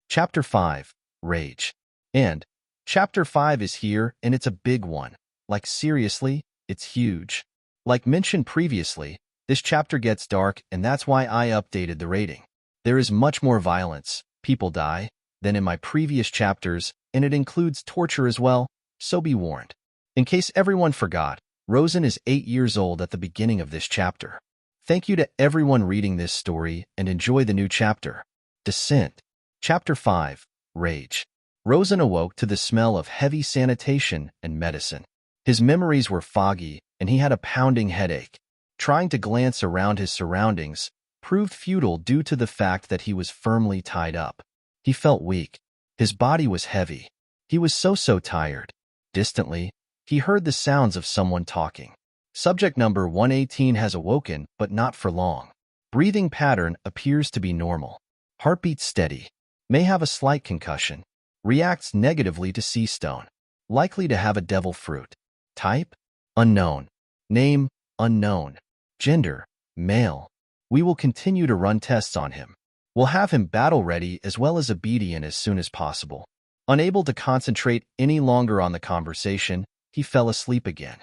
Chapter 5, Rage. And Chapter 5 is here, and it's a big one. Like seriously, it's huge. Like mentioned previously, this chapter gets dark, and that's why I updated the rating. There is much more violence, people die, than in my previous chapters, and it includes torture as well, so be warned. In case everyone forgot, Rosan is 8 years old at the beginning of this chapter. Thank you to everyone reading this story, and enjoy the new chapter. Descent. Chapter 5, Rage. Rosan awoke to the smell of heavy sanitation and medicine. His memories were foggy, and he had a pounding headache. Trying to glance around his surroundings proved futile due to the fact that he was firmly tied up. He felt weak. His body was heavy. He was so tired. Distantly, he heard the sounds of someone talking. Subject number 118 has awoken, but not for long. Breathing pattern appears to be normal. Heartbeat steady. May have a slight concussion. Reacts negatively to sea stone. Likely to have a devil fruit. Type? Unknown. Name? Unknown. Gender? Male. We will continue to run tests on him. We'll have him battle-ready as well as obedient as soon as possible. Unable to concentrate any longer on the conversation, he fell asleep again.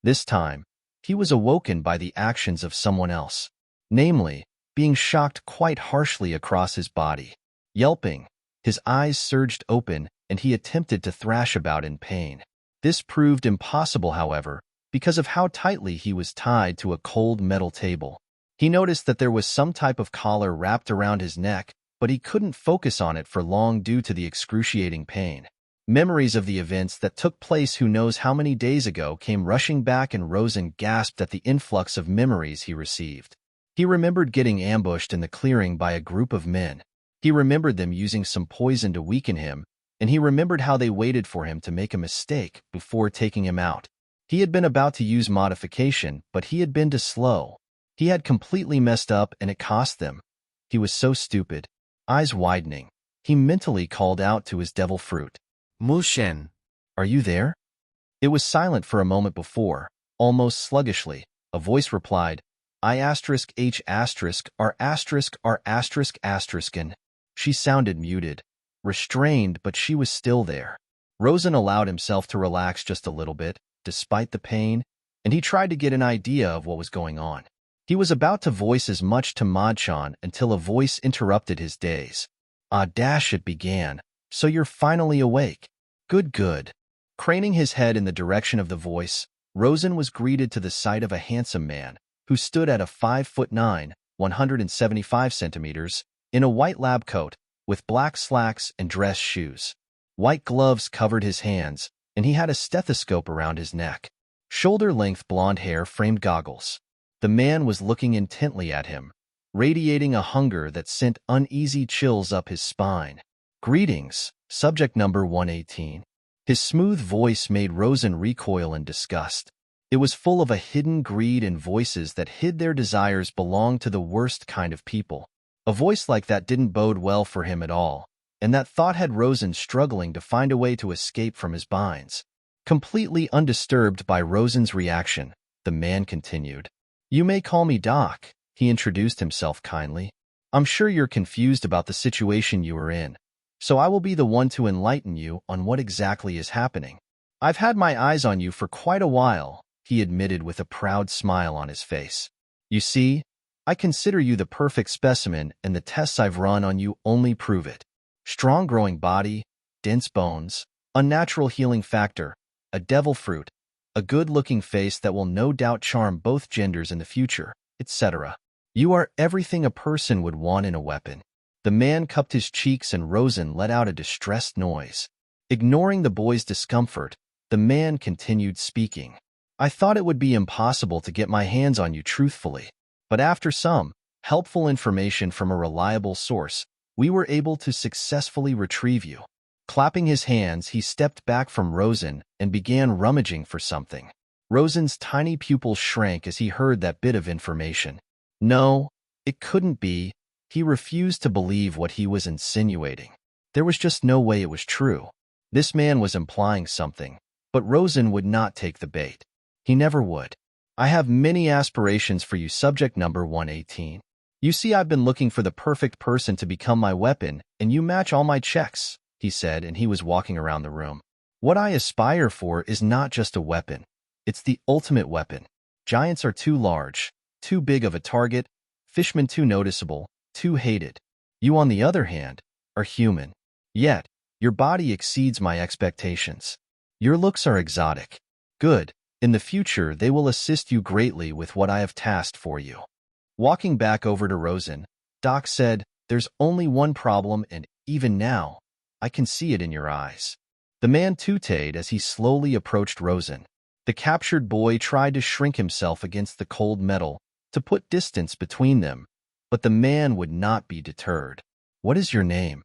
This time, he was awoken by the actions of someone else. Namely, being shocked quite harshly across his body. Yelping, his eyes surged open and he attempted to thrash about in pain. This proved impossible, however, because of how tightly he was tied to a cold metal table. He noticed that there was some type of collar wrapped around his neck, but he couldn't focus on it for long due to the excruciating pain. Memories of the events that took place who knows how many days ago came rushing back, and Rosan gasped at the influx of memories he received. He remembered getting ambushed in the clearing by a group of men. He remembered them using some poison to weaken him, and he remembered how they waited for him to make a mistake before taking him out. He had been about to use modification, but he had been too slow. He had completely messed up, and it cost them. He was so stupid. Eyes widening, he mentally called out to his devil fruit. Mushen, are you there? It was silent for a moment before, almost sluggishly, a voice replied, I*H*R*R*****. She sounded muted, restrained, but she was still there. Rosan allowed himself to relax just a little bit, despite the pain, and he tried to get an idea of what was going on. He was about to voice as much to Madchan until a voice interrupted his daze. It began. So you're finally awake. Good. Craning his head in the direction of the voice, Rosan was greeted to the sight of a handsome man, who stood at a 5'9", 175 centimeters, in a white lab coat, with black slacks and dress shoes. White gloves covered his hands, and he had a stethoscope around his neck. Shoulder-length blonde hair framed goggles. The man was looking intently at him, radiating a hunger that sent uneasy chills up his spine. Greetings, subject number 118. His smooth voice made Rosan recoil in disgust. It was full of a hidden greed, and voices that hid their desires belonged to the worst kind of people. A voice like that didn't bode well for him at all, and that thought had Rosan struggling to find a way to escape from his binds. Completely undisturbed by Rosan's reaction, the man continued. You may call me Doc, he introduced himself kindly. I'm sure you're confused about the situation you are in, so I will be the one to enlighten you on what exactly is happening. I've had my eyes on you for quite a while, he admitted with a proud smile on his face. You see, I consider you the perfect specimen, and the tests I've run on you only prove it. Strong growing body, dense bones, unnatural healing factor, a devil fruit, a good-looking face that will no doubt charm both genders in the future, etc. You are everything a person would want in a weapon. The man cupped his cheeks, and Rosan let out a distressed noise. Ignoring the boy's discomfort, the man continued speaking. I thought it would be impossible to get my hands on you truthfully, but after some helpful information from a reliable source, we were able to successfully retrieve you. Clapping his hands, he stepped back from Rosan and began rummaging for something. Rosan's tiny pupils shrank as he heard that bit of information. No, it couldn't be. He refused to believe what he was insinuating. There was just no way it was true. This man was implying something, but Rosan would not take the bait. He never would. I have many aspirations for you, subject number 118. You see, I've been looking for the perfect person to become my weapon, and you match all my checks, he said, and he was walking around the room. What I aspire for is not just a weapon. It's the ultimate weapon. Giants are too large, too big of a target, fishmen too noticeable, too hated. You, on the other hand, are human. Yet, your body exceeds my expectations. Your looks are exotic. Good. In the future, they will assist you greatly with what I have tasked for you. Walking back over to Rosan, Doc said, there's only one problem, and even now, I can see it in your eyes. The man tooted as he slowly approached Rosan. The captured boy tried to shrink himself against the cold metal, to put distance between them, but the man would not be deterred. What is your name?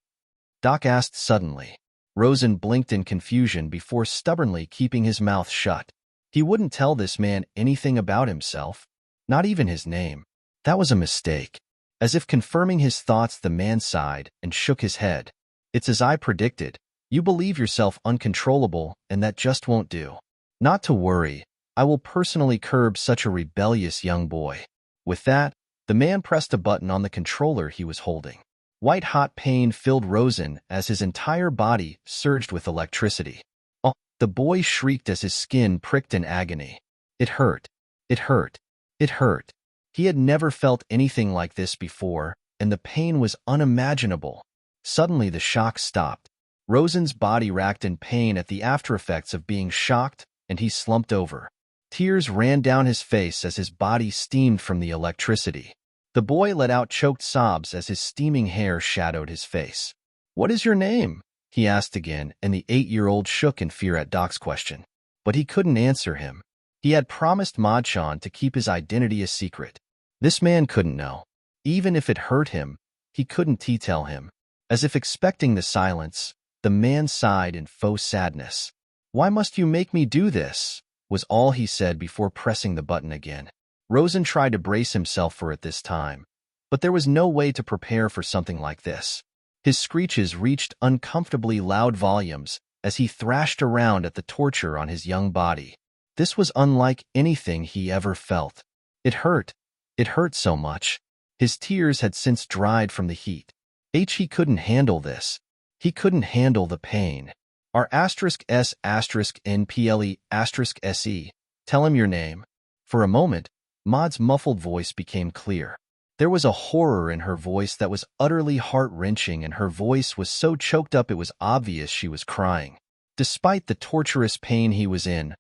Doc asked suddenly. Rosan blinked in confusion before stubbornly keeping his mouth shut. He wouldn't tell this man anything about himself, not even his name. That was a mistake. As if confirming his thoughts, the man sighed and shook his head. It's as I predicted. You believe yourself uncontrollable, and that just won't do. Not to worry, I will personally curb such a rebellious young boy. With that, the man pressed a button on the controller he was holding. White-hot pain filled Rosan as his entire body surged with electricity. Oh, the boy shrieked as his skin pricked in agony. It hurt. It hurt. It hurt. He had never felt anything like this before, and the pain was unimaginable. Suddenly the shock stopped. Rosan's body racked in pain at the aftereffects of being shocked, and he slumped over. Tears ran down his face as his body steamed from the electricity. The boy let out choked sobs as his steaming hair shadowed his face. What is your name? He asked again, and the 8-year-old shook in fear at Doc's question. But he couldn't answer him. He had promised Madchan to keep his identity a secret. This man couldn't know. Even if it hurt him, he couldn't tell him. As if expecting the silence, the man sighed in faux sadness. Why must you make me do this? Was all he said before pressing the button again. Rosan tried to brace himself for it this time, but there was no way to prepare for something like this. His screeches reached uncomfortably loud volumes as he thrashed around at the torture on his young body. This was unlike anything he ever felt. It hurt. It hurt so much. His tears had since dried from the heat. He couldn't handle this. He couldn't handle the pain. R*S*Nple*Se. Tell him your name. For a moment, Maud's muffled voice became clear. There was a horror in her voice that was utterly heart-wrenching, and her voice was so choked up it was obvious she was crying. Despite the torturous pain he was in,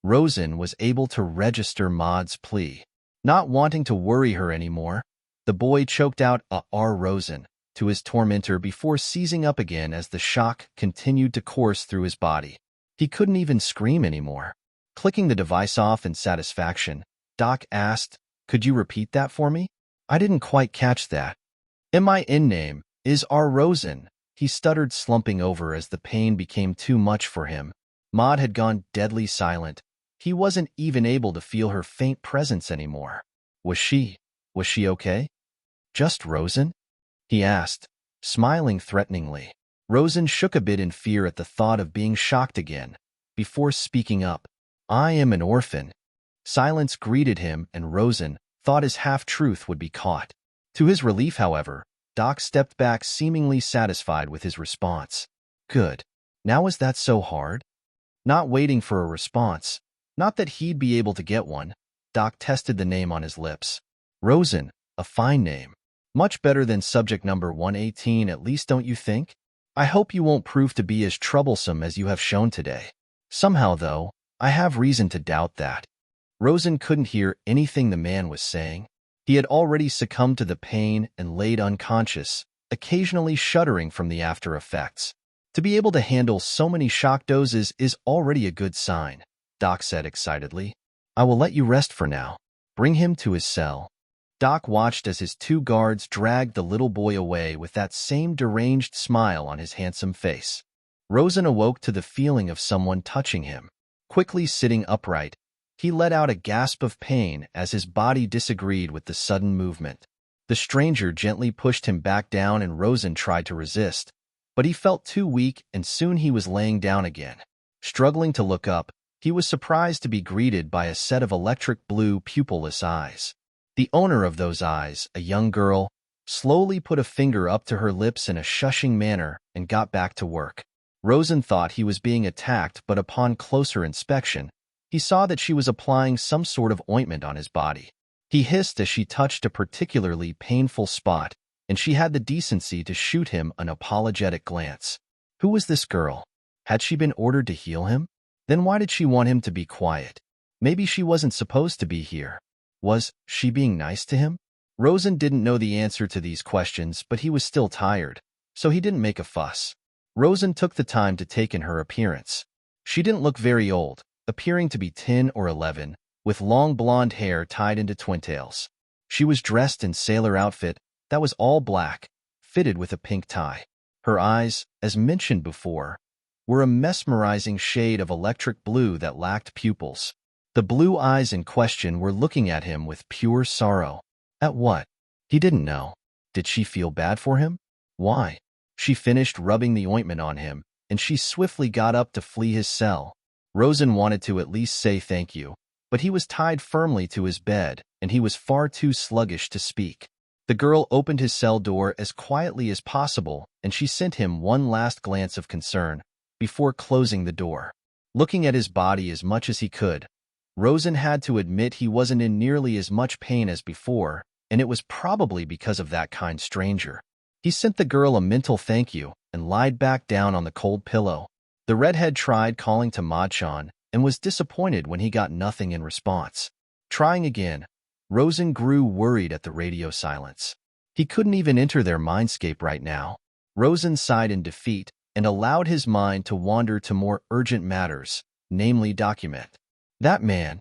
Rosan was able to register Maud's plea. Not wanting to worry her anymore, the boy choked out Rosan to his tormentor before seizing up again as the shock continued to course through his body. He couldn't even scream anymore. Clicking the device off in satisfaction, Doc asked, "Could you repeat that for me? I didn't quite catch that." "My name is Rosan," he stuttered, slumping over as the pain became too much for him. Maud had gone deadly silent. He wasn't even able to feel her faint presence anymore. Was she okay? Just Rosan? He asked, smiling threateningly. Rosan shook a bit in fear at the thought of being shocked again, before speaking up. "I am an orphan." Silence greeted him, and Rosan thought his half-truth would be caught. To his relief, however, Doc stepped back, seemingly satisfied with his response. Good. Now was that so hard? Not waiting for a response, not that he'd be able to get one, Doc tested the name on his lips. Rosan, a fine name. Much better than subject number 118, at least, don't you think? I hope you won't prove to be as troublesome as you have shown today. Somehow, though, I have reason to doubt that. Rosan couldn't hear anything the man was saying. He had already succumbed to the pain and laid unconscious, occasionally shuddering from the after effects. To be able to handle so many shock doses is already a good sign, Doc said excitedly. I will let you rest for now. Bring him to his cell. Doc watched as his two guards dragged the little boy away with that same deranged smile on his handsome face. Rosan awoke to the feeling of someone touching him. Quickly sitting upright, he let out a gasp of pain as his body disagreed with the sudden movement. The stranger gently pushed him back down, and Rosan tried to resist, but he felt too weak, and soon he was laying down again. Struggling to look up, he was surprised to be greeted by a set of electric blue, pupilless eyes. The owner of those eyes, a young girl, slowly put a finger up to her lips in a shushing manner and got back to work. Rosan thought he was being attacked, but upon closer inspection, he saw that she was applying some sort of ointment on his body. He hissed as she touched a particularly painful spot, and she had the decency to shoot him an apologetic glance. Who was this girl? Had she been ordered to heal him? Then why did she want him to be quiet? Maybe she wasn't supposed to be here. Was she being nice to him? Rosan didn't know the answer to these questions, but he was still tired, so he didn't make a fuss. Rosan took the time to take in her appearance. She didn't look very old, appearing to be 10 or 11, with long blonde hair tied into twintails. She was dressed in sailor outfit that was all black, fitted with a pink tie. Her eyes, as mentioned before, were a mesmerizing shade of electric blue that lacked pupils. The blue eyes in question were looking at him with pure sorrow. At what? He didn't know. Did she feel bad for him? Why? She finished rubbing the ointment on him, and she swiftly got up to flee his cell. Rosan wanted to at least say thank you, but he was tied firmly to his bed, and he was far too sluggish to speak. The girl opened his cell door as quietly as possible, and she sent him one last glance of concern before closing the door. Looking at his body as much as he could, Rosan had to admit he wasn't in nearly as much pain as before, and it was probably because of that kind stranger. He sent the girl a mental thank you and lied back down on the cold pillow. The redhead tried calling to Madchan and was disappointed when he got nothing in response. Trying again, Rosan grew worried at the radio silence. He couldn't even enter their mindscape right now. Rosan sighed in defeat and allowed his mind to wander to more urgent matters, namely document. That man,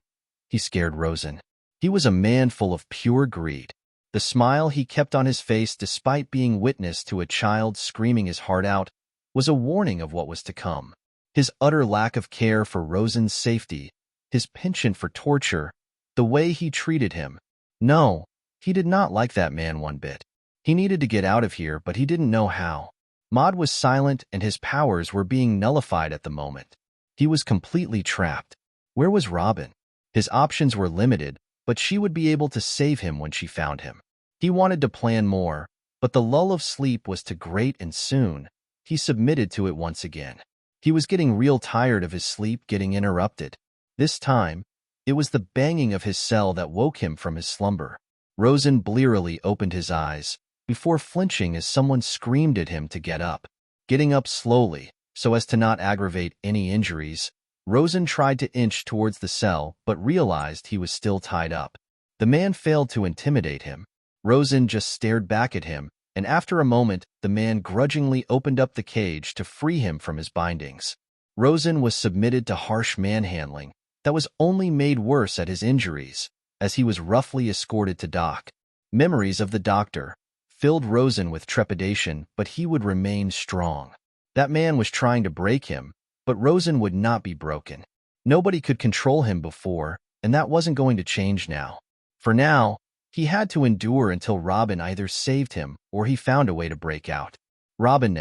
he scared Rosan. He was a man full of pure greed. The smile he kept on his face despite being witness to a child screaming his heart out was a warning of what was to come. His utter lack of care for Rosan's safety, his penchant for torture, the way he treated him. No, he did not like that man one bit. He needed to get out of here, but he didn't know how. Maud was silent and his powers were being nullified at the moment. He was completely trapped. Where was Robin? His options were limited, but she would be able to save him when she found him. He wanted to plan more, but the lull of sleep was too great, and soon he submitted to it once again. He was getting real tired of his sleep getting interrupted. This time, it was the banging of his cell that woke him from his slumber. Rosan blearily opened his eyes, before flinching as someone screamed at him to get up. Getting up slowly, so as to not aggravate any injuries, Rosan tried to inch towards the cell but realized he was still tied up. The man failed to intimidate him. Rosan just stared back at him, and after a moment, the man grudgingly opened up the cage to free him from his bindings. Rosan was submitted to harsh manhandling that was only made worse at his injuries, as he was roughly escorted to dock. Memories of the doctor filled Rosan with trepidation, but he would remain strong. That man was trying to break him, but Rosan would not be broken. Nobody could control him before, and that wasn't going to change now. For now, he had to endure until Robin either saved him or he found a way to break out. Robin,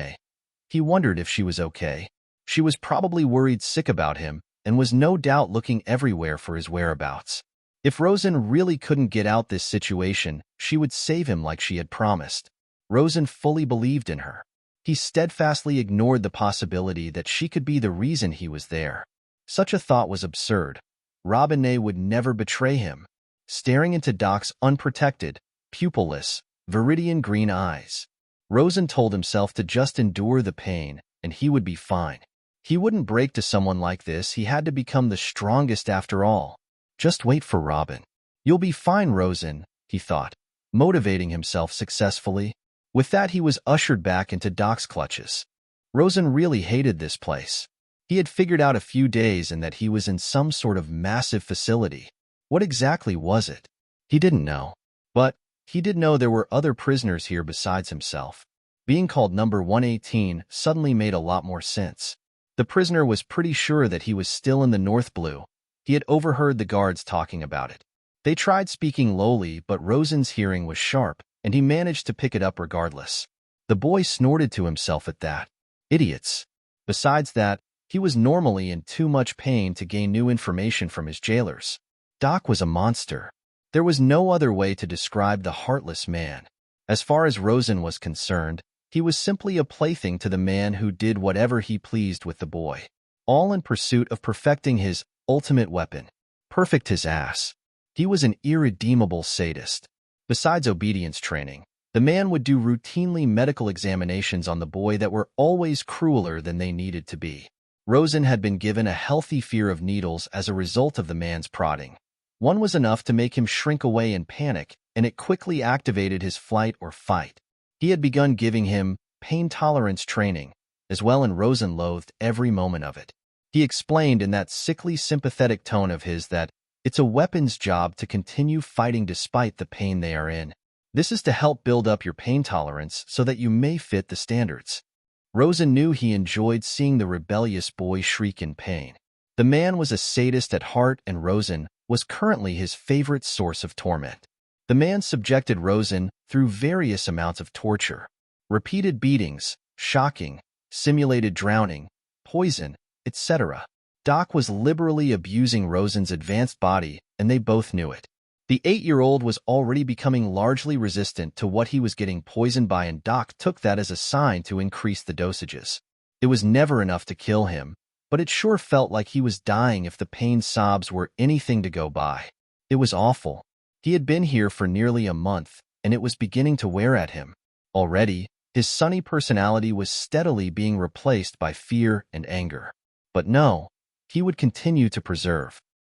he wondered if she was okay. She was probably worried sick about him and was no doubt looking everywhere for his whereabouts. If Rosan really couldn't get out this situation, she would save him like she had promised. Rosan fully believed in her. He steadfastly ignored the possibility that she could be the reason he was there. Such a thought was absurd. Robin would never betray him. Staring into Doc's unprotected, pupilless, viridian green eyes, Rosan told himself to just endure the pain, and he would be fine. He wouldn't break to someone like this. He had to become the strongest after all. Just wait for Robin. You'll be fine, Rosan, he thought, motivating himself successfully. With that, he was ushered back into Doc's clutches. Rosan really hated this place. He had figured out a few days in that he was in some sort of massive facility. What exactly was it? He didn't know. But he did know there were other prisoners here besides himself. Being called number 118 suddenly made a lot more sense. The prisoner was pretty sure that he was still in the North Blue. He had overheard the guards talking about it. They tried speaking lowly, but Rosan's hearing was sharp, and he managed to pick it up regardless. The boy snorted to himself at that. Idiots. Besides that, he was normally in too much pain to gain new information from his jailers. Doc was a monster. There was no other way to describe the heartless man. As far as Rosan was concerned, he was simply a plaything to the man who did whatever he pleased with the boy, all in pursuit of perfecting his ultimate weapon. Perfect his ass. He was an irredeemable sadist. Besides obedience training, the man would do routinely medical examinations on the boy that were always crueler than they needed to be. Rosan had been given a healthy fear of needles as a result of the man's prodding. One was enough to make him shrink away in panic, and it quickly activated his flight or fight. He had begun giving him pain tolerance training as well, and Rosan loathed every moment of it. He explained in that sickly sympathetic tone of his that it's a weapon's job to continue fighting despite the pain they are in. This is to help build up your pain tolerance so that you may fit the standards. Rosan knew he enjoyed seeing the rebellious boy shriek in pain. The man was a sadist at heart, and Rosan was currently his favorite source of torment. The man subjected Rosan through various amounts of torture. Repeated beatings, shocking, simulated drowning, poison, etc. Doc was liberally abusing Rosan's advanced body, and they both knew it. The 8-year-old was already becoming largely resistant to what he was getting poisoned by, and Doc took that as a sign to increase the dosages. It was never enough to kill him, but it sure felt like he was dying if the pain sobs were anything to go by. It was awful. He had been here for nearly a month, and it was beginning to wear at him. Already, his sunny personality was steadily being replaced by fear and anger. But no, he would continue to persevere.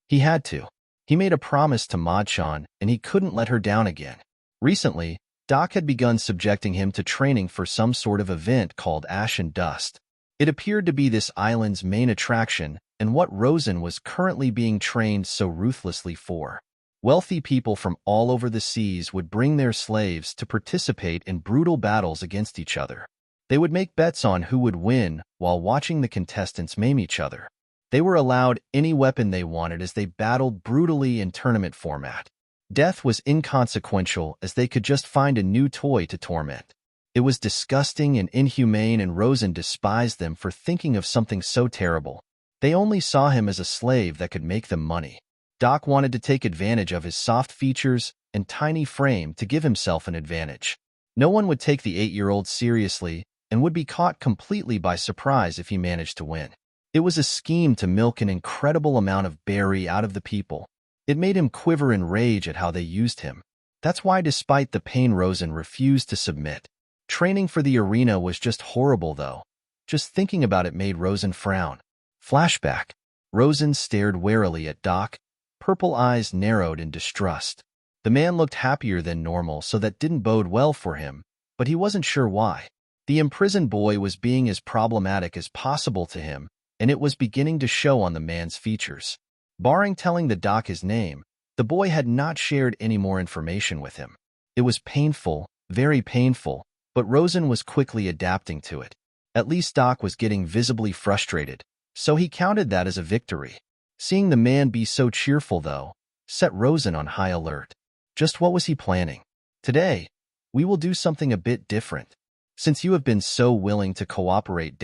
He had to. He made a promise to Madchan, and he couldn't let her down again. Recently, Doc had begun subjecting him to training for some sort of event called Ash and Dust. It appeared to be this island's main attraction, and what Rosan was currently being trained so ruthlessly for. Wealthy people from all over the seas would bring their slaves to participate in brutal battles against each other. They would make bets on who would win while watching the contestants maim each other. They were allowed any weapon they wanted as they battled brutally in tournament format. Death was inconsequential as they could just find a new toy to torment. It was disgusting and inhumane, and Rosan despised them for thinking of something so terrible. They only saw him as a slave that could make them money. Doc wanted to take advantage of his soft features and tiny frame to give himself an advantage. No one would take the 8-year-old seriously and would be caught completely by surprise if he managed to win. It was a scheme to milk an incredible amount of berry out of the people. It made him quiver in rage at how they used him. That's why, despite the pain, Rosan refused to submit. Training for the arena was just horrible, though. Just thinking about it made Rosan frown. Flashback. Rosan stared warily at Doc, purple eyes narrowed in distrust. The man looked happier than normal, so that didn't bode well for him, but he wasn't sure why. The imprisoned boy was being as problematic as possible to him, and it was beginning to show on the man's features. Barring telling the Doc his name, the boy had not shared any more information with him. It was painful, very painful, but Rosan was quickly adapting to it. At least Doc was getting visibly frustrated, so he counted that as a victory. Seeing the man be so cheerful, though, set Rosan on high alert. Just what was he planning? Today, we will do something a bit different. Since you have been so willing to cooperate,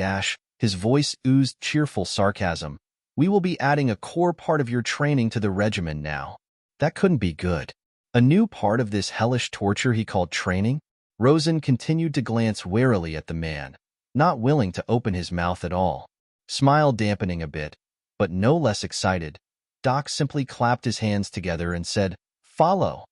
his voice oozed cheerful sarcasm. We will be adding a core part of your training to the regimen now. That couldn't be good. A new part of this hellish torture he called training? Rosan continued to glance warily at the man, not willing to open his mouth at all. Smile dampening a bit, but no less excited, Doc simply clapped his hands together and said, "Follow."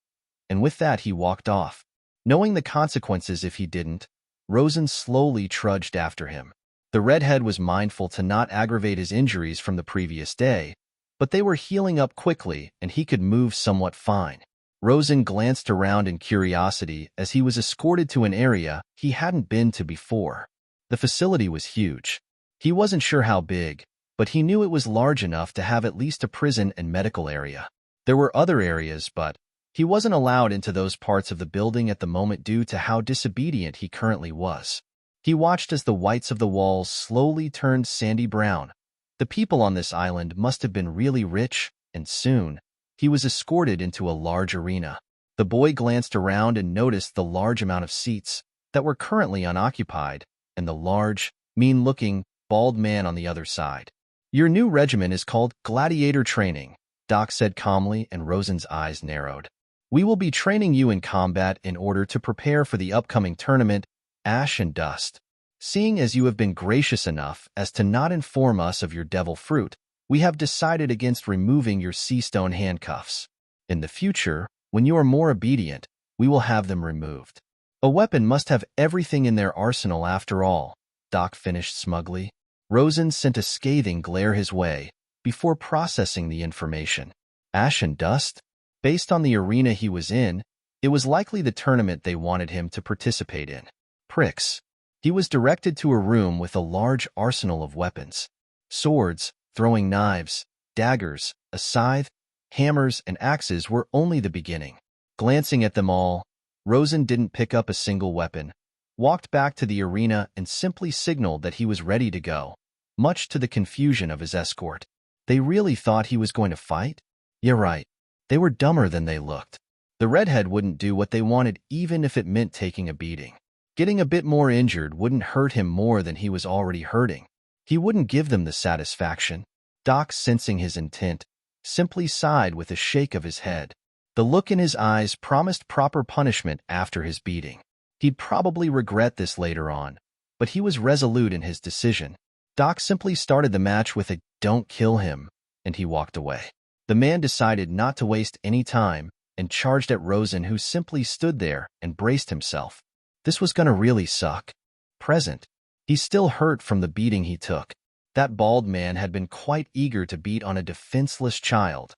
And with that he walked off. Knowing the consequences if he didn't, Rosan slowly trudged after him. The redhead was mindful to not aggravate his injuries from the previous day, but they were healing up quickly and he could move somewhat fine. Rosan glanced around in curiosity as he was escorted to an area he hadn't been to before. The facility was huge. He wasn't sure how big, but he knew it was large enough to have at least a prison and medical area. There were other areas, but he wasn't allowed into those parts of the building at the moment due to how disobedient he currently was. He watched as the whites of the walls slowly turned sandy brown. The people on this island must have been really rich, and soon, he was escorted into a large arena. The boy glanced around and noticed the large amount of seats that were currently unoccupied, and the large, mean-looking, bald man on the other side. Your new regimen is called Gladiator Training, Doc said calmly, and Rosan's eyes narrowed. We will be training you in combat in order to prepare for the upcoming tournament, Ash and Dust. Seeing as you have been gracious enough as to not inform us of your devil fruit, we have decided against removing your sea stone handcuffs. In the future, when you are more obedient, we will have them removed. A weapon must have everything in their arsenal after all, Doc finished smugly. Rosan sent a scathing glare his way before processing the information. Ash and Dust? Based on the arena he was in, it was likely the tournament they wanted him to participate in. Pricks. He was directed to a room with a large arsenal of weapons. Swords, throwing knives, daggers, a scythe, hammers, and axes were only the beginning. Glancing at them all, Rosan didn't pick up a single weapon, walked back to the arena and simply signaled that he was ready to go, much to the confusion of his escort. They really thought he was going to fight? Yeah, right. They were dumber than they looked. The redhead wouldn't do what they wanted even if it meant taking a beating. Getting a bit more injured wouldn't hurt him more than he was already hurting. He wouldn't give them the satisfaction. Doc, sensing his intent, simply sighed with a shake of his head. The look in his eyes promised proper punishment after his beating. He'd probably regret this later on, but he was resolute in his decision. Doc simply started the match with a "don't kill him," and he walked away. The man decided not to waste any time and charged at Rosan, who simply stood there and braced himself. This was gonna really suck. Present. He still hurt from the beating he took. That bald man had been quite eager to beat on a defenseless child.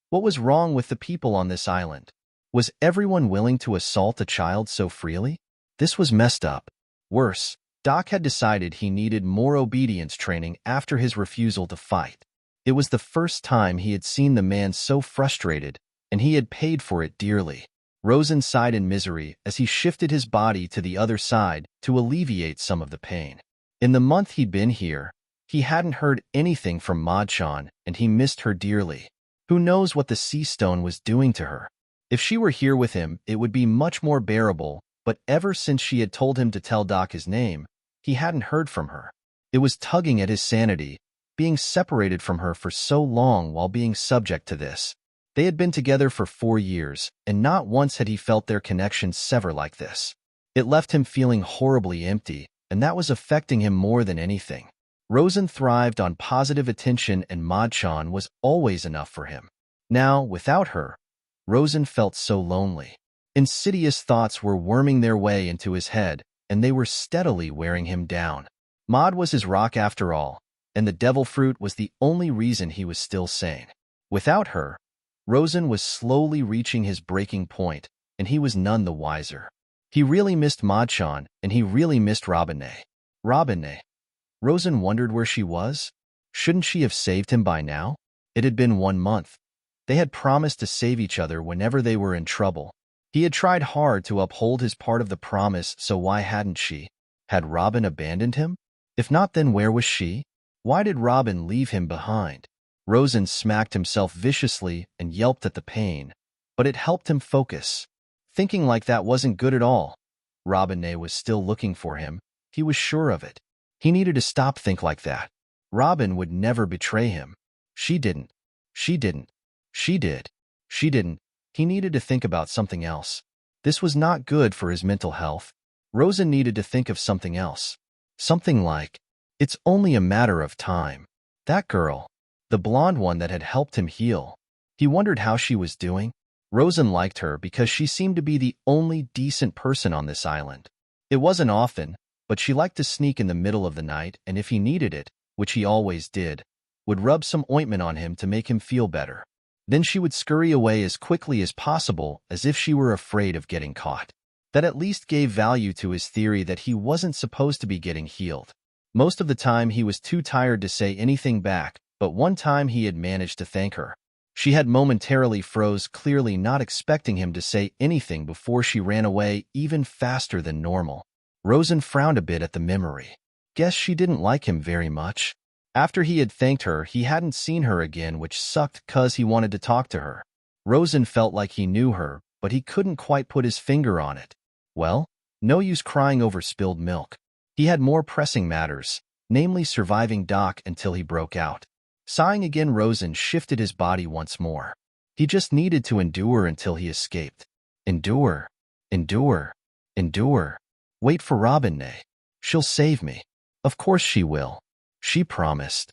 What was wrong with the people on this island? Was everyone willing to assault a child so freely? This was messed up. Worse, Doc had decided he needed more obedience training after his refusal to fight. It was the first time he had seen the man so frustrated, and he had paid for it dearly. Rosan sighed in misery as he shifted his body to the other side to alleviate some of the pain. In the month he'd been here, he hadn't heard anything from Madchan, and he missed her dearly. Who knows what the sea stone was doing to her? If she were here with him, it would be much more bearable, but ever since she had told him to tell Doc his name, he hadn't heard from her. It was tugging at his sanity, being separated from her for so long while being subject to this. They had been together for 4 years, and not once had he felt their connection sever like this. It left him feeling horribly empty, and that was affecting him more than anything. Rosan thrived on positive attention, and Madchan was always enough for him. Now, without her, Rosan felt so lonely. Insidious thoughts were worming their way into his head, and they were steadily wearing him down. Maud was his rock after all, and the devil fruit was the only reason he was still sane. Without her, Rosan was slowly reaching his breaking point, and he was none the wiser. He really missed Madchan, and he really missed Robinne. Robinne. Rosan wondered where she was. Shouldn't she have saved him by now? It had been 1 month. They had promised to save each other whenever they were in trouble. He had tried hard to uphold his part of the promise, so why hadn't she? Had Robin abandoned him? If not, then where was she? Why did Robin leave him behind? Rosan smacked himself viciously and yelped at the pain, but it helped him focus. Thinking like that wasn't good at all. Robinne was still looking for him. He was sure of it. He needed to stop think like that. Robin would never betray him. She didn't. She didn't. She did. She didn't. He needed to think about something else. This was not good for his mental health. Rosan needed to think of something else. Something like, it's only a matter of time. That girl. The blonde one that had helped him heal. He wondered how she was doing. Rosan liked her because she seemed to be the only decent person on this island. It wasn't often, but she liked to sneak in the middle of the night, and if he needed it, which he always did, would rub some ointment on him to make him feel better. Then she would scurry away as quickly as possible, as if she were afraid of getting caught. That at least gave value to his theory that he wasn't supposed to be getting healed. Most of the time he was too tired to say anything back, but one time he had managed to thank her. She had momentarily froze, clearly not expecting him to say anything before she ran away even faster than normal. Rosan frowned a bit at the memory. Guess she didn't like him very much. After he had thanked her, he hadn't seen her again, which sucked cause he wanted to talk to her. Rosan felt like he knew her, but he couldn't quite put his finger on it. Well, no use crying over spilled milk. He had more pressing matters, namely surviving Doc until he broke out. Sighing again, Rosan shifted his body once more. He just needed to endure until he escaped. Endure, endure, endure. Wait for Robin. She'll save me. Of course she will. She promised.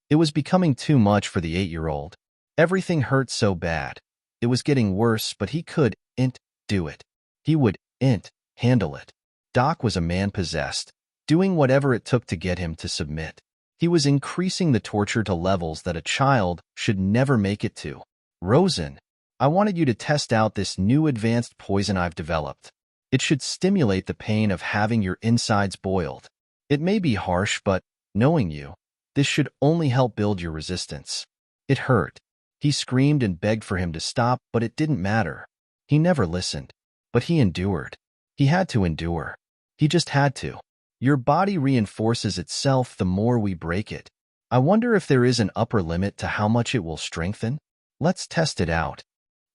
It was becoming too much for the 8-year-old. Everything hurt so bad. It was getting worse, but he couldn't do it. He wouldn't handle it. Doc was a man possessed, doing whatever it took to get him to submit. He was increasing the torture to levels that a child should never make it to. Rosan, I wanted you to test out this new advanced poison I've developed. It should stimulate the pain of having your insides boiled. It may be harsh, but knowing you, this should only help build your resistance. It hurt. He screamed and begged for him to stop, but it didn't matter. He never listened. But he endured. He had to endure. He just had to. Your body reinforces itself the more we break it. I wonder if there is an upper limit to how much it will strengthen? Let's test it out.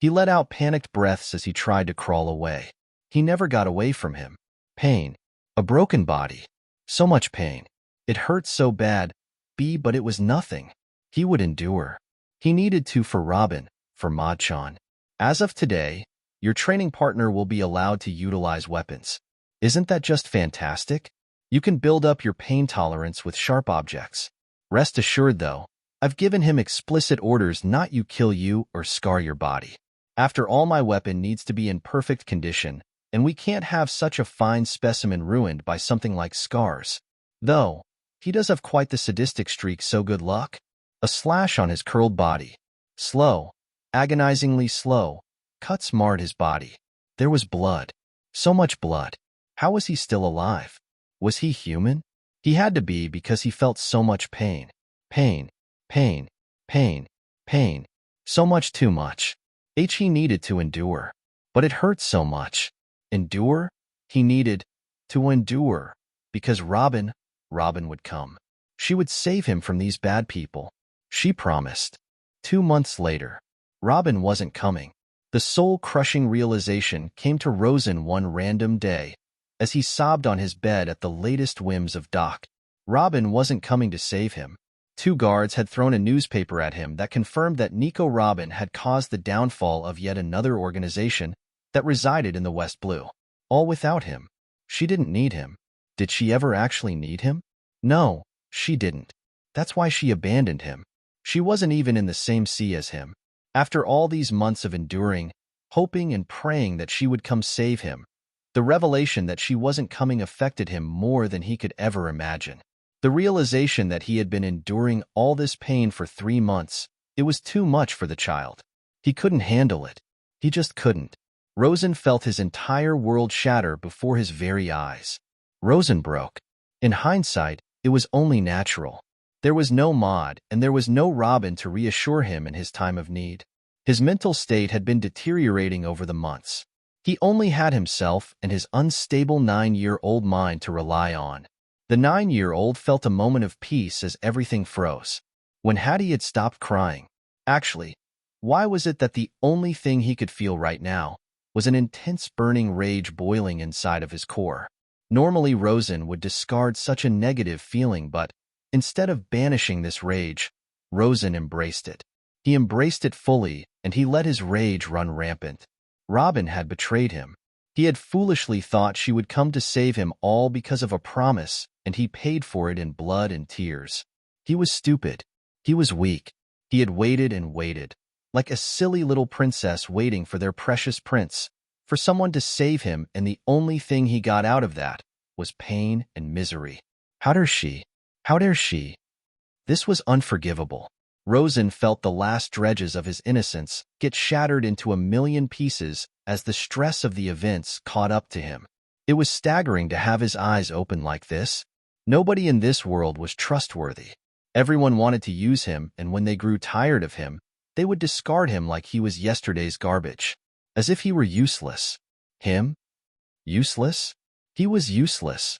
He let out panicked breaths as he tried to crawl away. He never got away from him. Pain. A broken body. So much pain. It hurt so bad, but it was nothing. He would endure. He needed to for Robin, for Ma-chan. As of today, your training partner will be allowed to utilize weapons. Isn't that just fantastic? You can build up your pain tolerance with sharp objects. Rest assured, though, I've given him explicit orders not to kill you or scar your body. After all, my weapon needs to be in perfect condition, and we can't have such a fine specimen ruined by something like scars. Though, he does have quite the sadistic streak, so good luck. A slash on his curled body. Slow, agonizingly slow, cuts marred his body. There was blood. So much blood. How was he still alive? Was he human? He had to be, because he felt so much pain. Pain, pain, pain, pain. So much, too much. He needed to endure. But it hurt so much. Endure? He needed to endure. Because Robin would come. She would save him from these bad people. She promised. 2 months later, Robin wasn't coming. The soul-crushing realization came to Rosan one random day, as he sobbed on his bed at the latest whims of Doc. Robin wasn't coming to save him. 2 guards had thrown a newspaper at him that confirmed that Nico Robin had caused the downfall of yet another organization that resided in the West Blue. All without him. She didn't need him. Did she ever actually need him? No, she didn't. That's why she abandoned him. She wasn't even in the same sea as him. After all these months of enduring, hoping and praying that she would come save him, the revelation that she wasn't coming affected him more than he could ever imagine. The realization that he had been enduring all this pain for 3 months, it was too much for the child. He couldn't handle it. He just couldn't. Rosan felt his entire world shatter before his very eyes. Rosan broke. In hindsight, it was only natural. There was no Maud, and there was no Robin to reassure him in his time of need. His mental state had been deteriorating over the months. He only had himself and his unstable 9-year-old mind to rely on. The 9-year-old felt a moment of peace as everything froze. When Hattie had stopped crying. Actually, why was it that the only thing he could feel right now was an intense burning rage boiling inside of his core? Normally, Rosan would discard such a negative feeling, but instead of banishing this rage, Rosan embraced it. He embraced it fully, and he let his rage run rampant. Robin had betrayed him. He had foolishly thought she would come to save him, all because of a promise, and he paid for it in blood and tears. He was stupid. He was weak. He had waited and waited, like a silly little princess waiting for their precious prince, for someone to save him, and the only thing he got out of that was pain and misery. How dare she? How dare she? This was unforgivable. Rosan felt the last dredges of his innocence get shattered into a million pieces as the stress of the events caught up to him. It was staggering to have his eyes open like this. Nobody in this world was trustworthy. Everyone wanted to use him, and when they grew tired of him, they would discard him like he was yesterday's garbage, as if he were useless. Him? Useless? He was useless.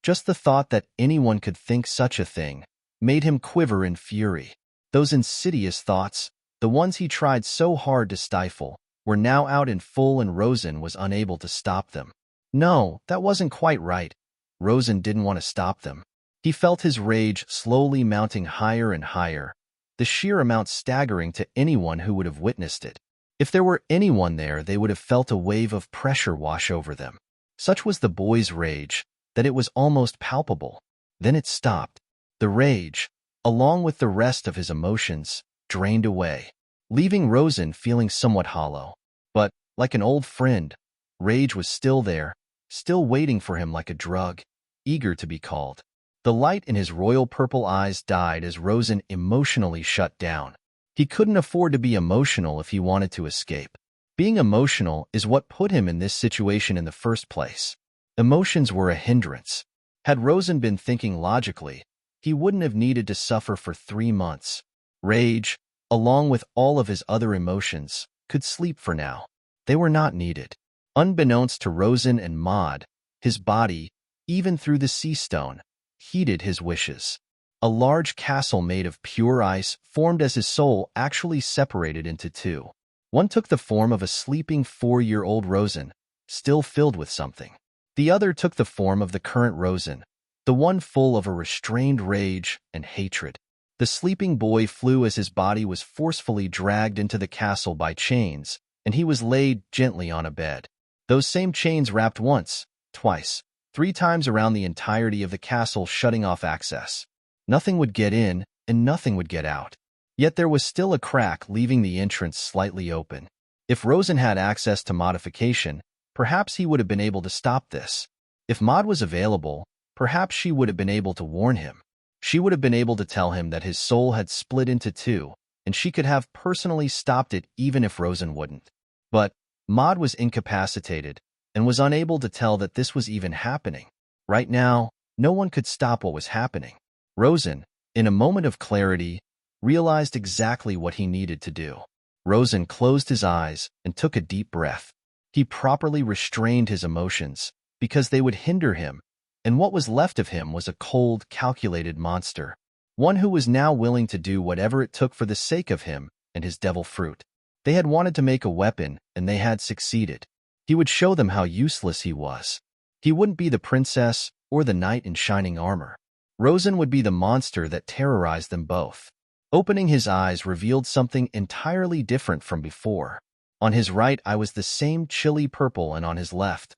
Just the thought that anyone could think such a thing made him quiver in fury. Those insidious thoughts, the ones he tried so hard to stifle, were now out in full, and Rosan was unable to stop them. No, that wasn't quite right. Rosan didn't want to stop them. He felt his rage slowly mounting higher and higher. the sheer amount staggering to anyone who would have witnessed it. If there were anyone there, they would have felt a wave of pressure wash over them. Such was the boy's rage that it was almost palpable. Then it stopped. The rage, along with the rest of his emotions, drained away, leaving Rosan feeling somewhat hollow. But, like an old friend, rage was still there, still waiting for him like a drug, eager to be called. The light in his royal purple eyes died as Rosan emotionally shut down. He couldn't afford to be emotional if he wanted to escape. Being emotional is what put him in this situation in the first place. Emotions were a hindrance. Had Rosan been thinking logically, he wouldn't have needed to suffer for 3 months. Rage, along with all of his other emotions, could sleep for now. They were not needed. Unbeknownst to Rosan and Maud, his body, even through the sea stone, heeded his wishes. A large castle made of pure ice formed as his soul actually separated into two. One took the form of a sleeping 4-year-old Rosan, still filled with something. The other took the form of the current Rosan, the one full of a restrained rage and hatred. The sleeping boy flew as his body was forcefully dragged into the castle by chains, and he was laid gently on a bed. Those same chains wrapped once, twice, 3 times around the entirety of the castle, shutting off access. Nothing would get in, and nothing would get out. Yet there was still a crack, leaving the entrance slightly open. If Rosan had access to modification, perhaps he would have been able to stop this. If Maud was available, perhaps she would have been able to warn him. She would have been able to tell him that his soul had split into 2, and she could have personally stopped it even if Rosan wouldn't. But Maud was incapacitated and was unable to tell that this was even happening. Right now, no one could stop what was happening. Rosan, in a moment of clarity, realized exactly what he needed to do. Rosan closed his eyes and took a deep breath. He properly restrained his emotions because they would hinder him, and what was left of him was a cold, calculated monster, one who was now willing to do whatever it took for the sake of him and his devil fruit. They had wanted to make a weapon, and they had succeeded. He would show them how useless he was. He wouldn't be the princess or the knight in shining armor. Rosan would be the monster that terrorized them both. Opening his eyes revealed something entirely different from before. On his right eye was the same chilly purple, and on his left,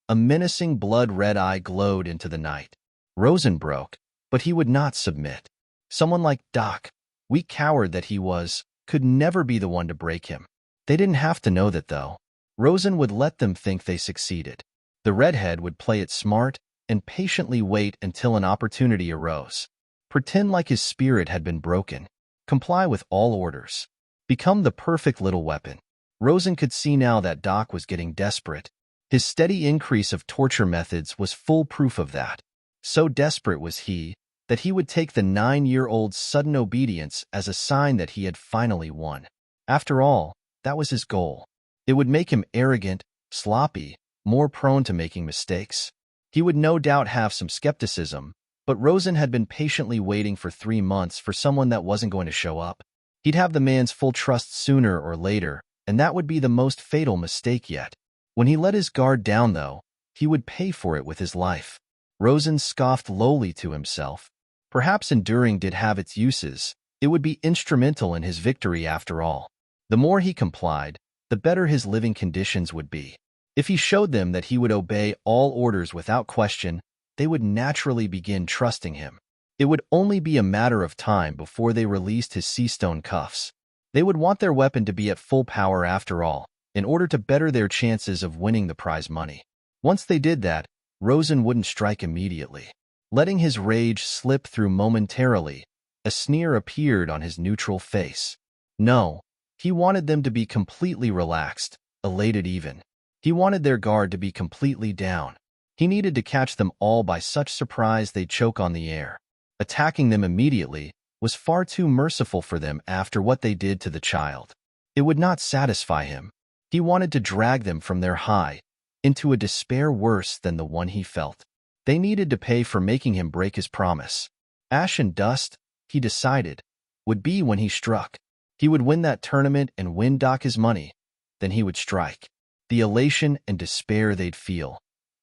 a menacing blood-red eye glowed into the night. Rosan broke, but he would not submit. Someone like Doc, weak coward that he was, could never be the one to break him. They didn't have to know that, though. Rosan would let them think they succeeded. The redhead would play it smart and patiently wait until an opportunity arose. Pretend like his spirit had been broken. Comply with all orders. Become the perfect little weapon. Rosan could see now that Doc was getting desperate. His steady increase of torture methods was full proof of that. So desperate was he that he would take the 9-year-old's sudden obedience as a sign that he had finally won. After all, that was his goal. It would make him arrogant, sloppy, more prone to making mistakes. He would no doubt have some skepticism, but Rosan had been patiently waiting for 3 months for someone that wasn't going to show up. He'd have the man's full trust sooner or later, and that would be the most fatal mistake yet. When he let his guard down, though, he would pay for it with his life. Rosan scoffed lowly to himself. Perhaps enduring did have its uses. It would be instrumental in his victory after all. The more he complied, the better his living conditions would be. If he showed them that he would obey all orders without question, they would naturally begin trusting him. It would only be a matter of time before they released his seastone cuffs. They would want their weapon to be at full power after all, in order to better their chances of winning the prize money. Once they did that, Rosan wouldn't strike immediately. Letting his rage slip through momentarily, a sneer appeared on his neutral face. No, he wanted them to be completely relaxed, elated even. He wanted their guard to be completely down. He needed to catch them all by such surprise they'd choke on the air. Attacking them immediately was far too merciful for them after what they did to the child. It would not satisfy him. He wanted to drag them from their high into a despair worse than the one he felt. They needed to pay for making him break his promise. Ash and dust, he decided, would be when he struck. He would win that tournament and win Doc his money. Then he would strike. The elation and despair they'd feel,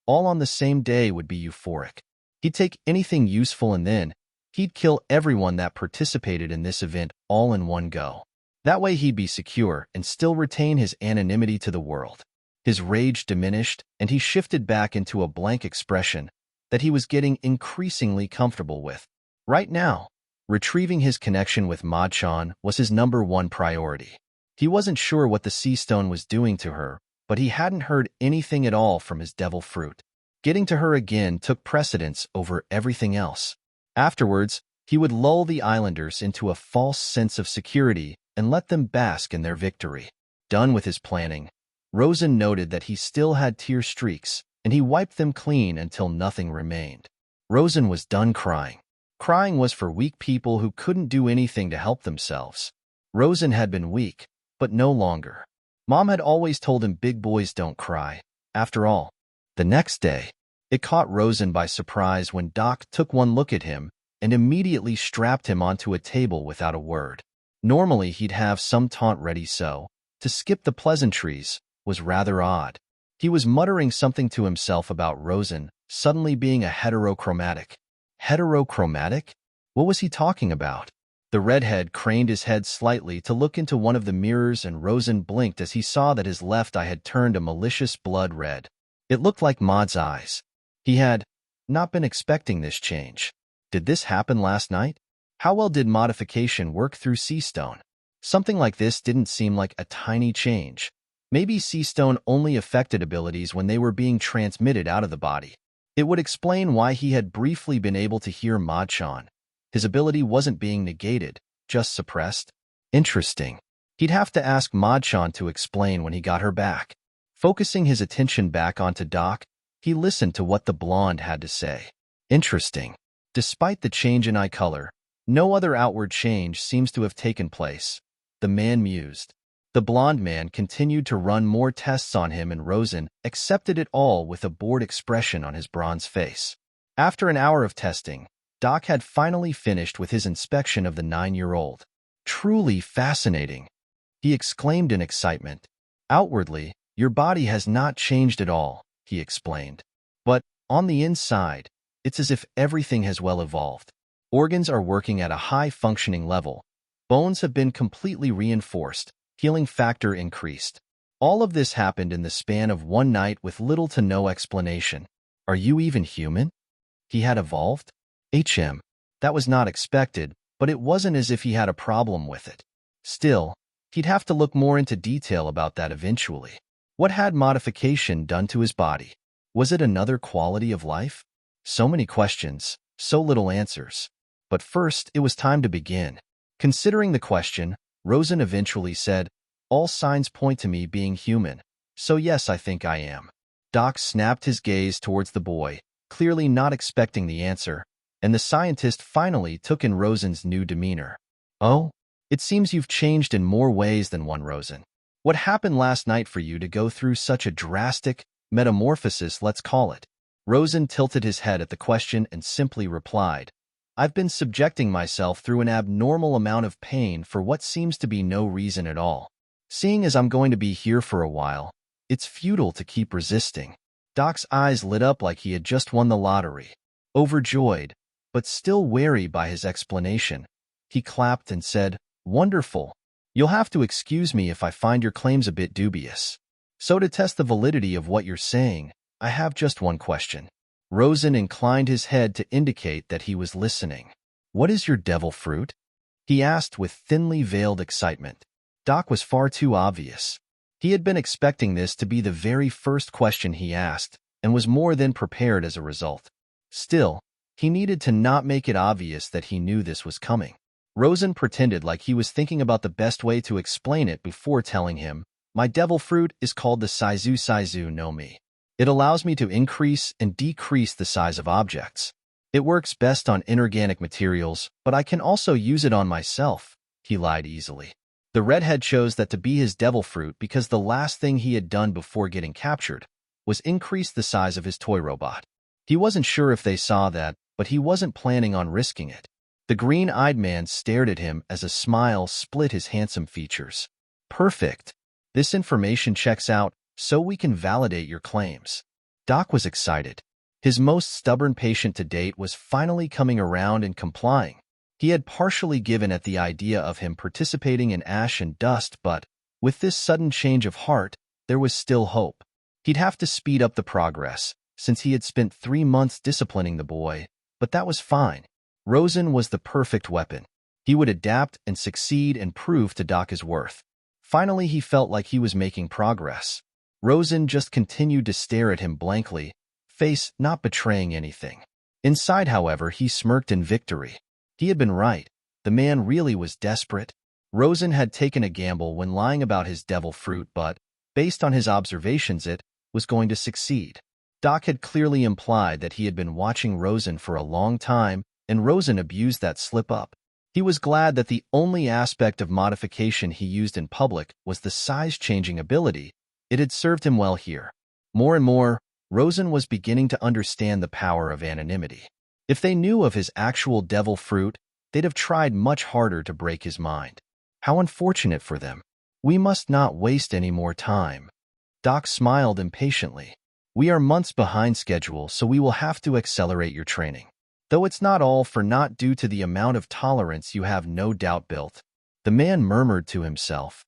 all on the same day, would be euphoric. He'd take anything useful, and then He'd kill everyone that participated in this event all in one go. That way he'd be secure and still retain his anonymity to the world. His rage diminished, and he shifted back into a blank expression that he was getting increasingly comfortable with. Right now, retrieving his connection with Ma-chan was his #1 priority. He wasn't sure what the sea stone was doing to her, but he hadn't heard anything at all from his devil fruit. Getting to her again took precedence over everything else. Afterwards, he would lull the islanders into a false sense of security and let them bask in their victory. Done with his planning, Rosan noted that he still had tear streaks, and he wiped them clean until nothing remained. Rosan was done crying. Crying was for weak people who couldn't do anything to help themselves. Rosan had been weak, but no longer. Mom had always told him big boys don't cry. After all, the next day, it caught Rosan by surprise when Doc took one look at him and immediately strapped him onto a table without a word. Normally, he'd have some taunt ready, so to skip the pleasantries was rather odd. He was muttering something to himself about Rosan suddenly being a heterochromatic. Heterochromatic? What was he talking about? The redhead craned his head slightly to look into one of the mirrors, and Rosan blinked as he saw that his left eye had turned a malicious blood red. It looked like Maud's eyes. He had not been expecting this change. Did this happen last night? How well did modification work through Sea Stone? Something like this didn't seem like a tiny change. Maybe Sea Stone only affected abilities when they were being transmitted out of the body. It would explain why he had briefly been able to hear Ma-chan. His ability wasn't being negated, just suppressed. Interesting. He'd have to ask Ma-chan to explain when he got her back. Focusing his attention back onto Doc, he listened to what the blonde had to say. Interesting. Despite the change in eye color, no other outward change seems to have taken place. The man mused. The blonde man continued to run more tests on him, and Rosan accepted it all with a bored expression on his bronze face. After an hour of testing, Doc had finally finished with his inspection of the 9-year-old. Truly fascinating, he exclaimed in excitement. Outwardly, your body has not changed at all, he explained. But on the inside, it's as if everything has well evolved. Organs are working at a high functioning level. Bones have been completely reinforced. Healing factor increased. All of this happened in the span of one night with little to no explanation. Are you even human? He had evolved? That was not expected, but it wasn't as if he had a problem with it. Still, he'd have to look more into detail about that eventually. What had modification done to his body? Was it another quality of life? So many questions, so little answers. But first, it was time to begin. Considering the question, Rosan eventually said, "All signs point to me being human, so yes, I think I am." Doc snapped his gaze towards the boy, clearly not expecting the answer, and the scientist finally took in Rosan's new demeanor. "Oh, it seems you've changed in more ways than one, Rosan. What happened last night for you to go through such a drastic metamorphosis, let's call it?" Rosan tilted his head at the question and simply replied, "I've been subjecting myself through an abnormal amount of pain for what seems to be no reason at all. Seeing as I'm going to be here for a while, it's futile to keep resisting." Doc's eyes lit up like he had just won the lottery. Overjoyed, but still wary by his explanation, he clapped and said, "Wonderful. You'll have to excuse me if I find your claims a bit dubious. So to test the validity of what you're saying, I have just one question." Rosan inclined his head to indicate that he was listening. "What is your devil fruit?" he asked with thinly veiled excitement. Doc was far too obvious. He had been expecting this to be the very first question he asked, and was more than prepared as a result. Still, he needed to not make it obvious that he knew this was coming. Rosan pretended like he was thinking about the best way to explain it before telling him, "My devil fruit is called the Saizu no Mi. It allows me to increase and decrease the size of objects. It works best on inorganic materials, but I can also use it on myself," he lied easily. The redhead chose that to be his devil fruit because the last thing he had done before getting captured was increase the size of his toy robot. He wasn't sure if they saw that, but he wasn't planning on risking it. The green-eyed man stared at him as a smile split his handsome features. "Perfect. This information checks out, so we can validate your claims." Doc was excited. His most stubborn patient to date was finally coming around and complying. He had partially given at the idea of him participating in ash and dust, but with this sudden change of heart, there was still hope. He'd have to speed up the progress, since he had spent 3 months disciplining the boy, but that was fine. Rosan was the perfect weapon. He would adapt and succeed and prove to Doc his worth. Finally, he felt like he was making progress. Rosan just continued to stare at him blankly, face not betraying anything. Inside, however, he smirked in victory. He had been right. The man really was desperate. Rosan had taken a gamble when lying about his devil fruit, but, based on his observations, it was going to succeed. Doc had clearly implied that he had been watching Rosan for a long time, and Rosan abused that slip-up. He was glad that the only aspect of modification he used in public was the size-changing ability. It had served him well here. More and more, Rosan was beginning to understand the power of anonymity. If they knew of his actual devil fruit, they'd have tried much harder to break his mind. How unfortunate for them. We must not waste any more time. Doc smiled impatiently. We are months behind schedule, so we will have to accelerate your training. Though it's not all for naught due to the amount of tolerance you have no doubt built. The man murmured to himself.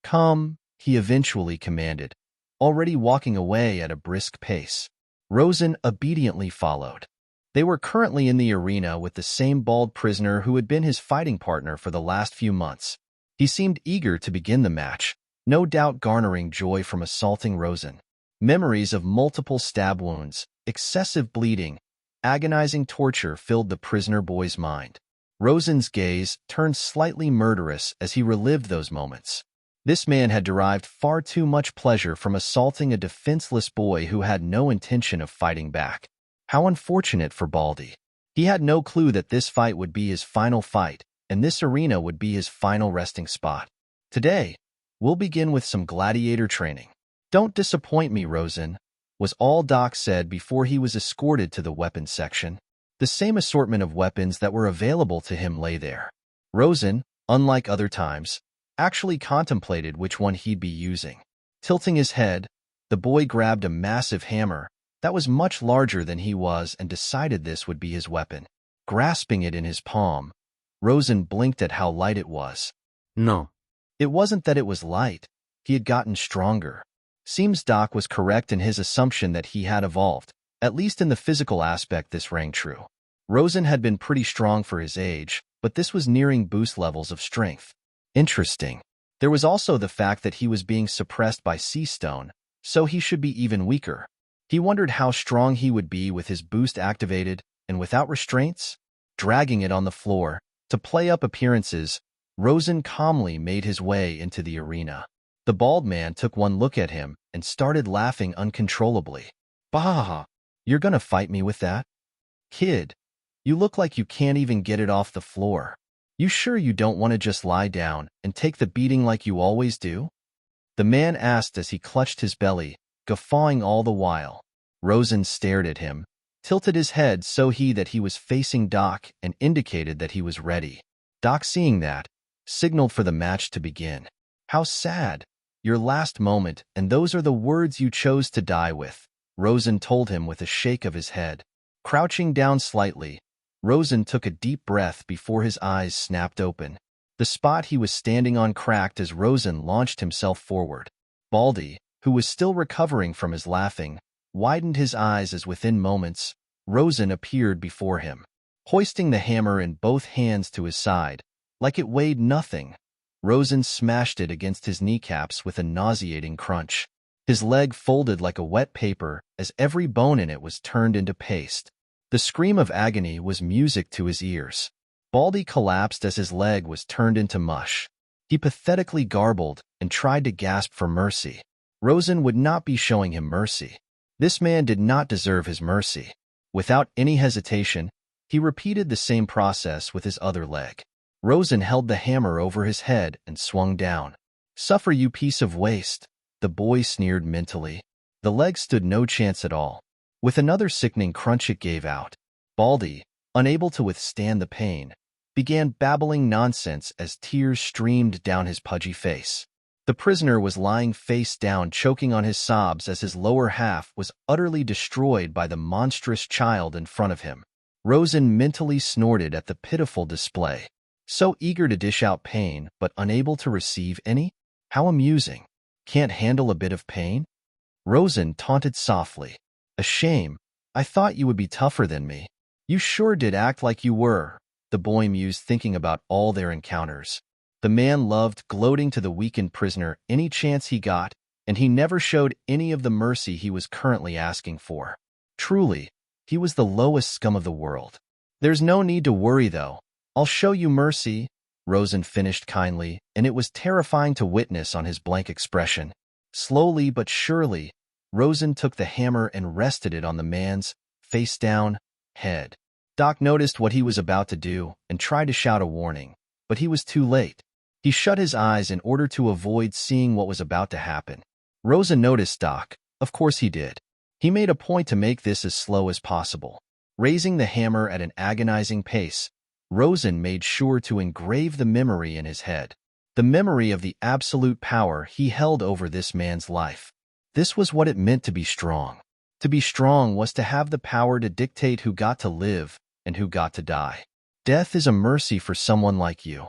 Come, he eventually commanded, already walking away at a brisk pace. Rosan obediently followed. They were currently in the arena with the same bald prisoner who had been his fighting partner for the last few months. He seemed eager to begin the match, no doubt garnering joy from assaulting Rosan. Memories of multiple stab wounds, excessive bleeding, agonizing torture filled the prisoner boy's mind. Rosan's gaze turned slightly murderous as he relived those moments. This man had derived far too much pleasure from assaulting a defenseless boy who had no intention of fighting back. How unfortunate for Baldy. He had no clue that this fight would be his final fight, and this arena would be his final resting spot. Today, we'll begin with some gladiator training. Don't disappoint me, Rosan, was all Doc said before he was escorted to the weapons section. The same assortment of weapons that were available to him lay there. Rosan, unlike other times, actually contemplated which one he'd be using. Tilting his head, the boy grabbed a massive hammer that was much larger than he was and decided this would be his weapon. Grasping it in his palm, Rosan blinked at how light it was. No. It wasn't that it was light. He had gotten stronger. Seems Doc was correct in his assumption that he had evolved. At least in the physical aspect, this rang true. Rosan had been pretty strong for his age, but this was nearing boost levels of strength. Interesting. There was also the fact that he was being suppressed by sea stone, so he should be even weaker. He wondered how strong he would be with his boost activated and without restraints. Dragging it on the floor, to play up appearances, Rosan calmly made his way into the arena. The bald man took one look at him and started laughing uncontrollably. Bah! You're gonna fight me with that? Kid, you look like you can't even get it off the floor. You sure you don't want to just lie down and take the beating like you always do? The man asked as he clutched his belly, guffawing all the while. Rosan stared at him, tilted his head so that he was facing Doc and indicated that he was ready. Doc, seeing that, signaled for the match to begin. How sad. Your last moment, and those are the words you chose to die with, Rosan told him with a shake of his head. Crouching down slightly, Rosan took a deep breath before his eyes snapped open. The spot he was standing on cracked as Rosan launched himself forward. Baldy, who was still recovering from his laughing, widened his eyes as within moments, Rosan appeared before him. Hoisting the hammer in both hands to his side, like it weighed nothing, Rosan smashed it against his kneecaps with a nauseating crunch. His leg folded like a wet paper as every bone in it was turned into paste. The scream of agony was music to his ears. Baldy collapsed as his leg was turned into mush. He pathetically garbled and tried to gasp for mercy. Rosan would not be showing him mercy. This man did not deserve his mercy. Without any hesitation, he repeated the same process with his other leg. Rosan held the hammer over his head and swung down. Suffer, you piece of waste, the boy sneered mentally. The leg stood no chance at all. With another sickening crunch, it gave out. Baldy, unable to withstand the pain, began babbling nonsense as tears streamed down his pudgy face. The prisoner was lying face down, choking on his sobs as his lower half was utterly destroyed by the monstrous child in front of him. Rosan mentally snorted at the pitiful display. So eager to dish out pain, but unable to receive any? How amusing. Can't handle a bit of pain? Rosan taunted softly. A shame. I thought you would be tougher than me. You sure did act like you were, the boy mused, thinking about all their encounters. The man loved gloating to the weakened prisoner any chance he got, and he never showed any of the mercy he was currently asking for. Truly, he was the lowest scum of the world. There's no need to worry, though. I'll show you mercy, Rosan finished kindly, and it was terrifying to witness on his blank expression. Slowly but surely, Rosan took the hammer and rested it on the man's face-down head. Doc noticed what he was about to do and tried to shout a warning, but he was too late. He shut his eyes in order to avoid seeing what was about to happen. Rosan noticed Doc. Of course he did. He made a point to make this as slow as possible. Raising the hammer at an agonizing pace, Rosan made sure to engrave the memory in his head. The memory of the absolute power he held over this man's life. This was what it meant to be strong. To be strong was to have the power to dictate who got to live and who got to die. Death is a mercy for someone like you.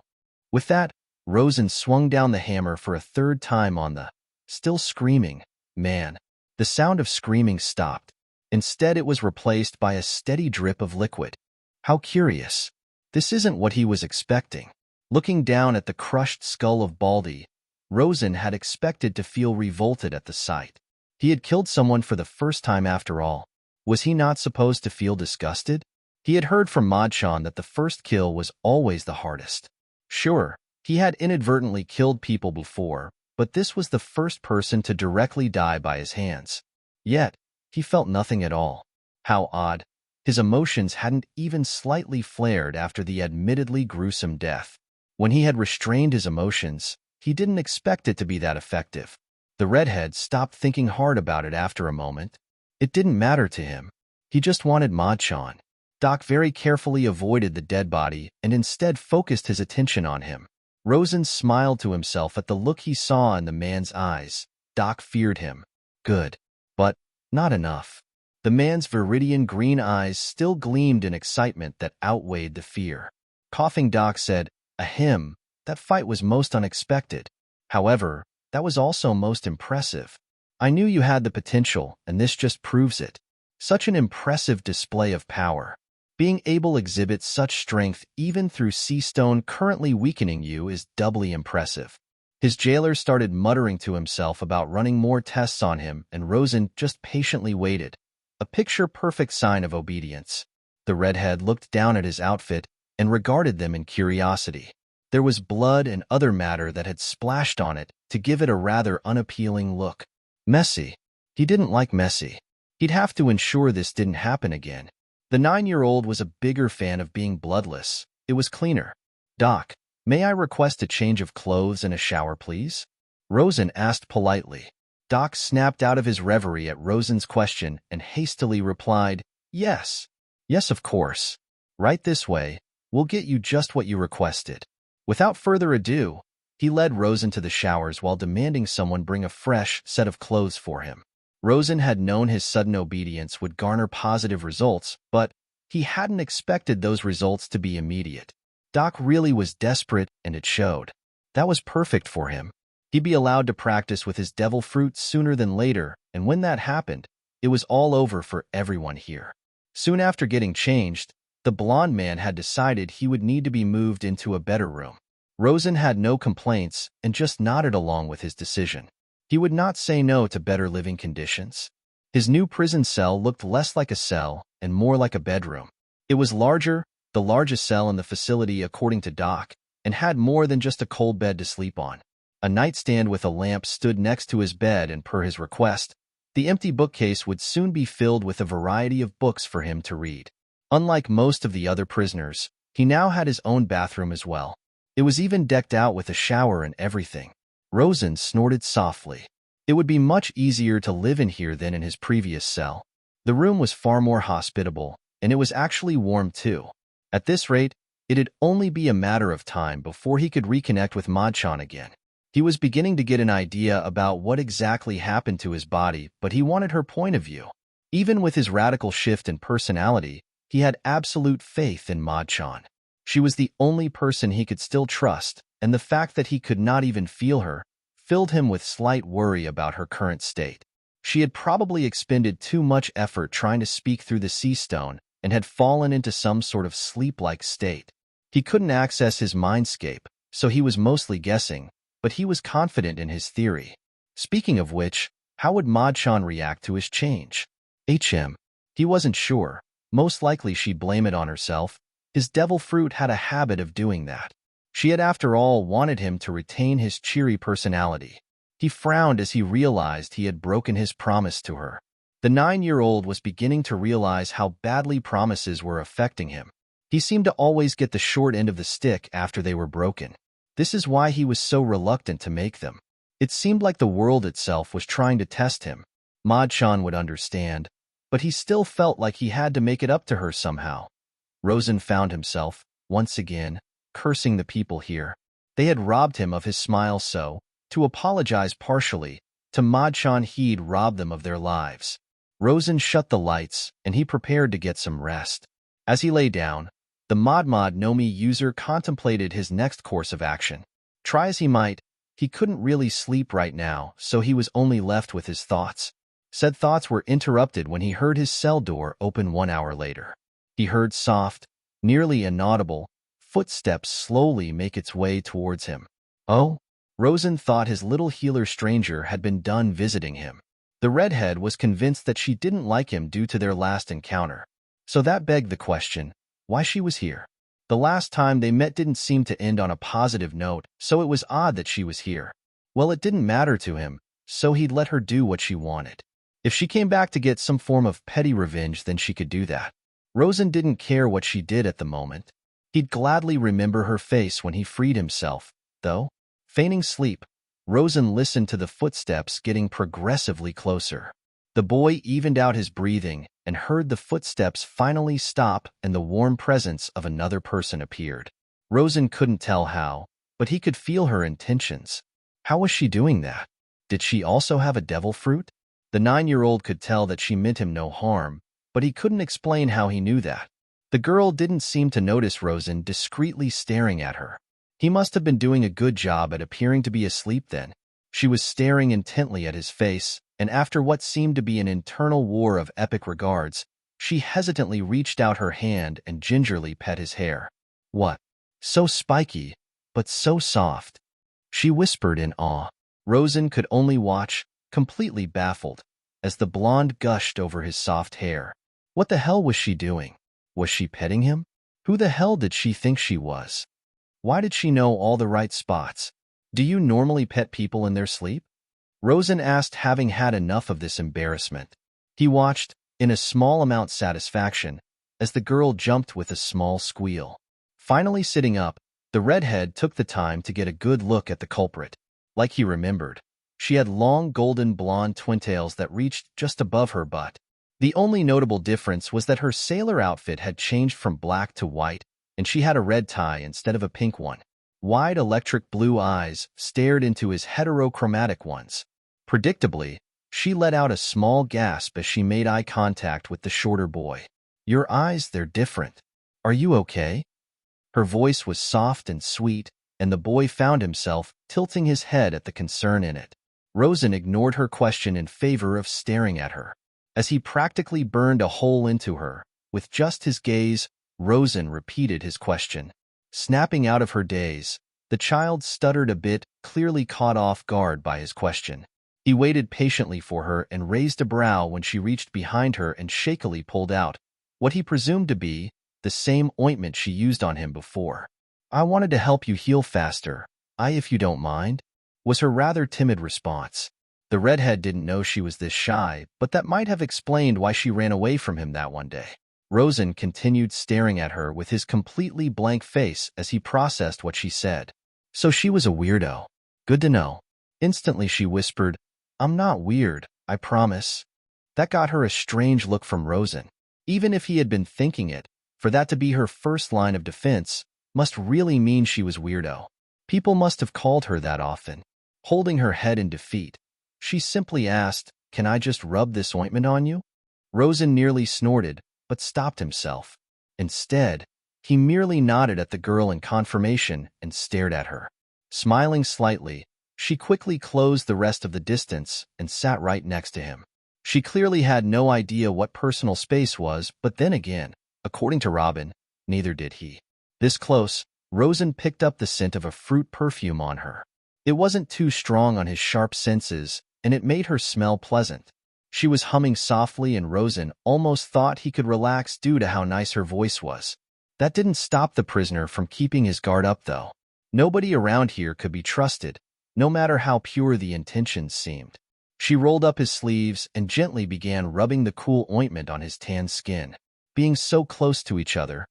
With that, Rosan swung down the hammer for a third time on the still screaming man. The sound of screaming stopped. Instead, it was replaced by a steady drip of liquid. How curious. This isn't what he was expecting. Looking down at the crushed skull of Baldy, Rosan had expected to feel revolted at the sight. He had killed someone for the first time after all. Was he not supposed to feel disgusted? He had heard from Madchan that the first kill was always the hardest. Sure, he had inadvertently killed people before, but this was the first person to directly die by his hands. Yet, he felt nothing at all. How odd. His emotions hadn't even slightly flared after the admittedly gruesome death. When he had restrained his emotions, he didn't expect it to be that effective. The redhead stopped thinking hard about it after a moment. It didn't matter to him. He just wanted Madchan. Doc very carefully avoided the dead body and instead focused his attention on him. Rosan smiled to himself at the look he saw in the man's eyes. Doc feared him. Good. But not enough. The man's viridian green eyes still gleamed in excitement that outweighed the fear. Coughing, Doc said, "Ahem, that fight was most unexpected. However, that was also most impressive. I knew you had the potential, and this just proves it. Such an impressive display of power. Being able to exhibit such strength even through sea stone currently weakening you is doubly impressive." His jailer started muttering to himself about running more tests on him, and Rosan just patiently waited. A picture-perfect sign of obedience. The redhead looked down at his outfit and regarded them in curiosity. There was blood and other matter that had splashed on it to give it a rather unappealing look. Messy. He didn't like messy. He'd have to ensure this didn't happen again. The 9-year-old was a bigger fan of being bloodless. It was cleaner. "Doc, may I request a change of clothes and a shower, please?" Rosan asked politely. Doc snapped out of his reverie at Rosan's question and hastily replied, "Yes. Yes, of course. Right this way. We'll get you just what you requested." Without further ado, he led Rosan to the showers while demanding someone bring a fresh set of clothes for him. Rosan had known his sudden obedience would garner positive results, but he hadn't expected those results to be immediate. Doc really was desperate, and it showed. That was perfect for him. He'd be allowed to practice with his devil fruit sooner than later, and when that happened, it was all over for everyone here. Soon after getting changed, the blond man had decided he would need to be moved into a better room. Rosan had no complaints and just nodded along with his decision. He would not say no to better living conditions. His new prison cell looked less like a cell and more like a bedroom. It was larger, the largest cell in the facility according to Doc, and had more than just a cold bed to sleep on. A nightstand with a lamp stood next to his bed, and per his request, the empty bookcase would soon be filled with a variety of books for him to read. Unlike most of the other prisoners, he now had his own bathroom as well. It was even decked out with a shower and everything. Rosan snorted softly. It would be much easier to live in here than in his previous cell. The room was far more hospitable, and it was actually warm too. At this rate, it'd only be a matter of time before he could reconnect with Madchan again. He was beginning to get an idea about what exactly happened to his body, but he wanted her point of view. Even with his radical shift in personality, he had absolute faith in Ma-chan. She was the only person he could still trust, and the fact that he could not even feel her filled him with slight worry about her current state. She had probably expended too much effort trying to speak through the sea stone and had fallen into some sort of sleep-like state. He couldn't access his mindscape, so he was mostly guessing, but he was confident in his theory. Speaking of which, how would Ma-chan react to his change? He wasn't sure. Most likely she'd blame it on herself. His devil fruit had a habit of doing that. She had, after all, wanted him to retain his cheery personality. He frowned as he realized he had broken his promise to her. The 9-year-old was beginning to realize how badly promises were affecting him. He seemed to always get the short end of the stick after they were broken. This is why he was so reluctant to make them. It seemed like the world itself was trying to test him. Ma-chan would understand, but he still felt like he had to make it up to her somehow. Rosan found himself, once again, cursing the people here. They had robbed him of his smile, so, to apologize partially, to Ma-chan he'd robbed them of their lives. Rosan shut the lights, and he prepared to get some rest. As he lay down, the Modmod Nomi user contemplated his next course of action. Try as he might, he couldn't really sleep right now, so he was only left with his thoughts. Said thoughts were interrupted when he heard his cell door open 1 hour later. He heard soft, nearly inaudible, footsteps slowly make its way towards him. Oh? Rosan thought his little healer stranger had been done visiting him. The redhead was convinced that she didn't like him due to their last encounter. So that begged the question, why she was here. The last time they met didn't seem to end on a positive note, so it was odd that she was here. Well, it didn't matter to him, so he'd let her do what she wanted. If she came back to get some form of petty revenge, then she could do that. Rosan didn't care what she did at the moment. He'd gladly remember her face when he freed himself, though. Feigning sleep, Rosan listened to the footsteps getting progressively closer. The boy evened out his breathing and heard the footsteps finally stop, and the warm presence of another person appeared. Rosan couldn't tell how, but he could feel her intentions. How was she doing that? Did she also have a devil fruit? The 9-year-old could tell that she meant him no harm, but he couldn't explain how he knew that. The girl didn't seem to notice Rosan discreetly staring at her. He must have been doing a good job at appearing to be asleep then. She was staring intently at his face, and after what seemed to be an internal war of epic regards, she hesitantly reached out her hand and gingerly pet his hair. What? So spiky, but so soft. She whispered in awe. Rosan could only watch, completely baffled, as the blonde gushed over his soft hair. What the hell was she doing? Was she petting him? Who the hell did she think she was? Why did she know all the right spots? Do you normally pet people in their sleep? Rosan asked, having had enough of this embarrassment. He watched, in a small amount satisfaction, as the girl jumped with a small squeal. Finally sitting up, the redhead took the time to get a good look at the culprit. Like he remembered, she had long golden blonde twintails that reached just above her butt. The only notable difference was that her sailor outfit had changed from black to white, and she had a red tie instead of a pink one. Wide electric blue eyes stared into his heterochromatic ones. Predictably, she let out a small gasp as she made eye contact with the shorter boy. Your eyes, they're different. Are you okay? Her voice was soft and sweet, and the boy found himself tilting his head at the concern in it. Rosan ignored her question in favor of staring at her. As he practically burned a hole into her, with just his gaze, Rosan repeated his question. Snapping out of her daze, the child stuttered a bit, clearly caught off guard by his question. He waited patiently for her and raised a brow when she reached behind her and shakily pulled out what he presumed to be the same ointment she used on him before. I wanted to help you heal faster, if you don't mind, was her rather timid response. The redhead didn't know she was this shy, but that might have explained why she ran away from him that one day. Rosan continued staring at her with his completely blank face as he processed what she said. So she was a weirdo. Good to know. Instantly she whispered, I'm not weird, I promise. That got her a strange look from Rosan. Even if he had been thinking it, for that to be her first line of defense must really mean she was weirdo. People must have called her that often. Holding her head in defeat, she simply asked, "Can I just rub this ointment on you?" Rosan nearly snorted, but stopped himself. Instead, he merely nodded at the girl in confirmation and stared at her. Smiling slightly, she quickly closed the rest of the distance and sat right next to him. She clearly had no idea what personal space was, but then again, according to Robin, neither did he. This close, Rosan picked up the scent of a fruit perfume on her. It wasn't too strong on his sharp senses, and it made her smell pleasant. She was humming softly, and Rosan almost thought he could relax due to how nice her voice was. That didn't stop the prisoner from keeping his guard up, though. Nobody around here could be trusted, no matter how pure the intentions seemed. She rolled up his sleeves and gently began rubbing the cool ointment on his tanned skin. Being so close to each other,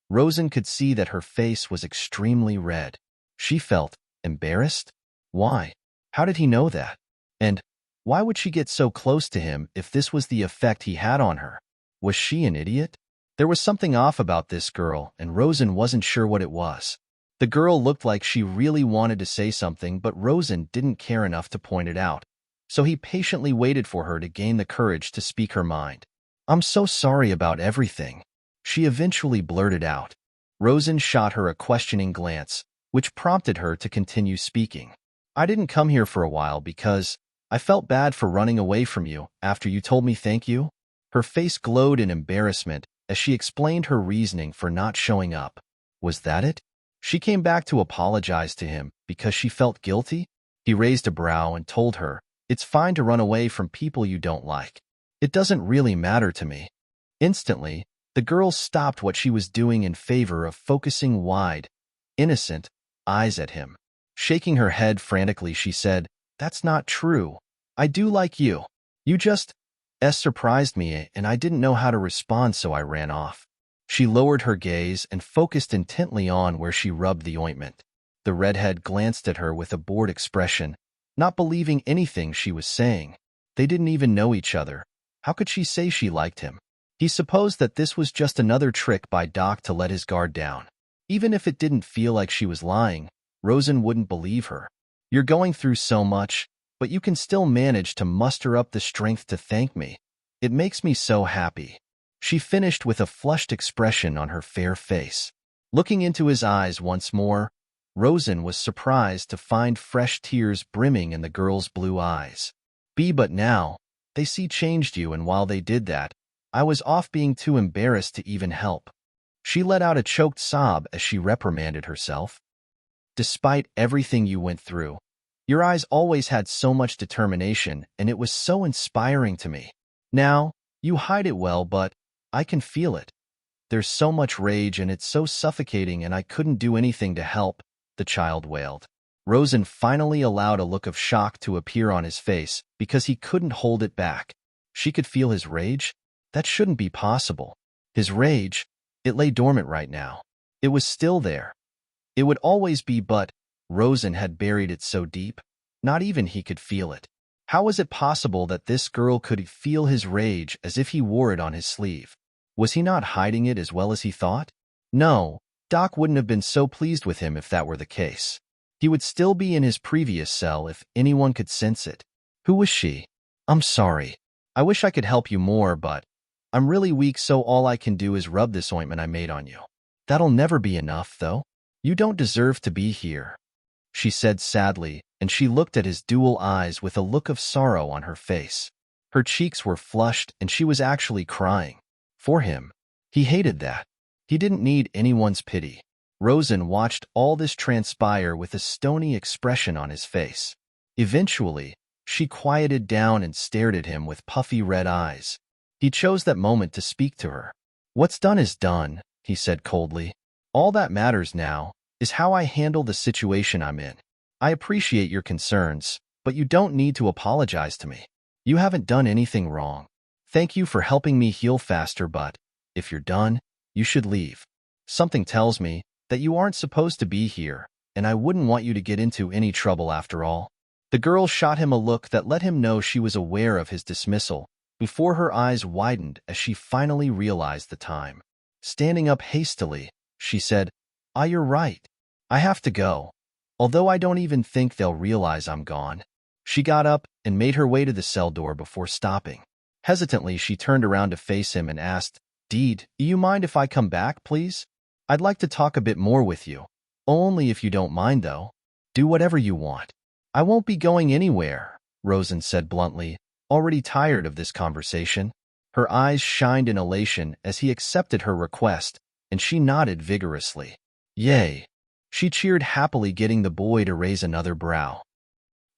Rosan could see that her face was extremely red. She felt embarrassed. Why? How did he know that? And why would she get so close to him if this was the effect he had on her? Was she an idiot? There was something off about this girl, and Rosan wasn't sure what it was. The girl looked like she really wanted to say something, but Rosan didn't care enough to point it out. So he patiently waited for her to gain the courage to speak her mind. "I'm so sorry about everything," she eventually blurted out. Rosan shot her a questioning glance, which prompted her to continue speaking. "I didn't come here for a while because I felt bad for running away from you after you told me thank you." Her face glowed in embarrassment as she explained her reasoning for not showing up. Was that it? She came back to apologize to him because she felt guilty? He raised a brow and told her, "It's fine to run away from people you don't like. It doesn't really matter to me." Instantly, the girl stopped what she was doing in favor of focusing wide, innocent eyes at him. Shaking her head frantically, she said, "That's not true. I do like you. You just surprised me, and I didn't know how to respond, so I ran off." She lowered her gaze and focused intently on where she rubbed the ointment. The redhead glanced at her with a bored expression, not believing anything she was saying. They didn't even know each other. How could she say she liked him? He supposed that this was just another trick by Doc to let his guard down. Even if it didn't feel like she was lying, Rosan wouldn't believe her. "You're going through so much, but you can still manage to muster up the strength to thank me. It makes me so happy." She finished with a flushed expression on her fair face. Looking into his eyes once more, Rosan was surprised to find fresh tears brimming in the girl's blue eyes. But now, they changed you, and while they did that, I was off being too embarrassed to even help." She let out a choked sob as she reprimanded herself. "Despite everything you went through, your eyes always had so much determination, and it was so inspiring to me. Now, you hide it well, but I can feel it. There's so much rage, and it's so suffocating, and I couldn't do anything to help," the child wailed. Rosan finally allowed a look of shock to appear on his face because he couldn't hold it back. She could feel his rage? That shouldn't be possible. His rage, it lay dormant right now. It was still there. It would always be, but Rosan had buried it so deep, not even he could feel it. How was it possible that this girl could feel his rage as if he wore it on his sleeve? Was he not hiding it as well as he thought? No, Doc wouldn't have been so pleased with him if that were the case. He would still be in his previous cell if anyone could sense it. Who was she? "I'm sorry. I wish I could help you more, but I'm really weak, so all I can do is rub this ointment I made on you. That'll never be enough, though. You don't deserve to be here," she said sadly, and she looked at his dual eyes with a look of sorrow on her face. Her cheeks were flushed, and she was actually crying. For him, he hated that. He didn't need anyone's pity. Rosan watched all this transpire with a stony expression on his face. Eventually, she quieted down and stared at him with puffy red eyes. He chose that moment to speak to her. "What's done is done," he said coldly. "All that matters now is how I handle the situation I'm in. I appreciate your concerns, but you don't need to apologize to me. You haven't done anything wrong. Thank you for helping me heal faster, but if you're done, you should leave. Something tells me that you aren't supposed to be here, and I wouldn't want you to get into any trouble after all." The girl shot him a look that let him know she was aware of his dismissal, before her eyes widened as she finally realized the time. Standing up hastily, she said, "Ah, you're right. I have to go. although I don't even think they'll realize I'm gone." She got up and made her way to the cell door before stopping. Hesitantly, she turned around to face him and asked, "Deed, you mind if I come back, please? I'd like to talk a bit more with you. Only if you don't mind, though. Do whatever you want." "I won't be going anywhere," Rosan said bluntly, already tired of this conversation. Her eyes shined in elation as he accepted her request, and she nodded vigorously. "Yay." She cheered happily, getting the boy to raise another brow.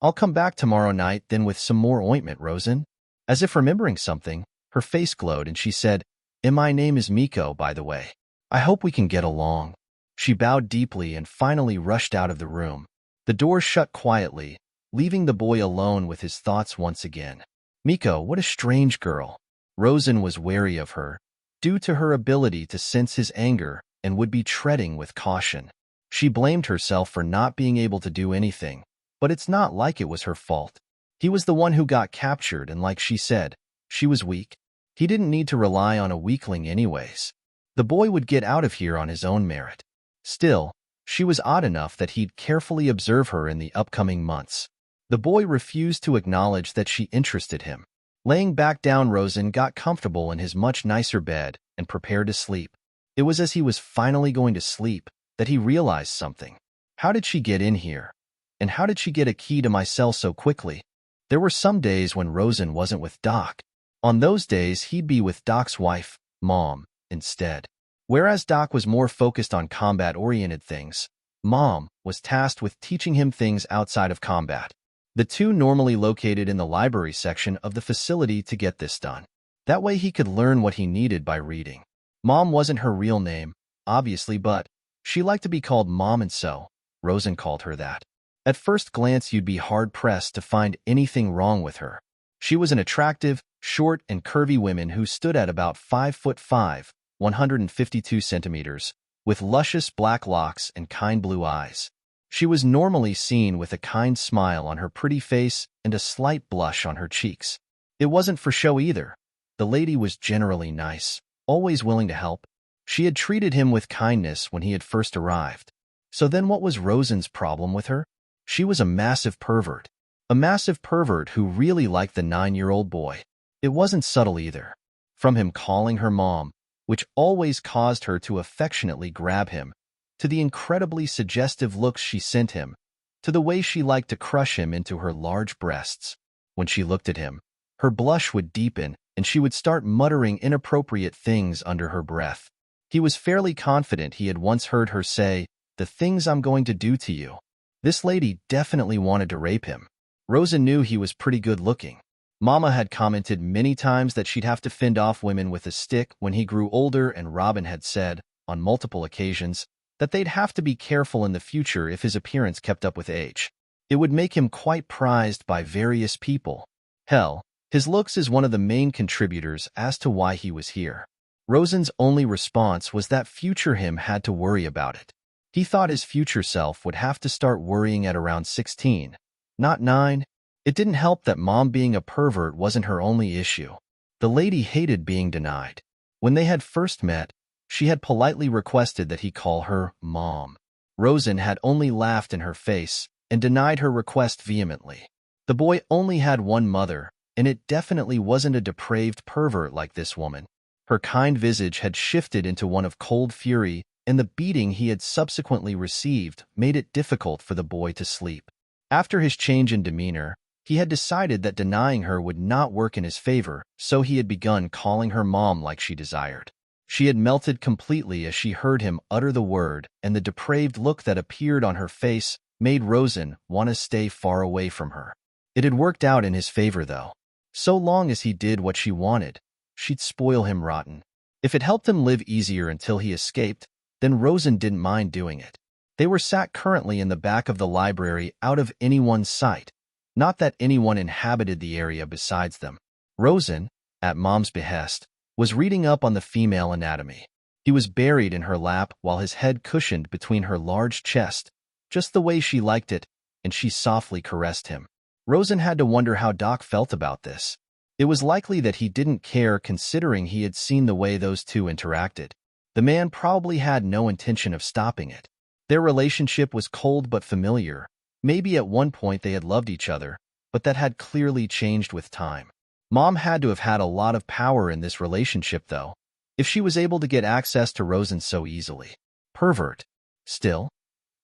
"I'll come back tomorrow night then with some more ointment, Rosan." As if remembering something, her face glowed and she said, "And my name is Miko, by the way. I hope we can get along." She bowed deeply and finally rushed out of the room. The door shut quietly, leaving the boy alone with his thoughts once again. Miko, what a strange girl. Rosan was wary of her, due to her ability to sense his anger, and would be treading with caution. She blamed herself for not being able to do anything, but it's not like it was her fault. He was the one who got captured, and like she said, she was weak. He didn't need to rely on a weakling anyways. The boy would get out of here on his own merit. Still, she was odd enough that he'd carefully observe her in the upcoming months. The boy refused to acknowledge that she interested him. Laying back down, Rosan got comfortable in his much nicer bed and prepared to sleep. It was as he was finally going to sleep that he realized something. How did she get in here? And how did she get a key to my cell so quickly? There were some days when Rosan wasn't with Doc. On those days, he'd be with Doc's wife, Mom, instead. Whereas Doc was more focused on combat-oriented things, Mom was tasked with teaching him things outside of combat. The two normally located in the library section of the facility to get this done. That way he could learn what he needed by reading. Mom wasn't her real name, obviously, but she liked to be called Mom, and so Rosan called her that. At first glance, you'd be hard-pressed to find anything wrong with her. She was an attractive, short, and curvy woman who stood at about 5'5", 152 centimeters, with luscious black locks and kind blue eyes. She was normally seen with a kind smile on her pretty face and a slight blush on her cheeks. It wasn't for show either. The lady was generally nice, always willing to help. She had treated him with kindness when he had first arrived. So then what was Rosan's problem with her? She was a massive pervert. A massive pervert who really liked the 9-year-old boy. It wasn't subtle either. From him calling her mom, which always caused her to affectionately grab him, to the incredibly suggestive looks she sent him, to the way she liked to crush him into her large breasts. When she looked at him, her blush would deepen and she would start muttering inappropriate things under her breath. He was fairly confident he had once heard her say, "The things I'm going to do to you." This lady definitely wanted to rape him. Rosan knew he was pretty good looking. Mama had commented many times that she'd have to fend off women with a stick when he grew older, and Robin had said, on multiple occasions, that they'd have to be careful in the future if his appearance kept up with age. It would make him quite prized by various people. Hell, his looks is one of the main contributors as to why he was here. Rosan's only response was that future him had to worry about it. He thought his future self would have to start worrying at around 16, not 9. It didn't help that Mom being a pervert wasn't her only issue. The lady hated being denied. When they had first met, she had politely requested that he call her Mom. Rosan had only laughed in her face and denied her request vehemently. The boy only had one mother, and it definitely wasn't a depraved pervert like this woman. Her kind visage had shifted into one of cold fury, and the beating he had subsequently received made it difficult for the boy to sleep. After his change in demeanor, he had decided that denying her would not work in his favor, so he had begun calling her Mom like she desired. She had melted completely as she heard him utter the word, and the depraved look that appeared on her face made Rosan want to stay far away from her. It had worked out in his favor, though. So long as he did what she wanted, she'd spoil him rotten. If it helped him live easier until he escaped, then Rosan didn't mind doing it. They were sat currently in the back of the library, out of anyone's sight. Not that anyone inhabited the area besides them. Rosan, at Mom's behest, was reading up on the female anatomy. He was buried in her lap while his head cushioned between her large chest, just the way she liked it, and she softly caressed him. Rosan had to wonder how Doc felt about this. It was likely that he didn't care, considering he had seen the way those two interacted. The man probably had no intention of stopping it. Their relationship was cold but familiar. Maybe at one point they had loved each other, but that had clearly changed with time. Mom had to have had a lot of power in this relationship, though, if she was able to get access to Rosan so easily. Pervert. Still,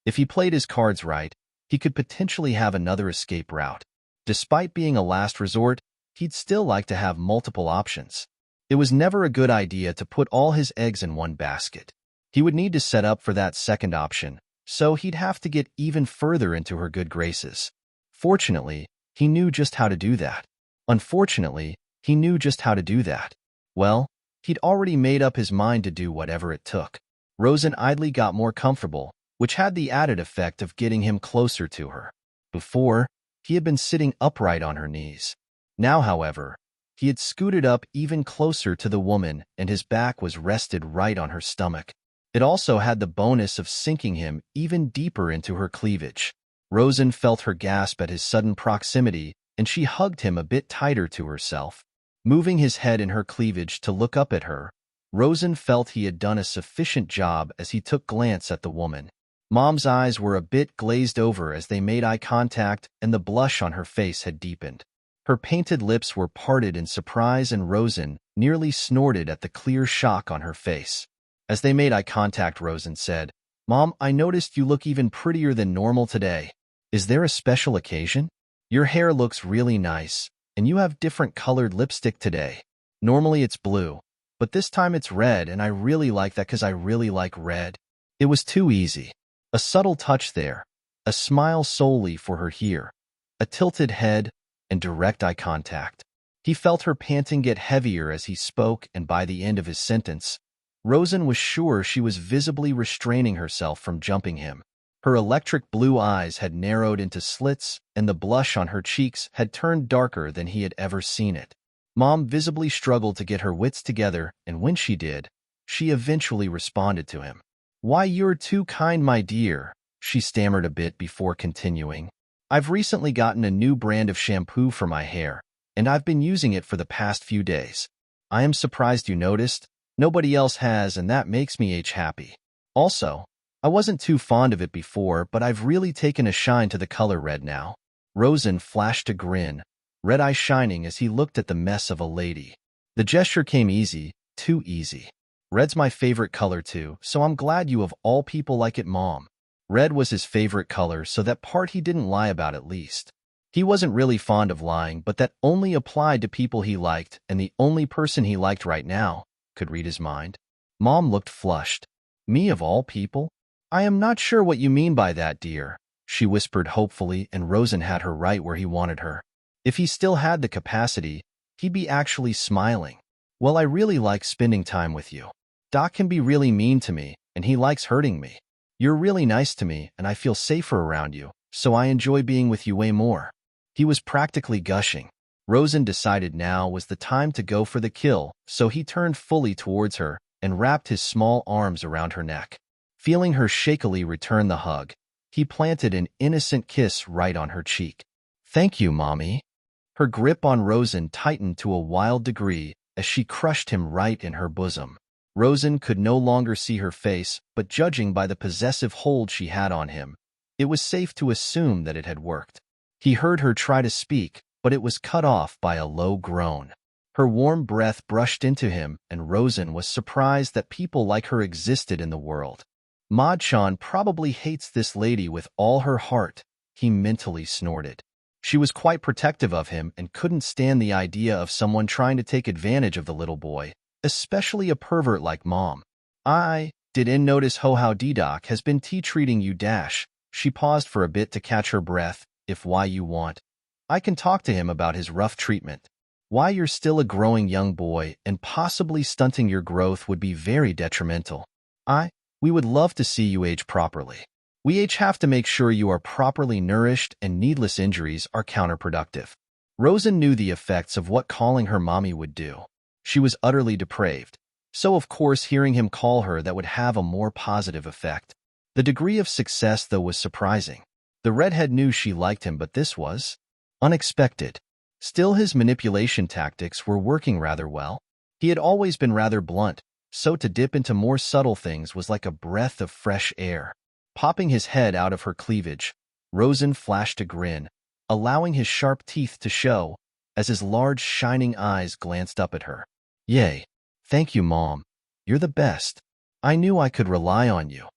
if he played his cards right, he could potentially have another escape route. Despite being a last resort, he'd still like to have multiple options. It was never a good idea to put all his eggs in one basket. He would need to set up for that second option, so he'd have to get even further into her good graces. Fortunately, he knew just how to do that. Unfortunately, he knew just how to do that. Well, he'd already made up his mind to do whatever it took. Rosan idly got more comfortable, which had the added effect of getting him closer to her. Before, he had been sitting upright on her knees. Now, however, he had scooted up even closer to the woman and his back was rested right on her stomach. It also had the bonus of sinking him even deeper into her cleavage. Rosan felt her gasp at his sudden proximity, and she hugged him a bit tighter to herself. Moving his head in her cleavage to look up at her, Rosan felt he had done a sufficient job as he took a glance at the woman. Mom's eyes were a bit glazed over as they made eye contact, and the blush on her face had deepened. Her painted lips were parted in surprise, and Rosan nearly snorted at the clear shock on her face. As they made eye contact, Rosan said, "Mom, I noticed you look even prettier than normal today. Is there a special occasion? Your hair looks really nice, and you have different colored lipstick today. Normally it's blue, but this time it's red, and I really like that because I really like red." It was too easy. A subtle touch there, a smile solely for her here, a tilted head, and direct eye contact. He felt her panting get heavier as he spoke, and by the end of his sentence, Rosan was sure she was visibly restraining herself from jumping him. Her electric blue eyes had narrowed into slits, and the blush on her cheeks had turned darker than he had ever seen it. Mom visibly struggled to get her wits together, and when she did, she eventually responded to him. "Why, you're too kind, my dear," she stammered a bit before continuing. "I've recently gotten a new brand of shampoo for my hair, and I've been using it for the past few days. I am surprised you noticed. Nobody else has, and that makes me happy. Also, I wasn't too fond of it before, but I've really taken a shine to the color red now." Rosan flashed a grin, red eyes shining as he looked at the mess of a lady. The gesture came easy, too easy. "Red's my favorite color too, so I'm glad you of all people like it, Mom." Red was his favorite color, so that part he didn't lie about at least. He wasn't really fond of lying, but that only applied to people he liked, and the only person he liked right now could read his mind. Mom looked flushed. "Me of all people? I am not sure what you mean by that, dear," she whispered hopefully, and Rosan had her right where he wanted her. If he still had the capacity, he'd be actually smiling. "Well, I really like spending time with you. Doc can be really mean to me, and he likes hurting me. You're really nice to me, and I feel safer around you, so I enjoy being with you way more." He was practically gushing. Rosan decided now was the time to go for the kill, so he turned fully towards her and wrapped his small arms around her neck. Feeling her shakily return the hug, he planted an innocent kiss right on her cheek. "Thank you, Mommy." Her grip on Rosan tightened to a wild degree as she crushed him right in her bosom. Rosan could no longer see her face, but judging by the possessive hold she had on him, it was safe to assume that it had worked. He heard her try to speak, but it was cut off by a low groan. Her warm breath brushed into him, and Rosan was surprised that people like her existed in the world. "Madchan probably hates this lady with all her heart," he mentally snorted. She was quite protective of him and couldn't stand the idea of someone trying to take advantage of the little boy, especially a pervert like Mom. "I didn't notice how D-Doc has been treating you dash." She paused for a bit to catch her breath. "If why you want, I can talk to him about his rough treatment. Why you're still a growing young boy and possibly stunting your growth would be very detrimental. We would love to see you age properly. We have to make sure you are properly nourished, and needless injuries are counterproductive." Rosan knew the effects of what calling her mommy would do. She was utterly depraved, so of course hearing him call her that would have a more positive effect. The degree of success, though, was surprising. The redhead knew she liked him, but this was unexpected. Still, his manipulation tactics were working rather well. He had always been rather blunt, so to dip into more subtle things was like a breath of fresh air. Popping his head out of her cleavage, Rosan flashed a grin, allowing his sharp teeth to show as his large shining eyes glanced up at her. Yay. Thank you, Mom. You're the best. I knew I could rely on you.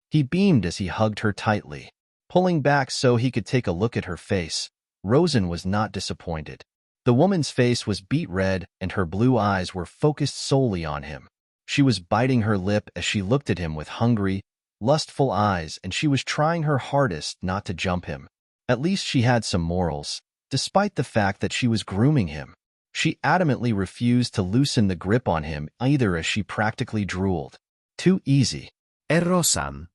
He beamed as he hugged her tightly. Pulling back so he could take a look at her face, Rosan was not disappointed. The woman's face was beet red and her blue eyes were focused solely on him. She was biting her lip as she looked at him with hungry, lustful eyes, and she was trying her hardest not to jump him. At least she had some morals, despite the fact that she was grooming him. She adamantly refused to loosen the grip on him either as she practically drooled. Too easy. Rosan.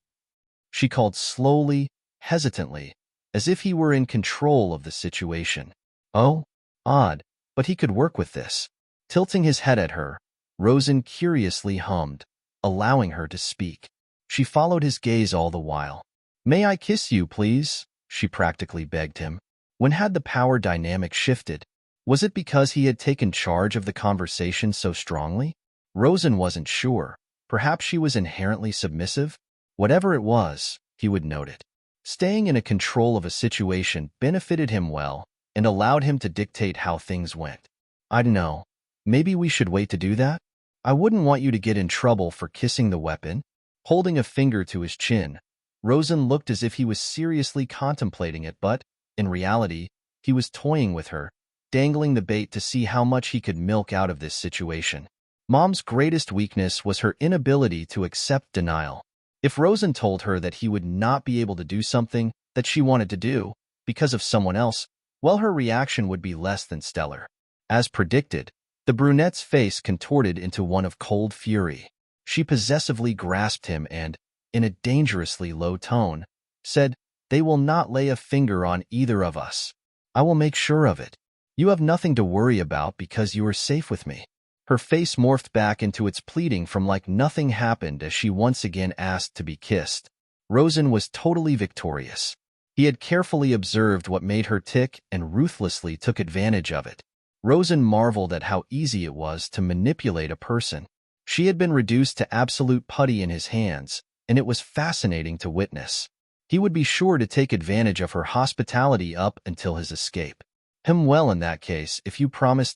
She called slowly, hesitantly, as if he were in control of the situation. Oh, odd, but he could work with this. Tilting his head at her, Rosan curiously hummed, allowing her to speak. She followed his gaze all the while. May I kiss you, please? She practically begged him. When had the power dynamic shifted? Was it because he had taken charge of the conversation so strongly? Rosan wasn't sure. Perhaps she was inherently submissive? Whatever it was, he would note it. Staying in control of a situation benefited him well and allowed him to dictate how things went. I don't know. Maybe we should wait to do that? I wouldn't want you to get in trouble for kissing the weapon. Holding a finger to his chin, Rosan looked as if he was seriously contemplating it, but, in reality, he was toying with her, dangling the bait to see how much he could milk out of this situation. Mom's greatest weakness was her inability to accept denial. If Rosan told her that he would not be able to do something that she wanted to do because of someone else, well, her reaction would be less than stellar. As predicted, the brunette's face contorted into one of cold fury. She possessively grasped him and, in a dangerously low tone, said, They will not lay a finger on either of us. I will make sure of it. You have nothing to worry about because you are safe with me. Her face morphed back into its pleading from like nothing happened as she once again asked to be kissed. Rosan was totally victorious. He had carefully observed what made her tick and ruthlessly took advantage of it. Rosan marveled at how easy it was to manipulate a person. She had been reduced to absolute putty in his hands, and it was fascinating to witness. He would be sure to take advantage of her hospitality up until his escape. Well, in that case, if you promise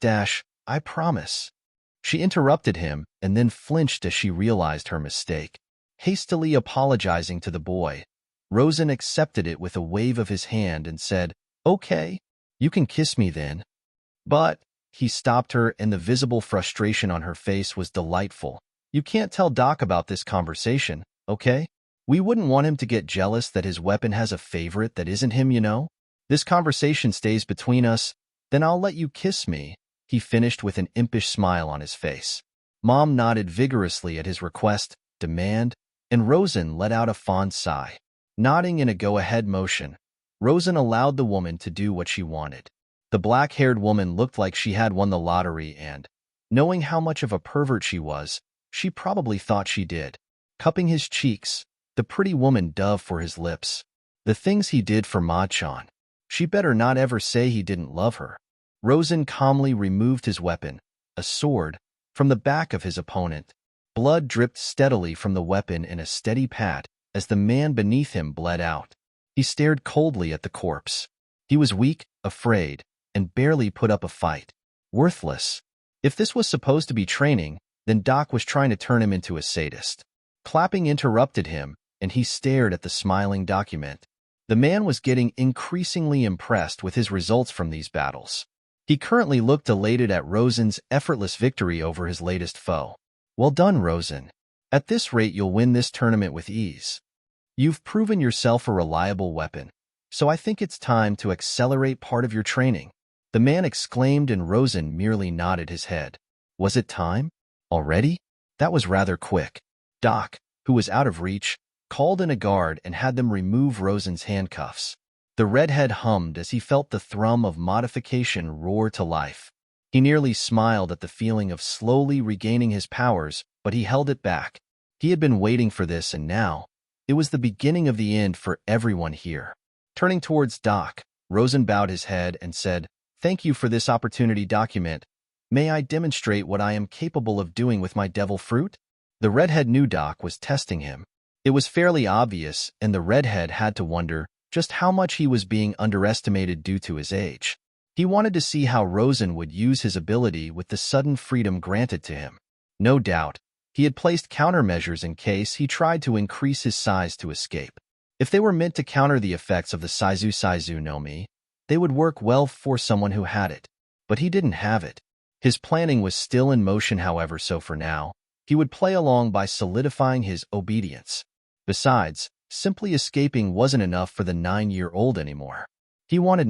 I promise. She interrupted him and then flinched as she realized her mistake. Hastily apologizing to the boy, Rosan accepted it with a wave of his hand and said, Okay, you can kiss me then. But, he stopped her and the visible frustration on her face was delightful. You can't tell Doc about this conversation, okay? We wouldn't want him to get jealous that his weapon has a favorite that isn't him, you know? This conversation stays between us, then I'll let you kiss me, he finished with an impish smile on his face. Mom nodded vigorously at his request, demand, and Rosan let out a fond sigh. Nodding in a go-ahead motion, Rosan allowed the woman to do what she wanted. The black-haired woman looked like she had won the lottery and, knowing how much of a pervert she was, she probably thought she did. Cupping his cheeks, the pretty woman dove for his lips. The things he did for Ma-chan. She better not ever say he didn't love her. Rosan calmly removed his weapon, a sword, from the back of his opponent. Blood dripped steadily from the weapon in a steady pat as the man beneath him bled out. He stared coldly at the corpse. He was weak, afraid, and barely put up a fight. Worthless. If this was supposed to be training, then Doc was trying to turn him into a sadist. Clapping interrupted him, and he stared at the smiling document. The man was getting increasingly impressed with his results from these battles. He currently looked elated at Rosan's effortless victory over his latest foe. Well done, Rosan. At this rate you'll win this tournament with ease. You've proven yourself a reliable weapon, so I think it's time to accelerate part of your training. The man exclaimed and Rosan merely nodded his head. Was it time? Already? That was rather quick. Doc, who was out of reach, called in a guard and had them remove Rosan's handcuffs. The redhead hummed as he felt the thrum of modification roar to life. He nearly smiled at the feeling of slowly regaining his powers, but he held it back. He had been waiting for this and now, it was the beginning of the end for everyone here. Turning towards Doc, Rosan bowed his head and said, Thank you for this opportunity document. May I demonstrate what I am capable of doing with my devil fruit? The redhead knew Doc was testing him. It was fairly obvious, and the redhead had to wonder just how much he was being underestimated due to his age. He wanted to see how Rosan would use his ability with the sudden freedom granted to him. No doubt, he had placed countermeasures in case he tried to increase his size to escape. If they were meant to counter the effects of the Saizu no Mi, they would work well for someone who had it. But he didn't have it. His planning was still in motion, however, so for now, he would play along by solidifying his obedience. Besides, simply escaping wasn't enough for the 9-year-old anymore. He wanted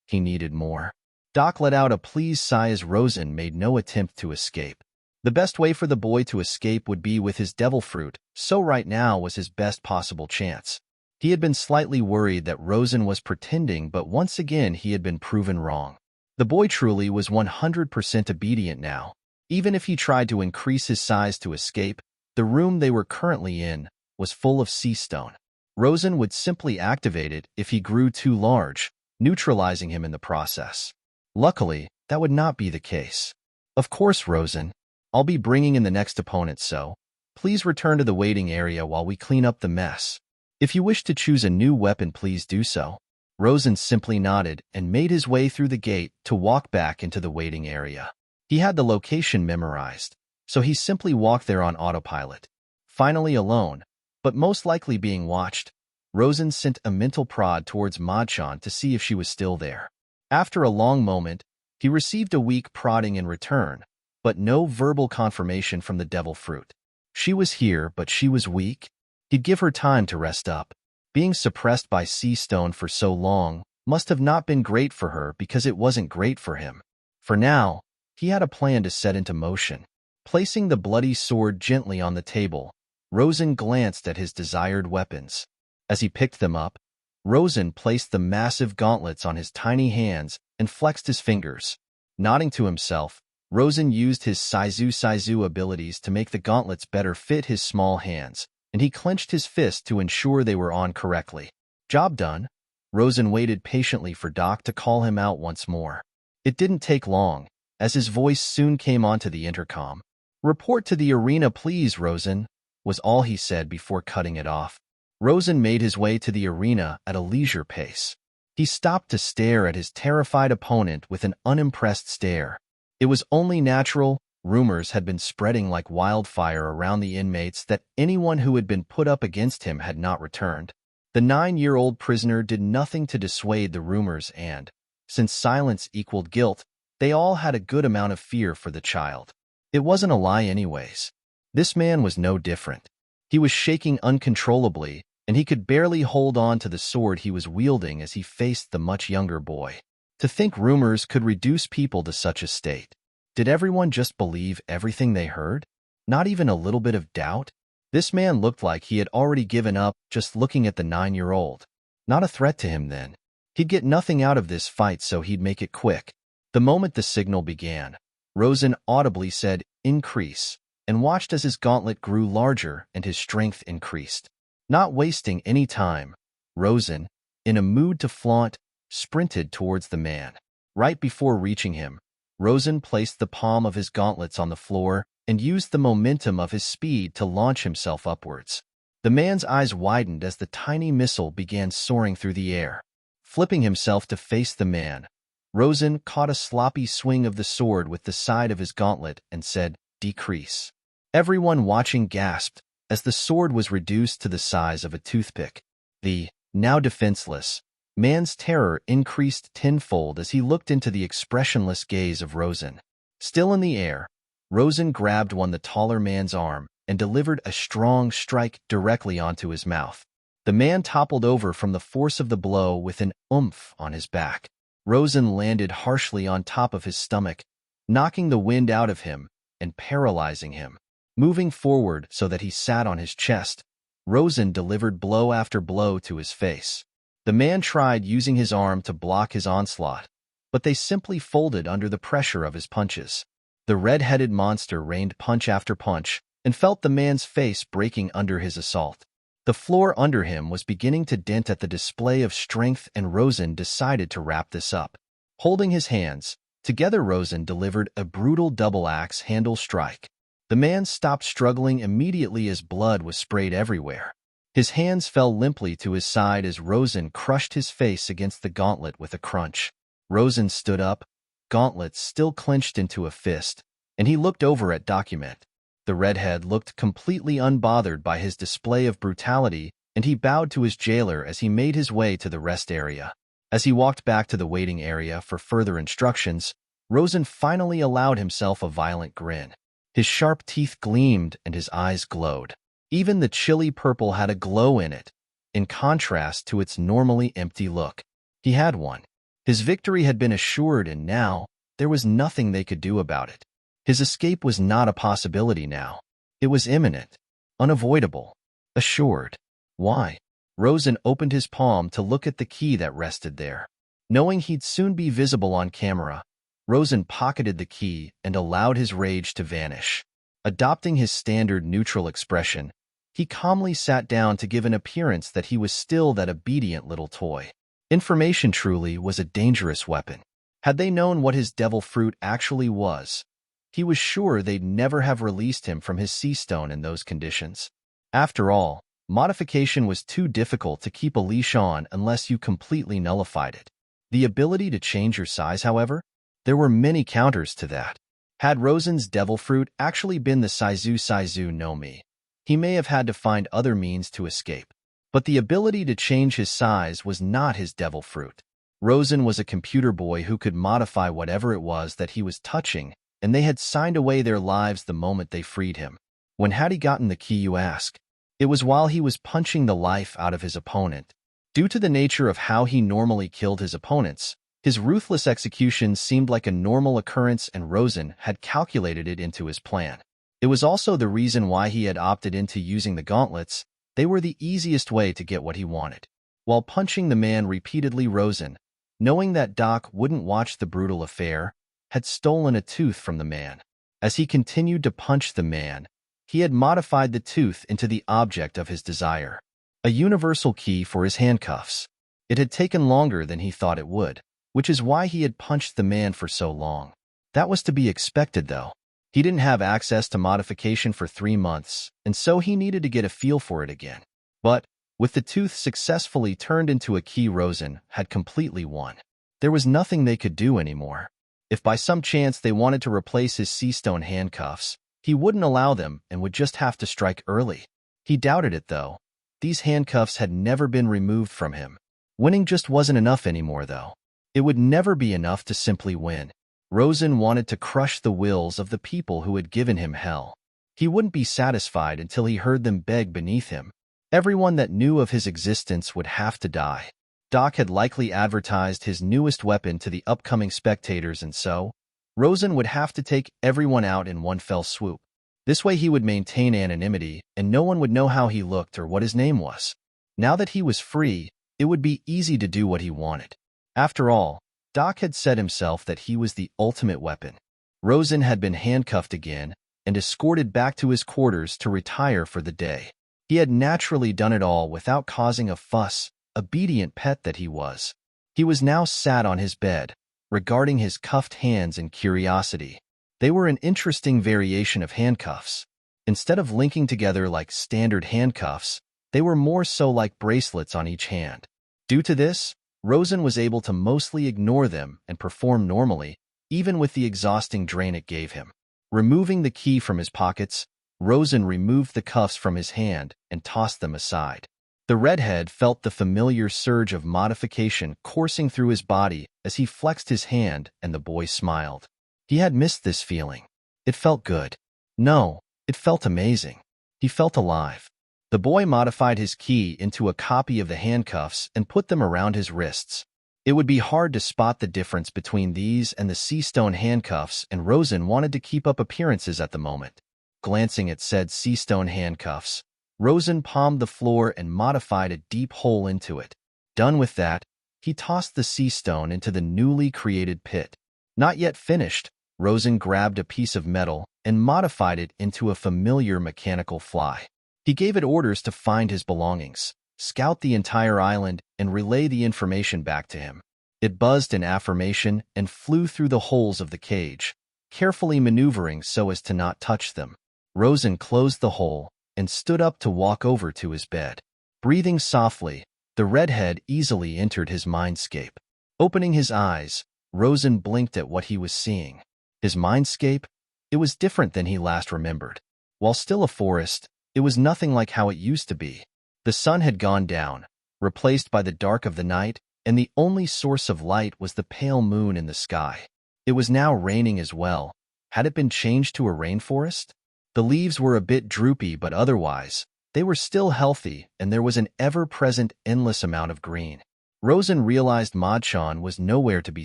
he needed more. Doc let out a pleased sigh as Rosan made no attempt to escape. The best way for the boy to escape would be with his devil fruit, so right now was his best possible chance. He had been slightly worried that Rosan was pretending, but once again he had been proven wrong. The boy truly was 100% obedient now. Even if he tried to increase his size to escape, the room they were currently in was full of sea stone. Rosan would simply activate it if he grew too large, neutralizing him in the process. Luckily, that would not be the case. Of course, Rosan. I'll be bringing in the next opponent, so please return to the waiting area while we clean up the mess. If you wish to choose a new weapon, please do so. Rosan simply nodded and made his way through the gate to walk back into the waiting area. He had the location memorized, so he simply walked there on autopilot. Finally alone, but most likely being watched, Rosan sent a mental prod towards Madchan to see if she was still there. After a long moment, he received a weak prodding in return, but no verbal confirmation from the devil fruit. She was here, but she was weak. He'd give her time to rest up. Being suppressed by sea stone for so long must have not been great for her because it wasn't great for him. For now, he had a plan to set into motion. Placing the bloody sword gently on the table, Rosan glanced at his desired weapons. As he picked them up, Rosan placed the massive gauntlets on his tiny hands and flexed his fingers. Nodding to himself, Rosan used his Saizu abilities to make the gauntlets better fit his small hands, and he clenched his fist to ensure they were on correctly. Job done. Rosan waited patiently for Doc to call him out once more. It didn't take long, as his voice soon came onto the intercom. "Report to the arena, please, Rosan," was all he said before cutting it off. Rosan made his way to the arena at a leisure pace. He stopped to stare at his terrified opponent with an unimpressed stare. It was only natural. Rumors had been spreading like wildfire around the inmates that anyone who had been put up against him had not returned. The 9-year-old prisoner did nothing to dissuade the rumors, and, since silence equaled guilt, they all had a good amount of fear for the child. It wasn't a lie anyways. This man was no different. He was shaking uncontrollably, and he could barely hold on to the sword he was wielding as he faced the much younger boy. To think rumors could reduce people to such a state. Did everyone just believe everything they heard? Not even a little bit of doubt? This man looked like he had already given up just looking at the 9-year-old. Not a threat to him then. He'd get nothing out of this fight, so he'd make it quick. The moment the signal began, Rosan audibly said, "Increase," and watched as his gauntlet grew larger and his strength increased. Not wasting any time, Rosan, in a mood to flaunt, sprinted towards the man. Right before reaching him, Rosan placed the palm of his gauntlets on the floor and used the momentum of his speed to launch himself upwards. The man's eyes widened as the tiny missile began soaring through the air. Flipping himself to face the man, Rosan caught a sloppy swing of the sword with the side of his gauntlet and said, "Decrease." Everyone watching gasped as the sword was reduced to the size of a toothpick. The, now defenseless, man's terror increased tenfold as he looked into the expressionless gaze of Rosan. Still in the air, Rosan grabbed the taller man's arm and delivered a strong strike directly onto his mouth. The man toppled over from the force of the blow with an oomph on his back. Rosan landed harshly on top of his stomach, knocking the wind out of him and paralyzing him. Moving forward so that he sat on his chest, Rosan delivered blow after blow to his face. The man tried using his arm to block his onslaught, but they simply folded under the pressure of his punches. The red-headed monster rained punch after punch and felt the man's face breaking under his assault. The floor under him was beginning to dent at the display of strength, and Rosan decided to wrap this up. Holding his hands, together Rosan delivered a brutal double-axe handle strike. The man stopped struggling immediately as blood was sprayed everywhere. His hands fell limply to his side as Rosan crushed his face against the gauntlet with a crunch. Rosan stood up, gauntlets still clenched into a fist, and he looked over at Document. The redhead looked completely unbothered by his display of brutality, and he bowed to his jailer as he made his way to the rest area. As he walked back to the waiting area for further instructions, Rosan finally allowed himself a violent grin. His sharp teeth gleamed and his eyes glowed. Even the chilly purple had a glow in it, in contrast to its normally empty look. He had won. His victory had been assured, and now there was nothing they could do about it. His escape was not a possibility now. It was imminent, unavoidable, assured. Why? Rosan opened his palm to look at the key that rested there. Knowing he'd soon be visible on camera, Rosan pocketed the key and allowed his rage to vanish. Adopting his standard neutral expression, he calmly sat down to give an appearance that he was still that obedient little toy. Information truly was a dangerous weapon. Had they known what his devil fruit actually was, he was sure they'd never have released him from his sea stone in those conditions. After all, modification was too difficult to keep a leash on unless you completely nullified it. The ability to change your size, however, there were many counters to that. Had Rosan's devil fruit actually been the Saizu no Mi, he may have had to find other means to escape. But the ability to change his size was not his devil fruit. Rosan was a computer boy who could modify whatever it was that he was touching, and they had signed away their lives the moment they freed him. When had he gotten the key, you ask? It was while he was punching the life out of his opponent. Due to the nature of how he normally killed his opponents, his ruthless execution seemed like a normal occurrence, and Rosan had calculated it into his plan. It was also the reason why he had opted into using the gauntlets. They were the easiest way to get what he wanted. While punching the man repeatedly, Rosan, knowing that Doc wouldn't watch the brutal affair, had stolen a tooth from the man. As he continued to punch the man, he had modified the tooth into the object of his desire, a universal key for his handcuffs. It had taken longer than he thought it would, which is why he had punched the man for so long. That was to be expected, though. He didn't have access to modification for 3 months, and so he needed to get a feel for it again. But, with the tooth successfully turned into a key, Rosan had completely won. There was nothing they could do anymore. If by some chance they wanted to replace his sea stone handcuffs, he wouldn't allow them and would just have to strike early. He doubted it, though. These handcuffs had never been removed from him. Winning just wasn't enough anymore, though. It would never be enough to simply win. Rosan wanted to crush the wills of the people who had given him hell. He wouldn't be satisfied until he heard them beg beneath him. Everyone that knew of his existence would have to die. Doc had likely advertised his newest weapon to the upcoming spectators, and so Rosan would have to take everyone out in one fell swoop. This way he would maintain anonymity, and no one would know how he looked or what his name was. Now that he was free, it would be easy to do what he wanted. After all, Doc had said himself that he was the ultimate weapon. Rosan had been handcuffed again and escorted back to his quarters to retire for the day. He had naturally done it all without causing a fuss, obedient pet that he was. He was now sat on his bed, regarding his cuffed hands in curiosity. They were an interesting variation of handcuffs. Instead of linking together like standard handcuffs, they were more so like bracelets on each hand. Due to this, Rosan was able to mostly ignore them and perform normally, even with the exhausting drain it gave him. Removing the key from his pockets, Rosan removed the cuffs from his hand and tossed them aside. The redhead felt the familiar surge of modification coursing through his body as he flexed his hand, and the boy smiled. He had missed this feeling. It felt good. No, it felt amazing. He felt alive. The boy modified his key into a copy of the handcuffs and put them around his wrists. It would be hard to spot the difference between these and the sea stone handcuffs, and Rosan wanted to keep up appearances at the moment. Glancing at said sea stone handcuffs, Rosan palmed the floor and modified a deep hole into it. Done with that, he tossed the sea stone into the newly created pit. Not yet finished, Rosan grabbed a piece of metal and modified it into a familiar mechanical fly. He gave it orders to find his belongings, scout the entire island, and relay the information back to him. It buzzed in affirmation and flew through the holes of the cage, carefully maneuvering so as to not touch them. Rosan closed the hole and stood up to walk over to his bed. Breathing softly, the redhead easily entered his mindscape. Opening his eyes, Rosan blinked at what he was seeing. His mindscape? It was different than he last remembered. While still a forest, it was nothing like how it used to be. The sun had gone down, replaced by the dark of the night, and the only source of light was the pale moon in the sky. It was now raining as well. Had it been changed to a rainforest? The leaves were a bit droopy, but otherwise, they were still healthy, and there was an ever-present endless amount of green. Rosan realized Madchan was nowhere to be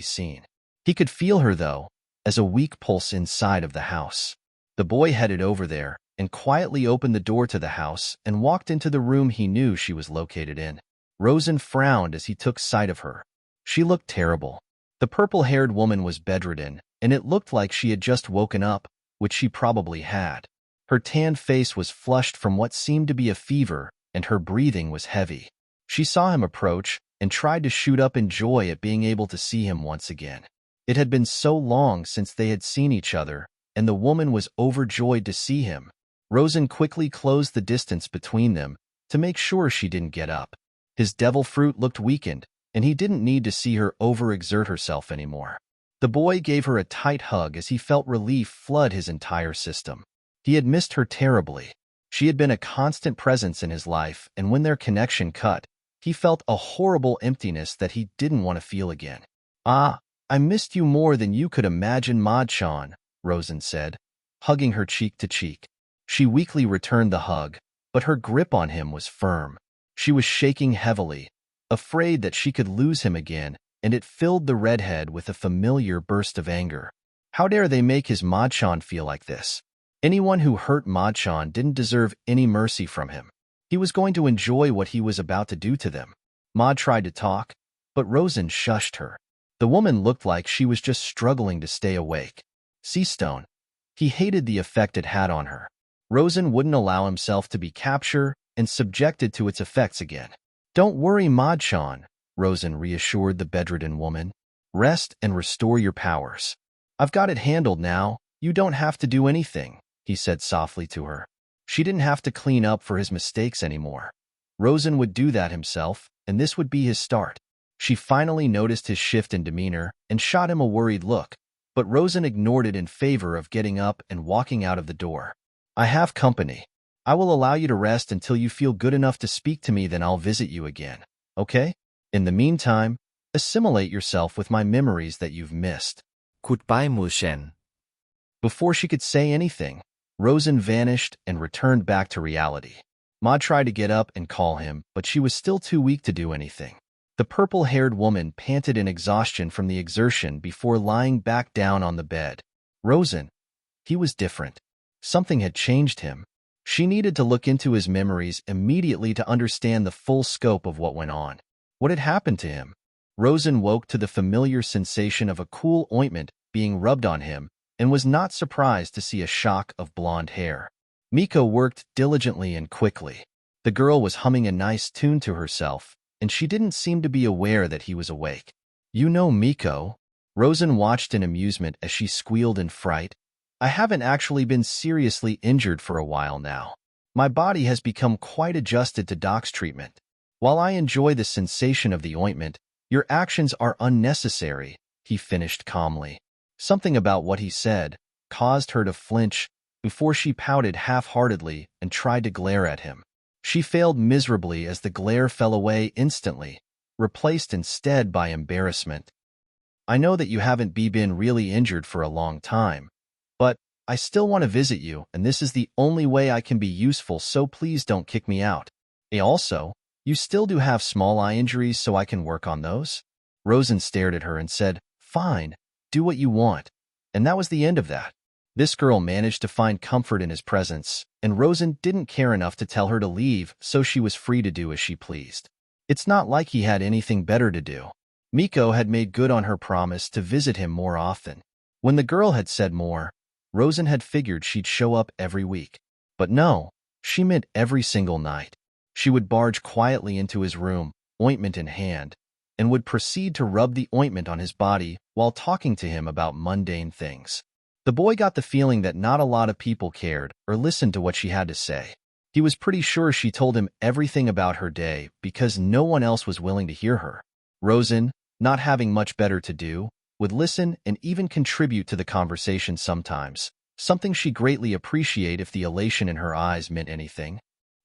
seen. He could feel her, though, as a weak pulse inside of the house. The boy headed over there and quietly opened the door to the house and walked into the room he knew she was located in. Rosan frowned as he took sight of her. She looked terrible. The purple-haired woman was bedridden, and it looked like she had just woken up, which she probably had. Her tanned face was flushed from what seemed to be a fever, and her breathing was heavy. She saw him approach and tried to shoot up in joy at being able to see him once again. It had been so long since they had seen each other, and the woman was overjoyed to see him. Rosan quickly closed the distance between them to make sure she didn't get up. His devil fruit looked weakened, and he didn't need to see her overexert herself anymore. The boy gave her a tight hug as he felt relief flood his entire system. He had missed her terribly. She had been a constant presence in his life, and when their connection cut, he felt a horrible emptiness that he didn't want to feel again. "Ah, I missed you more than you could imagine, Madchan," Rosan said, hugging her cheek to cheek. She weakly returned the hug, but her grip on him was firm. She was shaking heavily, afraid that she could lose him again, and it filled the redhead with a familiar burst of anger. How dare they make his Madchan feel like this? Anyone who hurt Madchan didn't deserve any mercy from him. He was going to enjoy what he was about to do to them. Mad tried to talk, but Rosan shushed her. The woman looked like she was just struggling to stay awake. Seastone. He hated the effect it had on her. Rosan wouldn't allow himself to be captured and subjected to its effects again. "Don't worry, Madchan," Rosan reassured the bedridden woman. "Rest and restore your powers. I've got it handled now. You don't have to do anything," he said softly to her. She didn't have to clean up for his mistakes anymore. Rosan would do that himself, and this would be his start. She finally noticed his shift in demeanor and shot him a worried look, but Rosan ignored it in favor of getting up and walking out of the door. "I have company. I will allow you to rest until you feel good enough to speak to me, then I'll visit you again, okay? In the meantime, assimilate yourself with my memories that you've missed." Goodbye, Mushen. Before she could say anything, Rosan vanished and returned back to reality. Ma tried to get up and call him, but she was still too weak to do anything. The purple-haired woman panted in exhaustion from the exertion before lying back down on the bed. Rosan. He was different. Something had changed him. She needed to look into his memories immediately to understand the full scope of what went on. What had happened to him? Rosan woke to the familiar sensation of a cool ointment being rubbed on him and was not surprised to see a shock of blonde hair. Miko worked diligently and quickly. The girl was humming a nice tune to herself, and she didn't seem to be aware that he was awake. "You know Miko?" Rosan watched in amusement as she squealed in fright. "I haven't actually been seriously injured for a while now. My body has become quite adjusted to Doc's treatment. While I enjoy the sensation of the ointment, your actions are unnecessary," he finished calmly. Something about what he said caused her to flinch before she pouted half-heartedly and tried to glare at him. She failed miserably as the glare fell away instantly, replaced instead by embarrassment. "I know that you haven't been really injured for a long time, but I still want to visit you, and this is the only way I can be useful, so please don't kick me out. Also, you still do have small eye injuries, so I can work on those?" Rosan stared at her and said, "Fine, do what you want." And that was the end of that. This girl managed to find comfort in his presence, and Rosan didn't care enough to tell her to leave, so she was free to do as she pleased. It's not like he had anything better to do. Miko had made good on her promise to visit him more often. When the girl had said more, Rosan had figured she'd show up every week. But no, she meant every single night. She would barge quietly into his room, ointment in hand, and would proceed to rub the ointment on his body while talking to him about mundane things. The boy got the feeling that not a lot of people cared or listened to what she had to say. He was pretty sure she told him everything about her day because no one else was willing to hear her. Rosan, not having much better to do, would listen and even contribute to the conversation sometimes, something she greatly appreciated if the elation in her eyes meant anything.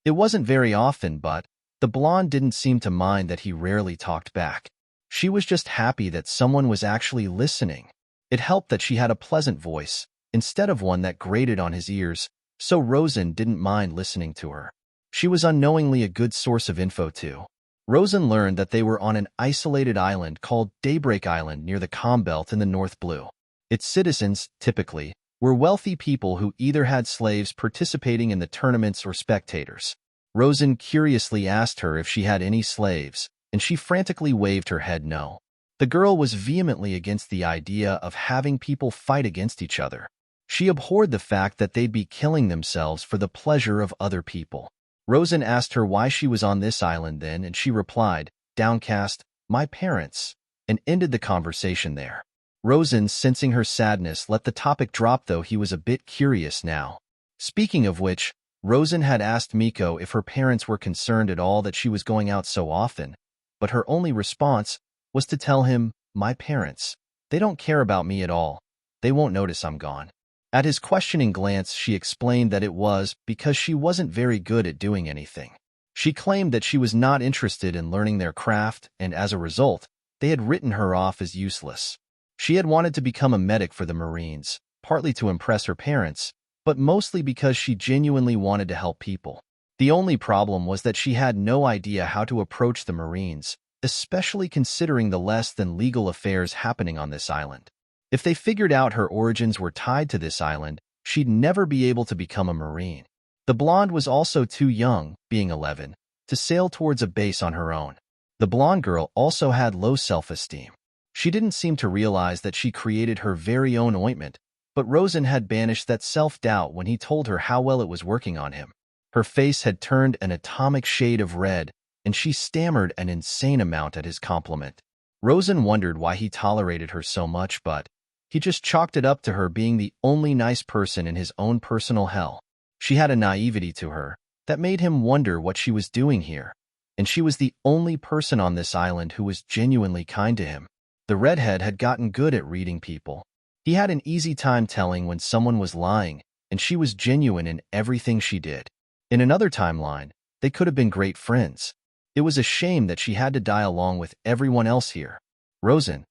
It wasn't very often, but the blonde didn't seem to mind that he rarely talked back. She was just happy that someone was actually listening. It helped that she had a pleasant voice, instead of one that grated on his ears, so Rosan didn't mind listening to her. She was unknowingly a good source of info too. Rosan learned that they were on an isolated island called Daybreak Island near the calm belt in the North Blue. Its citizens, typically, were wealthy people who either had slaves participating in the tournaments or spectators. Rosan curiously asked her if she had any slaves, and she frantically waved her head no. The girl was vehemently against the idea of having people fight against each other. She abhorred the fact that they'd be killing themselves for the pleasure of other people. Rosan asked her why she was on this island then, and she replied, downcast, "My parents," and ended the conversation there. Rosan, sensing her sadness, let the topic drop, though he was a bit curious now. Speaking of which, Rosan had asked Miko if her parents were concerned at all that she was going out so often, but her only response was to tell him, "My parents. They don't care about me at all. They won't notice I'm gone." At his questioning glance, she explained that it was because she wasn't very good at doing anything. She claimed that she was not interested in learning their craft, and as a result, they had written her off as useless. She had wanted to become a medic for the Marines, partly to impress her parents, but mostly because she genuinely wanted to help people. The only problem was that she had no idea how to approach the Marines, especially considering the less than legal affairs happening on this island. If they figured out her origins were tied to this island, she'd never be able to become a Marine. The blonde was also too young, being 11, to sail towards a base on her own. The blonde girl also had low self-esteem. She didn't seem to realize that she created her very own ointment, but Rosan had banished that self-doubt when he told her how well it was working on him. Her face had turned an atomic shade of red, and she stammered an insane amount at his compliment. Rosan wondered why he tolerated her so much, but he just chalked it up to her being the only nice person in his own personal hell. She had a naivety to her that made him wonder what she was doing here, and she was the only person on this island who was genuinely kind to him. The redhead had gotten good at reading people. He had an easy time telling when someone was lying, and she was genuine in everything she did. In another timeline, they could have been great friends. It was a shame that she had to die along with everyone else here. "Rosan,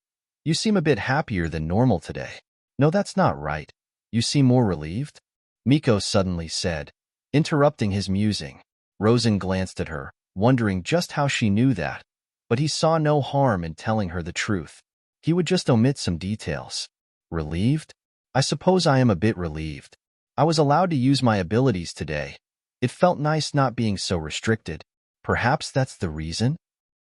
you seem a bit happier than normal today." "No, that's not right. You seem more relieved," Miko suddenly said, interrupting his musing. Rosan glanced at her, wondering just how she knew that, but he saw no harm in telling her the truth. He would just omit some details. "Relieved? I suppose I am a bit relieved. I was allowed to use my abilities today. It felt nice not being so restricted. Perhaps that's the reason?"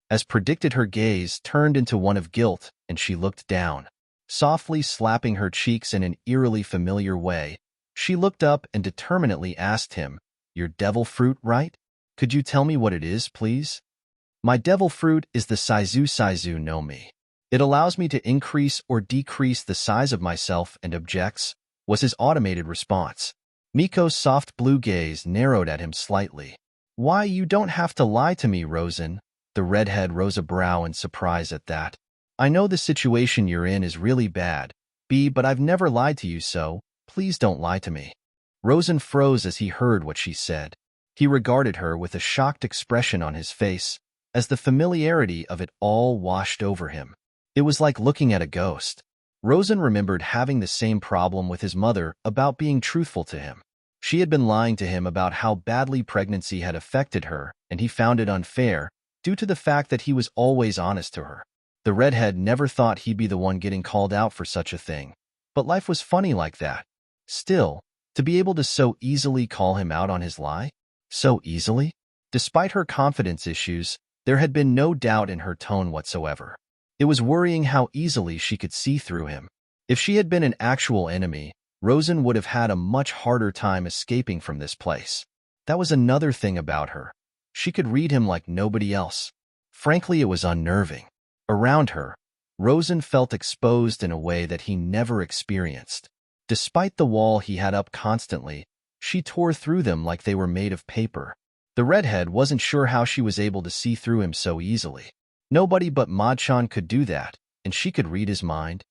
As predicted, her gaze turned into one of guilt, and she looked down. Softly slapping her cheeks in an eerily familiar way, she looked up and determinedly asked him, "Your devil fruit, right? Could you tell me what it is, please?" "My devil fruit is the Saizu no Mi. It allows me to increase or decrease the size of myself and objects," was his automated response. Miko's soft blue gaze narrowed at him slightly. "Why, you don't have to lie to me, Rosan." The redhead rose a brow in surprise at that. "I know the situation you're in is really bad, but I've never lied to you, so please don't lie to me." Rosan froze as he heard what she said. He regarded her with a shocked expression on his face, as the familiarity of it all washed over him. It was like looking at a ghost. Rosan remembered having the same problem with his mother about being truthful to him. She had been lying to him about how badly pregnancy had affected her, and he found it unfair, due to the fact that he was always honest to her. The redhead never thought he'd be the one getting called out for such a thing, but life was funny like that. Still, to be able to so easily call him out on his lie? So easily? Despite her confidence issues, there had been no doubt in her tone whatsoever. It was worrying how easily she could see through him. If she had been an actual enemy, Rosan would have had a much harder time escaping from this place. That was another thing about her. She could read him like nobody else. Frankly, it was unnerving. Around her, Rosan felt exposed in a way that he never experienced. Despite the wall he had up constantly, she tore through them like they were made of paper. The redhead wasn't sure how she was able to see through him so easily. Nobody but Madchan could do that, and she could read his mind.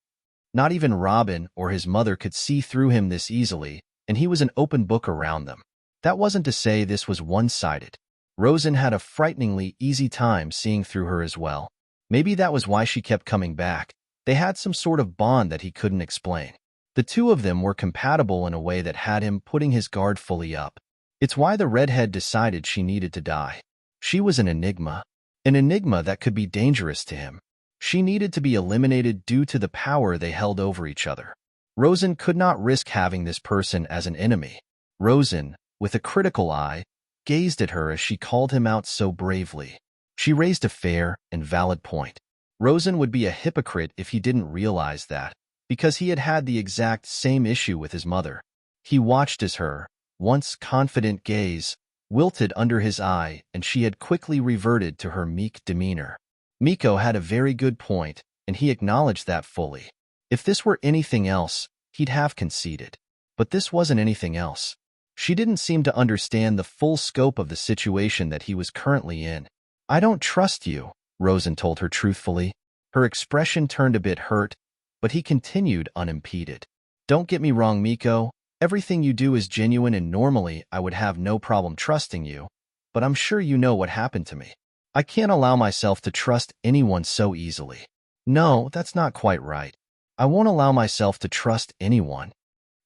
Not even Robin or his mother could see through him this easily, and he was an open book around them. That wasn't to say this was one-sided. Rosan had a frighteningly easy time seeing through her as well. Maybe that was why she kept coming back. They had some sort of bond that he couldn't explain. The two of them were compatible in a way that had him putting his guard fully up. It's why the redhead decided she needed to die. She was an enigma that could be dangerous to him. She needed to be eliminated due to the power they held over each other. Rosan could not risk having this person as an enemy. Rosan, with a critical eye, gazed at her as she called him out so bravely. She raised a fair and valid point. Rosan would be a hypocrite if he didn't realize that, because he had had the exact same issue with his mother. He watched as her once confident gaze wilted under his eye, and she had quickly reverted to her meek demeanor. Miko had a very good point, and he acknowledged that fully. If this were anything else, he'd have conceded. But this wasn't anything else. She didn't seem to understand the full scope of the situation that he was currently in. "I don't trust you," Rosan told her truthfully. Her expression turned a bit hurt, but he continued unimpeded. "Don't get me wrong, Miko. Everything you do is genuine, and normally I would have no problem trusting you, but I'm sure you know what happened to me. I can't allow myself to trust anyone so easily." No, that's not quite right. I won't allow myself to trust anyone.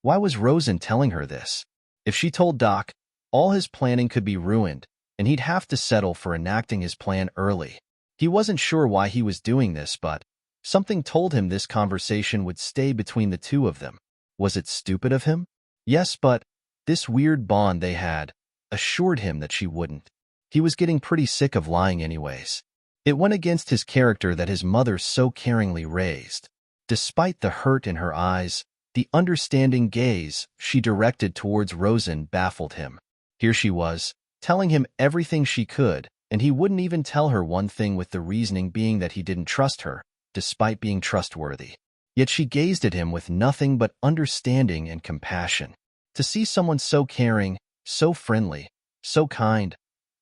Why was Rosan telling her this? If she told Doc, all his planning could be ruined, and he'd have to settle for enacting his plan early. He wasn't sure why he was doing this, but something told him this conversation would stay between the two of them. Was it stupid of him? Yes, but this weird bond they had assured him that she wouldn't. He was getting pretty sick of lying anyways. It went against his character that his mother so caringly raised. Despite the hurt in her eyes, the understanding gaze she directed towards Rosan baffled him. Here she was, telling him everything she could, and he wouldn't even tell her one thing, with the reasoning being that he didn't trust her, despite being trustworthy. Yet she gazed at him with nothing but understanding and compassion. To see someone so caring, so friendly, so kind,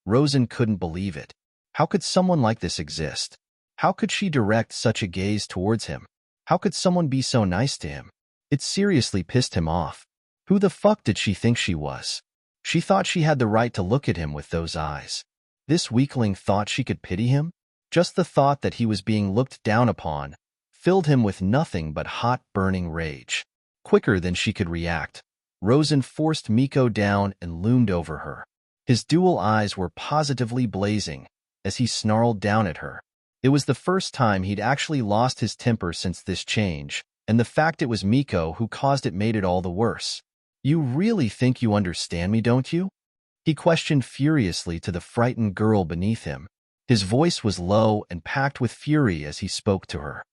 Rosan couldn't believe it. How could someone like this exist? How could she direct such a gaze towards him? How could someone be so nice to him? It seriously pissed him off. Who the fuck did she think she was? She thought she had the right to look at him with those eyes. This weakling thought she could pity him? Just the thought that he was being looked down upon filled him with nothing but hot, burning rage. Quicker than she could react, Rosan forced Miko down and loomed over her. His dual eyes were positively blazing as he snarled down at her. It was the first time he'd actually lost his temper since this change, and the fact it was Miko who caused it made it all the worse. "You really think you understand me, don't you?" he questioned furiously to the frightened girl beneath him. His voice was low and packed with fury as he spoke to her.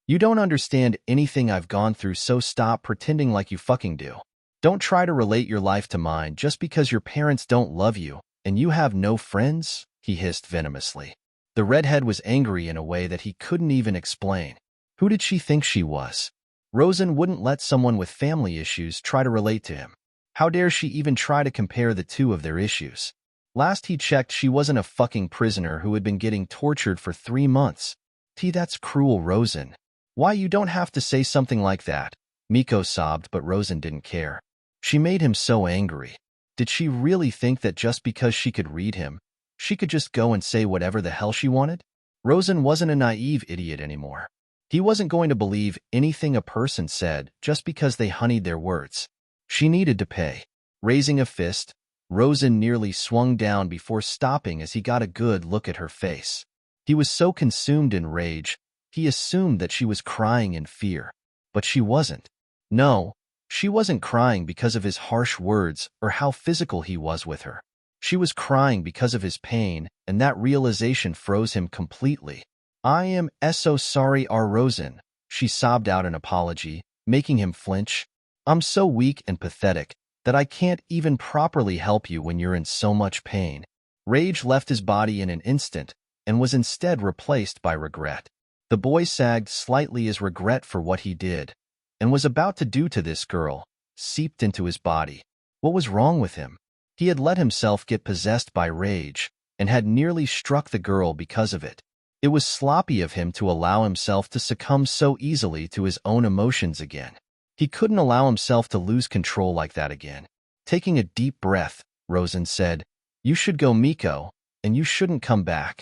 "You don't understand anything I've gone through, so stop pretending like you fucking do. Don't try to relate your life to mine just because your parents don't love you and you have no friends," he hissed venomously. The redhead was angry in a way that he couldn't even explain. Who did she think she was? Rosan wouldn't let someone with family issues try to relate to him. How dare she even try to compare the two of their issues? Last he checked, she wasn't a fucking prisoner who had been getting tortured for 3 months. That's cruel, Rosan. Why, you don't have to say something like that. Miko sobbed, but Rosan didn't care. She made him so angry. Did she really think that just because she could read him, she could just go and say whatever the hell she wanted? Rosan wasn't a naive idiot anymore. He wasn't going to believe anything a person said just because they honeyed their words. She needed to pay. Raising a fist, Rosan nearly swung down before stopping as he got a good look at her face. He was so consumed in rage, he assumed that she was crying in fear. But she wasn't. No, she wasn't crying because of his harsh words or how physical he was with her. She was crying because of his pain, and that realization froze him completely. "I am so sorry, Rosan," she sobbed out an apology, making him flinch. "I'm so weak and pathetic that I can't even properly help you when you're in so much pain." Rage left his body in an instant and was instead replaced by regret. The boy sagged slightly as regret for what he did. and was about to do to this girl, seeped into his body. What was wrong with him? He had let himself get possessed by rage, and had nearly struck the girl because of it. It was sloppy of him to allow himself to succumb so easily to his own emotions again. He couldn't allow himself to lose control like that again. Taking a deep breath, Rosan said, "You should go, Miko, and you shouldn't come back."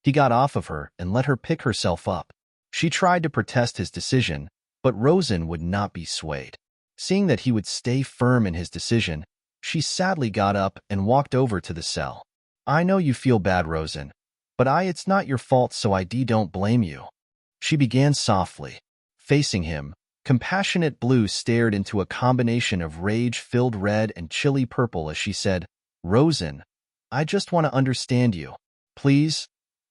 He got off of her and let her pick herself up. She tried to protest his decision, but Rosan would not be swayed. Seeing that he would stay firm in his decision, she sadly got up and walked over to the cell. "I know you feel bad, Rosan, but it's not your fault, so I don't blame you." She began softly. Facing him, compassionate blue stared into a combination of rage-filled red and chilly purple as she said, "Rosan, I just want to understand you. Please?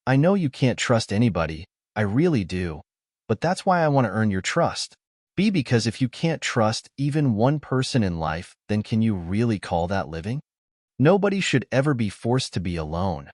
I know you can't trust anybody, I really do, but that's why I want to earn your trust. Because if you can't trust even one person in life, then can you really call that living? Nobody should ever be forced to be alone."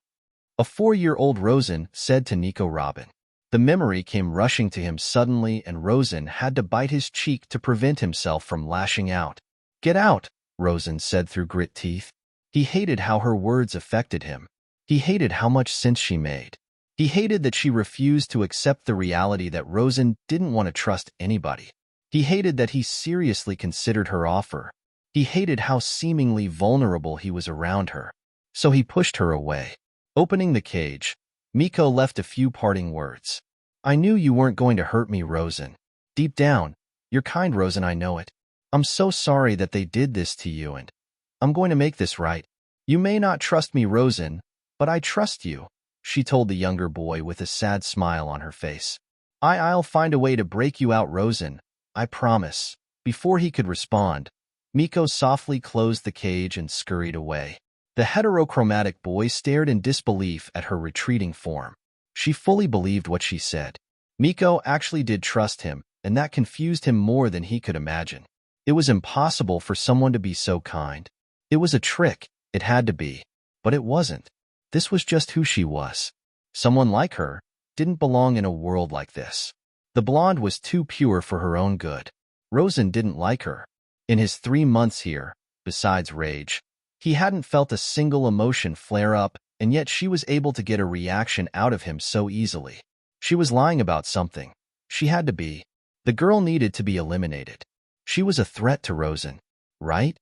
A 4-year-old Rosan said to Nico Robin. The memory came rushing to him suddenly, and Rosan had to bite his cheek to prevent himself from lashing out. "Get out," Rosan said through grit teeth. He hated how her words affected him. He hated how much sense she made. He hated that she refused to accept the reality that Rosan didn't want to trust anybody. He hated that he seriously considered her offer. He hated how seemingly vulnerable he was around her. So he pushed her away. Opening the cage, Miko left a few parting words. "I knew you weren't going to hurt me, Rosan. Deep down, you're kind, Rosan, I know it. I'm so sorry that they did this to you, and I'm going to make this right. You may not trust me, Rosan, but I trust you," she told the younger boy with a sad smile on her face. I'll find a way to break you out, Rosan, I promise." Before he could respond, Miko softly closed the cage and scurried away. The heterochromatic boy stared in disbelief at her retreating form. She fully believed what she said. Miko actually did trust him, and that confused him more than he could imagine. It was impossible for someone to be so kind. It was a trick, it had to be. But it wasn't. This was just who she was. Someone like her didn't belong in a world like this. The blonde was too pure for her own good. Rosan didn't like her. In his 3 months here, besides rage, he hadn't felt a single emotion flare up, and yet she was able to get a reaction out of him so easily. She was lying about something. She had to be. The girl needed to be eliminated. She was a threat to Rosan, right?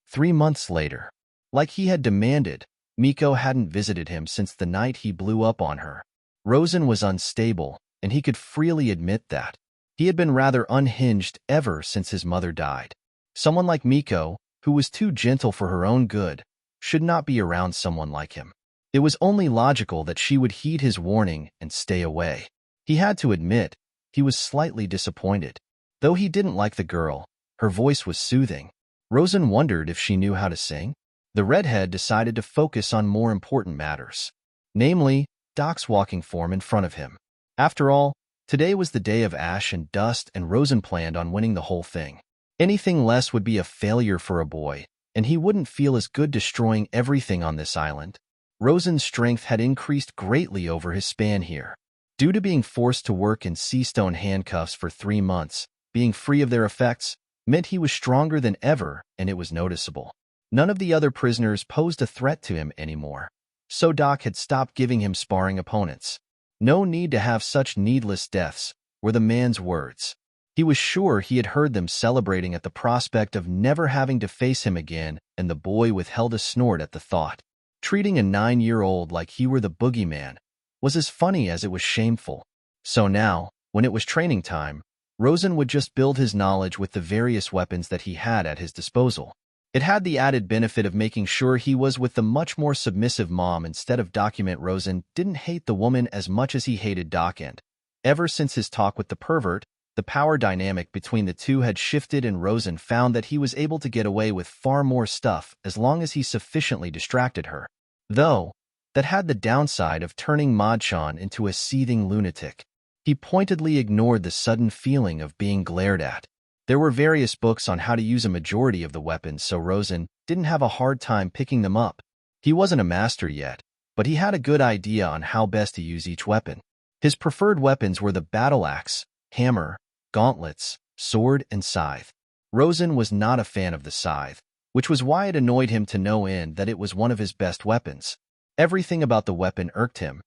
3 months later. Like he had demanded, Miko hadn't visited him since the night he blew up on her. Rosan was unstable, and he could freely admit that. He had been rather unhinged ever since his mother died. Someone like Miko, who was too gentle for her own good, should not be around someone like him. It was only logical that she would heed his warning and stay away. He had to admit, he was slightly disappointed. Though he didn't like the girl, her voice was soothing. Rosan wondered if she knew how to sing. The redhead decided to focus on more important matters. Namely, Doc's walking form in front of him. After all, today was the day of ash and dust, and Rosan planned on winning the whole thing. Anything less would be a failure for a boy, and he wouldn't feel as good destroying everything on this island. Rosan's strength had increased greatly over his span here. Due to being forced to work in sea-stone handcuffs for 3 months, being free of their effects meant he was stronger than ever, and it was noticeable. None of the other prisoners posed a threat to him anymore. So Doc had stopped giving him sparring opponents. "No need to have such needless deaths," were the man's words. He was sure he had heard them celebrating at the prospect of never having to face him again, and the boy withheld a snort at the thought. Treating a 9-year-old like he were the boogeyman was as funny as it was shameful. So now, when it was training time, Rosan would just build his knowledge with the various weapons that he had at his disposal. It had the added benefit of making sure he was with the much more submissive mom instead of document. Rosan didn't hate the woman as much as he hated Doc, and ever since his talk with the pervert, the power dynamic between the two had shifted, and Rosan found that he was able to get away with far more stuff as long as he sufficiently distracted her. Though, that had the downside of turning Madchan into a seething lunatic. He pointedly ignored the sudden feeling of being glared at. There were various books on how to use a majority of the weapons, so Rosan didn't have a hard time picking them up. He wasn't a master yet, but he had a good idea on how best to use each weapon. His preferred weapons were the battle axe, hammer, gauntlets, sword and scythe. Rosan was not a fan of the scythe, which was why it annoyed him to no end that it was one of his best weapons. Everything about the weapon irked him.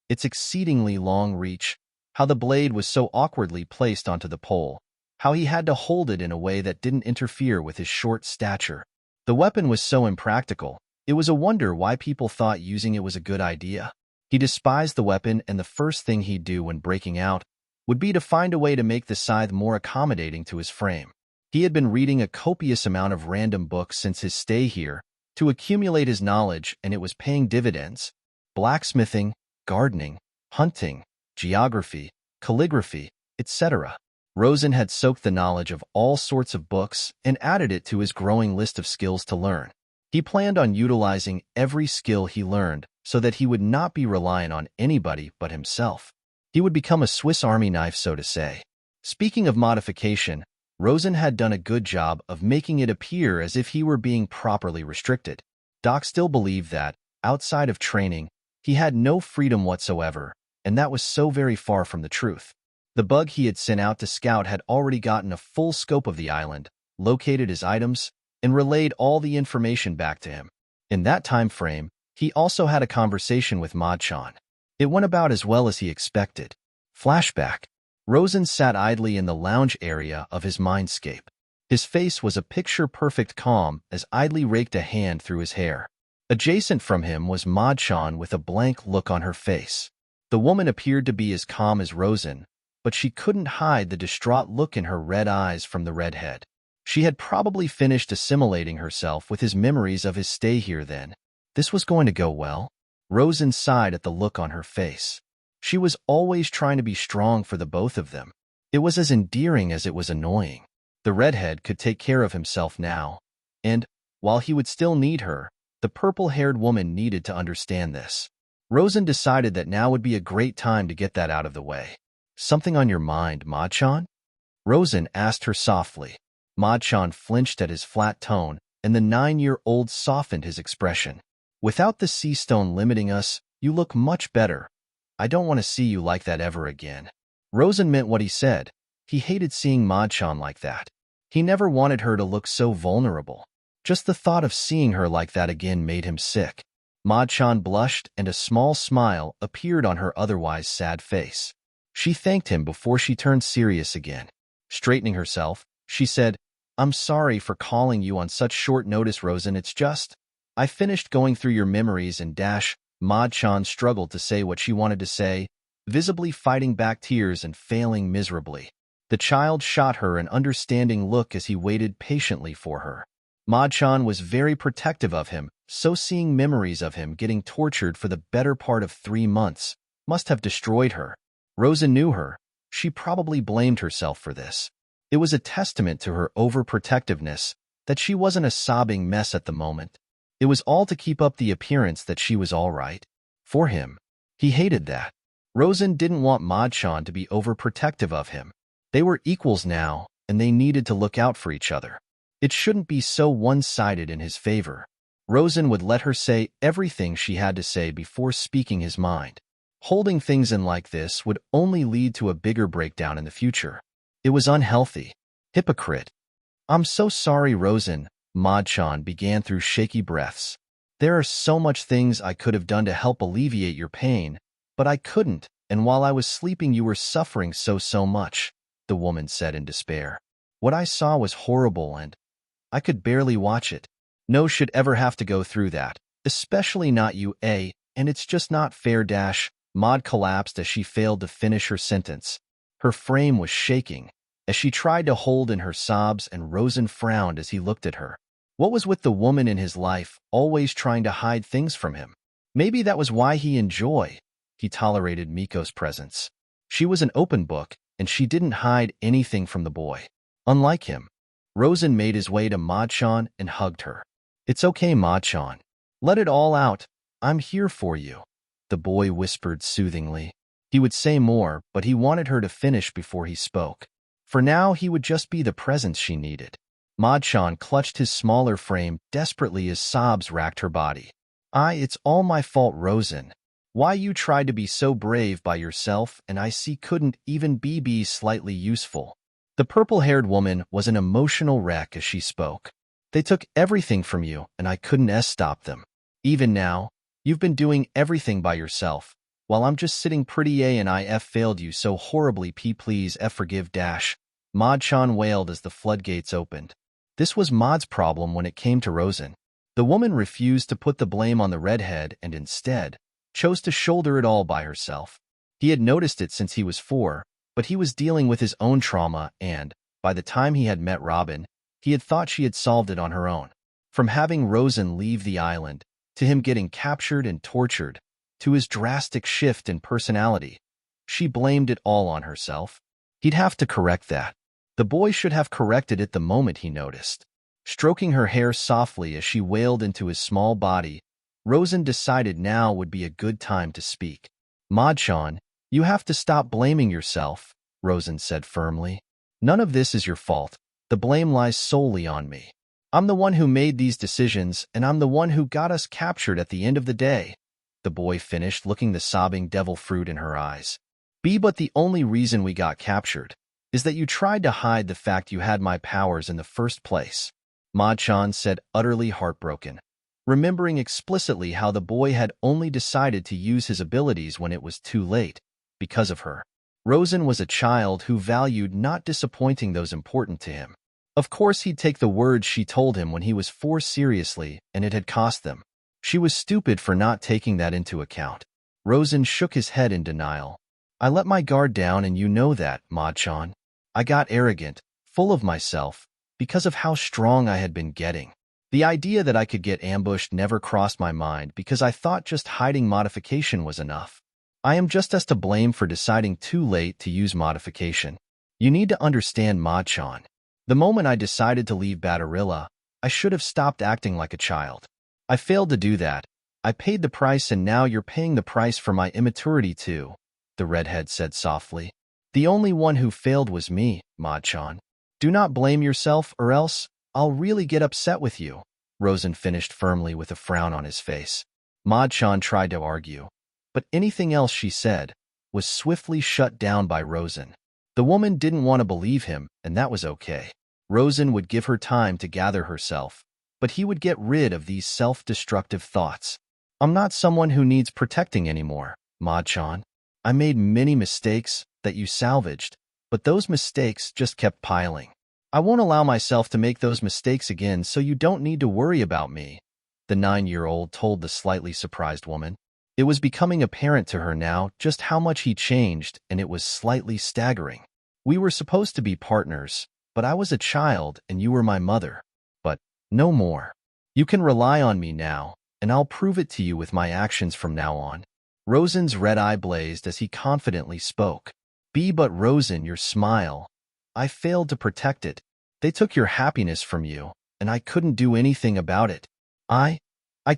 Its exceedingly long reach, how the blade was so awkwardly placed onto the pole, how he had to hold it in a way that didn't interfere with his short stature. The weapon was so impractical, it was a wonder why people thought using it was a good idea. He despised the weapon, and the first thing he'd do when breaking out would be to find a way to make the scythe more accommodating to his frame. He had been reading a copious amount of random books since his stay here to accumulate his knowledge, and it was paying dividends. Blacksmithing, gardening, hunting, geography, calligraphy, etc. Rosan had soaked the knowledge of all sorts of books and added it to his growing list of skills to learn. He planned on utilizing every skill he learned so that he would not be reliant on anybody but himself. He would become a Swiss Army knife, so to say. Speaking of modification, Rosan had done a good job of making it appear as if he were being properly restricted. Doc still believed that, outside of training, he had no freedom whatsoever, and that was so very far from the truth. The bug he had sent out to scout had already gotten a full scope of the island, located his items, and relayed all the information back to him. In that time frame, he also had a conversation with Madchan. It went about as well as he expected. Flashback. Rosan sat idly in the lounge area of his mindscape. His face was a picture-perfect calm as idly raked a hand through his hair. Adjacent from him was Madchan with a blank look on her face. The woman appeared to be as calm as Rosan, but she couldn't hide the distraught look in her red eyes from the redhead. She had probably finished assimilating herself with his memories of his stay here then. This was going to go well. Rosan sighed at the look on her face. She was always trying to be strong for the both of them. It was as endearing as it was annoying. The redhead could take care of himself now, and, while he would still need her, the purple-haired woman needed to understand this. Rosan decided that now would be a great time to get that out of the way. "Something on your mind, Madchan?" Rosan asked her softly. Madchan flinched at his flat tone, and the 9-year-old softened his expression. "Without the sea stone limiting us, you look much better. I don't want to see you like that ever again." Rosan meant what he said. He hated seeing Madchan like that. He never wanted her to look so vulnerable. Just the thought of seeing her like that again made him sick. Madchan blushed, and a small smile appeared on her otherwise sad face. She thanked him before she turned serious again. Straightening herself, she said, "I'm sorry for calling you on such short notice, Rosan. It's just, I finished going through your memories and Madchan struggled to say what she wanted to say, visibly fighting back tears and failing miserably. The child shot her an understanding look as he waited patiently for her. Madchan was very protective of him, so seeing memories of him getting tortured for the better part of 3 months must have destroyed her. Rosa knew her. She probably blamed herself for this. It was a testament to her overprotectiveness that she wasn't a sobbing mess at the moment. It was all to keep up the appearance that she was all right. For him. He hated that. Rosan didn't want Madchan to be overprotective of him. They were equals now, and they needed to look out for each other. It shouldn't be so one-sided in his favor. Rosan would let her say everything she had to say before speaking his mind. Holding things in like this would only lead to a bigger breakdown in the future. It was unhealthy. Hypocrite. "I'm so sorry, Rosan," Madchan began through shaky breaths. "There are so much things I could have done to help alleviate your pain, but I couldn't, and while I was sleeping you were suffering so much," the woman said in despair. "What I saw was horrible and I could barely watch it. No should ever have to go through that, especially not you, and it's just not fair." Maud collapsed as she failed to finish her sentence. Her frame was shaking as she tried to hold in her sobs, and Rosan frowned as he looked at her. What was with the woman in his life, always trying to hide things from him? Maybe that was why he tolerated Miko's presence. She was an open book, and she didn't hide anything from the boy. Unlike him, Rosan made his way to Madchan and hugged her. "It's okay, Madchan. Let it all out. I'm here for you," the boy whispered soothingly. He would say more, but he wanted her to finish before he spoke. For now, he would just be the presence she needed. Madchan clutched his smaller frame desperately as sobs racked her body. "It's all my fault, Rosan. Why you tried to be so brave by yourself and I couldn't even be slightly useful." The purple-haired woman was an emotional wreck as she spoke. They took everything from you, and I couldn't stop them. Even now, you've been doing everything by yourself, while I'm just sitting pretty and I failed you so horribly. Please forgive dash. Maud-chan wailed as the floodgates opened. This was Maud's problem when it came to Rosan. The woman refused to put the blame on the redhead and instead chose to shoulder it all by herself. He had noticed it since he was 4, but he was dealing with his own trauma and, by the time he had met Robin, he had thought she had solved it on her own. From having Rosan leave the island, to him getting captured and tortured, to his drastic shift in personality, she blamed it all on herself. He'd have to correct that. The boy should have corrected it the moment he noticed. Stroking her hair softly as she wailed into his small body, Rosan decided now would be a good time to speak. Maud-chan, you have to stop blaming yourself, Rosan said firmly. None of this is your fault. The blame lies solely on me. I'm the one who made these decisions, and I'm the one who got us captured at the end of the day. The boy finished, looking the sobbing devil fruit in her eyes. But the only reason we got captured is that you tried to hide the fact you had my powers in the first place. Maud-chan said, utterly heartbroken, remembering explicitly how the boy had only decided to use his abilities when it was too late, because of her. Rosan was a child who valued not disappointing those important to him. Of course he'd take the words she told him when he was 4 seriously, and it had cost them. She was stupid for not taking that into account. Rosan shook his head in denial. I let my guard down, and you know that, Maud-chan. I got arrogant, full of myself, because of how strong I had been getting. The idea that I could get ambushed never crossed my mind because I thought just hiding modification was enough. I am just as to blame for deciding too late to use modification. You need to understand, Maud-chan. The moment I decided to leave Batarilla, I should have stopped acting like a child. I failed to do that. I paid the price, and now you're paying the price for my immaturity too, the redhead said softly. The only one who failed was me, Maud-chan. Do not blame yourself, or else I'll really get upset with you, Rosan finished firmly with a frown on his face. Maud-chan tried to argue, but anything else she said was swiftly shut down by Rosan. The woman didn't want to believe him, and that was okay. Rosan would give her time to gather herself, but he would get rid of these self-destructive thoughts. I'm not someone who needs protecting anymore, Maud-chan. I made many mistakes that you salvaged, but those mistakes just kept piling. I won't allow myself to make those mistakes again, so you don't need to worry about me, the 9-year-old told the slightly surprised woman. It was becoming apparent to her now just how much he changed, and it was slightly staggering. We were supposed to be partners, but I was a child and you were my mother. But no more. You can rely on me now, and I'll prove it to you with my actions from now on. Rosan's red eye blazed as he confidently spoke. But Rosan, your smile. I failed to protect it. They took your happiness from you, and I couldn't do anything about it. I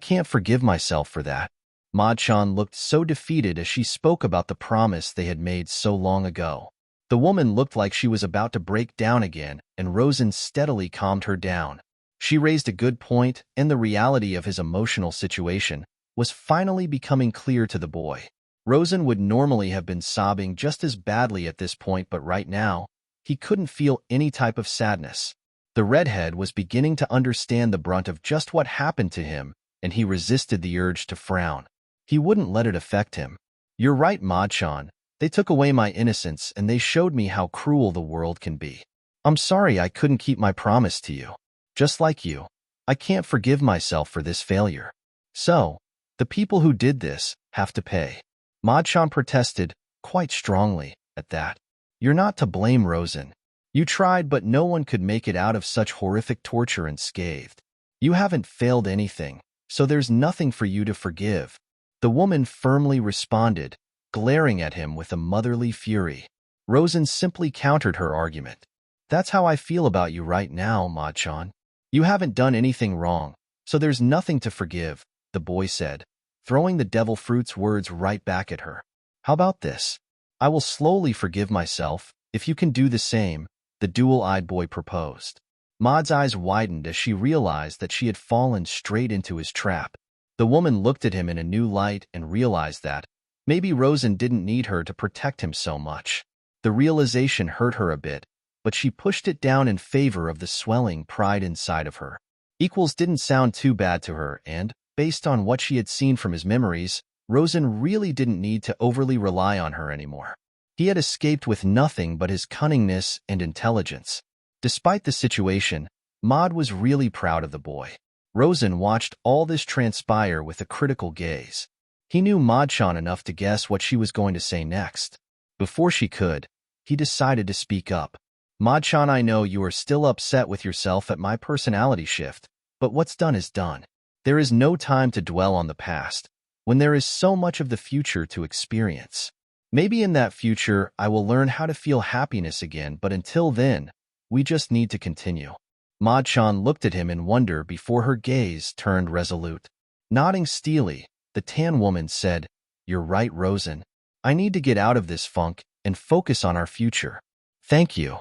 can't forgive myself for that. Maud-chan looked so defeated as she spoke about the promise they had made so long ago. The woman looked like she was about to break down again, and Rosan steadily calmed her down. She raised a good point, and the reality of his emotional situation was finally becoming clear to the boy. Rosan would normally have been sobbing just as badly at this point, but right now, he couldn't feel any type of sadness. The redhead was beginning to understand the brunt of just what happened to him, and he resisted the urge to frown. He wouldn't let it affect him. You're right, Maud-chan. They took away my innocence, and they showed me how cruel the world can be. I'm sorry I couldn't keep my promise to you. Just like you, I can't forgive myself for this failure. So, the people who did this have to pay. Maud-chan protested, quite strongly, at that. You're not to blame, Rosan. You tried, but no one could make it out of such horrific torture unscathed. You haven't failed anything, so there's nothing for you to forgive. The woman firmly responded, glaring at him with a motherly fury. Rosan simply countered her argument. That's how I feel about you right now, Maud-chan. You haven't done anything wrong, so there's nothing to forgive, the boy said, throwing the devil fruit's words right back at her. How about this? I will slowly forgive myself, if you can do the same, the dual-eyed boy proposed. Maud's eyes widened as she realized that she had fallen straight into his trap. The woman looked at him in a new light and realized that maybe Rosan didn't need her to protect him so much. The realization hurt her a bit, but she pushed it down in favor of the swelling pride inside of her. Equals didn't sound too bad to her, and, based on what she had seen from his memories, Rosan really didn't need to overly rely on her anymore. He had escaped with nothing but his cunningness and intelligence. Despite the situation, Maud was really proud of the boy. Rosan watched all this transpire with a critical gaze. He knew Maud-chan enough to guess what she was going to say next. Before she could, he decided to speak up. Maud-chan, I know you are still upset with yourself at my personality shift, but what's done is done. There is no time to dwell on the past, when there is so much of the future to experience. Maybe in that future, I will learn how to feel happiness again, but until then, we just need to continue. Maud-chan looked at him in wonder before her gaze turned resolute. Nodding steely, the tan woman said, "You're right, Rosan. I need to get out of this funk and focus on our future." "Thank you."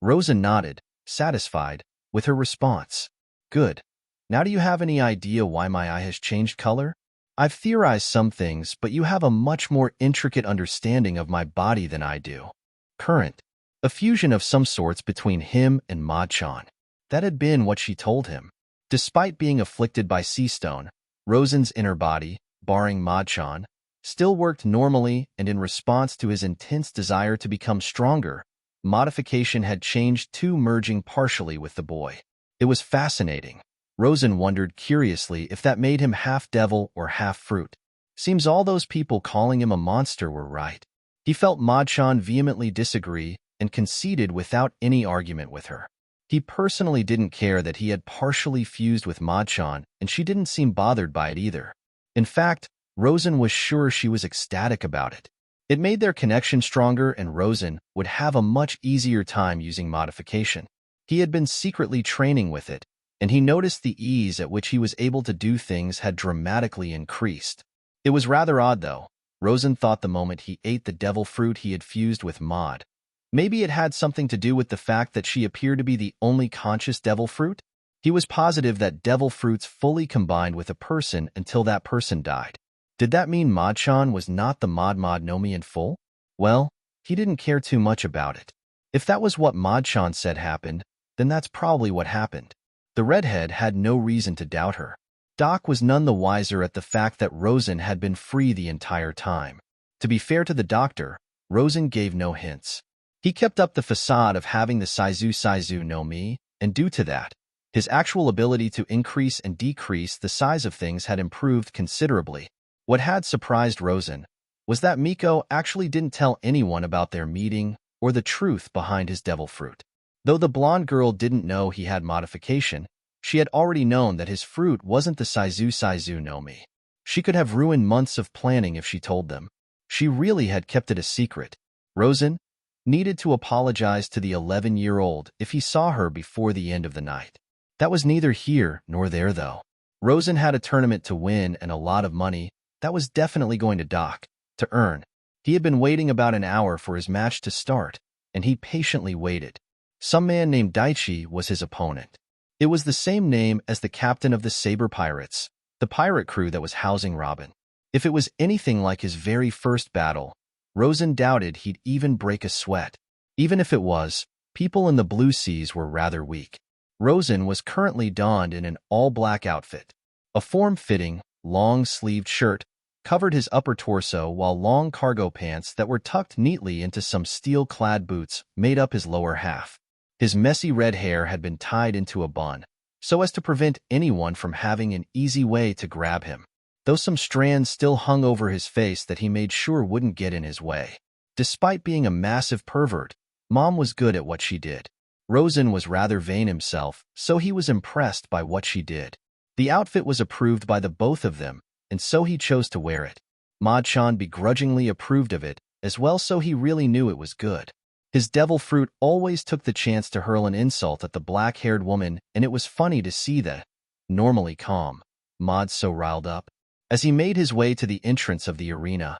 Rosan nodded, satisfied with her response. "Good. Now do you have any idea why my eye has changed color? I've theorized some things, but you have a much more intricate understanding of my body than I do." Current. A fusion of some sorts between him and Maud-chan. That had been what she told him. Despite being afflicted by sea stone, Rosan's inner body, barring Maud-chan, still worked normally, and in response to his intense desire to become stronger, modification had changed too, merging partially with the boy. It was fascinating. Rosan wondered curiously if that made him half devil or half fruit. Seems all those people calling him a monster were right. He felt Maud-chan vehemently disagree and conceded without any argument with her. He personally didn't care that he had partially fused with Maud-chan, and she didn't seem bothered by it either. In fact, Rosan was sure she was ecstatic about it. It made their connection stronger, and Rosan would have a much easier time using modification. He had been secretly training with it, and he noticed the ease at which he was able to do things had dramatically increased. It was rather odd, though. Rosan thought the moment he ate the devil fruit he had fused with Maud. Maybe it had something to do with the fact that she appeared to be the only conscious devil fruit? He was positive that devil fruits fully combined with a person until that person died. Did that mean Maud-chan was not the Maud no Mi in full? Well, he didn't care too much about it. If that was what Maud-chan said happened, then that's probably what happened. The redhead had no reason to doubt her. Doc was none the wiser at the fact that Rosan had been free the entire time. To be fair to the doctor, Rosan gave no hints. He kept up the facade of having the Saizu no Mi, and due to that, his actual ability to increase and decrease the size of things had improved considerably. What had surprised Rosan was that Miko actually didn't tell anyone about their meeting or the truth behind his devil fruit. Though the blonde girl didn't know he had modification, she had already known that his fruit wasn't the Saizu no Mi. She could have ruined months of planning if she told them. She really had kept it a secret. Rosan needed to apologize to the 11-year-old if he saw her before the end of the night. That was neither here nor there, though. Rosan had a tournament to win and a lot of money that was definitely going to Doc to earn. He had been waiting about an hour for his match to start, and he patiently waited. Some man named Daichi was his opponent. It was the same name as the captain of the Saber Pirates, the pirate crew that was housing Robin. If it was anything like his very first battle, Rosan doubted he'd even break a sweat. Even if it was, people in the Blue Seas were rather weak. Rosan was currently donned in an all-black outfit. A form-fitting, long-sleeved shirt covered his upper torso, while long cargo pants that were tucked neatly into some steel-clad boots made up his lower half. His messy red hair had been tied into a bun, so as to prevent anyone from having an easy way to grab him, though some strands still hung over his face that he made sure wouldn't get in his way. Despite being a massive pervert, Mom was good at what she did. Rosan was rather vain himself, so he was impressed by what she did. The outfit was approved by the both of them, and so he chose to wear it. Maud-chan begrudgingly approved of it as well, so he really knew it was good. His devil fruit always took the chance to hurl an insult at the black-haired woman, and it was funny to see the normally calm Maud so riled up. As he made his way to the entrance of the arena,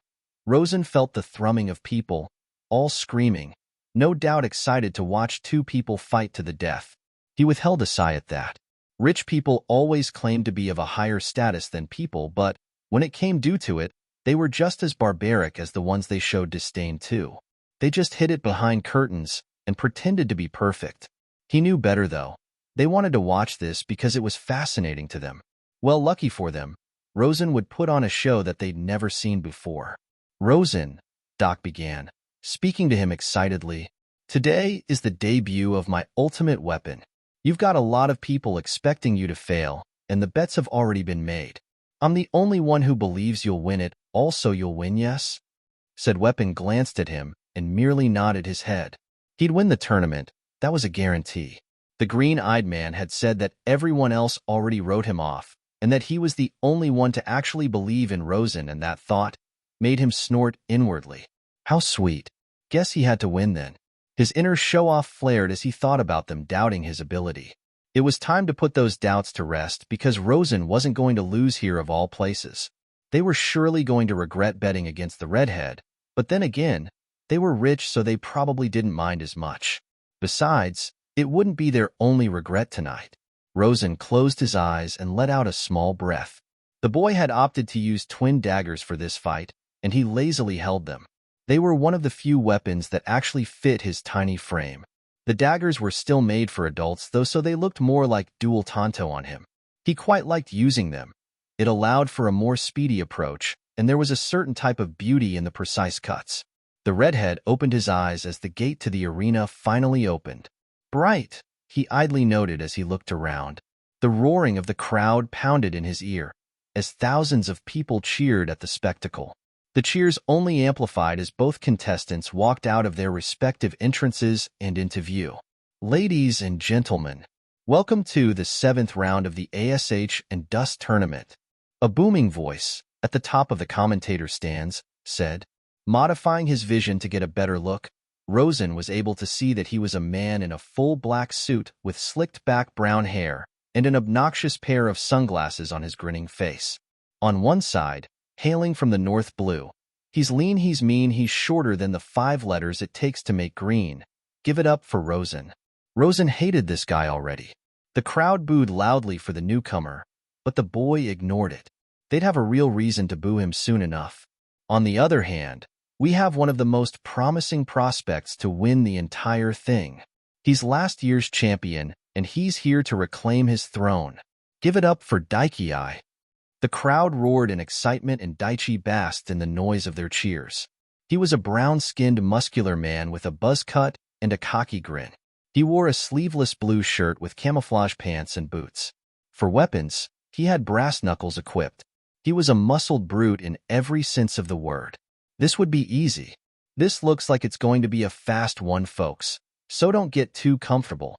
Rosan felt the thrumming of people, all screaming, no doubt excited to watch two people fight to the death. He withheld a sigh at that. Rich people always claimed to be of a higher status than people, but when it came due to it, they were just as barbaric as the ones they showed disdain to. They just hid it behind curtains and pretended to be perfect. He knew better, though. They wanted to watch this because it was fascinating to them. Well, lucky for them, Rosan would put on a show that they'd never seen before. "Rosan," Doc began, speaking to him excitedly, "today is the debut of my ultimate weapon. You've got a lot of people expecting you to fail, and the bets have already been made. I'm the only one who believes you'll win it. Also, you'll win, yes?" Said Weapon glanced at him and merely nodded his head. He'd win the tournament. That was a guarantee. The green-eyed man had said that everyone else already wrote him off, and that he was the only one to actually believe in Rosan, and that thought made him snort inwardly. How sweet. Guess he had to win then. His inner show-off flared as he thought about them doubting his ability. It was time to put those doubts to rest because Rosan wasn't going to lose here of all places. They were surely going to regret betting against the redhead, but then again, they were rich, so they probably didn't mind as much. Besides, it wouldn't be their only regret tonight. Rosan closed his eyes and let out a small breath. The boy had opted to use twin daggers for this fight, and he lazily held them. They were one of the few weapons that actually fit his tiny frame. The daggers were still made for adults, though, so they looked more like dual tanto on him. He quite liked using them. It allowed for a more speedy approach, and there was a certain type of beauty in the precise cuts. The redhead opened his eyes as the gate to the arena finally opened. "Bright," he idly noted as he looked around. The roaring of the crowd pounded in his ear, as thousands of people cheered at the spectacle. The cheers only amplified as both contestants walked out of their respective entrances and into view. "Ladies and gentlemen, welcome to the 7th round of the ASH and Dust Tournament." A booming voice, at the top of the commentator stands, said. Modifying his vision to get a better look, Rosan was able to see that he was a man in a full black suit with slicked-back brown hair and an obnoxious pair of sunglasses on his grinning face. On one side, hailing from the North Blue, "He's lean, he's mean, he's shorter than the 5 letters it takes to make green. Give it up for Rosan." Rosan hated this guy already. The crowd booed loudly for the newcomer, but the boy ignored it. They'd have a real reason to boo him soon enough. On the other hand, we have one of the most promising prospects to win the entire thing. He's last year's champion, and he's here to reclaim his throne. Give it up for Daichi. The crowd roared in excitement, and Daichi basked in the noise of their cheers. He was a brown-skinned, muscular man with a buzz cut and a cocky grin. He wore a sleeveless blue shirt with camouflage pants and boots. For weapons, he had brass knuckles equipped. He was a muscled brute in every sense of the word. This would be easy. This looks like it's going to be a fast one, folks, so don't get too comfortable.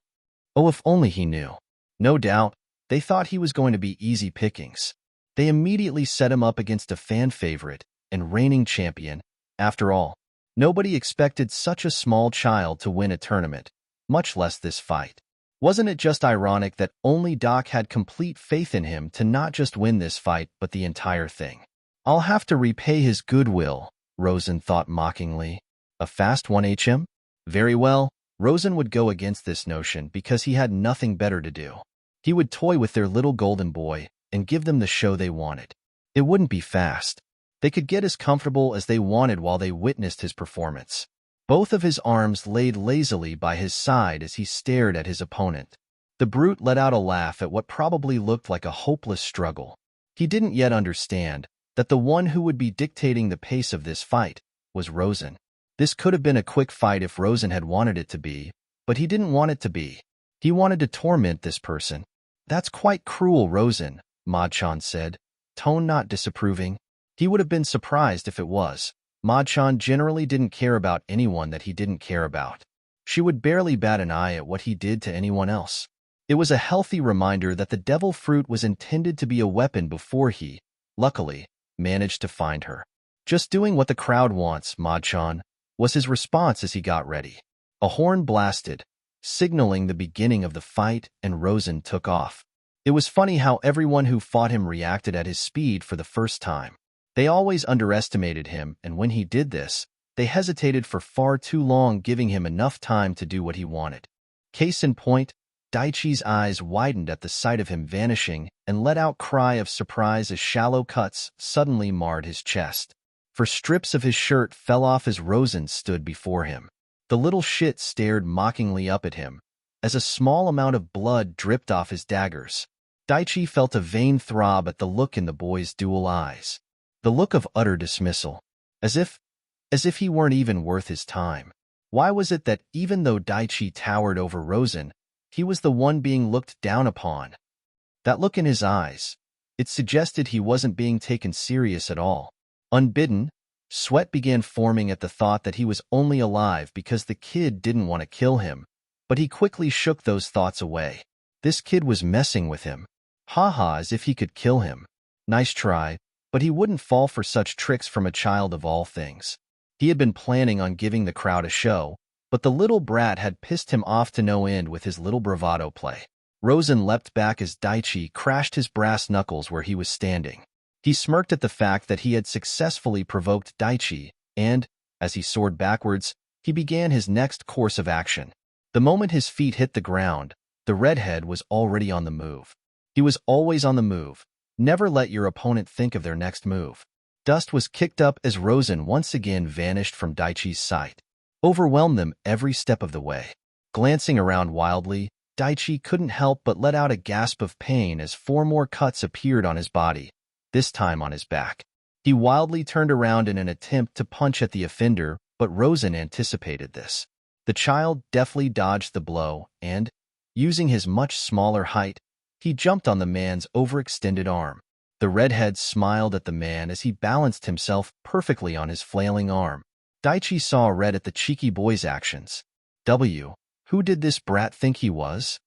Oh, if only he knew. No doubt, they thought he was going to be easy pickings. They immediately set him up against a fan favorite and reigning champion. After all, nobody expected such a small child to win a tournament, much less this fight. Wasn't it just ironic that only Doc had complete faith in him to not just win this fight, but the entire thing? "I'll have to repay his goodwill," Rosan thought mockingly. A fast one, HM? Very well, Rosan would go against this notion because he had nothing better to do. He would toy with their little golden boy and give them the show they wanted. It wouldn't be fast. They could get as comfortable as they wanted while they witnessed his performance. Both of his arms laid lazily by his side as he stared at his opponent. The brute let out a laugh at what probably looked like a hopeless struggle. He didn't yet understand that the one who would be dictating the pace of this fight was Rosan. This could have been a quick fight if Rosan had wanted it to be, but he didn't want it to be. He wanted to torment this person. "That's quite cruel, Rosan," Ma-chan said, tone not disapproving. He would have been surprised if it was. Ma-chan generally didn't care about anyone that he didn't care about. She would barely bat an eye at what he did to anyone else. It was a healthy reminder that the devil fruit was intended to be a weapon before he, luckily, managed to find her. "Just doing what the crowd wants, Ma-chan," was his response as he got ready. A horn blasted, signaling the beginning of the fight, and Rosan took off. It was funny how everyone who fought him reacted at his speed for the first time. They always underestimated him, and when he did this, they hesitated for far too long, giving him enough time to do what he wanted. Case in point, Daichi's eyes widened at the sight of him vanishing and let out a cry of surprise as shallow cuts suddenly marred his chest. For strips of his shirt fell off as Rosan stood before him. The little shit stared mockingly up at him, as a small amount of blood dripped off his daggers. Daichi felt a vain throb at the look in the boy's dual eyes. The look of utter dismissal, as if he weren't even worth his time. Why was it that even though Daichi towered over Rosan, he was the one being looked down upon? That look in his eyes, it suggested he wasn't being taken serious at all. Unbidden, sweat began forming at the thought that he was only alive because the kid didn't want to kill him, but he quickly shook those thoughts away. This kid was messing with him. Ha, as if he could kill him. Nice try, but he wouldn't fall for such tricks from a child of all things. He had been planning on giving the crowd a show, but the little brat had pissed him off to no end with his little bravado play. Rosan leapt back as Daichi crashed his brass knuckles where he was standing. He smirked at the fact that he had successfully provoked Daichi, and, as he soared backwards, he began his next course of action. The moment his feet hit the ground, the redhead was already on the move. He was always on the move. Never let your opponent think of their next move. Dust was kicked up as Rosan once again vanished from Daichi's sight, overwhelmed them every step of the way. Glancing around wildly, Daichi couldn't help but let out a gasp of pain as 4 more cuts appeared on his body, this time on his back. He wildly turned around in an attempt to punch at the offender, but Rosan anticipated this. The child deftly dodged the blow and, using his much smaller height, he jumped on the man's overextended arm. The redhead smiled at the man as he balanced himself perfectly on his flailing arm. Daichi saw red at the cheeky boy's actions. Who did this brat think he was?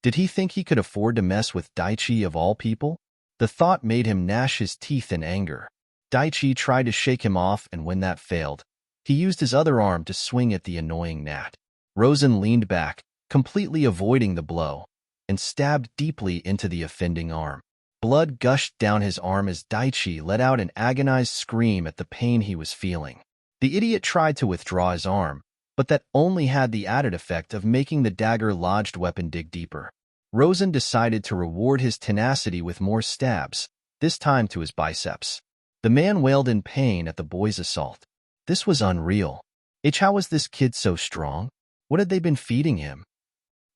Did he think he could afford to mess with Daichi of all people? The thought made him gnash his teeth in anger. Daichi tried to shake him off, and when that failed, he used his other arm to swing at the annoying gnat. Rosan leaned back, completely avoiding the blow, and stabbed deeply into the offending arm. Blood gushed down his arm as Daichi let out an agonized scream at the pain he was feeling. The idiot tried to withdraw his arm, but that only had the added effect of making the dagger-lodged weapon dig deeper. Rosan decided to reward his tenacity with more stabs, this time to his biceps. The man wailed in pain at the boy's assault. This was unreal. How was this kid so strong? What had they been feeding him?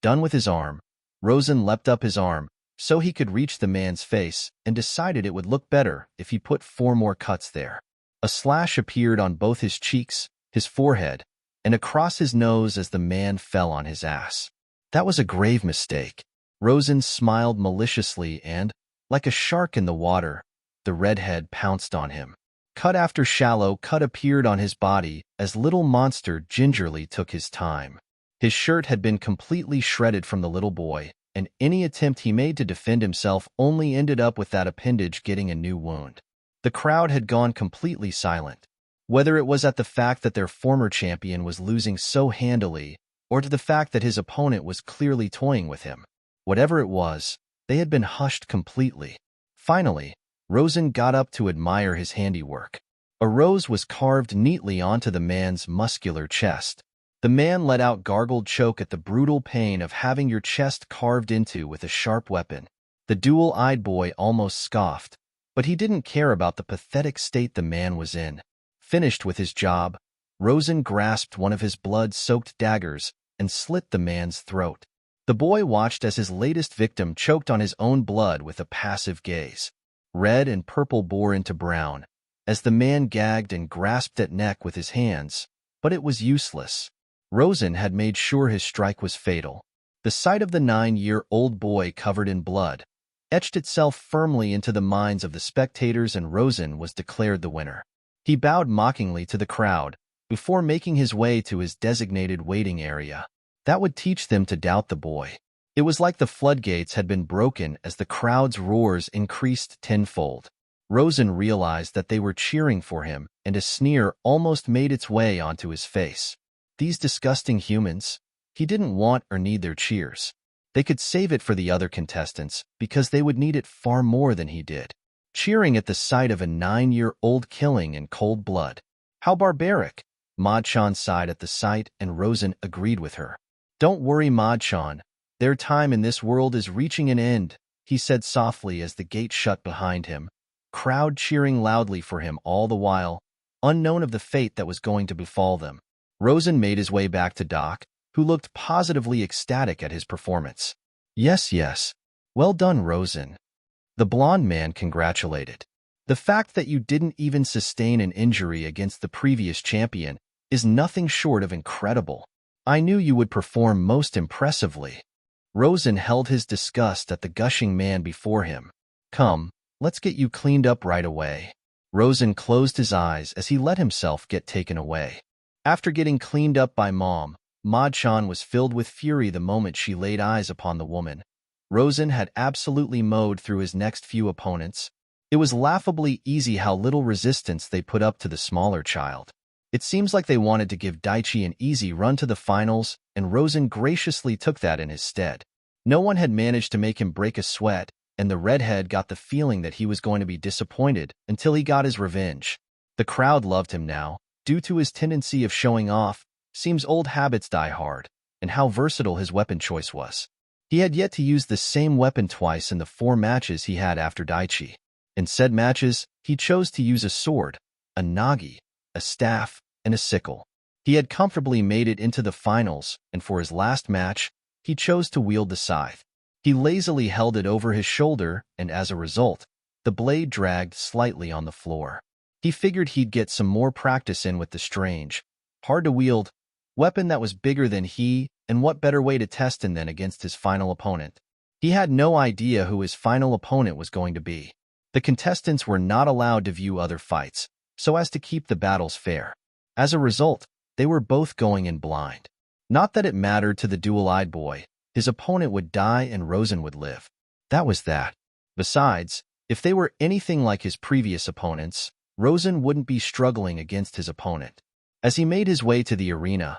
Done with his arm, Rosan leapt up his arm so he could reach the man's face and decided it would look better if he put 4 more cuts there. A slash appeared on both his cheeks, his forehead, and across his nose as the man fell on his ass. That was a grave mistake. Rosan smiled maliciously and, like a shark in the water, the redhead pounced on him. Cut after shallow cut appeared on his body as little monster gingerly took his time. His shirt had been completely shredded from the little boy, and any attempt he made to defend himself only ended up with that appendage getting a new wound. The crowd had gone completely silent. Whether it was at the fact that their former champion was losing so handily, or to the fact that his opponent was clearly toying with him. Whatever it was, they had been hushed completely. Finally, Rosan got up to admire his handiwork. A rose was carved neatly onto the man's muscular chest. The man let out gargled choke at the brutal pain of having your chest carved into with a sharp weapon. The dual-eyed boy almost scoffed, but he didn't care about the pathetic state the man was in. Finished with his job, Rosan grasped one of his blood-soaked daggers and slit the man's throat. The boy watched as his latest victim choked on his own blood with a passive gaze. Red and purple bore into brown, as the man gagged and grasped at neck with his hands, but it was useless. Rosan had made sure his strike was fatal. The sight of the 9-year-old boy covered in blood etched itself firmly into the minds of the spectators, and Rosan was declared the winner. He bowed mockingly to the crowd before making his way to his designated waiting area. That would teach them to doubt the boy. It was like the floodgates had been broken as the crowd's roars increased tenfold. Rosan realized that they were cheering for him, and a sneer almost made its way onto his face. These disgusting humans, he didn't want or need their cheers. They could save it for the other contestants because they would need it far more than he did. Cheering at the sight of a 9-year-old killing in cold blood. How barbaric! Mod-chan sighed at the sight, and Rosan agreed with her. Don't worry, Mod-chan. Their time in this world is reaching an end, he said softly as the gate shut behind him, crowd cheering loudly for him all the while, unknown of the fate that was going to befall them. Rosan made his way back to Doc, who looked positively ecstatic at his performance. Yes, yes. Well done, Rosan. The blonde man congratulated. The fact that you didn't even sustain an injury against the previous champion is nothing short of incredible. I knew you would perform most impressively. Rosan held his disgust at the gushing man before him. Come, let's get you cleaned up right away. Rosan closed his eyes as he let himself get taken away. After getting cleaned up by Mom, Ma-chan was filled with fury the moment she laid eyes upon the woman. Rosan had absolutely mowed through his next few opponents. It was laughably easy how little resistance they put up to the smaller child. It seems like they wanted to give Daichi an easy run to the finals, and Rosan graciously took that in his stead. No one had managed to make him break a sweat, and the redhead got the feeling that he was going to be disappointed until he got his revenge. The crowd loved him now, due to his tendency of showing off. Seems old habits die hard, and how versatile his weapon choice was. He had yet to use the same weapon twice in the 4 matches he had after Daichi. In said matches, he chose to use a sword, a nagi, a staff, and a sickle. He had comfortably made it into the finals, and for his last match, he chose to wield the scythe. He lazily held it over his shoulder, and as a result, the blade dragged slightly on the floor. He figured he'd get some more practice in with the strange, hard-to-wield weapon that was bigger than he, and what better way to test him than against his final opponent. He had no idea who his final opponent was going to be. The contestants were not allowed to view other fights, so as to keep the battles fair. As a result, they were both going in blind. Not that it mattered to the dual-eyed boy. His opponent would die and Rosan would live. That was that. Besides, if they were anything like his previous opponents, Rosan wouldn't be struggling against his opponent. As he made his way to the arena,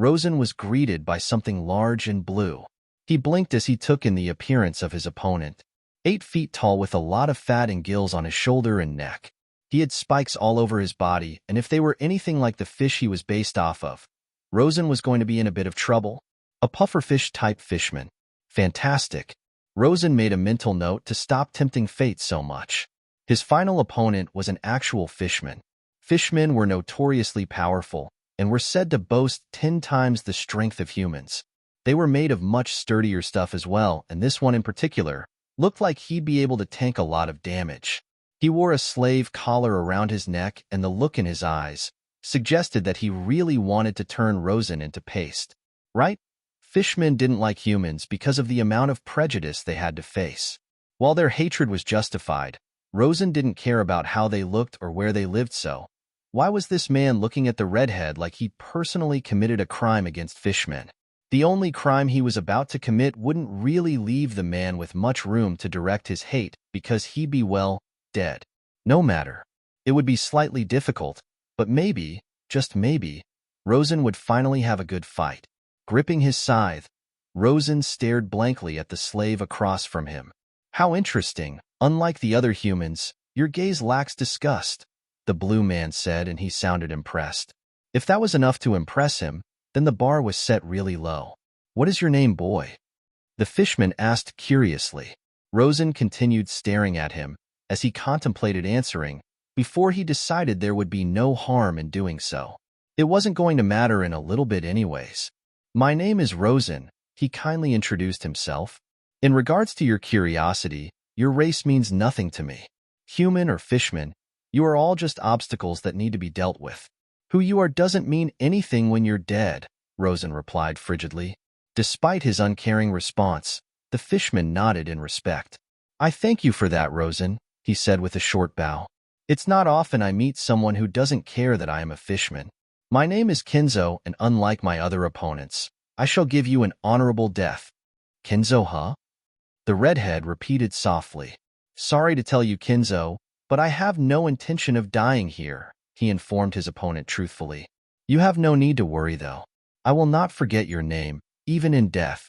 Rosan was greeted by something large and blue. He blinked as he took in the appearance of his opponent. 8 feet tall with a lot of fat and gills on his shoulder and neck. He had spikes all over his body, and if they were anything like the fish he was based off of, Rosan was going to be in a bit of trouble. A pufferfish-type fishman. Fantastic. Rosan made a mental note to stop tempting fate so much. His final opponent was an actual fishman. Fishmen were notoriously powerful, and were said to boast 10 times the strength of humans. They were made of much sturdier stuff as well, and this one in particular looked like he'd be able to tank a lot of damage. He wore a slave collar around his neck, and the look in his eyes suggested that he really wanted to turn Rosan into paste. Right? Fishmen didn't like humans because of the amount of prejudice they had to face. While their hatred was justified, Rosan didn't care about how they looked or where they lived, so why was this man looking at the redhead like he personally committed a crime against fishmen? The only crime he was about to commit wouldn't really leave the man with much room to direct his hate because he'd be, well, dead. No matter. It would be slightly difficult, but maybe, just maybe, Rosan would finally have a good fight. Gripping his scythe, Rosan stared blankly at the slave across from him. How interesting. Unlike the other humans, your gaze lacks disgust, the blue man said, and he sounded impressed. If that was enough to impress him, then the bar was set really low. What is your name, boy? The fishman asked curiously. Rosan continued staring at him as he contemplated answering, before he decided there would be no harm in doing so. It wasn't going to matter in a little bit anyways. My name is Rosan, he kindly introduced himself. In regards to your curiosity, your race means nothing to me. Human or fishman, you are all just obstacles that need to be dealt with. Who you are doesn't mean anything when you're dead, Rosan replied frigidly. Despite his uncaring response, the fishman nodded in respect. I thank you for that, Rosan, he said with a short bow. It's not often I meet someone who doesn't care that I am a fishman. My name is Kenzo, and unlike my other opponents, I shall give you an honorable death. Kenzo, huh? The redhead repeated softly. Sorry to tell you, Kenzo, but I have no intention of dying here, he informed his opponent truthfully. You have no need to worry, though. I will not forget your name, even in death.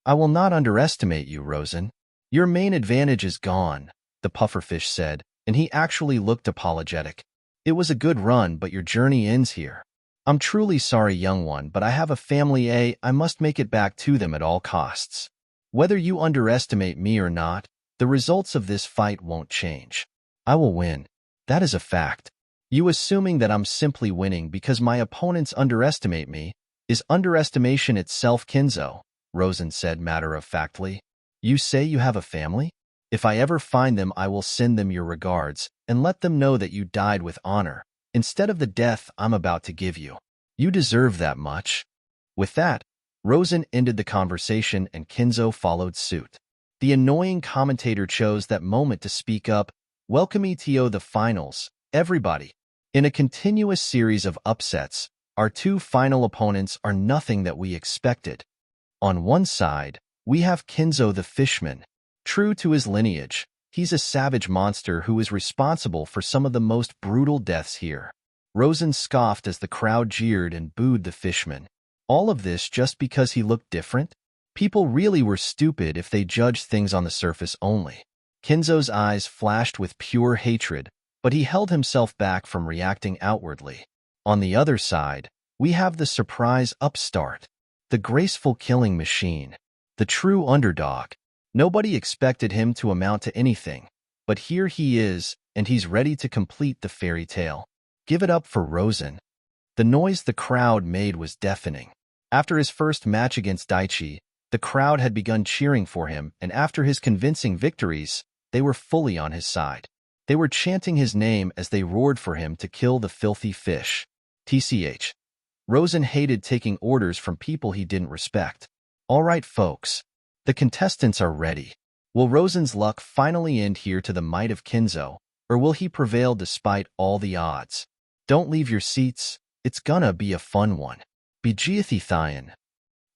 I will not underestimate you, Rosan. Your main advantage is gone, the pufferfish said, and he actually looked apologetic. It was a good run, but your journey ends here. I'm truly sorry, young one, but I have a family. I must make it back to them at all costs. Whether you underestimate me or not, the results of this fight won't change. I will win. That is a fact. You assuming that I'm simply winning because my opponents underestimate me is underestimation itself, Kinzo, Rosan said matter-of-factly. You say you have a family? If I ever find them, I will send them your regards and let them know that you died with honor, instead of the death I'm about to give you. You deserve that much. With that, Rosan ended the conversation and Kinzo followed suit. The annoying commentator chose that moment to speak up. Welcome to the finals, everybody. In a continuous series of upsets, our two final opponents are nothing that we expected. On one side, we have Kinzo the Fishman. True to his lineage, he's a savage monster who is responsible for some of the most brutal deaths here. Rosan scoffed as the crowd jeered and booed the Fishman. All of this just because he looked different? People really were stupid if they judged things on the surface only. Kinzo's eyes flashed with pure hatred, but he held himself back from reacting outwardly. On the other side, we have the surprise upstart, the graceful killing machine, the true underdog. Nobody expected him to amount to anything, but here he is, and he's ready to complete the fairy tale. Give it up for Rosan. The noise the crowd made was deafening. After his first match against Daichi, the crowd had begun cheering for him, and after his convincing victories, they were fully on his side. They were chanting his name as they roared for him to kill the filthy fish. TCH. Rosan hated taking orders from people he didn't respect. All right, folks. The contestants are ready. Will Rosan's luck finally end here to the might of Kinzo, or will he prevail despite all the odds? Don't leave your seats. It's gonna be a fun one. Bjiathian.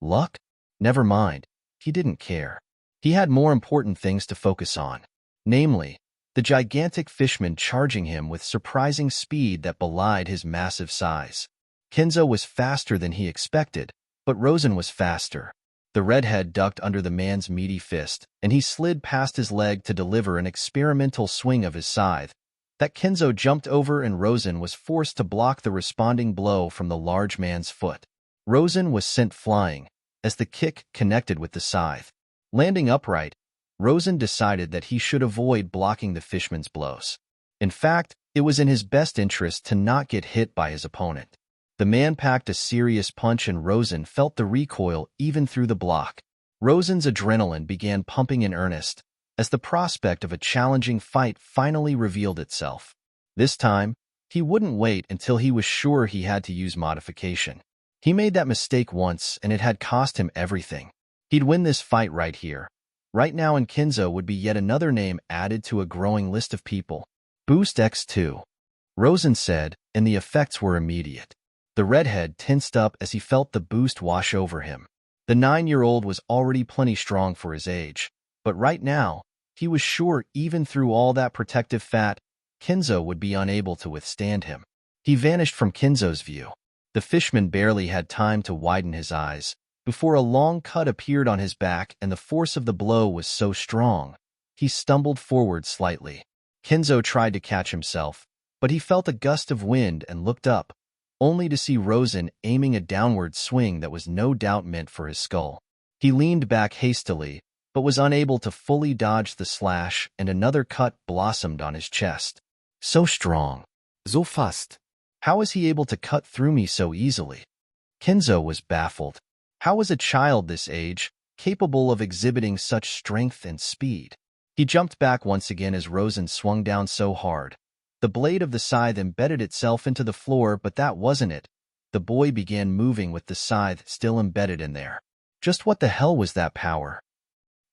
Luck? Never mind. He didn't care. He had more important things to focus on. Namely, the gigantic fishman charging him with surprising speed that belied his massive size. Kinzo was faster than he expected, but Rosan was faster. The redhead ducked under the man's meaty fist, and he slid past his leg to deliver an experimental swing of his scythe. That Kinzo jumped over, and Rosan was forced to block the responding blow from the large man's foot. Rosan was sent flying, as the kick connected with the scythe. Landing upright, Rosan decided that he should avoid blocking the fishman's blows. In fact, it was in his best interest to not get hit by his opponent. The man packed a serious punch, and Rosan felt the recoil even through the block. Rosan's adrenaline began pumping in earnest, as the prospect of a challenging fight finally revealed itself. This time, he wouldn't wait until he was sure he had to use modification. He made that mistake once, and it had cost him everything. He'd win this fight right here. Right now, and Kinzo would be yet another name added to a growing list of people. Boost X2. Rosan said, and the effects were immediate. The redhead tensed up as he felt the boost wash over him. The 9-year-old was already plenty strong for his age, but right now, he was sure even through all that protective fat, Kinzo would be unable to withstand him. He vanished from Kinzo's view. The fishman barely had time to widen his eyes before a long cut appeared on his back, and the force of the blow was so strong, he stumbled forward slightly. Kinzo tried to catch himself, but he felt a gust of wind and looked up, only to see Rosan aiming a downward swing that was no doubt meant for his skull. He leaned back hastily, but was unable to fully dodge the slash, and another cut blossomed on his chest. So strong. So fast. How is he able to cut through me so easily? Kinzo was baffled. How was a child this age capable of exhibiting such strength and speed? He jumped back once again as Rosan swung down so hard. The blade of the scythe embedded itself into the floor, but that wasn't it. The boy began moving with the scythe still embedded in there. Just what the hell was that power?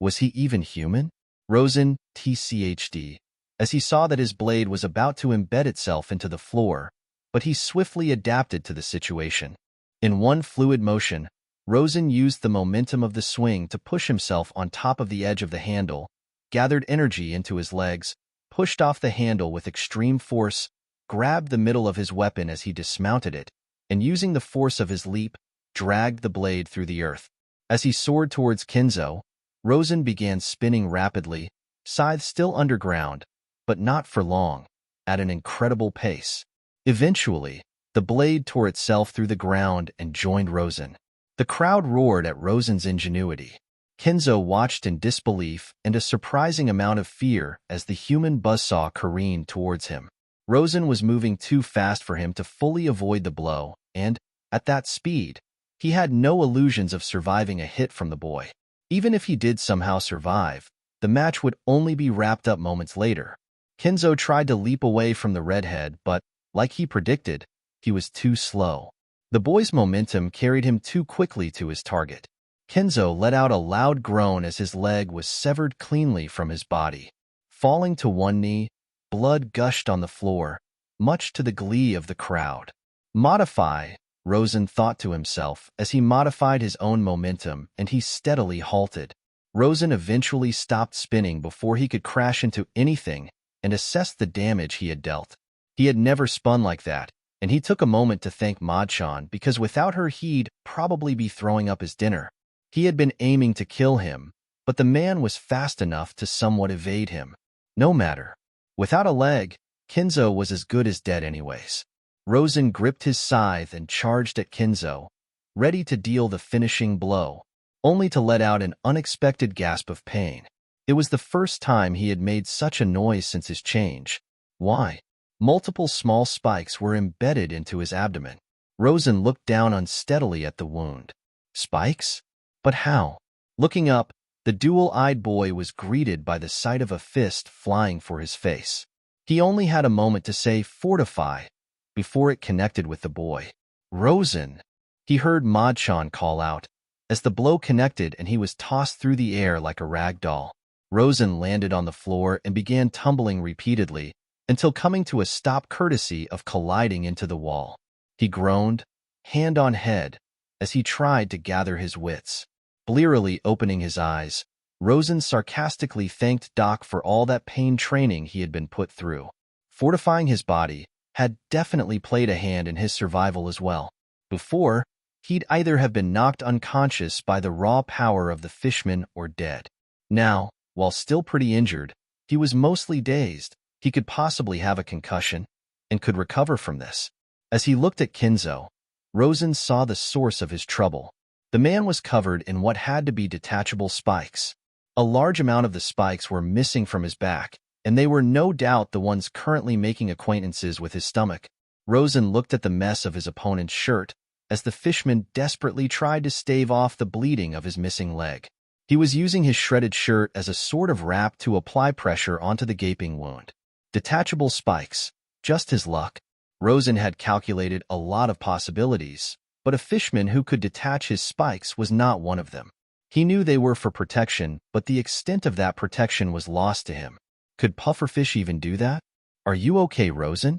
Was he even human? Rosan TCHD, as he saw that his blade was about to embed itself into the floor, but he swiftly adapted to the situation. In one fluid motion, Rosan used the momentum of the swing to push himself on top of the edge of the handle, gathered energy into his legs, pushed off the handle with extreme force, grabbed the middle of his weapon as he dismounted it, and using the force of his leap, dragged the blade through the earth. As he soared towards Kinzo, Rosan began spinning rapidly, scythe still underground, but not for long, at an incredible pace. Eventually, the blade tore itself through the ground and joined Rosan. The crowd roared at Rosan's ingenuity. Kinzo watched in disbelief and a surprising amount of fear as the human buzzsaw careened towards him. Rosan was moving too fast for him to fully avoid the blow, and, at that speed, he had no illusions of surviving a hit from the boy. Even if he did somehow survive, the match would only be wrapped up moments later. Kenzo tried to leap away from the redhead, but, like he predicted, he was too slow. The boy's momentum carried him too quickly to his target. Kenzo let out a loud groan as his leg was severed cleanly from his body. Falling to one knee, blood gushed on the floor, much to the glee of the crowd. Modify, Rosan thought to himself as he modified his own momentum, and he steadily halted. Rosan eventually stopped spinning before he could crash into anything and assessed the damage he had dealt. He had never spun like that, and he took a moment to thank Madchan because without her he'd probably be throwing up his dinner. He had been aiming to kill him, but the man was fast enough to somewhat evade him. No matter. Without a leg, Kenzo was as good as dead anyways. Rosan gripped his scythe and charged at Kenzo, ready to deal the finishing blow, only to let out an unexpected gasp of pain. It was the first time he had made such a noise since his change. Why? Multiple small spikes were embedded into his abdomen. Rosan looked down unsteadily at the wound. Spikes? But how? Looking up, the dual-eyed boy was greeted by the sight of a fist flying for his face. He only had a moment to say, "Fortify," before it connected with the boy. "Rosan!" He heard Madchan call out, as the blow connected and he was tossed through the air like a rag doll. Rosan landed on the floor and began tumbling repeatedly, until coming to a stop courtesy of colliding into the wall. He groaned, hand on head, as he tried to gather his wits. Blearily opening his eyes, Rosan sarcastically thanked Doc for all that pain training he had been put through. Fortifying his body had definitely played a hand in his survival as well. Before, he'd either have been knocked unconscious by the raw power of the fishman or dead. Now, while still pretty injured, he was mostly dazed. He could possibly have a concussion and could recover from this. As he looked at Kenzo, Rosan saw the source of his trouble. The man was covered in what had to be detachable spikes. A large amount of the spikes were missing from his back, and they were no doubt the ones currently making acquaintances with his stomach. Rosan looked at the mess of his opponent's shirt as the fishman desperately tried to stave off the bleeding of his missing leg. He was using his shredded shirt as a sort of wrap to apply pressure onto the gaping wound. Detachable spikes, just his luck. Rosan had calculated a lot of possibilities, but a fishman who could detach his spikes was not one of them. He knew they were for protection, but the extent of that protection was lost to him. Could pufferfish even do that? "Are you okay, Rosan?"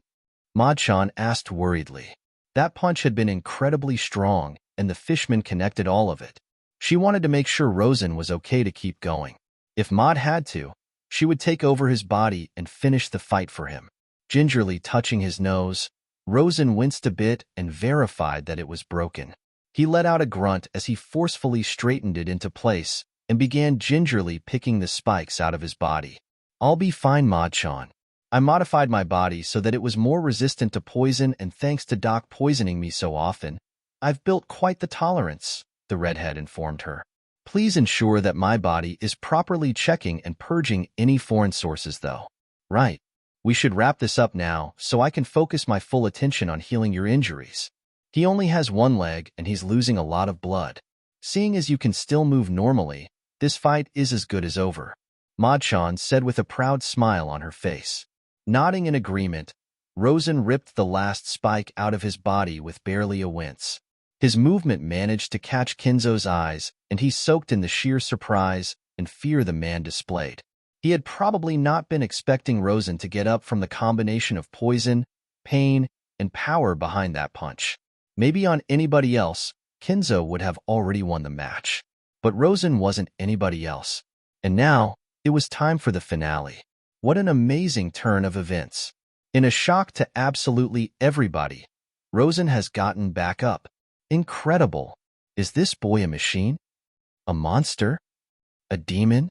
Madchan asked worriedly. That punch had been incredibly strong, and the fishman connected all of it. She wanted to make sure Rosan was okay to keep going. If Mad had to, she would take over his body and finish the fight for him. Gingerly touching his nose, Rosan winced a bit and verified that it was broken. He let out a grunt as he forcefully straightened it into place and began gingerly picking the spikes out of his body. "I'll be fine, Madchan. I modified my body so that it was more resistant to poison, and thanks to Doc poisoning me so often, I've built quite the tolerance," the redhead informed her. "Please ensure that my body is properly checking and purging any foreign sources, though." "Right. We should wrap this up now so I can focus my full attention on healing your injuries. He only has one leg and he's losing a lot of blood. Seeing as you can still move normally, this fight is as good as over," Madchan said with a proud smile on her face. Nodding in agreement, Rosan ripped the last spike out of his body with barely a wince. His movement managed to catch Kenzo's eyes, and he soaked in the sheer surprise and fear the man displayed. He had probably not been expecting Rosan to get up from the combination of poison, pain, and power behind that punch. Maybe on anybody else, Kenzo would have already won the match. But Rosan wasn't anybody else. And now, it was time for the finale. What an amazing turn of events. In a shock to absolutely everybody, Rosan has gotten back up. Incredible. Is this boy a machine? A monster? A demon?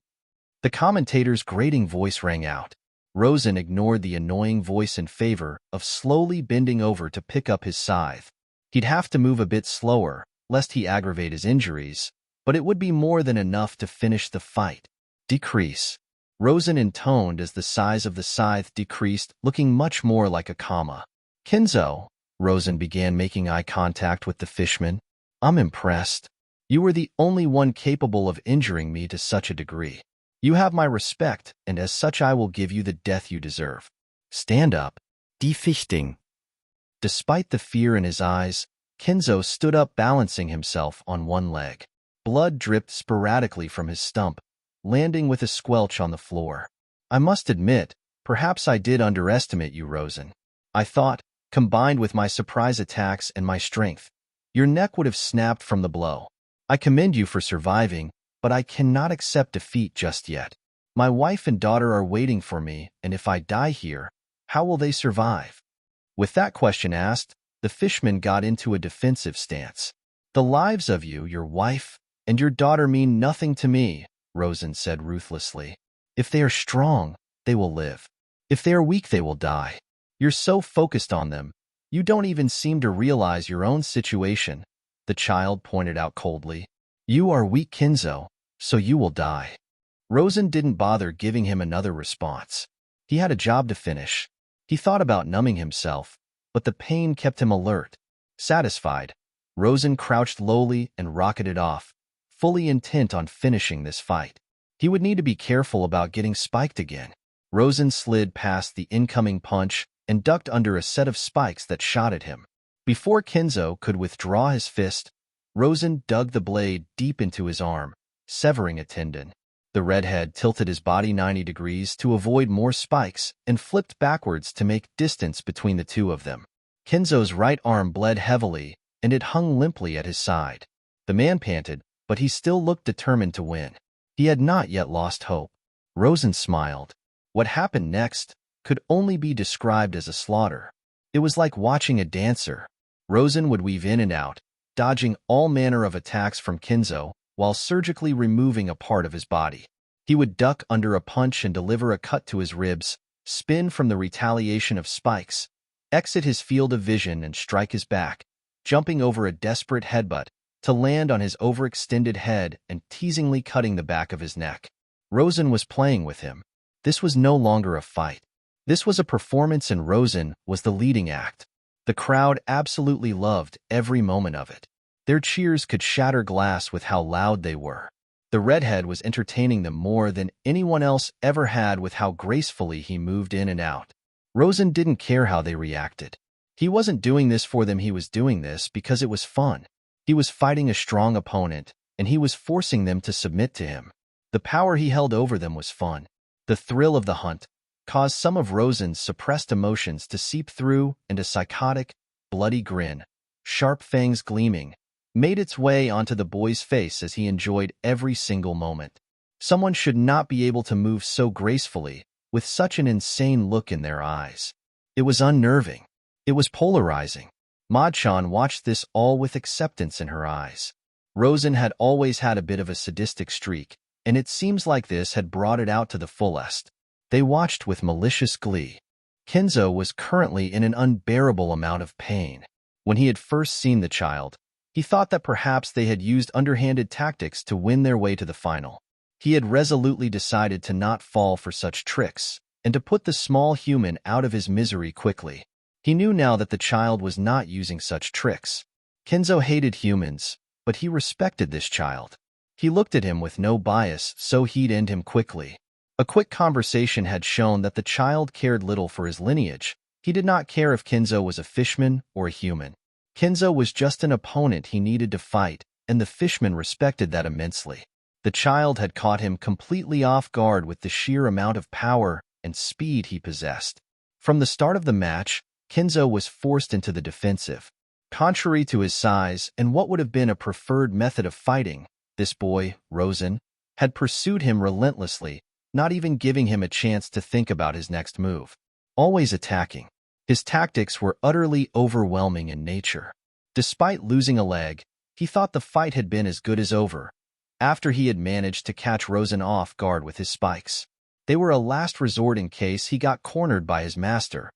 The commentator's grating voice rang out. Rosan ignored the annoying voice in favor of slowly bending over to pick up his scythe. He'd have to move a bit slower, lest he aggravate his injuries, but it would be more than enough to finish the fight. Decrease. Rosan intoned as the size of the scythe decreased, looking much more like a comma. Kinzo, Rosan began making eye contact with the fishman. I'm impressed. You were the only one capable of injuring me to such a degree. You have my respect, and as such I will give you the death you deserve. Stand up. Die Fichting. Despite the fear in his eyes, Kinzo stood up, balancing himself on one leg. Blood dripped sporadically from his stump, landing with a squelch on the floor. I must admit, perhaps I did underestimate you, Rosan. I thought, combined with my surprise attacks and my strength, your neck would have snapped from the blow. I commend you for surviving, but I cannot accept defeat just yet. My wife and daughter are waiting for me, and if I die here, how will they survive? With that question asked, the fishman got into a defensive stance. The lives of you, your wife, and your daughter mean nothing to me, Rosan said ruthlessly. If they are strong, they will live. If they are weak, they will die. You're so focused on them, you don't even seem to realize your own situation, the child pointed out coldly. You are weak, Kinzo, so you will die. Rosan didn't bother giving him another response. He had a job to finish. He thought about numbing himself, but the pain kept him alert. Satisfied, Rosan crouched lowly and rocketed off, fully intent on finishing this fight. He would need to be careful about getting spiked again. Rosan slid past the incoming punch and ducked under a set of spikes that shot at him. Before Kinzo could withdraw his fist, Rosan dug the blade deep into his arm, severing a tendon. The redhead tilted his body 90 degrees to avoid more spikes and flipped backwards to make distance between the two of them. Kinzo's right arm bled heavily, and it hung limply at his side. The man panted, but he still looked determined to win. He had not yet lost hope. Rosan smiled. What happened next could only be described as a slaughter. It was like watching a dancer. Rosan would weave in and out, dodging all manner of attacks from Kinzo while surgically removing a part of his body. He would duck under a punch and deliver a cut to his ribs, spin from the retaliation of spikes, exit his field of vision and strike his back, jumping over a desperate headbutt to land on his overextended head and teasingly cutting the back of his neck. Rosan was playing with him. This was no longer a fight. This was a performance, and Rosan was the leading act. The crowd absolutely loved every moment of it. Their cheers could shatter glass with how loud they were. The redhead was entertaining them more than anyone else ever had with how gracefully he moved in and out. Rosan didn't care how they reacted. He wasn't doing this for them, he was doing this because it was fun. He was fighting a strong opponent, and he was forcing them to submit to him. The power he held over them was fun. The thrill of the hunt caused some of Rosan's suppressed emotions to seep through, and a psychotic, bloody grin, sharp fangs gleaming, made its way onto the boy's face as he enjoyed every single moment. Someone should not be able to move so gracefully, with such an insane look in their eyes. It was unnerving. It was polarizing. Madchan watched this all with acceptance in her eyes. Rosan had always had a bit of a sadistic streak, and it seems like this had brought it out to the fullest. They watched with malicious glee. Kinzo was currently in an unbearable amount of pain. When he had first seen the child, he thought that perhaps they had used underhanded tactics to win their way to the final. He had resolutely decided to not fall for such tricks, and to put the small human out of his misery quickly. He knew now that the child was not using such tricks. Kinzo hated humans, but he respected this child. He looked at him with no bias, so he'd end him quickly. A quick conversation had shown that the child cared little for his lineage. He did not care if Kinzo was a fishman or a human. Kinzo was just an opponent he needed to fight, and the fishman respected that immensely. The child had caught him completely off guard with the sheer amount of power and speed he possessed. From the start of the match, Kinzo was forced into the defensive. Contrary to his size and what would have been a preferred method of fighting, this boy, Rosan, had pursued him relentlessly, not even giving him a chance to think about his next move. Always attacking. His tactics were utterly overwhelming in nature. Despite losing a leg, he thought the fight had been as good as over, after he had managed to catch Rosan off guard with his spikes. They were a last resort in case he got cornered by his master,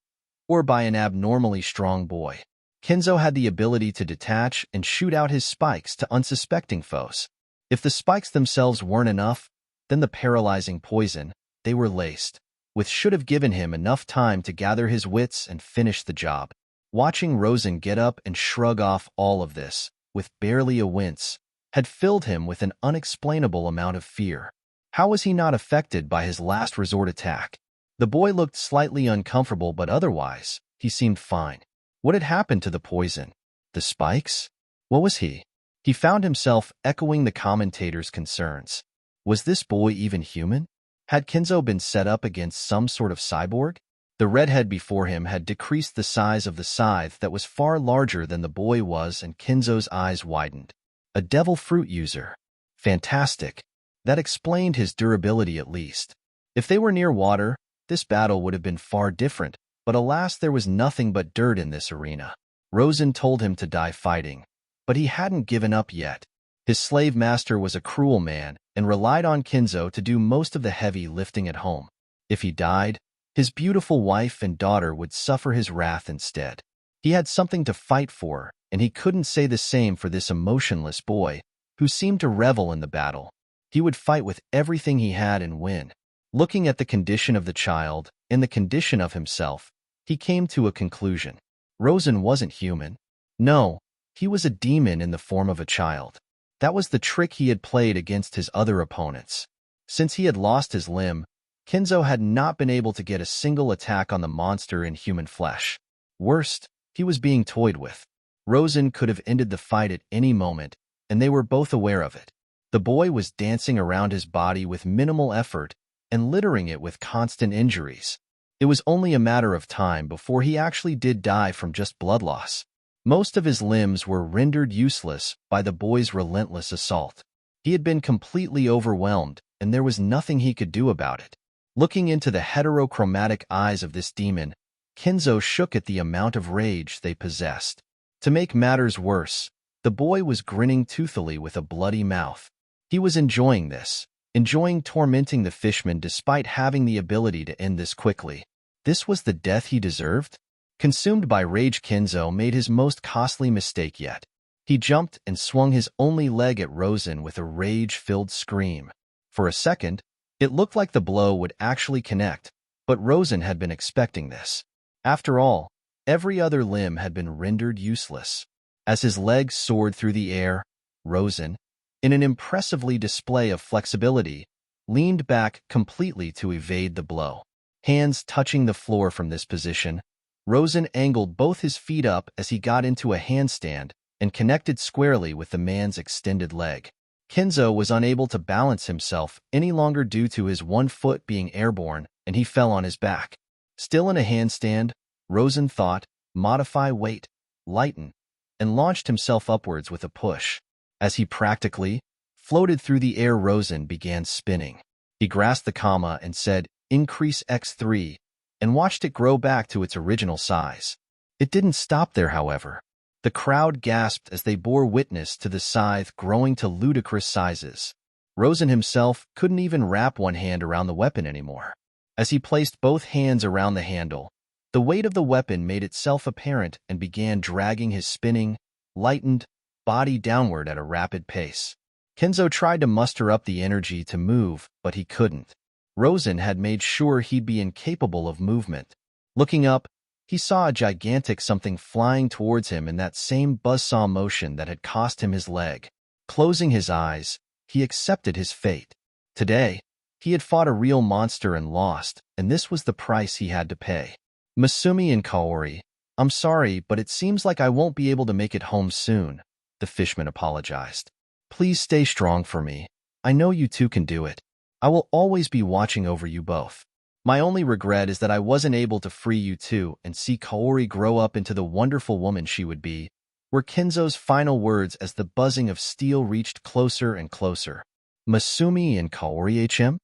or by an abnormally strong boy. Kinzo had the ability to detach and shoot out his spikes to unsuspecting foes. If the spikes themselves weren't enough, then the paralyzing poison, they were laced, which should have given him enough time to gather his wits and finish the job. Watching Rosan get up and shrug off all of this, with barely a wince, had filled him with an unexplainable amount of fear. How was he not affected by his last resort attack? The boy looked slightly uncomfortable, but otherwise, he seemed fine. What had happened to the poison? The spikes? What was he? He found himself echoing the commentator's concerns. Was this boy even human? Had Kinzo been set up against some sort of cyborg? The redhead before him had decreased the size of the scythe that was far larger than the boy was, and Kinzo's eyes widened. A devil fruit user. Fantastic. That explained his durability at least. If they were near water, this battle would have been far different, but alas, there was nothing but dirt in this arena. Rosan told him to die fighting, but he hadn't given up yet. His slave master was a cruel man and relied on Kinzo to do most of the heavy lifting at home. If he died, his beautiful wife and daughter would suffer his wrath instead. He had something to fight for, and he couldn't say the same for this emotionless boy, who seemed to revel in the battle. He would fight with everything he had and win. Looking at the condition of the child and the condition of himself, he came to a conclusion. Rosan wasn't human. No, he was a demon in the form of a child. That was the trick he had played against his other opponents. Since he had lost his limb, Kinzo had not been able to get a single attack on the monster in human flesh. Worst, he was being toyed with. Rosan could have ended the fight at any moment, and they were both aware of it. The boy was dancing around his body with minimal effort and littering it with constant injuries. It was only a matter of time before he actually did die from just blood loss. Most of his limbs were rendered useless by the boy's relentless assault. He had been completely overwhelmed, and there was nothing he could do about it. Looking into the heterochromatic eyes of this demon, Kinzo shook at the amount of rage they possessed. To make matters worse, the boy was grinning toothily with a bloody mouth. He was enjoying this, enjoying tormenting the fishman despite having the ability to end this quickly. This was the death he deserved? Consumed by rage, Kinzo made his most costly mistake yet. He jumped and swung his only leg at Rosan with a rage-filled scream. For a second, it looked like the blow would actually connect, but Rosan had been expecting this. After all, every other limb had been rendered useless. As his legs soared through the air, Rosan, in an impressively display of flexibility, leaned back completely to evade the blow. Hands touching the floor from this position, Rosan angled both his feet up as he got into a handstand and connected squarely with the man's extended leg. Kinzo was unable to balance himself any longer due to his one foot being airborne, and he fell on his back. Still in a handstand, Rosan thought, modify weight, lighten, and launched himself upwards with a push. As he practically floated through the air, Rosan began spinning. He grasped the comma and said, increase x3, and watched it grow back to its original size. It didn't stop there, however. The crowd gasped as they bore witness to the scythe growing to ludicrous sizes. Rosan himself couldn't even wrap one hand around the weapon anymore. As he placed both hands around the handle, the weight of the weapon made itself apparent and began dragging his spinning, lightened body downward at a rapid pace. Kinzo tried to muster up the energy to move, but he couldn't. Rosan had made sure he'd be incapable of movement. Looking up, he saw a gigantic something flying towards him in that same buzzsaw motion that had cost him his leg. Closing his eyes, he accepted his fate. Today, he had fought a real monster and lost, and this was the price he had to pay. Masumi and Kaori, I'm sorry, but it seems like I won't be able to make it home soon, the fishman apologized. Please stay strong for me. I know you two can do it. I will always be watching over you both. My only regret is that I wasn't able to free you two and see Kaori grow up into the wonderful woman she would be, were Kinzo's final words as the buzzing of steel reached closer and closer. Masumi and Kaori HM?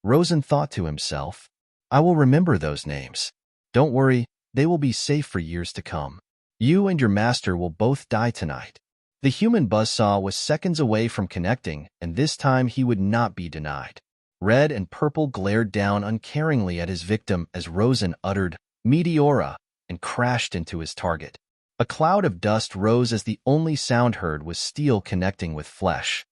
Rosan thought to himself. I will remember those names. Don't worry, they will be safe for years to come. You and your master will both die tonight. The human buzzsaw was seconds away from connecting, and this time he would not be denied. Red and purple glared down uncaringly at his victim as Rosan uttered, Meteora, and crashed into his target. A cloud of dust rose as the only sound heard was steel connecting with flesh.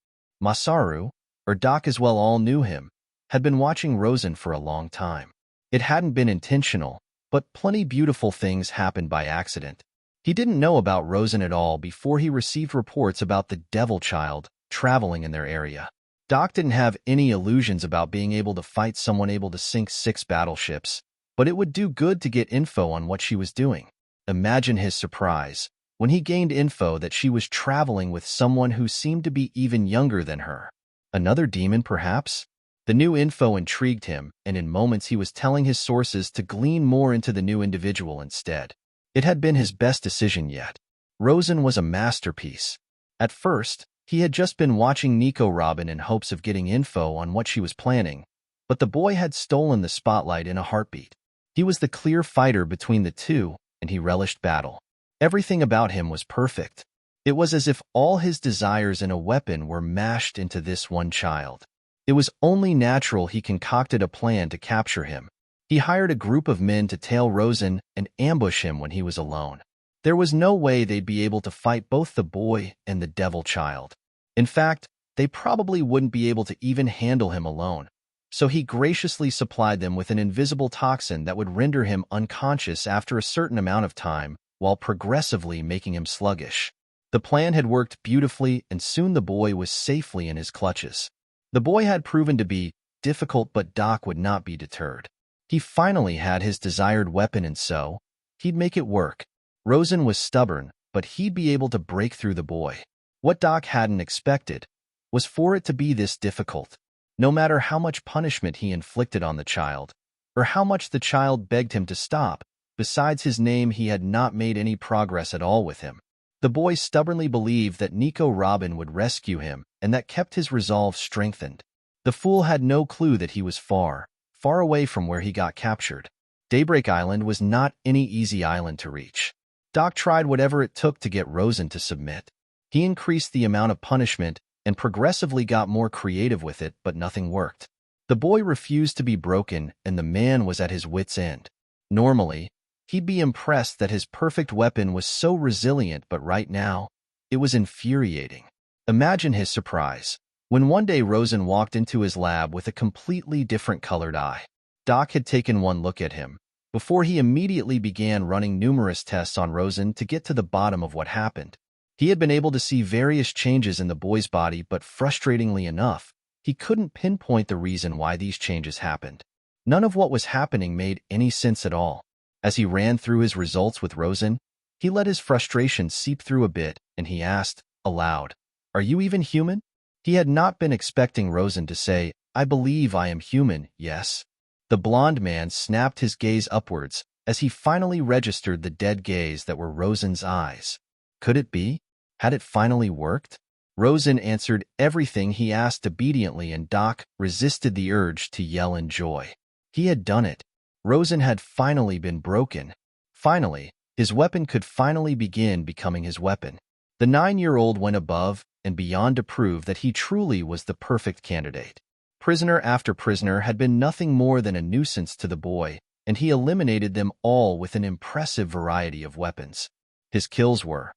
Masaru, or Doc as well all knew him, had been watching Rosan for a long time. It hadn't been intentional, but plenty beautiful things happened by accident. He didn't know about Rosan at all before he received reports about the Devil Child traveling in their area. Doc didn't have any illusions about being able to fight someone able to sink 6 battleships, but it would do good to get info on what she was doing. Imagine his surprise when he gained info that she was traveling with someone who seemed to be even younger than her. Another demon, perhaps? The new info intrigued him, and in moments he was telling his sources to glean more into the new individual instead. It had been his best decision yet. Rosan was a masterpiece. At first, he had just been watching Nico Robin in hopes of getting info on what she was planning, but the boy had stolen the spotlight in a heartbeat. He was the clear fighter between the two, and he relished battle. Everything about him was perfect. It was as if all his desires in a weapon were mashed into this one child. It was only natural he concocted a plan to capture him. He hired a group of men to tail Rosan and ambush him when he was alone. There was no way they'd be able to fight both the boy and the Devil Child. In fact, they probably wouldn't be able to even handle him alone. So he graciously supplied them with an invisible toxin that would render him unconscious after a certain amount of time, while progressively making him sluggish. The plan had worked beautifully, and soon the boy was safely in his clutches. The boy had proven to be difficult, but Doc would not be deterred. He finally had his desired weapon, and so he'd make it work. Rosan was stubborn, but he'd be able to break through the boy. What Doc hadn't expected was for it to be this difficult. No matter how much punishment he inflicted on the child, or how much the child begged him to stop, besides his name, he had not made any progress at all with him. The boy stubbornly believed that Nico Robin would rescue him, and that kept his resolve strengthened. The fool had no clue that he was far, far away from where he got captured. Daybreak Island was not any easy island to reach. Doc tried whatever it took to get Rosan to submit. He increased the amount of punishment and progressively got more creative with it, but nothing worked. The boy refused to be broken, and the man was at his wit's end. Normally, he'd be impressed that his perfect weapon was so resilient, but right now, it was infuriating. Imagine his surprise when one day Rosan walked into his lab with a completely different colored eye. Doc had taken one look at him before he immediately began running numerous tests on Rosan to get to the bottom of what happened. He had been able to see various changes in the boy's body, but frustratingly enough, he couldn't pinpoint the reason why these changes happened. None of what was happening made any sense at all. As he ran through his results with Rosan, he let his frustration seep through a bit, and he asked, aloud, "Are you even human?" He had not been expecting Rosan to say, "I believe I am human, yes." The blond man snapped his gaze upwards as he finally registered the dead gaze that were Rosan's eyes. Could it be? Had it finally worked? Rosan answered everything he asked obediently, and Doc resisted the urge to yell in joy. He had done it. Rosan had finally been broken. Finally, his weapon could finally begin becoming his weapon. The 9-year-old went above and beyond to prove that he truly was the perfect candidate. Prisoner after prisoner had been nothing more than a nuisance to the boy, and he eliminated them all with an impressive variety of weapons. His kills were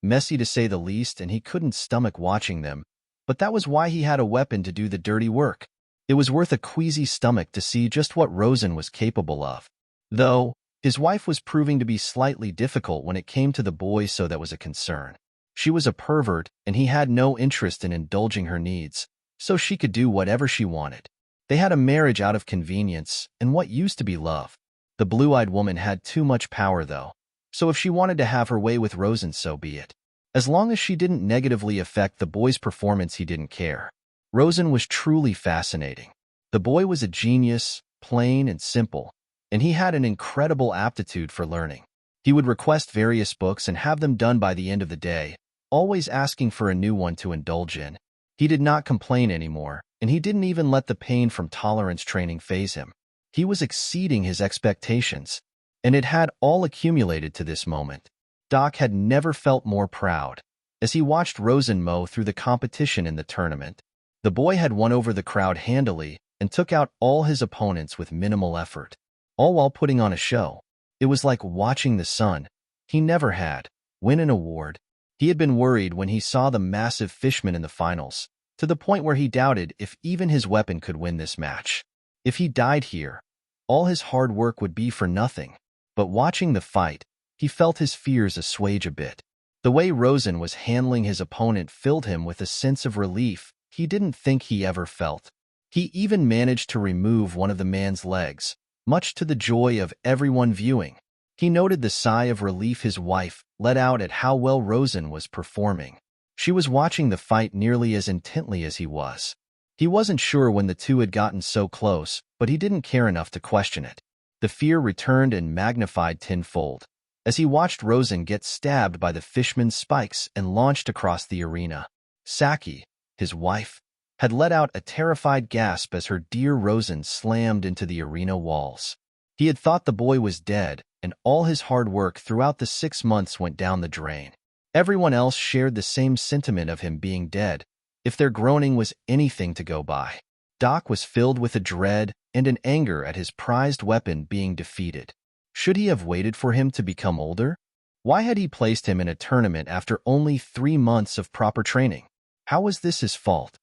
messy to say the least, and he couldn't stomach watching them, but that was why he had a weapon to do the dirty work. It was worth a queasy stomach to see just what Rosan was capable of. Though, his wife was proving to be slightly difficult when it came to the boy, so that was a concern. She was a pervert, and he had no interest in indulging her needs, so she could do whatever she wanted. They had a marriage out of convenience and what used to be love. The blue-eyed woman had too much power, though, so if she wanted to have her way with Rosan, so be it. As long as she didn't negatively affect the boy's performance, he didn't care. Rosan was truly fascinating. The boy was a genius, plain and simple, and he had an incredible aptitude for learning. He would request various books and have them done by the end of the day, always asking for a new one to indulge in. He did not complain anymore, and he didn't even let the pain from tolerance training faze him. He was exceeding his expectations, and it had all accumulated to this moment. Doc had never felt more proud. As he watched Rosan mow through the competition in the tournament, the boy had won over the crowd handily and took out all his opponents with minimal effort, all while putting on a show. It was like watching the sun. He never had win an award. He had been worried when he saw the massive fishman in the finals, to the point where he doubted if even his weapon could win this match. If he died here, all his hard work would be for nothing. But watching the fight, he felt his fears assuage a bit. The way Rosan was handling his opponent filled him with a sense of relief he didn't think he ever felt. He even managed to remove one of the man's legs, much to the joy of everyone viewing. He noted the sigh of relief his wife let out at how well Rosan was performing. She was watching the fight nearly as intently as he was. He wasn't sure when the two had gotten so close, but he didn't care enough to question it. The fear returned and magnified tenfold as he watched Rosan get stabbed by the fishman's spikes and launched across the arena. Saki, his wife, had let out a terrified gasp as her dear Rosan slammed into the arena walls. He had thought the boy was dead, and all his hard work throughout the 6 months went down the drain. Everyone else shared the same sentiment of him being dead, if their groaning was anything to go by. Doc was filled with a dread and an anger at his prized weapon being defeated. Should he have waited for him to become older? Why had he placed him in a tournament after only 3 months of proper training? How was this his fault?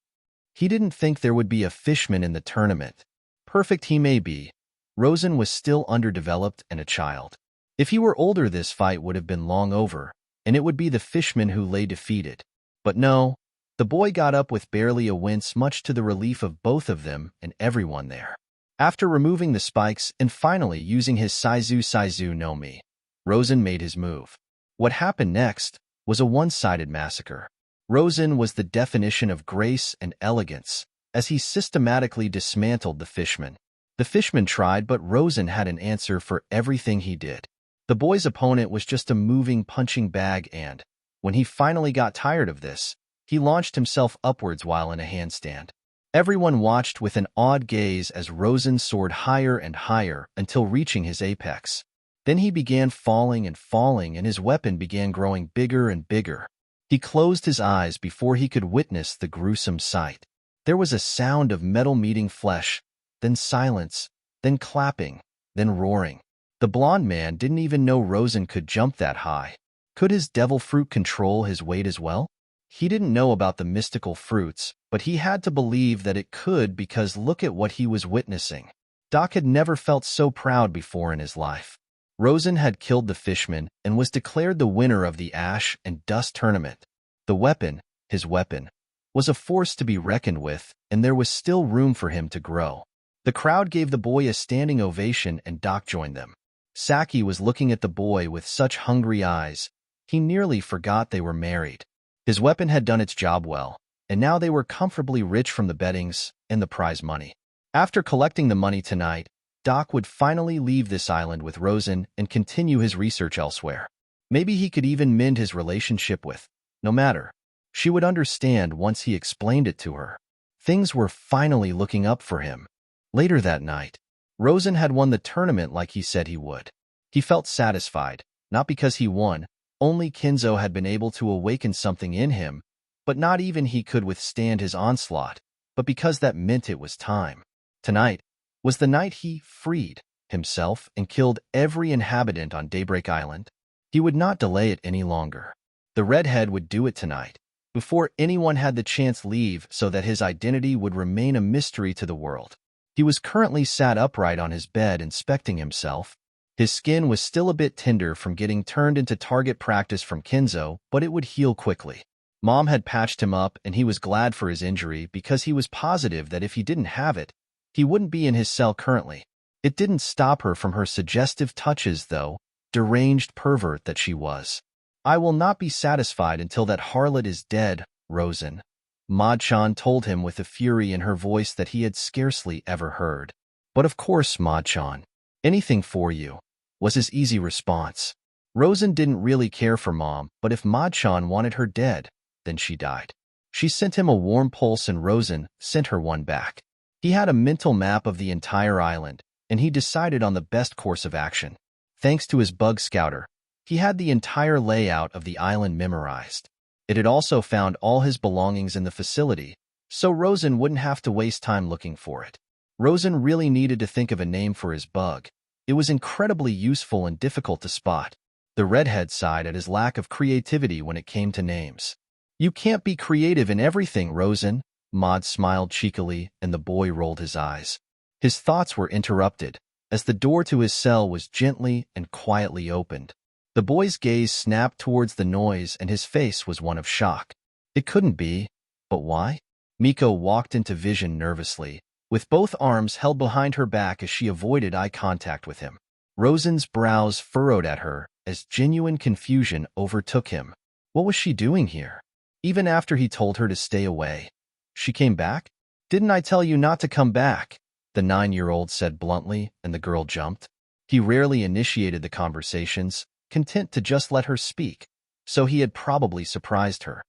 He didn't think there would be a fishman in the tournament. Perfect he may be, Rosan was still underdeveloped and a child. If he were older, this fight would have been long over, and it would be the fishman who lay defeated. But no, the boy got up with barely a wince, much to the relief of both of them and everyone there. After removing the spikes and finally using his Saizu no Mi, Rosan made his move. What happened next was a one-sided massacre. Rosan was the definition of grace and elegance as he systematically dismantled the fishman. The fishman tried, but Rosan had an answer for everything he did. The boy's opponent was just a moving punching bag, and when he finally got tired of this, he launched himself upwards while in a handstand. Everyone watched with an awed gaze as Rosan soared higher and higher until reaching his apex. Then he began falling and falling, and his weapon began growing bigger and bigger. He closed his eyes before he could witness the gruesome sight. There was a sound of metal meeting flesh, then silence, then clapping, then roaring. The blond man didn't even know Rosan could jump that high. Could his devil fruit control his weight as well? He didn't know about the mystical fruits, but he had to believe that it could, because look at what he was witnessing. Doc had never felt so proud before in his life. Rosan had killed the fishman and was declared the winner of the Ash and Dust tournament. The weapon, his weapon, was a force to be reckoned with, and there was still room for him to grow. The crowd gave the boy a standing ovation, and Doc joined them. Saki was looking at the boy with such hungry eyes, he nearly forgot they were married. His weapon had done its job well, and now they were comfortably rich from the bettings and the prize money. After collecting the money tonight, Doc would finally leave this island with Rosan and continue his research elsewhere. Maybe he could even mend his relationship with, no matter. She would understand once he explained it to her. Things were finally looking up for him. Later that night, Rosan had won the tournament like he said he would. He felt satisfied, not because he won. Only Kinzo had been able to awaken something in him, but not even he could withstand his onslaught, but because that meant it was time. Tonight was the night he freed himself and killed every inhabitant on Daybreak Island. He would not delay it any longer. The redhead would do it tonight, before anyone had the chance leave, so that his identity would remain a mystery to the world. He was currently sat upright on his bed inspecting himself. His skin was still a bit tender from getting turned into target practice from Kinzo, but it would heal quickly. Mom had patched him up, and he was glad for his injury because he was positive that if he didn't have it, he wouldn't be in his cell currently. It didn't stop her from her suggestive touches, though, deranged pervert that she was. I will not be satisfied until that harlot is dead, Rosan, Ma-chan told him with a fury in her voice that he had scarcely ever heard. But of course, Ma-chan. Anything for you, was his easy response. Rosan didn't really care for Mom, but if Ma-chan wanted her dead, then she died. She sent him a warm pulse, and Rosan sent her one back. He had a mental map of the entire island, and he decided on the best course of action. Thanks to his bug scouter, he had the entire layout of the island memorized. It had also found all his belongings in the facility, so Rosan wouldn't have to waste time looking for it. Rosan really needed to think of a name for his bug. It was incredibly useful and difficult to spot. The redhead sighed at his lack of creativity when it came to names. You can't be creative in everything, Rosan, Maud smiled cheekily, and the boy rolled his eyes. His thoughts were interrupted, as the door to his cell was gently and quietly opened. The boy's gaze snapped towards the noise, and his face was one of shock. It couldn't be, but why? Miko walked into vision nervously, with both arms held behind her back as she avoided eye contact with him. Rosan's brows furrowed at her as genuine confusion overtook him. What was she doing here? Even after he told her to stay away. She came back? Didn't I tell you not to come back? The 9-year-old said bluntly, and the girl jumped. He rarely initiated the conversations, content to just let her speak, so he had probably surprised her.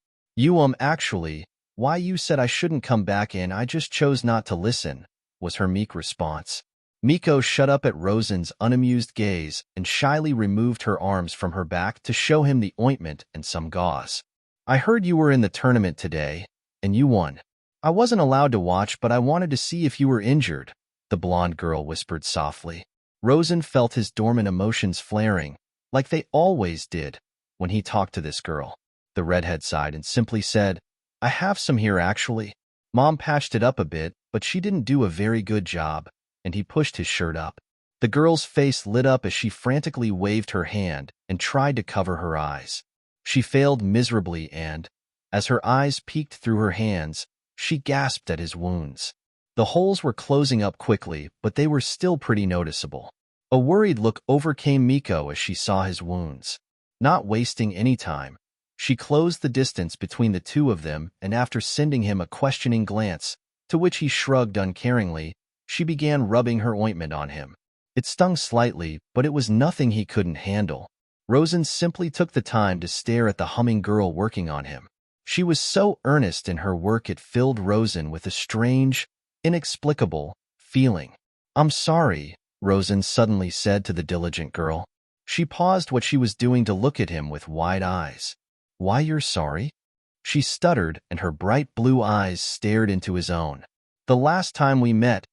Actually, why you said I shouldn't come back in, I just chose not to listen, was her meek response. Miko shut up at Rosan's unamused gaze and shyly removed her arms from her back to show him the ointment and some gauze. I heard you were in the tournament today, and you won. I wasn't allowed to watch, but I wanted to see if you were injured, the blonde girl whispered softly. Rosan felt his dormant emotions flaring, like they always did when he talked to this girl. The redhead sighed and simply said, I have some here actually. Mom patched it up a bit, but she didn't do a very good job, and he pushed his shirt up. The girl's face lit up as she frantically waved her hand and tried to cover her eyes. She failed miserably and, as her eyes peeked through her hands, she gasped at his wounds. The holes were closing up quickly, but they were still pretty noticeable. A worried look overcame Miko as she saw his wounds. Not wasting any time, she closed the distance between the two of them, and after sending him a questioning glance, to which he shrugged uncaringly, she began rubbing her ointment on him. It stung slightly, but it was nothing he couldn't handle. Rosan simply took the time to stare at the humming girl working on him. She was so earnest in her work it filled Rosan with a strange, inexplicable feeling. I'm sorry, Rosan suddenly said to the diligent girl. She paused what she was doing to look at him with wide eyes. Why you're sorry? She stuttered, and her bright blue eyes stared into his own. The last time we met,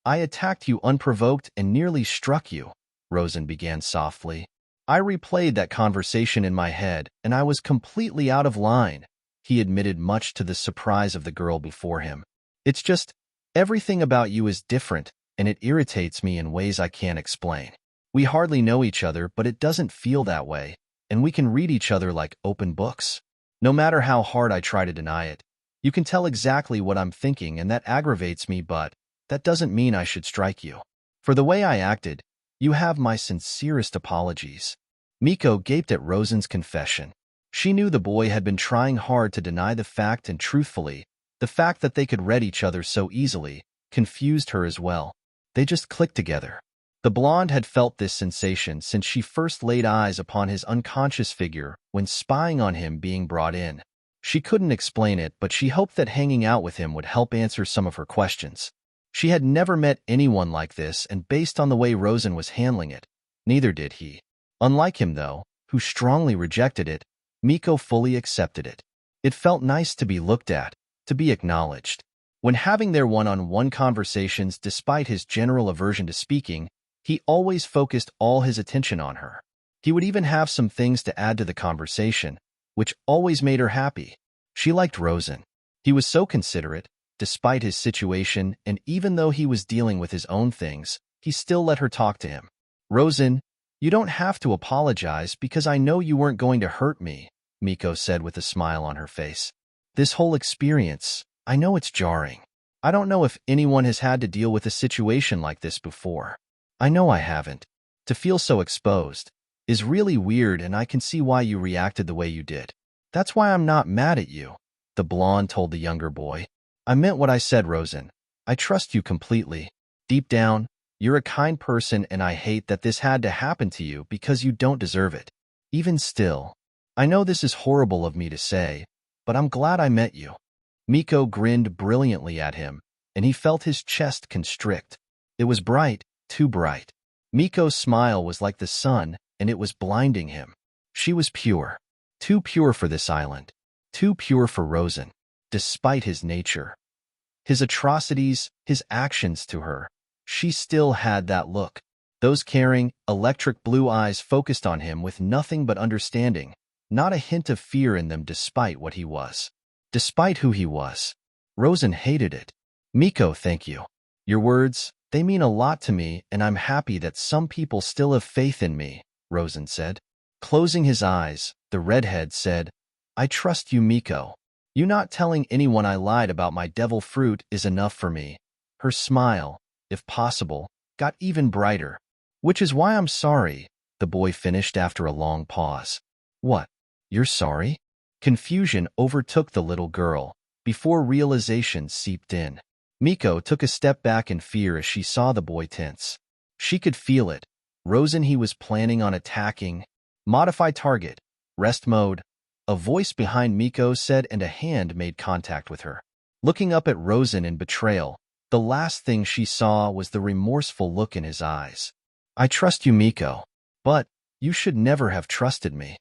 I attacked you unprovoked and nearly struck you, Rosan began softly. I replayed that conversation in my head, and I was completely out of line, he admitted, much to the surprise of the girl before him. It's just, everything about you is different, and it irritates me in ways I can't explain. We hardly know each other, but it doesn't feel that way, and we can read each other like open books. No matter how hard I try to deny it, you can tell exactly what I'm thinking, and that aggravates me, but that doesn't mean I should strike you. For the way I acted, you have my sincerest apologies. Miko gaped at Rosan's confession. She knew the boy had been trying hard to deny the fact, and truthfully, the fact that they could read each other so easily confused her as well. They just clicked together. The blonde had felt this sensation since she first laid eyes upon his unconscious figure when spying on him being brought in. She couldn't explain it, but she hoped that hanging out with him would help answer some of her questions. She had never met anyone like this, and based on the way Rosan was handling it, neither did he. Unlike him, though, who strongly rejected it, Miko fully accepted it. It felt nice to be looked at, to be acknowledged. When having their one-on-one conversations, despite his general aversion to speaking, he always focused all his attention on her. He would even have some things to add to the conversation, which always made her happy. She liked Rosan. He was so considerate, despite his situation, and even though he was dealing with his own things, he still let her talk to him. Rosan, you don't have to apologize because I know you weren't going to hurt me, Miko said with a smile on her face. This whole experience, I know it's jarring. I don't know if anyone has had to deal with a situation like this before. I know I haven't. To feel so exposed is really weird, and I can see why you reacted the way you did. That's why I'm not mad at you, the blonde told the younger boy. I meant what I said, Rosan. I trust you completely. Deep down, you're a kind person, and I hate that this had to happen to you because you don't deserve it. Even still, I know this is horrible of me to say, but I'm glad I met you. Miko grinned brilliantly at him, and he felt his chest constrict. It was bright, too bright. Miko's smile was like the sun, and it was blinding him. She was pure. Too pure for this island. Too pure for Rosan. Despite his nature, his atrocities, his actions to her, she still had that look. Those caring, electric blue eyes focused on him with nothing but understanding, not a hint of fear in them despite what he was. Despite who he was. Rosan hated it. Miko, thank you. Your words, they mean a lot to me, and I'm happy that some people still have faith in me, Rosan said. Closing his eyes, the redhead said, I trust you, Miko. You not telling anyone I lied about my devil fruit is enough for me. Her smile, if possible, got even brighter. Which is why I'm sorry, the boy finished after a long pause. What? You're sorry? Confusion overtook the little girl, before realization seeped in. Miko took a step back in fear as she saw the boy tense. She could feel it. Rosan, he was planning on attacking. Modify target. Rest mode. A voice behind Miko said, and a hand made contact with her. Looking up at Rosan in betrayal, the last thing she saw was the remorseful look in his eyes. I trust you, Miko, but you should never have trusted me.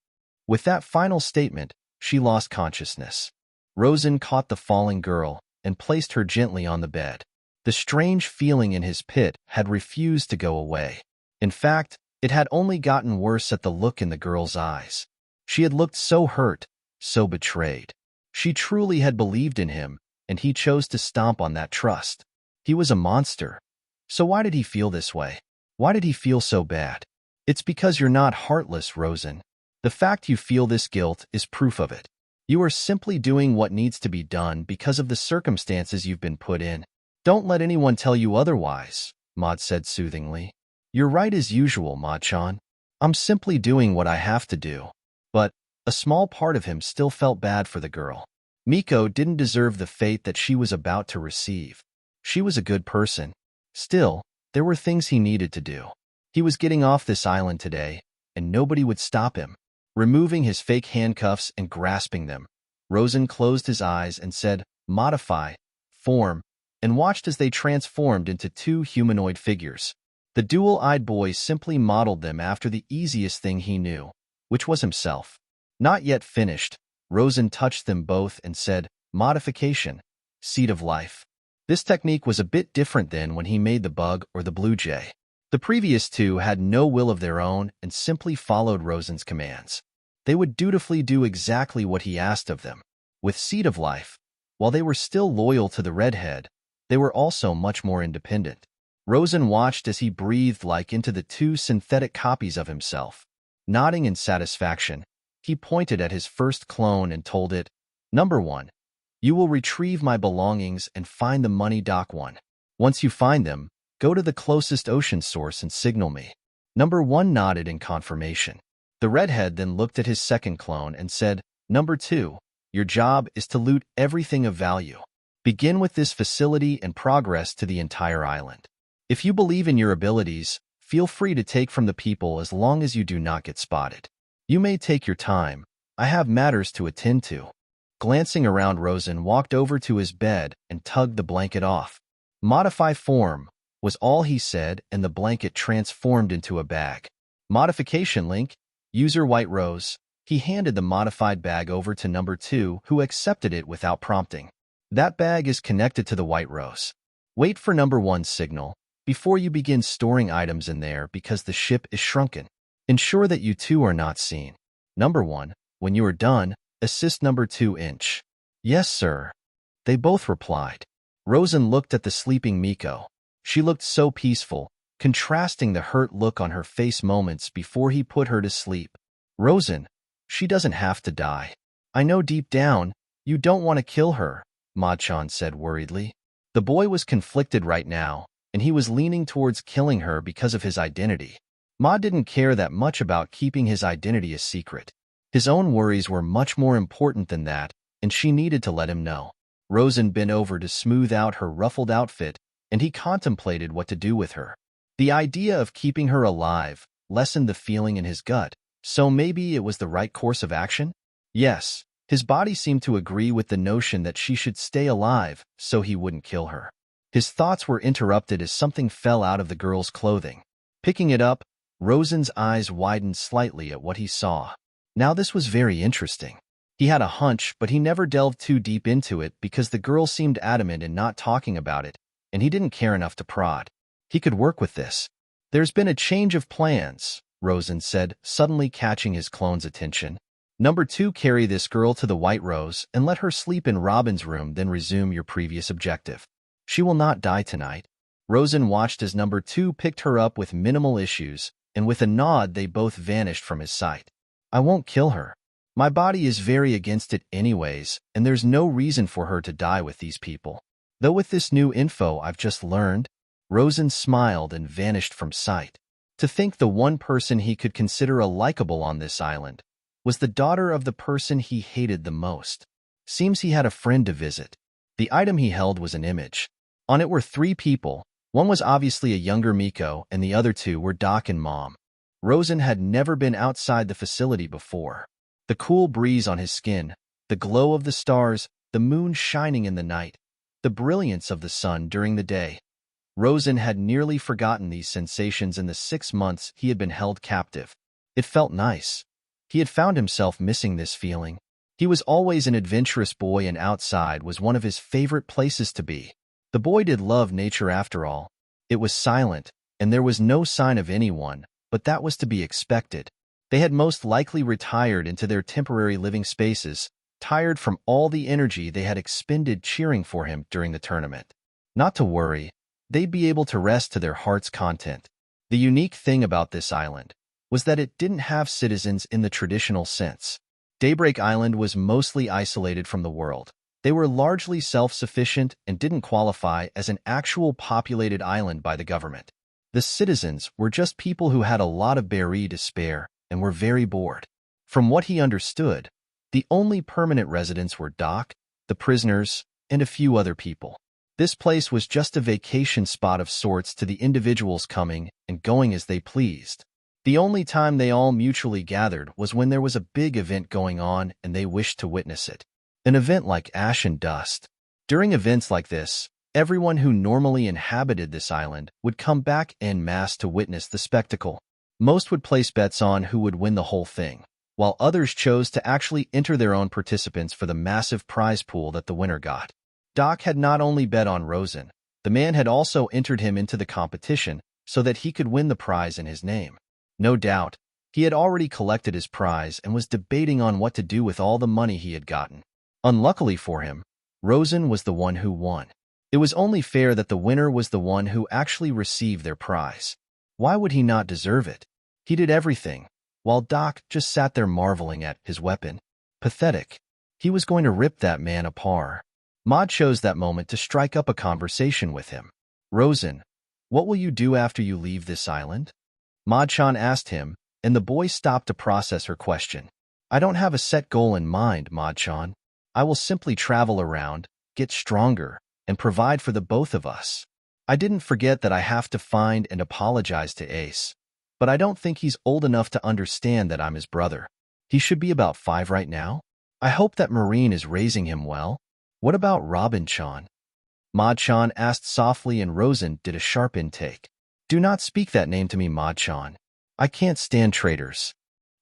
With that final statement, she lost consciousness. Rosan caught the falling girl and placed her gently on the bed. The strange feeling in his pit had refused to go away. In fact, it had only gotten worse at the look in the girl's eyes. She had looked so hurt, so betrayed. She truly had believed in him, and he chose to stomp on that trust. He was a monster. So why did he feel this way? Why did he feel so bad? It's because you're not heartless, Rosan. The fact you feel this guilt is proof of it. You are simply doing what needs to be done because of the circumstances you've been put in. Don't let anyone tell you otherwise, Maud said soothingly. You're right as usual, Maud-chan. I'm simply doing what I have to do. But a small part of him still felt bad for the girl. Miko didn't deserve the fate that she was about to receive. She was a good person. Still, there were things he needed to do. He was getting off this island today, and nobody would stop him. Removing his fake handcuffs and grasping them, Rosan closed his eyes and said, Modify, form, and watched as they transformed into two humanoid figures. The dual-eyed boy simply modeled them after the easiest thing he knew, which was himself. Not yet finished, Rosan touched them both and said, Modification, Seed of Life. This technique was a bit different than when he made the bug or the blue jay. The previous two had no will of their own and simply followed Rosan's commands. They would dutifully do exactly what he asked of them. With Seed of Life, while they were still loyal to the redhead, they were also much more independent. Rosan watched as he breathed like into the two synthetic copies of himself. Nodding in satisfaction, he pointed at his first clone and told it, Number 1. You will retrieve my belongings and find the money dock 1. Once you find them, go to the closest ocean source and signal me. Number 1 nodded in confirmation. The redhead then looked at his second clone and said, Number 2, your job is to loot everything of value. Begin with this facility and progress to the entire island. If you believe in your abilities, feel free to take from the people as long as you do not get spotted. You may take your time. I have matters to attend to. Glancing around, Rosan walked over to his bed and tugged the blanket off. Modify form was all he said, and the blanket transformed into a bag. Modification link, user White Rose. He handed the modified bag over to number 2, who accepted it without prompting. That bag is connected to the White Rose. Wait for number 1's signal before you begin storing items in there because the ship is shrunken. Ensure that you two are not seen. Number 1, when you are done, assist number 2 inch. Yes, sir. They both replied. Rosan looked at the sleeping Miko. She looked so peaceful, contrasting the hurt look on her face moments before he put her to sleep. Rosan, she doesn't have to die. I know deep down, you don't want to kill her, Ma-chan said worriedly. The boy was conflicted right now, and he was leaning towards killing her because of his identity. Ma didn't care that much about keeping his identity a secret. His own worries were much more important than that, and she needed to let him know. Rosan bent over to smooth out her ruffled outfit, and he contemplated what to do with her. The idea of keeping her alive lessened the feeling in his gut, so maybe it was the right course of action? Yes, his body seemed to agree with the notion that she should stay alive so he wouldn't kill her. His thoughts were interrupted as something fell out of the girl's clothing. Picking it up, Rosan's eyes widened slightly at what he saw. Now this was very interesting. He had a hunch, but he never delved too deep into it because the girl seemed adamant in not talking about it, and he didn't care enough to prod. He could work with this. There's been a change of plans, Rosan said, suddenly catching his clone's attention. Number 2, carry this girl to the White Rose and let her sleep in Robin's room, then resume your previous objective. She will not die tonight. Rosan watched as Number 2 picked her up with minimal issues, and with a nod they both vanished from his sight. I won't kill her. My body is very against it anyways, and there's no reason for her to die with these people. Though with this new info I've just learned, Rosan smiled and vanished from sight. To think the one person he could consider a likable on this island was the daughter of the person he hated the most. Seems he had a friend to visit. The item he held was an image. On it were 3 people. One was obviously a younger Miko, and the other 2 were Doc and Mom. Rosan had never been outside the facility before. The cool breeze on his skin, the glow of the stars, the moon shining in the night, the brilliance of the sun during the day. Rosan had nearly forgotten these sensations in the 6 months he had been held captive. It felt nice. He had found himself missing this feeling. He was always an adventurous boy, and outside was one of his favorite places to be. The boy did love nature after all. It was silent, and there was no sign of anyone, but that was to be expected. They had most likely retired into their temporary living spaces, tired from all the energy they had expended cheering for him during the tournament. Not to worry, they'd be able to rest to their heart's content. The unique thing about this island was that it didn't have citizens in the traditional sense. Daybreak Island was mostly isolated from the world. They were largely self-sufficient and didn't qualify as an actual populated island by the government. The citizens were just people who had a lot of berry to spare and were very bored. From what he understood, the only permanent residents were Doc, the prisoners, and a few other people. This place was just a vacation spot of sorts to the individuals coming and going as they pleased. The only time they all mutually gathered was when there was a big event going on and they wished to witness it. An event like Ash and Dust. During events like this, everyone who normally inhabited this island would come back en masse to witness the spectacle. Most would place bets on who would win the whole thing, while others chose to actually enter their own participants for the massive prize pool that the winner got. Doc had not only bet on Rosan, the man had also entered him into the competition so that he could win the prize in his name. No doubt, he had already collected his prize and was debating on what to do with all the money he had gotten. Unluckily for him, Rosan was the one who won. It was only fair that the winner was the one who actually received their prize. Why would he not deserve it? He did everything, while Doc just sat there marveling at his weapon. Pathetic. He was going to rip that man apart. Maud chose that moment to strike up a conversation with him. Rosan, what will you do after you leave this island? Maud-chan asked him, and the boy stopped to process her question. I don't have a set goal in mind, Maud-chan. I will simply travel around, get stronger, and provide for the both of us. I didn't forget that I have to find and apologize to Ace, but I don't think he's old enough to understand that I'm his brother. He should be about 5 right now. I hope that Marine is raising him well. What about Robin-chan? Maud-chan asked softly, and Rosan did a sharp intake. Do not speak that name to me, Maud-chan. I can't stand traitors.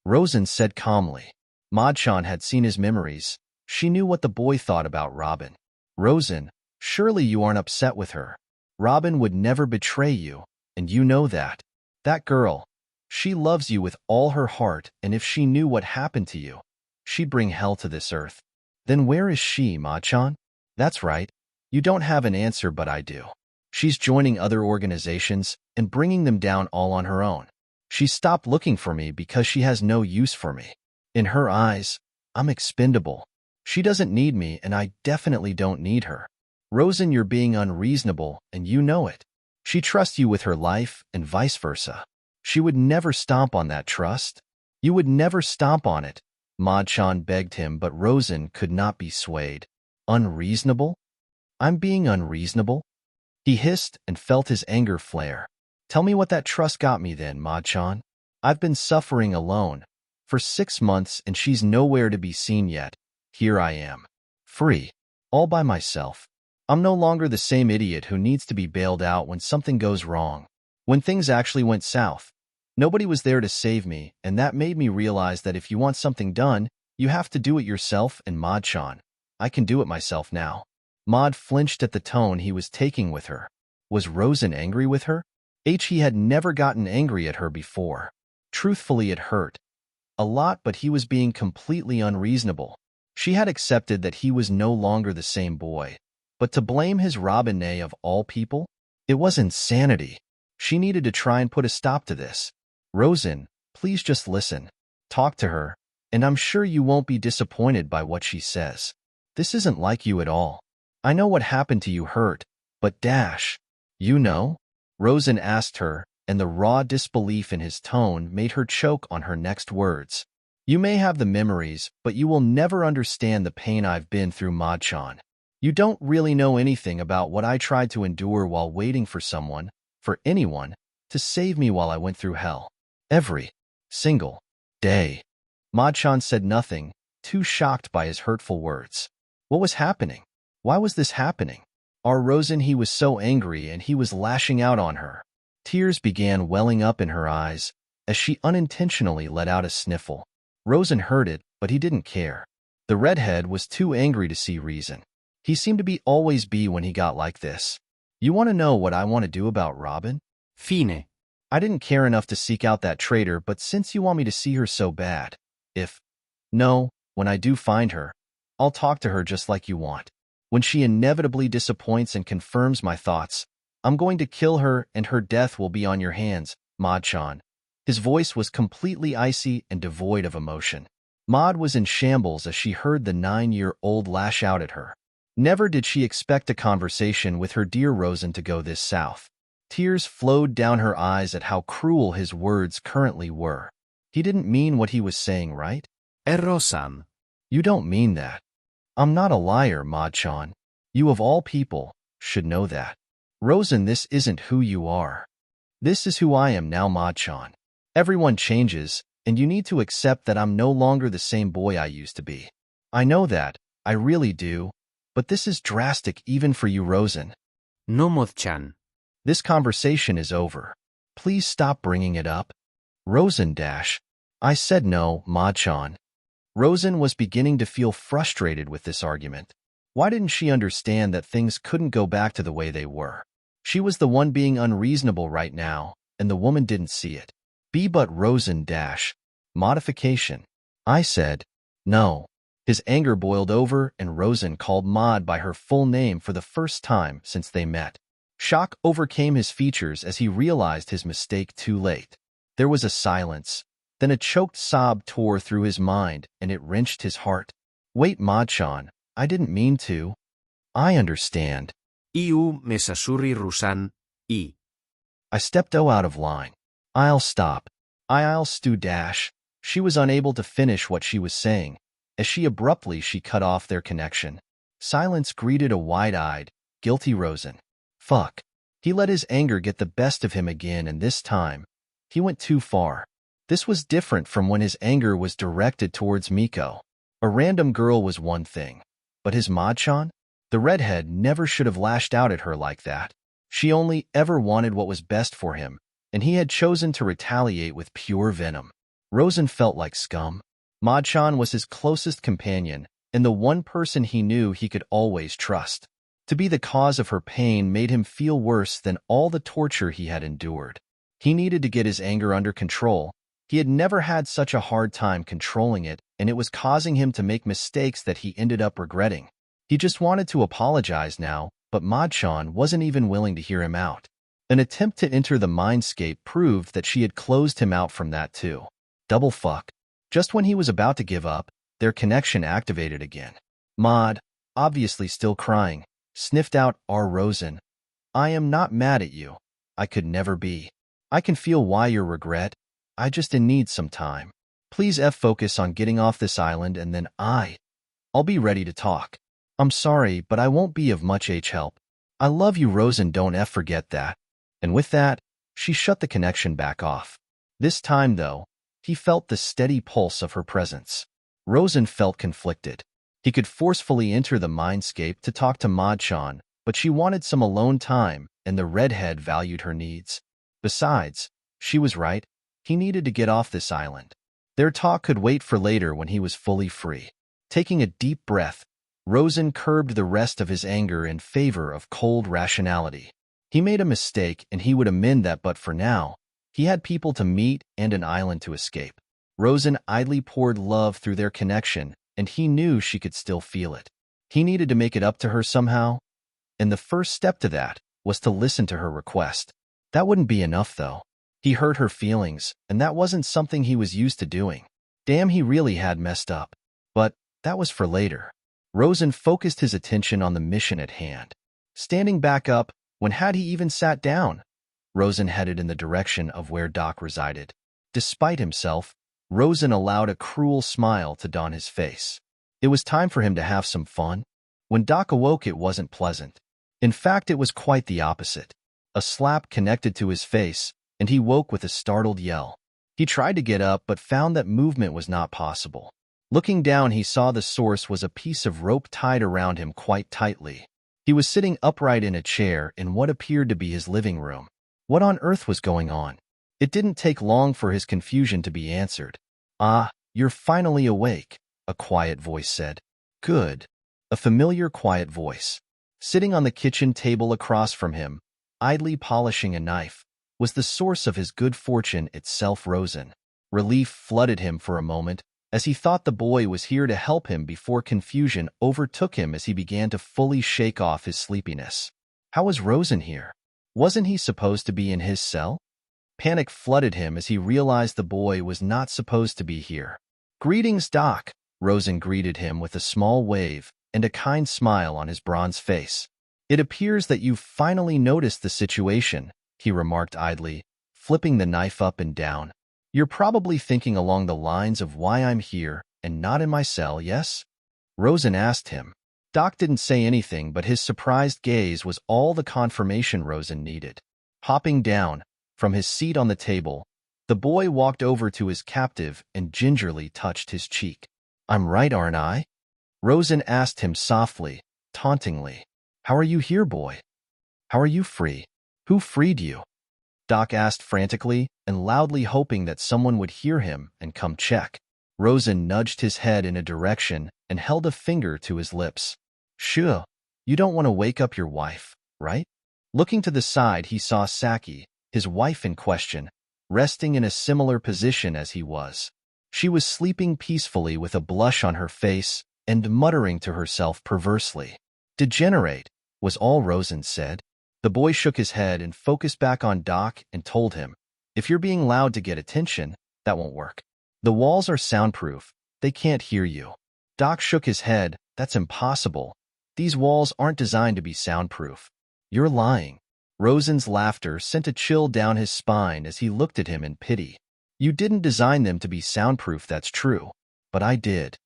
Rosan said calmly. Maud-chan had seen his memories. She knew what the boy thought about Robin. Rosan, surely you aren't upset with her. Robin would never betray you, and you know that. That girl, she loves you with all her heart, and if she knew what happened to you, she'd bring hell to this earth. Then where is she, Maud-chan? That's right. You don't have an answer, but I do. She's joining other organizations and bringing them down all on her own. She stopped looking for me because she has no use for me. In her eyes, I'm expendable. She doesn't need me, and I definitely don't need her. Rosan, you're being unreasonable, and you know it. She trusts you with her life, and vice versa. She would never stomp on that trust. You would never stomp on it. Maud-chan begged him, but Rosan could not be swayed. Unreasonable? I'm being unreasonable? He hissed and felt his anger flare. Tell me what that trust got me then, Maud-chan. I've been suffering alone for 6 months, and she's nowhere to be seen yet. Here I am, free, all by myself. I'm no longer the same idiot who needs to be bailed out when something goes wrong. When things actually went south, nobody was there to save me, and that made me realize that if you want something done, you have to do it yourself. And Maud-chan, I can do it myself now. Maud flinched at the tone he was taking with her. Was Rosan angry with her? He had never gotten angry at her before. Truthfully, it hurt. A lot, but he was being completely unreasonable. She had accepted that he was no longer the same boy. But to blame his Robin of all people? It was insanity. She needed to try and put a stop to this. Rosan, please just listen. Talk to her, and I'm sure you won't be disappointed by what she says. This isn't like you at all. I know what happened to you hurt, but Dash, you know? Rosan asked her, and the raw disbelief in his tone made her choke on her next words. You may have the memories, but you will never understand the pain I've been through, Madchan. You don't really know anything about what I tried to endure while waiting for someone, for anyone, to save me while I went through hell. Every single day. Madchan said nothing, too shocked by his hurtful words. What was happening? Why was this happening? Our Rosan, he was so angry and he was lashing out on her. Tears began welling up in her eyes as she unintentionally let out a sniffle. Rosan heard it, but he didn't care. The redhead was too angry to see reason. He seemed to always be when he got like this. You want to know what I want to do about Robin? Fine. I didn't care enough to seek out that traitor, but since you want me to see her so bad, when I do find her, I'll talk to her just like you want. When she inevitably disappoints and confirms my thoughts, I'm going to kill her and her death will be on your hands, Madchan. His voice was completely icy and devoid of emotion. Maud was in shambles as she heard the 9-year-old lash out at her. Never did she expect a conversation with her dear Rosan to go this south. Tears flowed down her eyes at how cruel his words currently were. He didn't mean what he was saying, right? Rosan. You don't mean that. I'm not a liar, Madchan. You of all people should know that. Rosan, this isn't who you are. This is who I am now, Madchan. Everyone changes, and you need to accept that I'm no longer the same boy I used to be. I know that, I really do, but this is drastic even for you, Rosan. No, Madchan. This conversation is over. Please stop bringing it up. Rosan dash. I said no, Madchan. Rosan was beginning to feel frustrated with this argument. Why didn't she understand that things couldn't go back to the way they were? She was the one being unreasonable right now, and the woman didn't see it. But Rosan dash. Modification. I said, no. His anger boiled over and Rosan called Maud by her full name for the first time since they met. Shock overcame his features as he realized his mistake too late. There was a silence. Then a choked sob tore through his mind and it wrenched his heart. Wait, Madchan, I didn't mean to. I understand. Iu mesasuri Rosan, I. I stepped out of line. I'll stop. I'll stew dash. She was unable to finish what she was saying. As she cut off their connection. Silence greeted a wide-eyed, guilty Rosan. Fuck. He let his anger get the best of him again, and this time, he went too far. This was different from when his anger was directed towards Miko. A random girl was one thing. But his Madchan? The redhead never should have lashed out at her like that. She only ever wanted what was best for him, and he had chosen to retaliate with pure venom. Rosan felt like scum. Madchan was his closest companion, and the one person he knew he could always trust. To be the cause of her pain made him feel worse than all the torture he had endured. He needed to get his anger under control. He had never had such a hard time controlling it, and it was causing him to make mistakes that he ended up regretting. He just wanted to apologize now, but Madchan wasn't even willing to hear him out. An attempt to enter the mindscape proved that she had closed him out from that too. Double fuck. Just when he was about to give up, their connection activated again. Maud, obviously still crying, sniffed out our Rosan. I am not mad at you. I could never be. I can feel why your regret. I just need some time. Please focus on getting off this island and then I'll be ready to talk. I'm sorry, but I won't be of much help. I love you, Rosan, don't forget that. And with that, she shut the connection back off. This time, though, he felt the steady pulse of her presence. Rosan felt conflicted. He could forcefully enter the mindscape to talk to Madchan, but she wanted some alone time, and the redhead valued her needs. Besides, she was right. He needed to get off this island. Their talk could wait for later when he was fully free. Taking a deep breath, Rosan curbed the rest of his anger in favor of cold rationality. He made a mistake and he would amend that, but for now, he had people to meet and an island to escape. Rosan idly poured love through their connection, and he knew she could still feel it. He needed to make it up to her somehow, and the first step to that was to listen to her request. That wouldn't be enough, though. He hurt her feelings, and that wasn't something he was used to doing. Damn, he really had messed up. But that was for later. Rosan focused his attention on the mission at hand. Standing back up, when had he even sat down? Rosan headed in the direction of where Doc resided. Despite himself, Rosan allowed a cruel smile to dawn his face. It was time for him to have some fun. When Doc awoke, it wasn't pleasant. In fact, it was quite the opposite. A slap connected to his face, and he woke with a startled yell. He tried to get up but found that movement was not possible. Looking down, he saw the source was a piece of rope tied around him quite tightly. He was sitting upright in a chair in what appeared to be his living room. What on earth was going on? It didn't take long for his confusion to be answered. "Ah, you're finally awake," a quiet voice said. "Good." A familiar quiet voice. Sitting on the kitchen table across from him, idly polishing a knife, was the source of his good fortune itself, Rosan. Relief flooded him for a moment, as he thought the boy was here to help him before confusion overtook him as he began to fully shake off his sleepiness. How was Rosan here? Wasn't he supposed to be in his cell? Panic flooded him as he realized the boy was not supposed to be here. "Greetings, Doc," Rosan greeted him with a small wave and a kind smile on his bronze face. "It appears that you've finally noticed the situation," he remarked idly, flipping the knife up and down. "You're probably thinking along the lines of why I'm here and not in my cell, yes?" Rosan asked him. Doc didn't say anything, but his surprised gaze was all the confirmation Rosan needed. Hopping down from his seat on the table, the boy walked over to his captive and gingerly touched his cheek. "I'm right, aren't I?" Rosan asked him softly, tauntingly. "How are you here, boy? How are you free? Who freed you?" Doc asked frantically and loudly, hoping that someone would hear him and come check. Rosan nudged his head in a direction and held a finger to his lips. "Sure, you don't want to wake up your wife, right?" Looking to the side, he saw Saki, his wife in question, resting in a similar position as he was. She was sleeping peacefully with a blush on her face and muttering to herself perversely. "Degenerate," was all Rosan said. The boy shook his head and focused back on Doc and told him, "If you're being loud to get attention, that won't work. The walls are soundproof. They can't hear you." Doc shook his head. "That's impossible. These walls aren't designed to be soundproof." "You're lying." Rosan's laughter sent a chill down his spine as he looked at him in pity. "You didn't design them to be soundproof, that's true. But I did."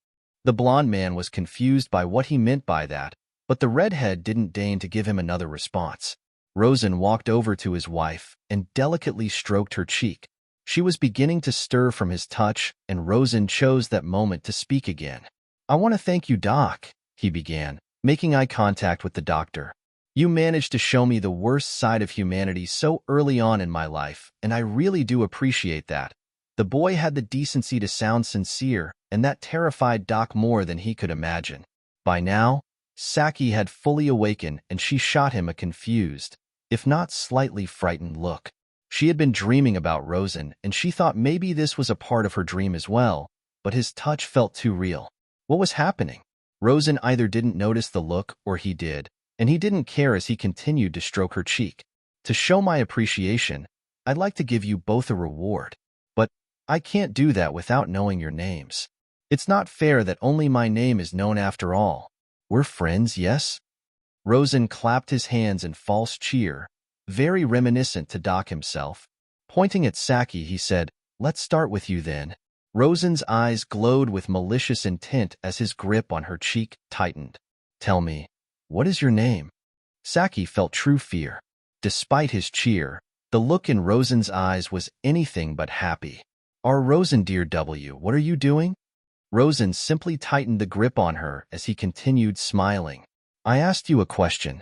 The blond man was confused by what he meant by that, but the redhead didn't deign to give him another response. Rosan walked over to his wife and delicately stroked her cheek. She was beginning to stir from his touch, and Rosan chose that moment to speak again. "I want to thank you, Doc," he began, making eye contact with the doctor. "You managed to show me the worst side of humanity so early on in my life, and I really do appreciate that." The boy had the decency to sound sincere, and that terrified Doc more than he could imagine. By now, Saki had fully awakened, and she shot him a confused, if not slightly frightened look. She had been dreaming about Rosan, and she thought maybe this was a part of her dream as well, but his touch felt too real. What was happening? Rosan either didn't notice the look or he did, and he didn't care as he continued to stroke her cheek. "To show my appreciation, I'd like to give you both a reward. But I can't do that without knowing your names. It's not fair that only my name is known after all. We're friends, yes?" Rosan clapped his hands in false cheer, very reminiscent to Doc himself. Pointing at Saki, he said, "Let's start with you then." Rosan's eyes glowed with malicious intent as his grip on her cheek tightened. "Tell me, what is your name?" Saki felt true fear. Despite his cheer, the look in Rosan's eyes was anything but happy. Rosan, dear W, what are you doing?" Rosan simply tightened the grip on her as he continued smiling. "I asked you a question.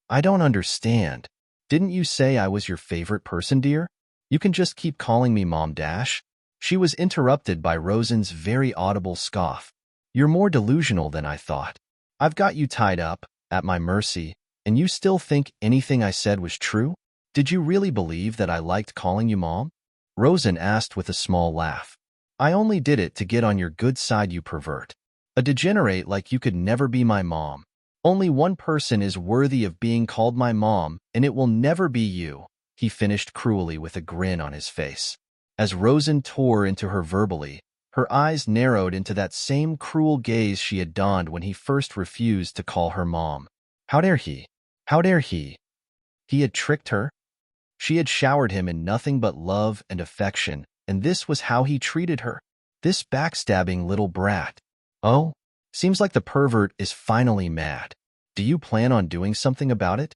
I don't understand. Didn't you say I was your favorite person, dear? You can just keep calling me Mom Dash." She was interrupted by Rosan's very audible scoff. "You're more delusional than I thought. I've got you tied up, at my mercy, and you still think anything I said was true? Did you really believe that I liked calling you Mom?" Rosan asked with a small laugh. I only did it to get on your good side, you pervert. A degenerate like you could never be my mom. Only one person is worthy of being called my mom, and it will never be you, he finished cruelly with a grin on his face. As Rosan tore into her verbally, her eyes narrowed into that same cruel gaze she had donned when he first refused to call her mom. How dare he? How dare he? He had tricked her? She had showered him in nothing but love and affection, and this was how he treated her. This backstabbing little brat. Oh, seems like the pervert is finally mad. Do you plan on doing something about it?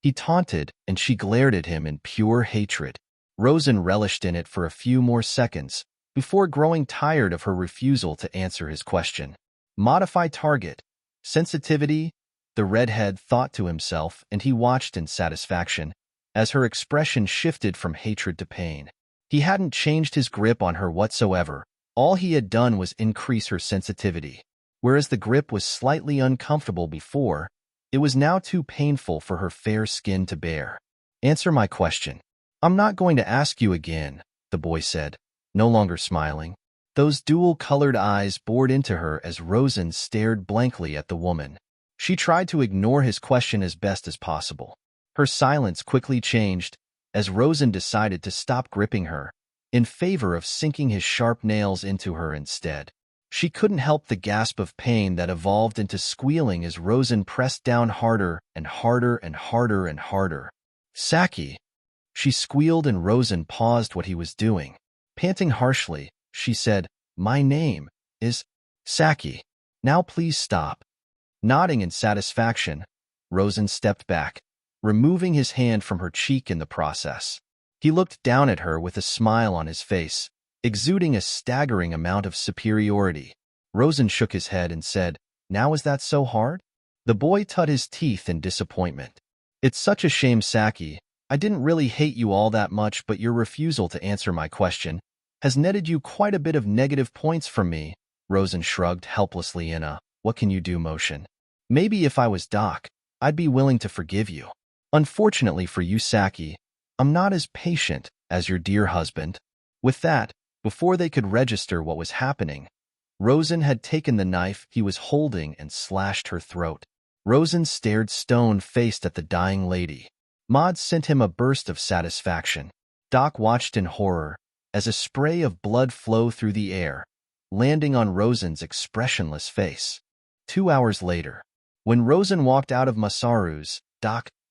He taunted, and she glared at him in pure hatred. Rosan relished in it for a few more seconds, before growing tired of her refusal to answer his question. Modify target. Sensitivity, the redhead thought to himself, and he watched in satisfaction, as her expression shifted from hatred to pain. He hadn't changed his grip on her whatsoever. All he had done was increase her sensitivity. Whereas the grip was slightly uncomfortable before, it was now too painful for her fair skin to bear. Answer my question. I'm not going to ask you again, the boy said, no longer smiling. Those dual-colored eyes bored into her as Rosan stared blankly at the woman. She tried to ignore his question as best as possible. Her silence quickly changed as Rosan decided to stop gripping her, in favor of sinking his sharp nails into her instead. She couldn't help the gasp of pain that evolved into squealing as Rosan pressed down harder and harder and harder and harder. Saki! She squealed, and Rosan paused what he was doing. Panting harshly, she said, My name is Saki. Now please stop. Nodding in satisfaction, Rosan stepped back, removing his hand from her cheek in the process. He looked down at her with a smile on his face, exuding a staggering amount of superiority. Rosan shook his head and said, Now is that so hard? The boy tut his teeth in disappointment. It's such a shame, Saki. I didn't really hate you all that much, but your refusal to answer my question has netted you quite a bit of negative points from me. Rosan shrugged helplessly in a what can you do motion. Maybe if I was Doc, I'd be willing to forgive you. Unfortunately for you, Saki, I'm not as patient as your dear husband. With that, before they could register what was happening, Rosan had taken the knife he was holding and slashed her throat. Rosan stared stone-faced at the dying lady. Maud sent him a burst of satisfaction. Doc watched in horror as a spray of blood flowed through the air, landing on Rosan's expressionless face. 2 hours later, when Rosan walked out of Masaru's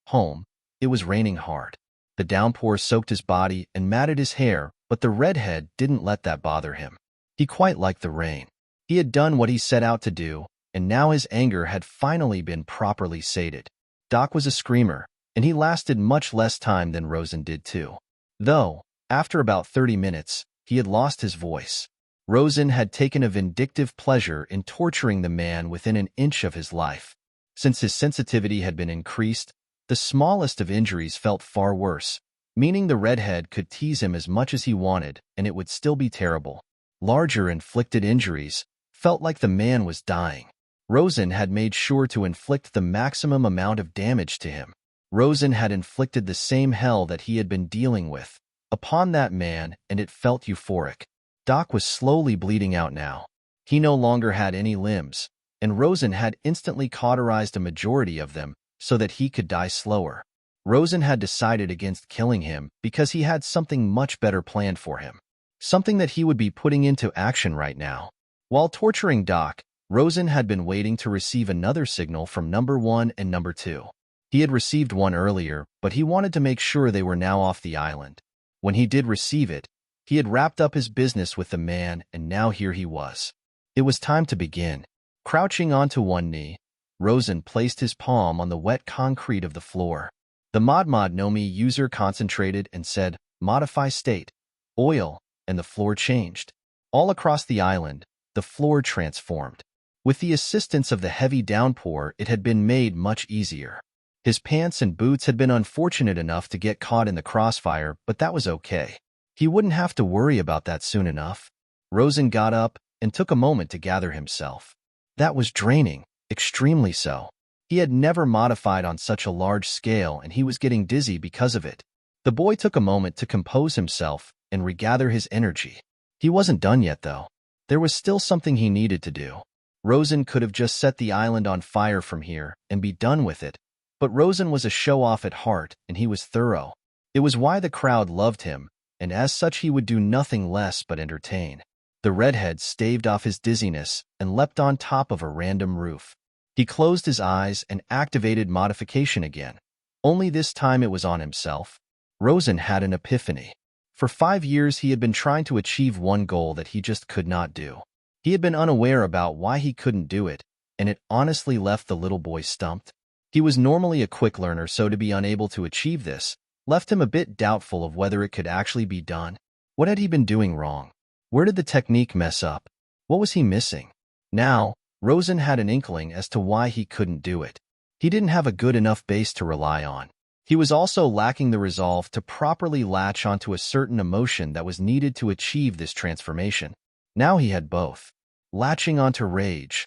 home, it was raining hard. The downpour soaked his body and matted his hair, but the redhead didn't let that bother him. He quite liked the rain. He had done what he set out to do, and now his anger had finally been properly sated. Doc was a screamer, and he lasted much less time than Rosan did too. Though, after about 30 minutes, he had lost his voice. Rosan had taken a vindictive pleasure in torturing the man within an inch of his life. Since his sensitivity had been increased, the smallest of injuries felt far worse, meaning the redhead could tease him as much as he wanted, and it would still be terrible. Larger inflicted injuries felt like the man was dying. Rosan had made sure to inflict the maximum amount of damage to him. Rosan had inflicted the same hell that he had been dealing with upon that man, and it felt euphoric. Doc was slowly bleeding out now. He no longer had any limbs, and Rosan had instantly cauterized a majority of them so that he could die slower. Rosan had decided against killing him because he had something much better planned for him. Something that he would be putting into action right now. While torturing Doc, Rosan had been waiting to receive another signal from number 1 and number 2. He had received one earlier, but he wanted to make sure they were now off the island. When he did receive it, he had wrapped up his business with the man, and now here he was. It was time to begin. Crouching onto one knee, Rosan placed his palm on the wet concrete of the floor. The Modmod Nomi user concentrated and said, Modify state, oil, and the floor changed. All across the island, the floor transformed. With the assistance of the heavy downpour, it had been made much easier. His pants and boots had been unfortunate enough to get caught in the crossfire, but that was okay. He wouldn't have to worry about that soon enough. Rosan got up and took a moment to gather himself. That was draining, extremely so. He had never modified on such a large scale, and he was getting dizzy because of it. The boy took a moment to compose himself and regather his energy. He wasn't done yet, though. There was still something he needed to do. Rosan could have just set the island on fire from here and be done with it, but Rosan was a show-off at heart, and he was thorough. It was why the crowd loved him, and as such he would do nothing less but entertain. The redhead staved off his dizziness and leapt on top of a random roof. He closed his eyes and activated modification again. Only this time it was on himself. Rosan had an epiphany. For 5 years he had been trying to achieve one goal that he just could not do. He had been unaware about why he couldn't do it, and it honestly left the little boy stumped. He was normally a quick learner, so to be unable to achieve this left him a bit doubtful of whether it could actually be done. What had he been doing wrong? Where did the technique mess up? What was he missing? Now, Rosan had an inkling as to why he couldn't do it. He didn't have a good enough base to rely on. He was also lacking the resolve to properly latch onto a certain emotion that was needed to achieve this transformation. Now he had both. Latching onto rage.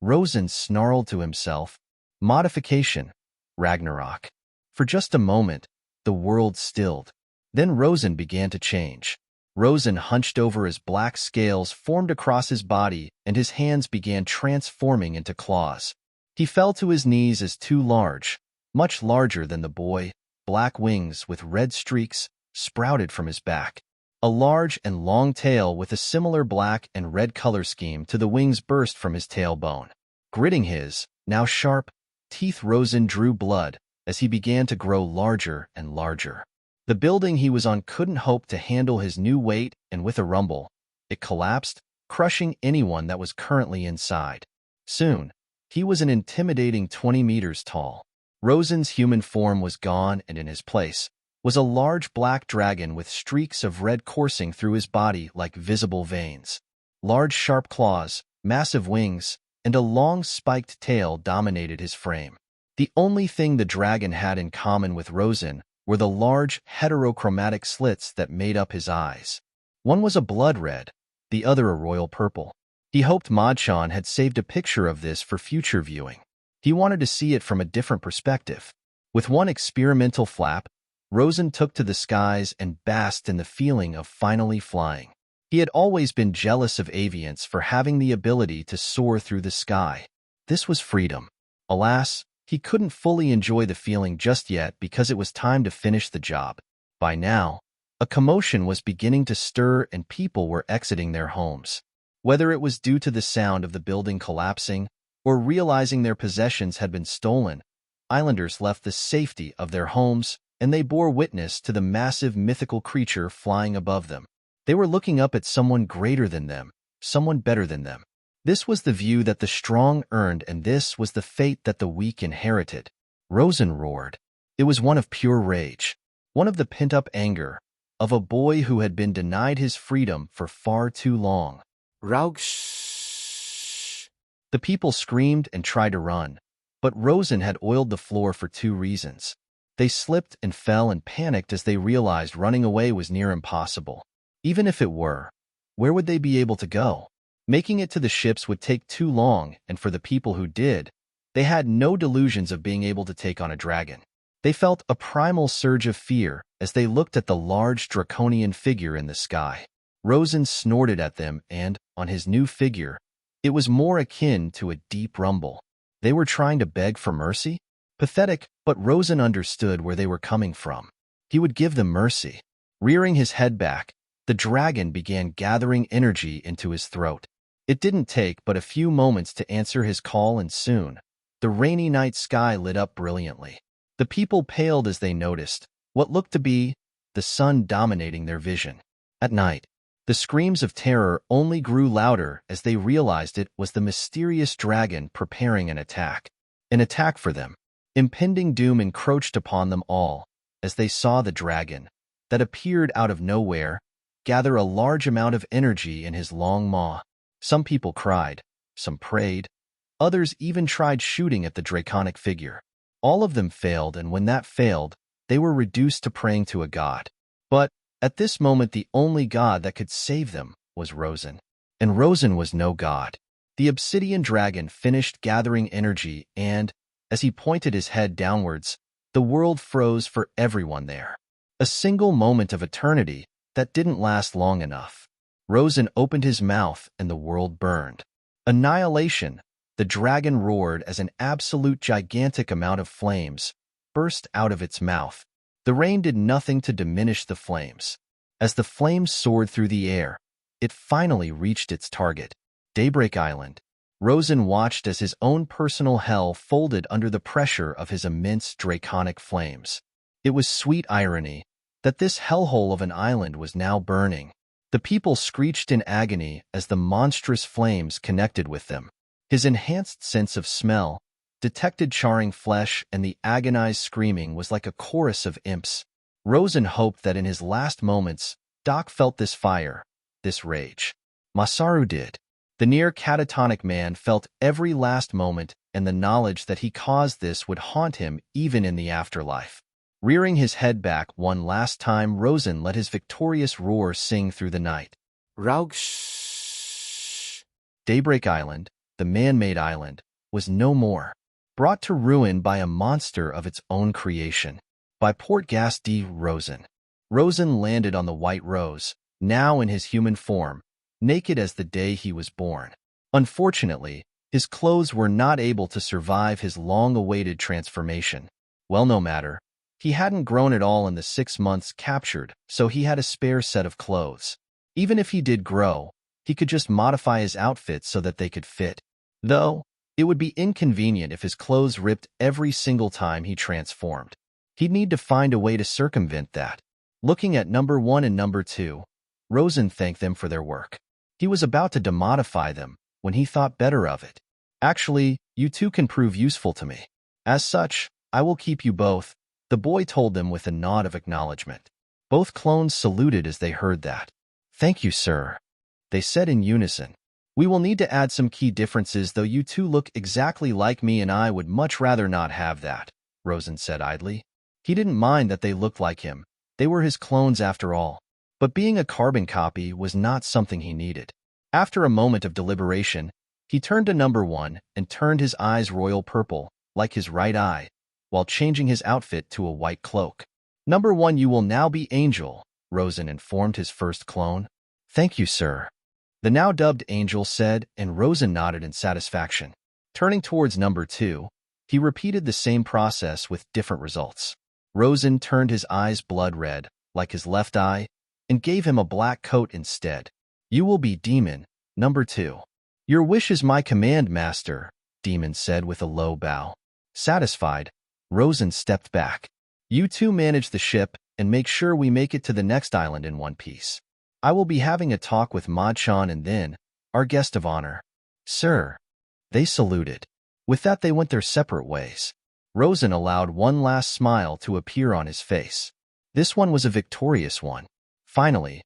Rosan snarled to himself. Modification. Ragnarok. For just a moment, the world stilled. Then Rosan began to change. Rosan hunched over as black scales formed across his body and his hands began transforming into claws. He fell to his knees as two large, much larger than the boy, black wings with red streaks sprouted from his back. A large and long tail with a similar black and red color scheme to the wings burst from his tailbone. Gritting his, now sharp, teeth, Rosan drew blood as he began to grow larger and larger. The building he was on couldn't hope to handle his new weight, and with a rumble, it collapsed, crushing anyone that was currently inside. Soon, he was an intimidating 20 meters tall. Rosan's human form was gone, and in his place was a large black dragon with streaks of red coursing through his body like visible veins. Large sharp claws, massive wings, and a long spiked tail dominated his frame. The only thing the dragon had in common with Rosan were the large, heterochromatic slits that made up his eyes. One was a blood red, the other a royal purple. He hoped Madchan had saved a picture of this for future viewing. He wanted to see it from a different perspective. With one experimental flap, Rosan took to the skies and basked in the feeling of finally flying. He had always been jealous of avians for having the ability to soar through the sky. This was freedom. Alas, he couldn't fully enjoy the feeling just yet because it was time to finish the job. By now, a commotion was beginning to stir and people were exiting their homes. Whether it was due to the sound of the building collapsing or realizing their possessions had been stolen, islanders left the safety of their homes and they bore witness to the massive mythical creature flying above them. They were looking up at someone greater than them, someone better than them. This was the view that the strong earned, and this was the fate that the weak inherited. Rosan roared. It was one of pure rage, one of the pent-up anger of a boy who had been denied his freedom for far too long. Raug shh. The people screamed and tried to run, but Rosan had oiled the floor for 2 reasons. They slipped and fell and panicked as they realized running away was near impossible. Even if it were, where would they be able to go? Making it to the ships would take too long, and for the people who did, they had no delusions of being able to take on a dragon. They felt a primal surge of fear as they looked at the large draconian figure in the sky. Rosan snorted at them, and, on his new figure, it was more akin to a deep rumble. They were trying to beg for mercy? Pathetic, but Rosan understood where they were coming from. He would give them mercy. Rearing his head back, the dragon began gathering energy into his throat. It didn't take but a few moments to answer his call, and soon, the rainy night sky lit up brilliantly. The people paled as they noticed what looked to be the sun dominating their vision. At night, the screams of terror only grew louder as they realized it was the mysterious dragon preparing an attack. An attack for them. Impending doom encroached upon them all as they saw the dragon, that appeared out of nowhere, gather a large amount of energy in his long maw. Some people cried, some prayed, others even tried shooting at the draconic figure. All of them failed, and when that failed, they were reduced to praying to a god. But, at this moment, the only god that could save them was Rosan. And Rosan was no god. The obsidian dragon finished gathering energy, and, as he pointed his head downwards, the world froze for everyone there. A single moment of eternity that didn't last long enough. Rosan opened his mouth and the world burned. Annihilation! The dragon roared as an absolute gigantic amount of flames burst out of its mouth. The rain did nothing to diminish the flames. As the flames soared through the air, it finally reached its target, Daybreak Island. Rosan watched as his own personal hell folded under the pressure of his immense draconic flames. It was sweet irony that this hellhole of an island was now burning. The people screeched in agony as the monstrous flames connected with them. His enhanced sense of smell detected charring flesh, and the agonized screaming was like a chorus of imps. Rosan hoped that in his last moments, Doc felt this fire, this rage. Masaru did. The near catatonic man felt every last moment, and the knowledge that he caused this would haunt him even in the afterlife. Rearing his head back one last time, Rosan let his victorious roar sing through the night. Raug. Daybreak Island, the man-made island, was no more. Brought to ruin by a monster of its own creation. By Portgas D. Rosan. Rosan landed on the White Rose, now in his human form, naked as the day he was born. Unfortunately, his clothes were not able to survive his long-awaited transformation. Well, no matter. He hadn't grown at all in the 6 months captured, so he had a spare set of clothes. Even if he did grow, he could just modify his outfit so that they could fit. Though, it would be inconvenient if his clothes ripped every single time he transformed. He'd need to find a way to circumvent that. Looking at number 1 and number 2, Rosan thanked them for their work. He was about to demodify them when he thought better of it. Actually, you two can prove useful to me. As such, I will keep you both, the boy told them with a nod of acknowledgement. Both clones saluted as they heard that. Thank you, sir, they said in unison. We will need to add some key differences, though you two look exactly like me and I would much rather not have that, Rosan said idly. He didn't mind that they looked like him. They were his clones after all. But being a carbon copy was not something he needed. After a moment of deliberation, he turned to number 1 and turned his eyes royal purple, like his right eye, while changing his outfit to a white cloak. Number 1, you will now be Angel, Rosan informed his first clone. Thank you, sir, the now dubbed Angel said, and Rosan nodded in satisfaction. Turning towards number 2, he repeated the same process with different results. Rosan turned his eyes blood red, like his left eye, and gave him a black coat instead. You will be Demon, number 2. Your wish is my command, master, Demon said with a low bow. Satisfied, Rosan stepped back. You two manage the ship and make sure we make it to the next island in one piece. I will be having a talk with Ma-chan and then, our guest of honor. Sir. They saluted. With that they went their separate ways. Rosan allowed one last smile to appear on his face. This one was a victorious one. Finally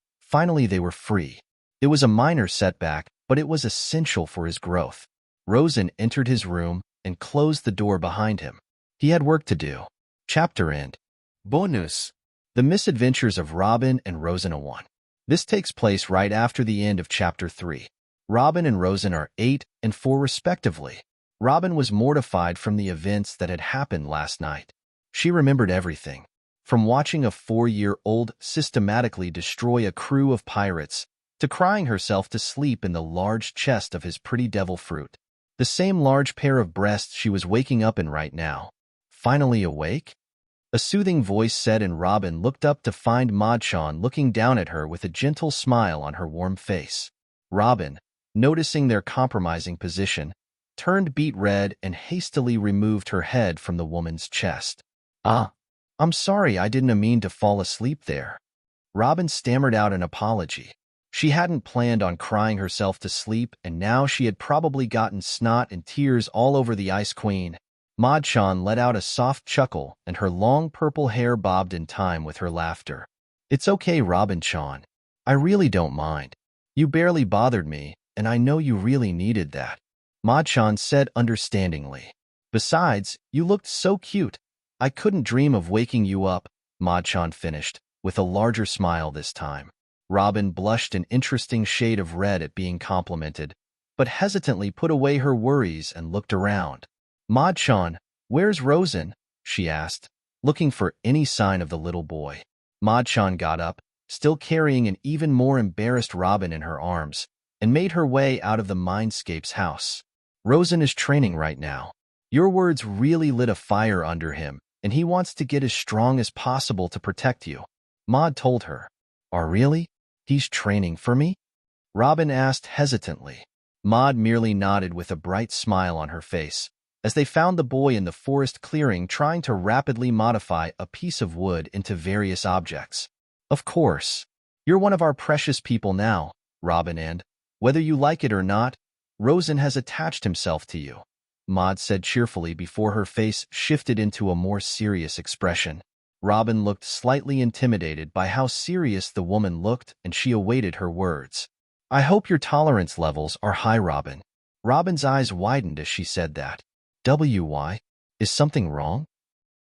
they were free. It was a minor setback, but it was essential for his growth. Rosan entered his room and closed the door behind him. He had work to do. Chapter end. Bonus. The Misadventures of Robin and Rosan 1. This takes place right after the end of Chapter 3. Robin and Rosan are 8 and 4 respectively. Robin was mortified from the events that had happened last night. She remembered everything. From watching a 4-year-old systematically destroy a crew of pirates, to crying herself to sleep in the large chest of his pretty devil fruit. The same large pair of breasts she was waking up in right now. Finally awake? A soothing voice said, and Robin looked up to find Ma-chan looking down at her with a gentle smile on her warm face. Robin, noticing their compromising position, turned beet red and hastily removed her head from the woman's chest. I'm sorry, I didn't mean to fall asleep there. Robin stammered out an apology. She hadn't planned on crying herself to sleep, and now she had probably gotten snot and tears all over the Ice Queen. Ma-chan let out a soft chuckle, and her long purple hair bobbed in time with her laughter. It's okay, Robin-chan. I really don't mind. You barely bothered me, and I know you really needed that. Ma-chan said understandingly. Besides, you looked so cute. I couldn't dream of waking you up, Ma-chan finished, with a larger smile this time. Robin blushed an interesting shade of red at being complimented, but hesitantly put away her worries and looked around. Ma-chan, where's Rosan? She asked, looking for any sign of the little boy. Ma-chan got up, still carrying an even more embarrassed Robin in her arms, and made her way out of the Mindscape's house. Rosan is training right now. Your words really lit a fire under him, and he wants to get as strong as possible to protect you, Maud told her. Oh, really? He's training for me? Robin asked hesitantly. Maud merely nodded with a bright smile on her face, as they found the boy in the forest clearing trying to rapidly modify a piece of wood into various objects. Of course. You're one of our precious people now, Robin, and, whether you like it or not, Rosan has attached himself to you, Maud said cheerfully before her face shifted into a more serious expression. Robin looked slightly intimidated by how serious the woman looked, and she awaited her words. I hope your tolerance levels are high, Robin. Robin's eyes widened as she said that. Why? Is something wrong?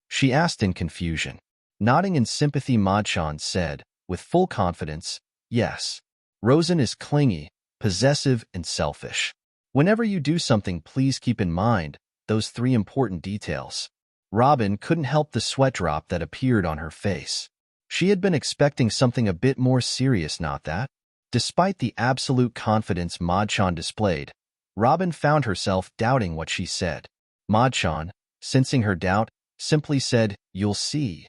She asked in confusion. Nodding in sympathy, Madchan said, with full confidence, yes. Rosan is clingy, possessive, and selfish. Whenever you do something, please keep in mind those 3 important details. Robin couldn't help the sweat drop that appeared on her face. She had been expecting something a bit more serious, not that? Despite the absolute confidence Madchan displayed, Robin found herself doubting what she said. Madchan, sensing her doubt, simply said, "You'll see."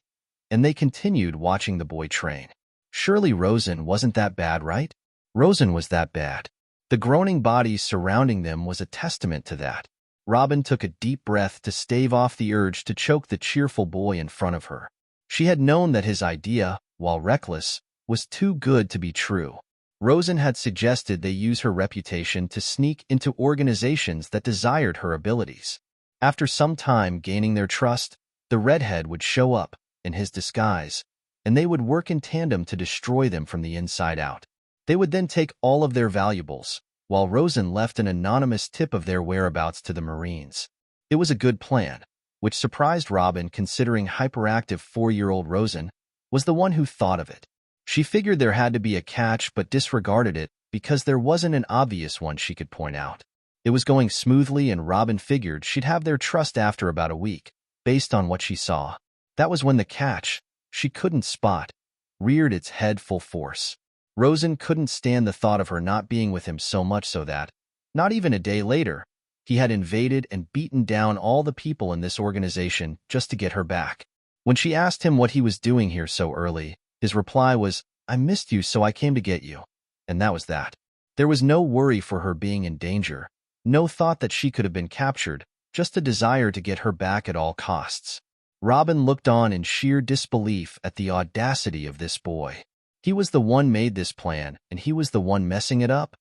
And they continued watching the boy train. Surely Rosan wasn't that bad, right? Rosan was that bad. The groaning bodies surrounding them was a testament to that. Robin took a deep breath to stave off the urge to choke the cheerful boy in front of her. She had known that his idea, while reckless, was too good to be true. Rosan had suggested they use her reputation to sneak into organizations that desired her abilities. After some time gaining their trust, the redhead would show up, in his disguise, and they would work in tandem to destroy them from the inside out. They would then take all of their valuables, while Rosan left an anonymous tip of their whereabouts to the Marines. It was a good plan, which surprised Robin considering hyperactive 4-year-old Rosan was the one who thought of it. She figured there had to be a catch but disregarded it because there wasn't an obvious one she could point out. It was going smoothly, and Robin figured she'd have their trust after about a week, based on what she saw. That was when the catch, she couldn't spot, reared its head full force. Rosan couldn't stand the thought of her not being with him, so much so that, not even a day later, he had invaded and beaten down all the people in this organization just to get her back. When she asked him what he was doing here so early, his reply was, "I missed you, so I came to get you." And that was that. There was no worry for her being in danger, no thought that she could have been captured, just a desire to get her back at all costs. Robin looked on in sheer disbelief at the audacity of this boy. He was the one made this plan, and he was the one messing it up?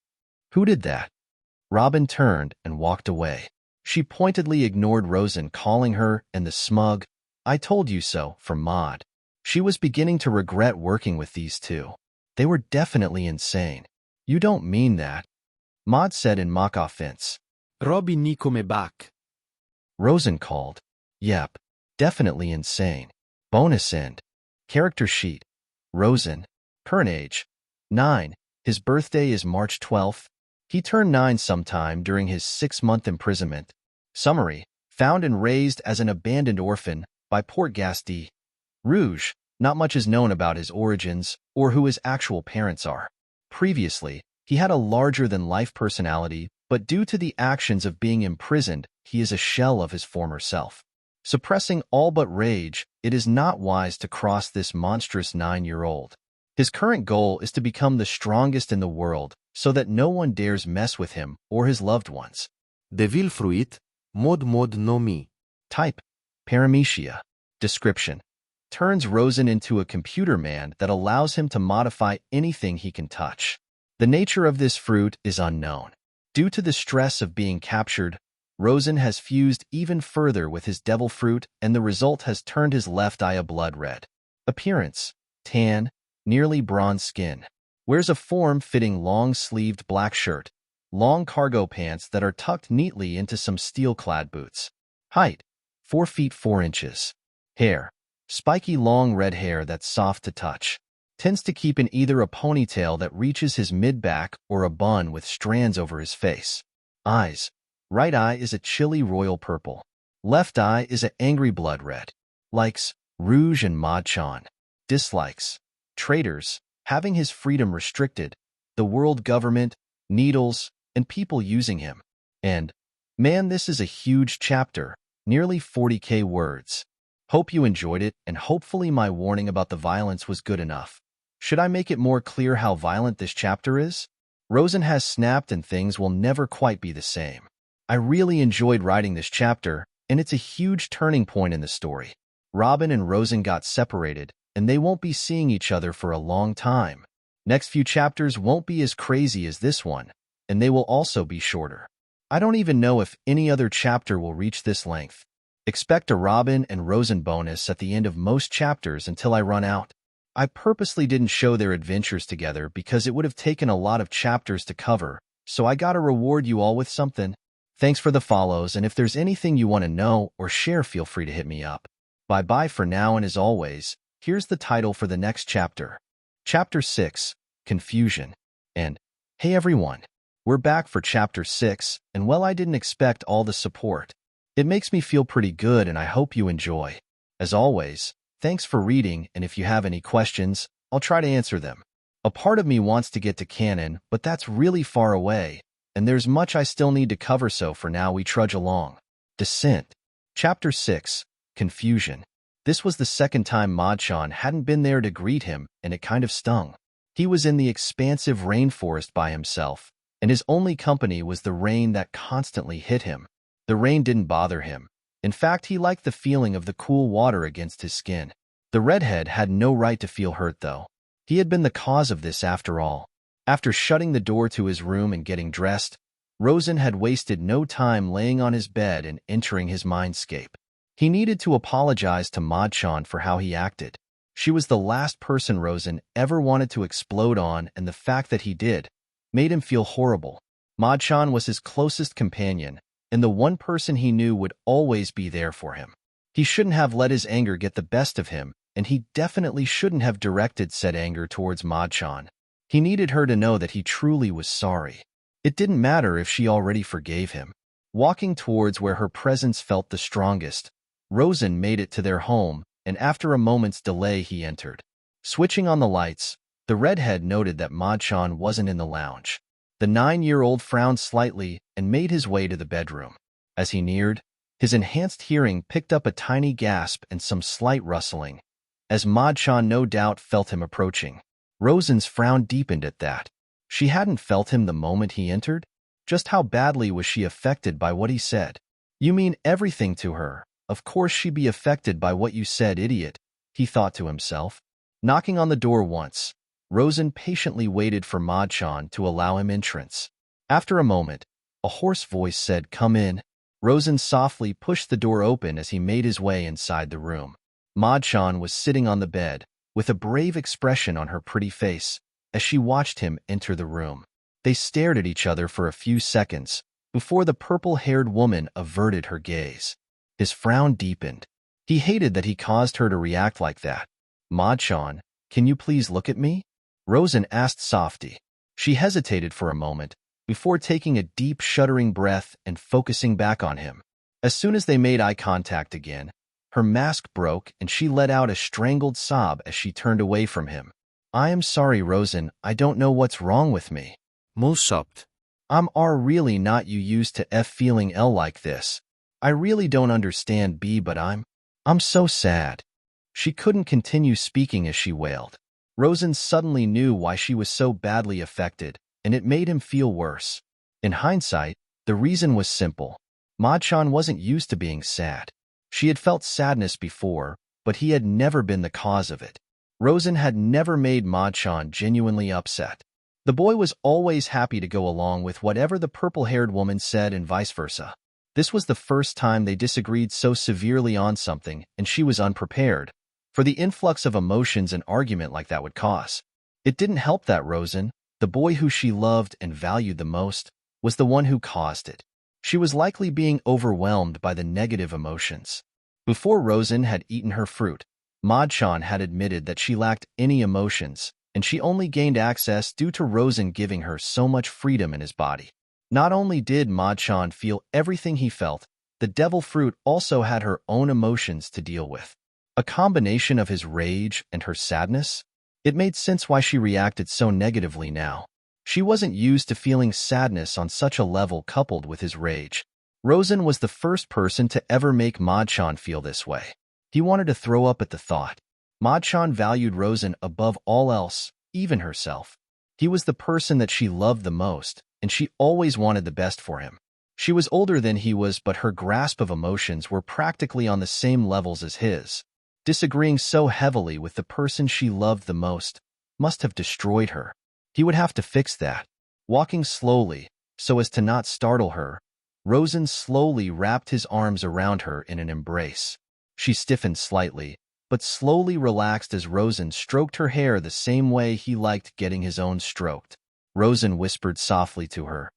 Who did that? Robin turned and walked away. She pointedly ignored Rosan calling her and the smug, "I told you so," from Maud. She was beginning to regret working with these two. They were definitely insane. "You don't mean that," Maud said in mock offense. Robi ni come back. Rosan called. "Yep, definitely insane." Bonus end. Character sheet. Rosan. Current age. 9. His birthday is March 12th. He turned 9 sometime during his 6-month imprisonment. Summary. Found and raised as an abandoned orphan by Port Gasti. Rouge. Not much is known about his origins or who his actual parents are. Previously, he had a larger-than-life personality, but due to the actions of being imprisoned, he is a shell of his former self. Suppressing all but rage, it is not wise to cross this monstrous 9-year-old. His current goal is to become the strongest in the world so that no one dares mess with him or his loved ones. Devil fruit, mod no mi. Type. Paramecia. Description. Turns Rosan into a computer man that allows him to modify anything he can touch. The nature of this fruit is unknown. Due to the stress of being captured, Rosan has fused even further with his devil fruit, and the result has turned his left eye a blood red. Appearance. Tan, nearly bronze skin. Wears a form-fitting long-sleeved black shirt, long cargo pants that are tucked neatly into some steel-clad boots. Height. 4 feet 4 inches. Hair. Spiky long red hair that's soft to touch. Tends to keep in either a ponytail that reaches his mid-back or a bun with strands over his face. Eyes. Right eye is a chilly royal purple. Left eye is an angry blood red. Likes. Rouge and Madchan. Dislikes. Traitors. having his freedom restricted, the world government, needles, and people using him. And, man, this is a huge chapter, nearly 40K words. Hope you enjoyed it, and hopefully my warning about the violence was good enough. Should I make it more clear how violent this chapter is? Rosan has snapped and things will never quite be the same. I really enjoyed writing this chapter, and it's a huge turning point in the story. Robin and Rosan got separated, and they won't be seeing each other for a long time. Next few chapters won't be as crazy as this one, and they will also be shorter. I don't even know if any other chapter will reach this length. Expect a Robin and Rosan bonus at the end of most chapters until I run out. I purposely didn't show their adventures together because it would have taken a lot of chapters to cover, so I gotta reward you all with something. Thanks for the follows, and if there's anything you want to know or share, feel free to hit me up. Bye-bye for now, and as always, here's the title for the next chapter. Chapter 6, Confusion. And, hey everyone, we're back for Chapter 6, and well, I didn't expect all the support. It makes me feel pretty good, and I hope you enjoy. As always, thanks for reading, and if you have any questions, I'll try to answer them. A part of me wants to get to canon, but that's really far away, and there's much I still need to cover, so for now we trudge along. Descent. Chapter 6, Confusion. This was the second time Machan hadn't been there to greet him, and it kind of stung. He was in the expansive rainforest by himself, and his only company was the rain that constantly hit him. The rain didn't bother him. In fact, he liked the feeling of the cool water against his skin. The redhead had no right to feel hurt, though. He had been the cause of this after all. After shutting the door to his room and getting dressed, Rosan had wasted no time laying on his bed and entering his mindscape. He needed to apologize to Machan for how he acted. She was the last person Rosan ever wanted to explode on, and the fact that he did made him feel horrible. Machan was his closest companion, and the one person he knew would always be there for him. He shouldn't have let his anger get the best of him, and he definitely shouldn't have directed said anger towards Machan. He needed her to know that he truly was sorry. It didn't matter if she already forgave him. Walking towards where her presence felt the strongest, Rosan made it to their home, and after a moment's delay he entered. Switching on the lights, the redhead noted that Machan wasn't in the lounge. The 9-year-old frowned slightly and made his way to the bedroom. As he neared, his enhanced hearing picked up a tiny gasp and some slight rustling, as Machan no doubt felt him approaching. Rosan's frown deepened at that. She hadn't felt him the moment he entered. Just how badly was she affected by what he said? You mean everything to her? Of course she'd be affected by what you said, idiot, he thought to himself. Knocking on the door once, Rosan patiently waited for Machan to allow him entrance. After a moment, a hoarse voice said, "Come in." Rosan softly pushed the door open as he made his way inside the room. Machan was sitting on the bed, with a brave expression on her pretty face, as she watched him enter the room. They stared at each other for a few seconds, before the purple-haired woman averted her gaze. His frown deepened. He hated that he caused her to react like that. "Machan, can you please look at me?" Rosan asked softly. She hesitated for a moment, before taking a deep, shuddering breath and focusing back on him. As soon as they made eye contact again, her mask broke and she let out a strangled sob as she turned away from him. "I am sorry, Rosan, I don't know what's wrong with me." Mulsopt. "I'm really not you used to feeling L like this. I really don't understand B, but I'm so sad." She couldn't continue speaking as she wailed. Rosan suddenly knew why she was so badly affected, and it made him feel worse. In hindsight, the reason was simple. Machan wasn't used to being sad. She had felt sadness before, but he had never been the cause of it. Rosan had never made Machan genuinely upset. The boy was always happy to go along with whatever the purple-haired woman said and vice versa. This was the first time they disagreed so severely on something, and she was unprepared for the influx of emotions an argument like that would cause. It didn't help that Rosan, the boy who she loved and valued the most, was the one who caused it. She was likely being overwhelmed by the negative emotions. Before Rosan had eaten her fruit, Machan had admitted that she lacked any emotions, and she only gained access due to Rosan giving her so much freedom in his body. Not only did Machan feel everything he felt, the devil fruit also had her own emotions to deal with. A combination of his rage and her sadness? It made sense why she reacted so negatively now. She wasn't used to feeling sadness on such a level coupled with his rage. Rosan was the first person to ever make Madchan feel this way. He wanted to throw up at the thought. Madchan valued Rosan above all else, even herself. He was the person that she loved the most, and she always wanted the best for him. She was older than he was, but her grasp of emotions were practically on the same levels as his. Disagreeing so heavily with the person she loved the most must have destroyed her. He would have to fix that. Walking slowly, so as to not startle her, Rosan slowly wrapped his arms around her in an embrace. She stiffened slightly, but slowly relaxed as Rosan stroked her hair the same way he liked getting his own stroked. Rosan whispered softly to her,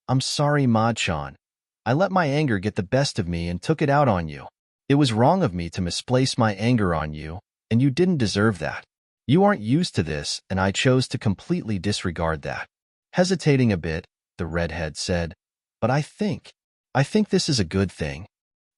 "I'm sorry, Madchan. I let my anger get the best of me and took it out on you. It was wrong of me to misplace my anger on you, and you didn't deserve that. You aren't used to this, and I chose to completely disregard that." Hesitating a bit, the redhead said, "But I think this is a good thing."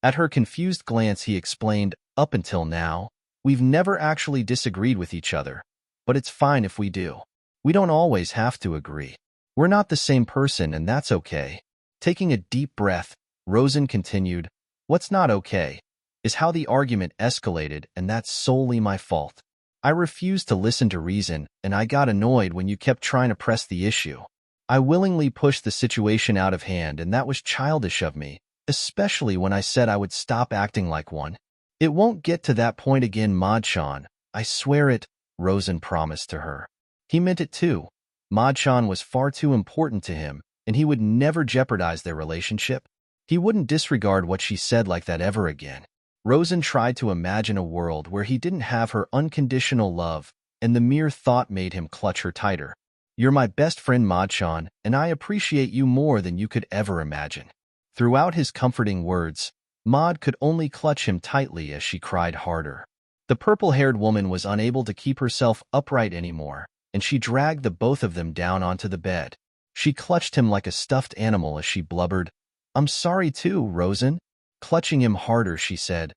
At her confused glance, he explained, "Up until now, we've never actually disagreed with each other, but it's fine if we do. We don't always have to agree. We're not the same person, and that's okay." Taking a deep breath, Rosan continued, "What's not okay is how the argument escalated, and that's solely my fault. I refused to listen to reason, and I got annoyed when you kept trying to press the issue. I willingly pushed the situation out of hand, and that was childish of me, especially when I said I would stop acting like one. It won't get to that point again, Madchan. I swear it," Rosan promised to her. He meant it too. Madchan was far too important to him, and he would never jeopardize their relationship. He wouldn't disregard what she said like that ever again. Rosan tried to imagine a world where he didn't have her unconditional love, and the mere thought made him clutch her tighter. "You're my best friend, Madchan, and I appreciate you more than you could ever imagine." Throughout his comforting words, Maud could only clutch him tightly as she cried harder. The purple-haired woman was unable to keep herself upright anymore, and she dragged the both of them down onto the bed. She clutched him like a stuffed animal as she blubbered, "I'm sorry too, Rosan." Clutching him harder, she said,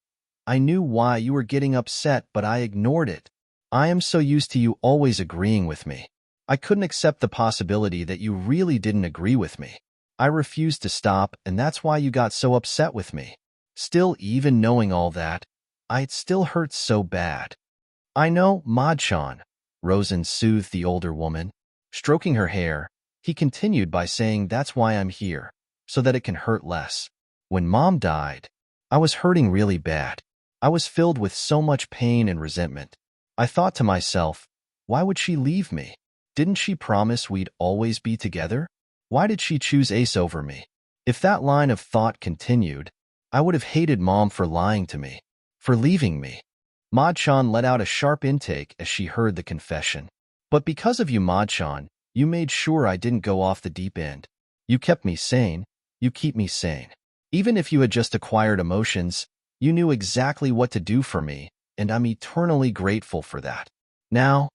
"I knew why you were getting upset, but I ignored it. I am so used to you always agreeing with me. I couldn't accept the possibility that you really didn't agree with me. I refused to stop, and that's why you got so upset with me. Still, even knowing all that, it still hurts so bad." "I know, Madchan," Rosan soothed the older woman. Stroking her hair, he continued by saying, "That's why I'm here, so that it can hurt less. When Mom died, I was hurting really bad. I was filled with so much pain and resentment. I thought to myself, why would she leave me? Didn't she promise we'd always be together? Why did she choose Ace over me?" If that line of thought continued, I would have hated Mom for lying to me, for leaving me. Madchan let out a sharp intake as she heard the confession. "But because of you, Madchan, you made sure I didn't go off the deep end. You kept me sane. You keep me sane. Even if you had just acquired emotions, you knew exactly what to do for me, and I'm eternally grateful for that. Now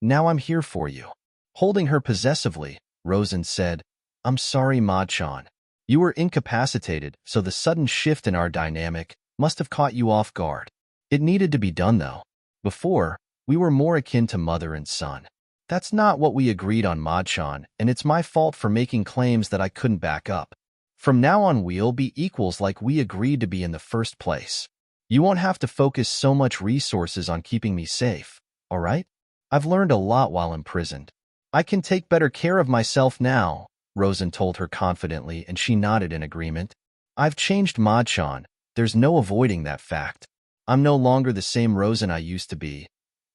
I'm here for you." Holding her possessively, Rosan said, "I'm sorry, Madchan. You were incapacitated, so the sudden shift in our dynamic must have caught you off guard. It needed to be done, though. Before, we were more akin to mother and son. That's not what we agreed on, Madchan, and it's my fault for making claims that I couldn't back up. From now on, we'll be equals like we agreed to be in the first place. You won't have to focus so much resources on keeping me safe, all right? I've learned a lot while imprisoned. I can take better care of myself now," Rosan told her confidently, and she nodded in agreement. "I've changed, Madchan. There's no avoiding that fact. I'm no longer the same Rosan I used to be,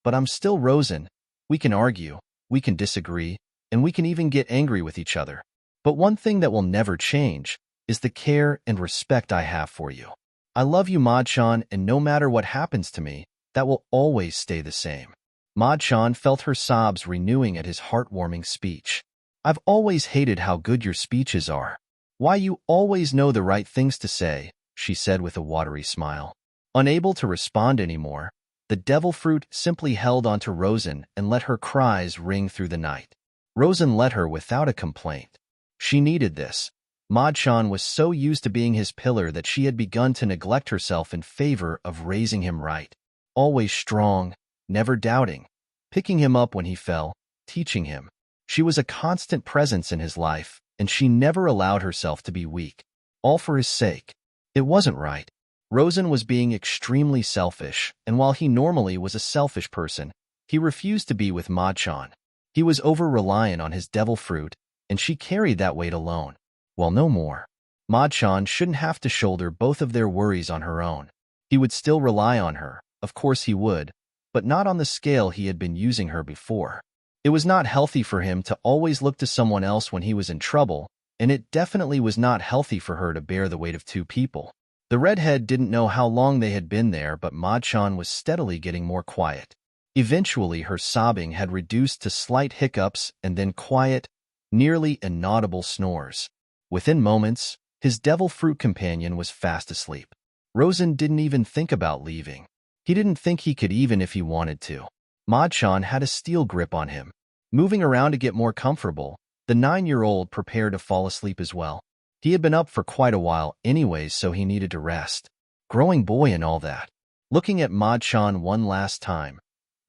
but I'm still Rosan. We can argue, we can disagree, and we can even get angry with each other. But one thing that will never change is the care and respect I have for you. I love you, Madchan, and no matter what happens to me, that will always stay the same." Madchan felt her sobs renewing at his heartwarming speech. "I've always hated how good your speeches are. Why you always know the right things to say," she said with a watery smile. Unable to respond anymore, the devil fruit simply held onto Rosan and let her cries ring through the night. Rosan let her without a complaint. She needed this. Madchan was so used to being his pillar that she had begun to neglect herself in favor of raising him right. Always strong, never doubting. picking him up when he fell, teaching him. She was a constant presence in his life, and she never allowed herself to be weak. All for his sake. It wasn't right. Rosan was being extremely selfish, and while he normally was a selfish person, he refused to be with Ma-chan. He was over-reliant on his devil fruit, and she carried that weight alone. Well, no more. Ma-chan shouldn't have to shoulder both of their worries on her own. He would still rely on her, of course he would, but not on the scale he had been using her before. It was not healthy for him to always look to someone else when he was in trouble, and it definitely was not healthy for her to bear the weight of two people. The redhead didn't know how long they had been there, but Ma-chan was steadily getting more quiet. Eventually, her sobbing had reduced to slight hiccups and then quiet, nearly inaudible snores. Within moments, his devil fruit companion was fast asleep. Rosan didn't even think about leaving. He didn't think he could even if he wanted to. Ma-chan had a steel grip on him. Moving around to get more comfortable, the 9-year-old prepared to fall asleep as well. He had been up for quite a while anyways, so he needed to rest. Growing boy and all that. Looking at Ma-chan one last time,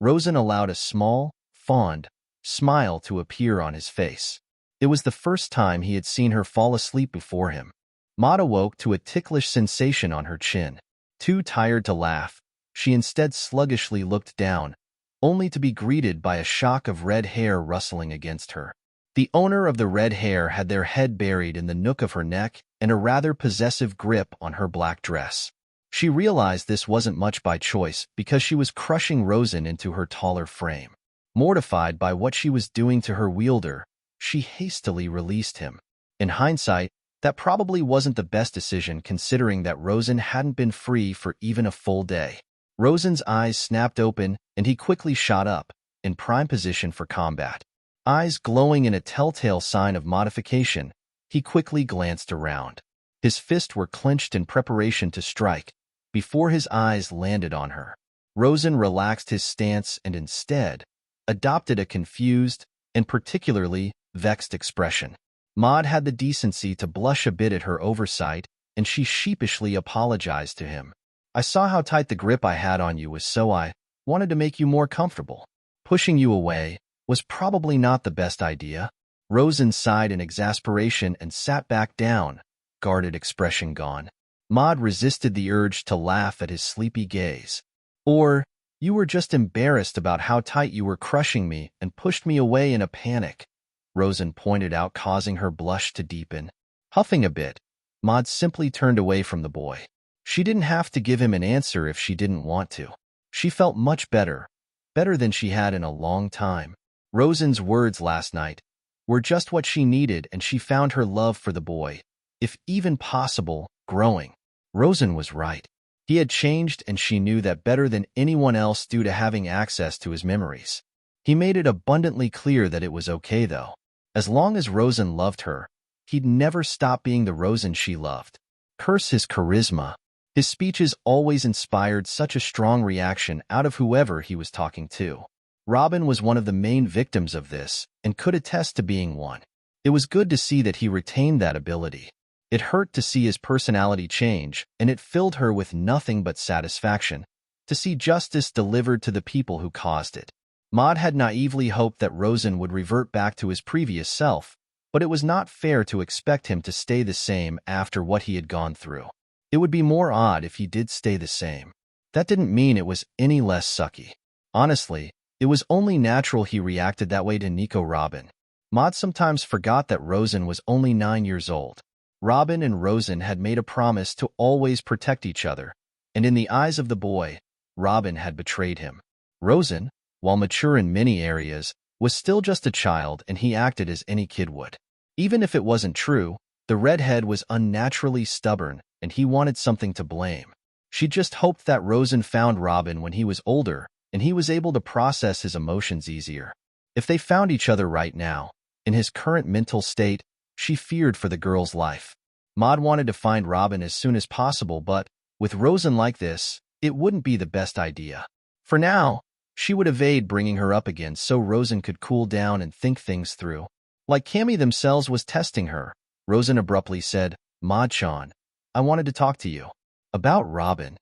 Rosan allowed a small, fond smile to appear on his face. It was the first time he had seen her fall asleep before him. Maud awoke to a ticklish sensation on her chin. Too tired to laugh, she instead sluggishly looked down, only to be greeted by a shock of red hair rustling against her. The owner of the red hair had their head buried in the nook of her neck and a rather possessive grip on her black dress. She realized this wasn't much by choice because she was crushing Rosan into her taller frame. Mortified by what she was doing to her wielder, she hastily released him. In hindsight, that probably wasn't the best decision considering that Rosan hadn't been free for even a full day. Rosan's eyes snapped open and he quickly shot up, in prime position for combat. Eyes glowing in a telltale sign of modification, he quickly glanced around. His fists were clenched in preparation to strike, before his eyes landed on her. Rosan relaxed his stance and instead adopted a confused and particularly vexed expression. Maud had the decency to blush a bit at her oversight, and she sheepishly apologized to him. I saw how tight the grip I had on you was, so I wanted to make you more comfortable. Pushing you away was probably not the best idea. Rosan sighed in exasperation and sat back down, guarded expression gone. Maud resisted the urge to laugh at his sleepy gaze. Or, you were just embarrassed about how tight you were crushing me and pushed me away in a panic, Rosan pointed out, causing her blush to deepen. Huffing a bit, Maud simply turned away from the boy. She didn't have to give him an answer if she didn't want to. She felt much better than she had in a long time. Rosan's words last night were just what she needed, and she found her love for the boy, if even possible, growing. Rosan was right. He had changed, and she knew that better than anyone else due to having access to his memories. He made it abundantly clear that it was okay, though. As long as Rosan loved her, he'd never stop being the Rosan she loved. Curse his charisma. His speeches always inspired such a strong reaction out of whoever he was talking to. Robin was one of the main victims of this and could attest to being one. It was good to see that he retained that ability. It hurt to see his personality change, and it filled her with nothing but satisfaction to see justice delivered to the people who caused it. Maud had naively hoped that Rosan would revert back to his previous self, but it was not fair to expect him to stay the same after what he had gone through. It would be more odd if he did stay the same. That didn't mean it was any less sucky. Honestly, it was only natural he reacted that way to Nico Robin. Maud sometimes forgot that Rosan was only 9 years old. Robin and Rosan had made a promise to always protect each other, and in the eyes of the boy, Robin had betrayed him. Rosan, while mature in many areas, was still just a child, and he acted as any kid would. Even if it wasn't true, the redhead was unnaturally stubborn, and he wanted something to blame. She just hoped that Rosan found Robin when he was older, and he was able to process his emotions easier. If they found each other right now, in his current mental state, she feared for the girl's life. Maud wanted to find Robin as soon as possible, but with Rosan like this, it wouldn't be the best idea. For now, she would evade bringing her up again so Rosan could cool down and think things through. Like Cammy themselves was testing her, Rosan abruptly said, "Ma-chan, I wanted to talk to you." About Robin.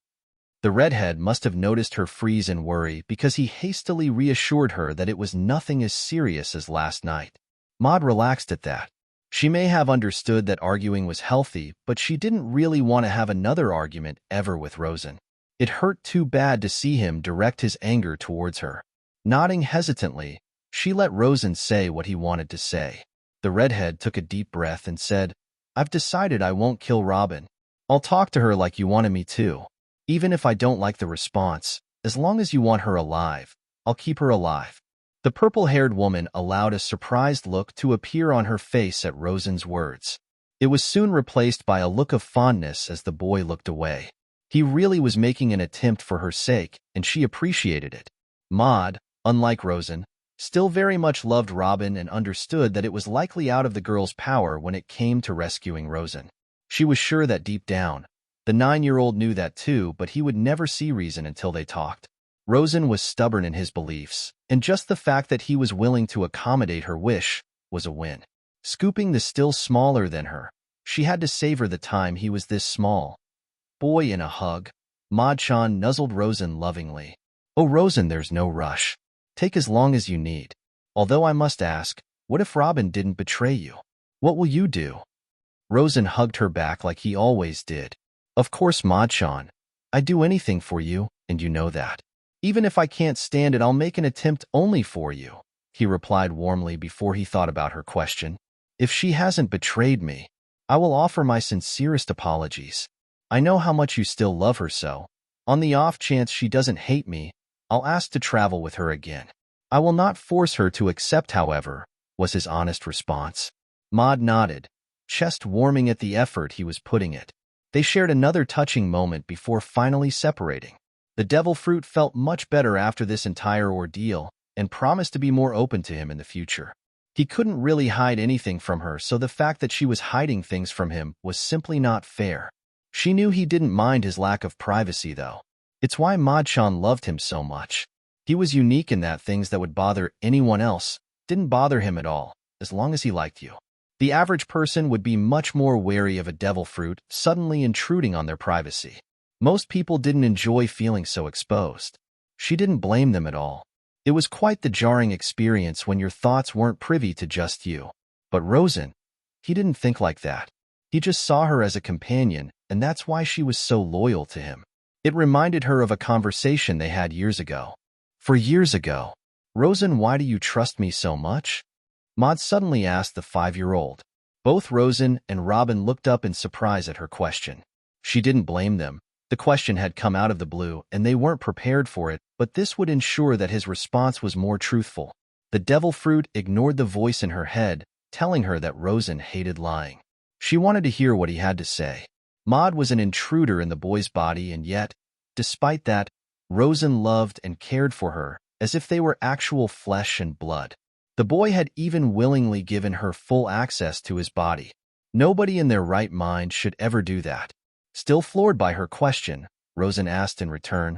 The redhead must have noticed her freeze and worry because he hastily reassured her that it was nothing as serious as last night. Maud relaxed at that. She may have understood that arguing was healthy, but she didn't really want to have another argument ever with Rosan. It hurt too bad to see him direct his anger towards her. Nodding hesitantly, she let Rosan say what he wanted to say. The redhead took a deep breath and said, "I've decided I won't kill Robin. I'll talk to her like you wanted me to. Even if I don't like the response, as long as you want her alive, I'll keep her alive." The purple-haired woman allowed a surprised look to appear on her face at Rosan's words. It was soon replaced by a look of fondness as the boy looked away. He really was making an attempt for her sake, and she appreciated it. Maud, unlike Rosan, still very much loved Robin and understood that it was likely out of the girl's power when it came to rescuing Rosan. She was sure that deep down, the 9-year-old knew that too, but he would never see reason until they talked. Rosan was stubborn in his beliefs, and just the fact that he was willing to accommodate her wish was a win. Scooping the still smaller than her, she had to savor the time he was this small. Boy in a hug, Maud-chan nuzzled Rosan lovingly. "Oh Rosan, there's no rush. Take as long as you need. Although I must ask, what if Robin didn't betray you? What will you do?" Rosan hugged her back like he always did. "Of course, Maud-chan. I'd do anything for you, and you know that. Even if I can't stand it, I'll make an attempt only for you," he replied warmly before he thought about her question. "If she hasn't betrayed me, I will offer my sincerest apologies. I know how much you still love her, so, on the off chance she doesn't hate me, I'll ask to travel with her again. I will not force her to accept, however," was his honest response. Maud nodded, chest warming at the effort he was putting it. They shared another touching moment before finally separating. The devil fruit felt much better after this entire ordeal and promised to be more open to him in the future. He couldn't really hide anything from her, so the fact that she was hiding things from him was simply not fair. She knew he didn't mind his lack of privacy, though. It's why Maud-chan loved him so much. He was unique in that things that would bother anyone else didn't bother him at all, as long as he liked you. The average person would be much more wary of a devil fruit suddenly intruding on their privacy. Most people didn't enjoy feeling so exposed. She didn't blame them at all. It was quite the jarring experience when your thoughts weren't privy to just you. But Rosan, he didn't think like that. He just saw her as a companion, and that's why she was so loyal to him. It reminded her of a conversation they had years ago. "For years ago, Rosan, why do you trust me so much?" Maud suddenly asked the 5-year-old. Both Rosan and Robin looked up in surprise at her question. She didn't blame them. The question had come out of the blue, and they weren't prepared for it, but this would ensure that his response was more truthful. The devil fruit ignored the voice in her head, telling her that Rosan hated lying. She wanted to hear what he had to say. Maud was an intruder in the boy's body, and yet, despite that, Rosan loved and cared for her as if they were actual flesh and blood. The boy had even willingly given her full access to his body. Nobody in their right mind should ever do that. Still floored by her question, Rosan asked in return,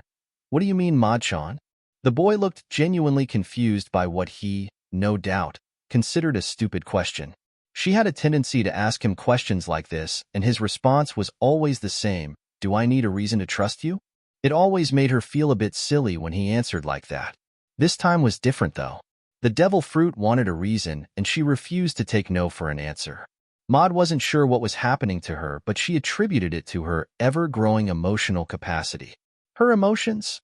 "What do you mean, Maud-chan?" The boy looked genuinely confused by what he, no doubt, considered a stupid question. She had a tendency to ask him questions like this, and his response was always the same: "Do I need a reason to trust you?" It always made her feel a bit silly when he answered like that. This time was different, though. The devil fruit wanted a reason, and she refused to take no for an answer. Maud wasn't sure what was happening to her, but she attributed it to her ever-growing emotional capacity. Her emotions?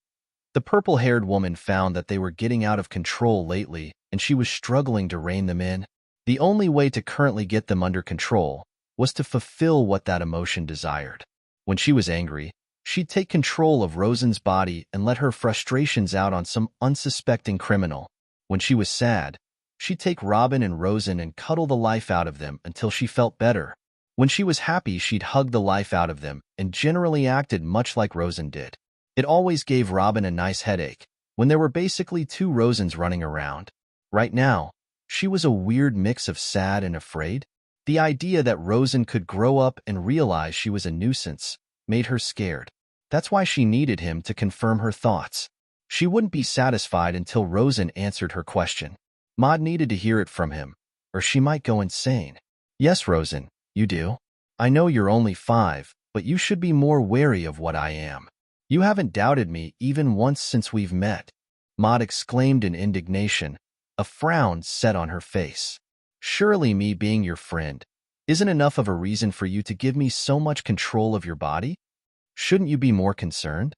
The purple-haired woman found that they were getting out of control lately, and she was struggling to rein them in. The only way to currently get them under control was to fulfill what that emotion desired. When she was angry, she'd take control of Rosan's body and let her frustrations out on some unsuspecting criminal. When she was sad, she'd take Robin and Rosan and cuddle the life out of them until she felt better. When she was happy, she'd hug the life out of them and generally acted much like Rosan did. It always gave Robin a nice headache when there were basically 2 Rosans running around. Right now, she was a weird mix of sad and afraid. The idea that Rosan could grow up and realize she was a nuisance made her scared. That's why she needed him to confirm her thoughts. She wouldn't be satisfied until Rosan answered her question. Maud needed to hear it from him, or she might go insane. "Yes, Rosan, you do. I know you're only 5, but you should be more wary of what I am. You haven't doubted me even once since we've met, Maud exclaimed in indignation, a frown set on her face. Surely me being your friend isn't enough of a reason for you to give me so much control of your body? Shouldn't you be more concerned?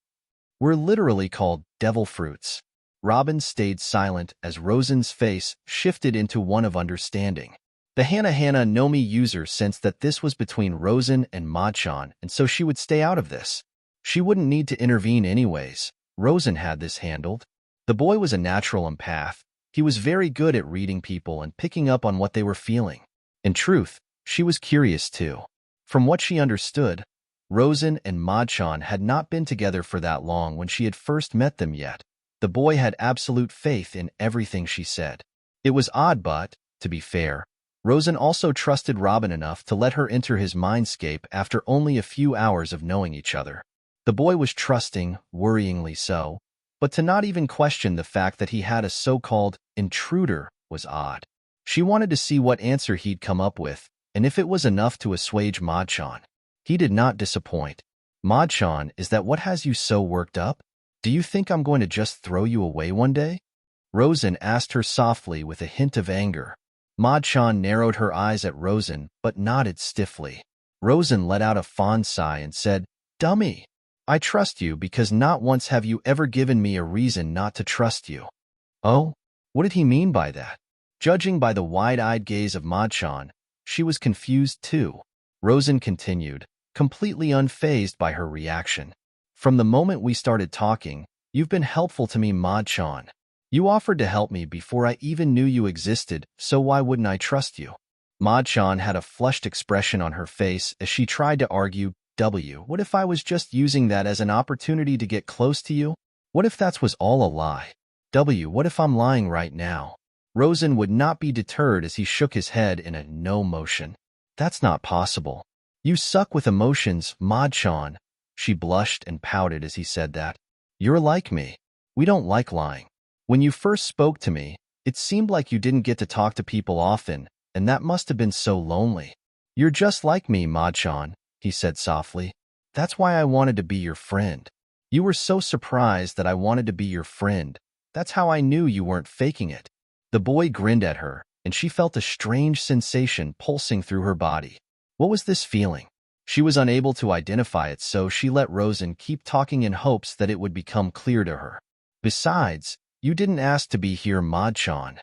We're literally called devil fruits. Robin stayed silent as Rosan's face shifted into one of understanding. The Hana no Mi user sensed that this was between Rosan and Machan, and so she would stay out of this. She wouldn't need to intervene anyways. Rosan had this handled. The boy was a natural empath. He was very good at reading people and picking up on what they were feeling. In truth, she was curious too. From what she understood, Rosan and Machan had not been together for that long when she had first met them yet. The boy had absolute faith in everything she said. It was odd but, to be fair, Rosan also trusted Robin enough to let her enter his mindscape after only a few hours of knowing each other. The boy was trusting, worryingly so, but to not even question the fact that he had a so-called intruder was odd. She wanted to see what answer he'd come up with, and if it was enough to assuage Machan. He did not disappoint. Machan, is that what has you so worked up? Do you think I'm going to just throw you away one day? Rosan asked her softly with a hint of anger. Machan narrowed her eyes at Rosan, but nodded stiffly. Rosan let out a fond sigh and said, "Dummy! I trust you because not once have you ever given me a reason not to trust you." Oh? What did he mean by that? Judging by the wide-eyed gaze of Machan, she was confused too. Rosan continued, completely unfazed by her reaction. From the moment we started talking, you've been helpful to me, Machan. You offered to help me before I even knew you existed, so why wouldn't I trust you? Machan had a flushed expression on her face as she tried to argue, what if I was just using that as an opportunity to get close to you? What if that was all a lie? What if I'm lying right now? Rosan would not be deterred as he shook his head in a no motion. That's not possible. You suck with emotions, Machan. She blushed and pouted as he said that. You're like me. We don't like lying. When you first spoke to me, it seemed like you didn't get to talk to people often, and that must have been so lonely. You're just like me, Machan, he said softly. That's why I wanted to be your friend. You were so surprised that I wanted to be your friend. That's how I knew you weren't faking it. The boy grinned at her, and she felt a strange sensation pulsing through her body. What was this feeling? She was unable to identify it, so she let Rosan keep talking in hopes that it would become clear to her. Besides, you didn't ask to be here, Machan.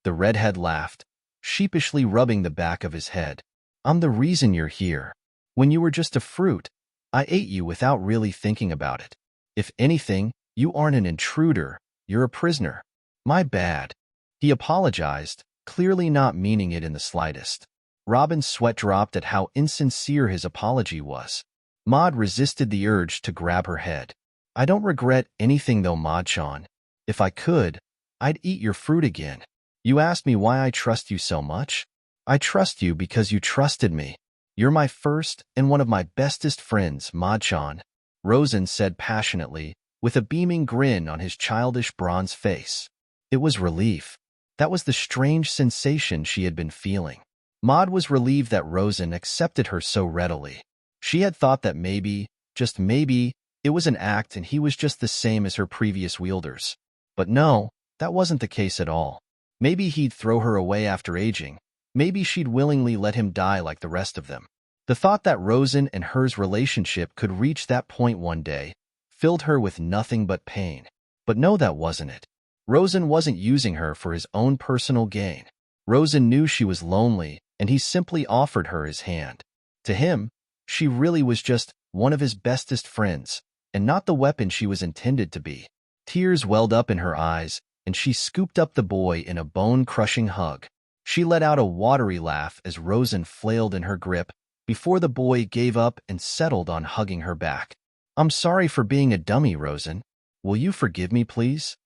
The redhead laughed, sheepishly rubbing the back of his head. I'm the reason you're here. When you were just a fruit, I ate you without really thinking about it. If anything, you aren't an intruder, you're a prisoner. My bad. He apologized, clearly not meaning it in the slightest. Robin's sweat dropped at how insincere his apology was. Maud resisted the urge to grab her head. I don't regret anything though, Machan. If I could, I'd eat your fruit again. You asked me why I trust you so much? I trust you because you trusted me. You're my first and one of my bestest friends, Machan, Rosan said passionately, with a beaming grin on his childish bronze face. It was relief. That was the strange sensation she had been feeling. Maud was relieved that Rosan accepted her so readily. She had thought that maybe, just maybe, it was an act and he was just the same as her previous wielders. But no, that wasn't the case at all. Maybe he'd throw her away after aging. Maybe she'd willingly let him die like the rest of them. The thought that Rosan and hers relationship could reach that point one day filled her with nothing but pain. But no, that wasn't it. Rosan wasn't using her for his own personal gain. Rosan knew she was lonely, and he simply offered her his hand. To him, she really was just one of his bestest friends, and not the weapon she was intended to be. Tears welled up in her eyes, and she scooped up the boy in a bone-crushing hug. She let out a watery laugh as Rosan flailed in her grip before the boy gave up and settled on hugging her back. I'm sorry for being a dummy, Rosan. Will you forgive me, please?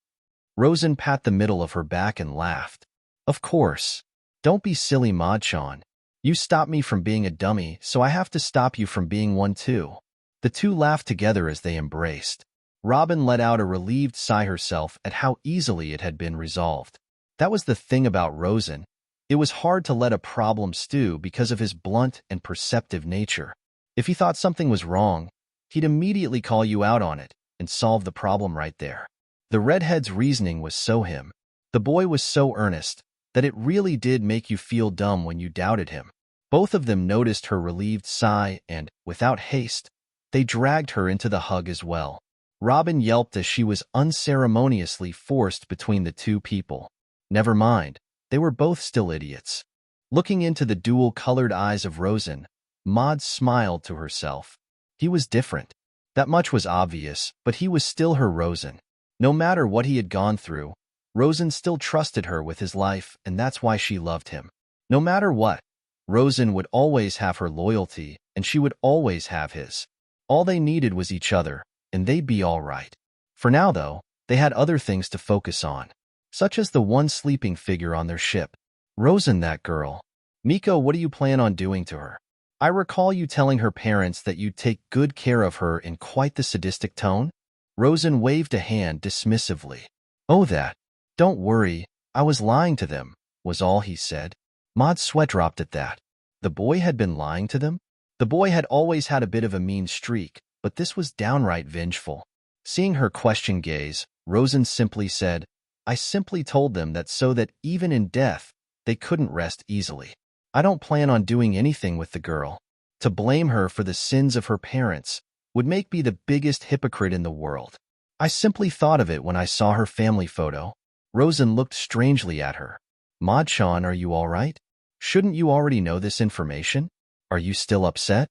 Rosan pat the middle of her back and laughed. Of course. Don't be silly, Machan. You stopped me from being a dummy, so I have to stop you from being one too. The two laughed together as they embraced. Robin let out a relieved sigh herself at how easily it had been resolved. That was the thing about Rosan. It was hard to let a problem stew because of his blunt and perceptive nature. If he thought something was wrong, he'd immediately call you out on it, and solve the problem right there. The redhead's reasoning was so him. The boy was so earnest that it really did make you feel dumb when you doubted him. Both of them noticed her relieved sigh and, without haste, they dragged her into the hug as well. Robin yelped as she was unceremoniously forced between the two people. Never mind, they were both still idiots. Looking into the dual-colored eyes of Rosan, Maud smiled to herself. He was different. That much was obvious, but he was still her Rosan. No matter what he had gone through, Rosan still trusted her with his life, and that's why she loved him. No matter what, Rosan would always have her loyalty, and she would always have his. All they needed was each other, and they'd be all right. For now, though, they had other things to focus on, such as the one sleeping figure on their ship. Rosan, that girl. Miko, what do you plan on doing to her? I recall you telling her parents that you'd take good care of her in quite the sadistic tone. Rosan waved a hand dismissively. Oh, that. Don't worry, I was lying to them, was all he said. Maud's sweat dropped at that. The boy had been lying to them? The boy had always had a bit of a mean streak, but this was downright vengeful. Seeing her question gaze, Rosan simply said, I simply told them that so that even in death, they couldn't rest easily. I don't plan on doing anything with the girl. To blame her for the sins of her parents would make me the biggest hypocrite in the world. I simply thought of it when I saw her family photo. Rosan looked strangely at her. Maud-chan, are you all right? Shouldn't you already know this information? Are you still upset?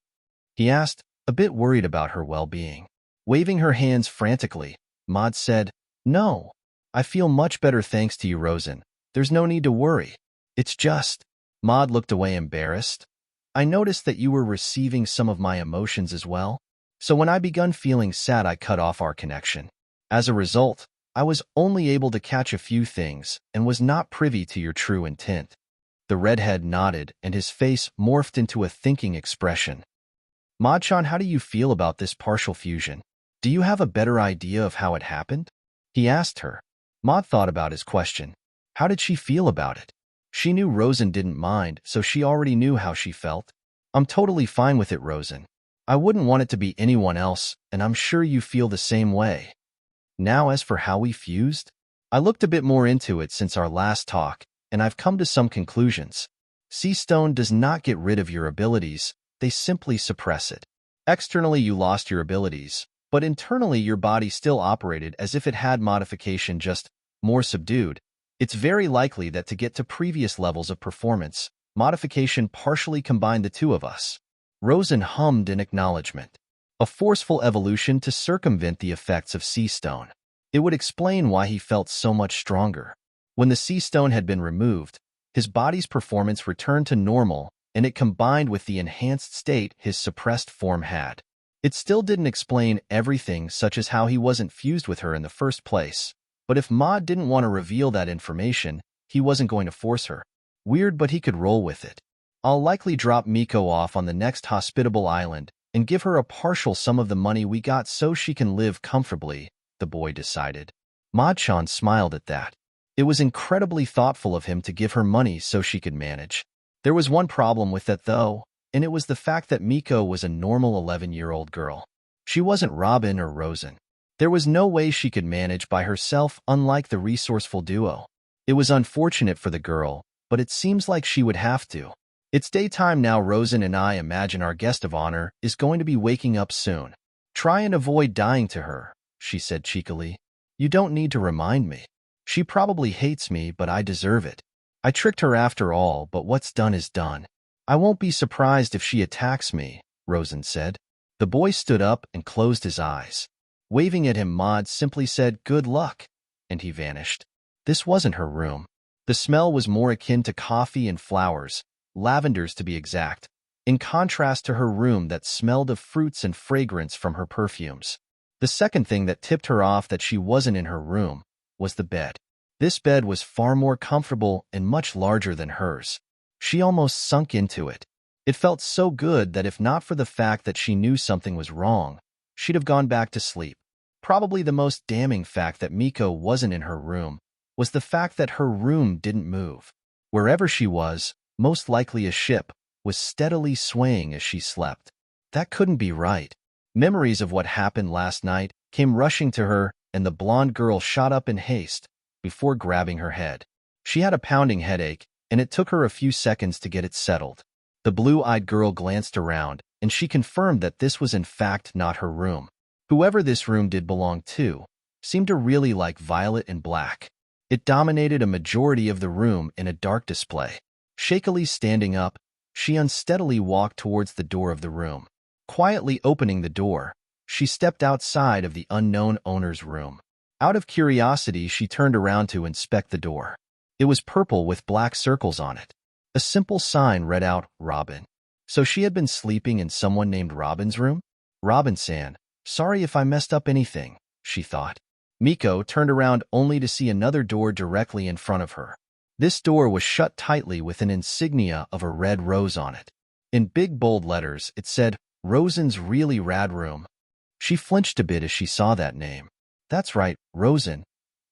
He asked, a bit worried about her well-being. Waving her hands frantically, Maud said, No, I feel much better thanks to you, Rosan. There's no need to worry. It's just... Maud looked away embarrassed. I noticed that you were receiving some of my emotions as well. So when I begun feeling sad, I cut off our connection. As a result, I was only able to catch a few things and was not privy to your true intent. The redhead nodded, and his face morphed into a thinking expression. Maud-chan, how do you feel about this partial fusion? Do you have a better idea of how it happened? He asked her. Maud thought about his question. How did she feel about it? She knew Rosan didn't mind, so she already knew how she felt. I'm totally fine with it, Rosan. I wouldn't want it to be anyone else, and I'm sure you feel the same way. Now, as for how we fused, I looked a bit more into it since our last talk, and I've come to some conclusions. Sea Stone does not get rid of your abilities, they simply suppress it. Externally, you lost your abilities, but internally your body still operated as if it had modification, just more subdued. It's very likely that to get to previous levels of performance, modification partially combined the two of us. Rosan hummed in acknowledgement. A forceful evolution to circumvent the effects of Sea Stone. It would explain why he felt so much stronger. When the Sea Stone had been removed, his body's performance returned to normal, and it combined with the enhanced state his suppressed form had. It still didn't explain everything, such as how he wasn't fused with her in the first place. But if Maud didn't want to reveal that information, he wasn't going to force her. Weird, but he could roll with it. I'll likely drop Miko off on the next hospitable island and give her a partial sum of the money we got so she can live comfortably, the boy decided. Maud-chan smiled at that. It was incredibly thoughtful of him to give her money so she could manage. There was one problem with that, though, and it was the fact that Miko was a normal 11-year-old girl. She wasn't Robin or Rosan. There was no way she could manage by herself, unlike the resourceful duo. It was unfortunate for the girl, but it seems like she would have to. It's daytime now. Rosan and I imagine our guest of honor is going to be waking up soon. Try and avoid dying to her, she said cheekily. You don't need to remind me. She probably hates me, but I deserve it. I tricked her after all, but what's done is done. I won't be surprised if she attacks me, Rosan said. The boy stood up and closed his eyes. Waving at him, Maud simply said, good luck, and he vanished. This wasn't her room. The smell was more akin to coffee and flowers, lavenders to be exact, in contrast to her room that smelled of fruits and fragrance from her perfumes. The second thing that tipped her off that she wasn't in her room was the bed. This bed was far more comfortable and much larger than hers. She almost sunk into it. It felt so good that if not for the fact that she knew something was wrong, she'd have gone back to sleep. Probably the most damning fact that Miko wasn't in her room was the fact that her room didn't move. Wherever she was, most likely a ship, was steadily swaying as she slept. That couldn't be right. Memories of what happened last night came rushing to her, and the blonde girl shot up in haste before grabbing her head. She had a pounding headache, and it took her a few seconds to get it settled. The blue-eyed girl glanced around, and she confirmed that this was in fact not her room. Whoever this room did belong to seemed to really like violet and black. It dominated a majority of the room in a dark display. Shakily standing up, she unsteadily walked towards the door of the room. Quietly opening the door, she stepped outside of the unknown owner's room. Out of curiosity, she turned around to inspect the door. It was purple with black circles on it. A simple sign read out, Robin. So she had been sleeping in someone named Robin's room? Robin-san, sorry if I messed up anything, she thought. Miko turned around only to see another door directly in front of her. This door was shut tightly with an insignia of a red rose on it. In big bold letters, it said, Rosan's really rad room. She flinched a bit as she saw that name. That's right, Rosan.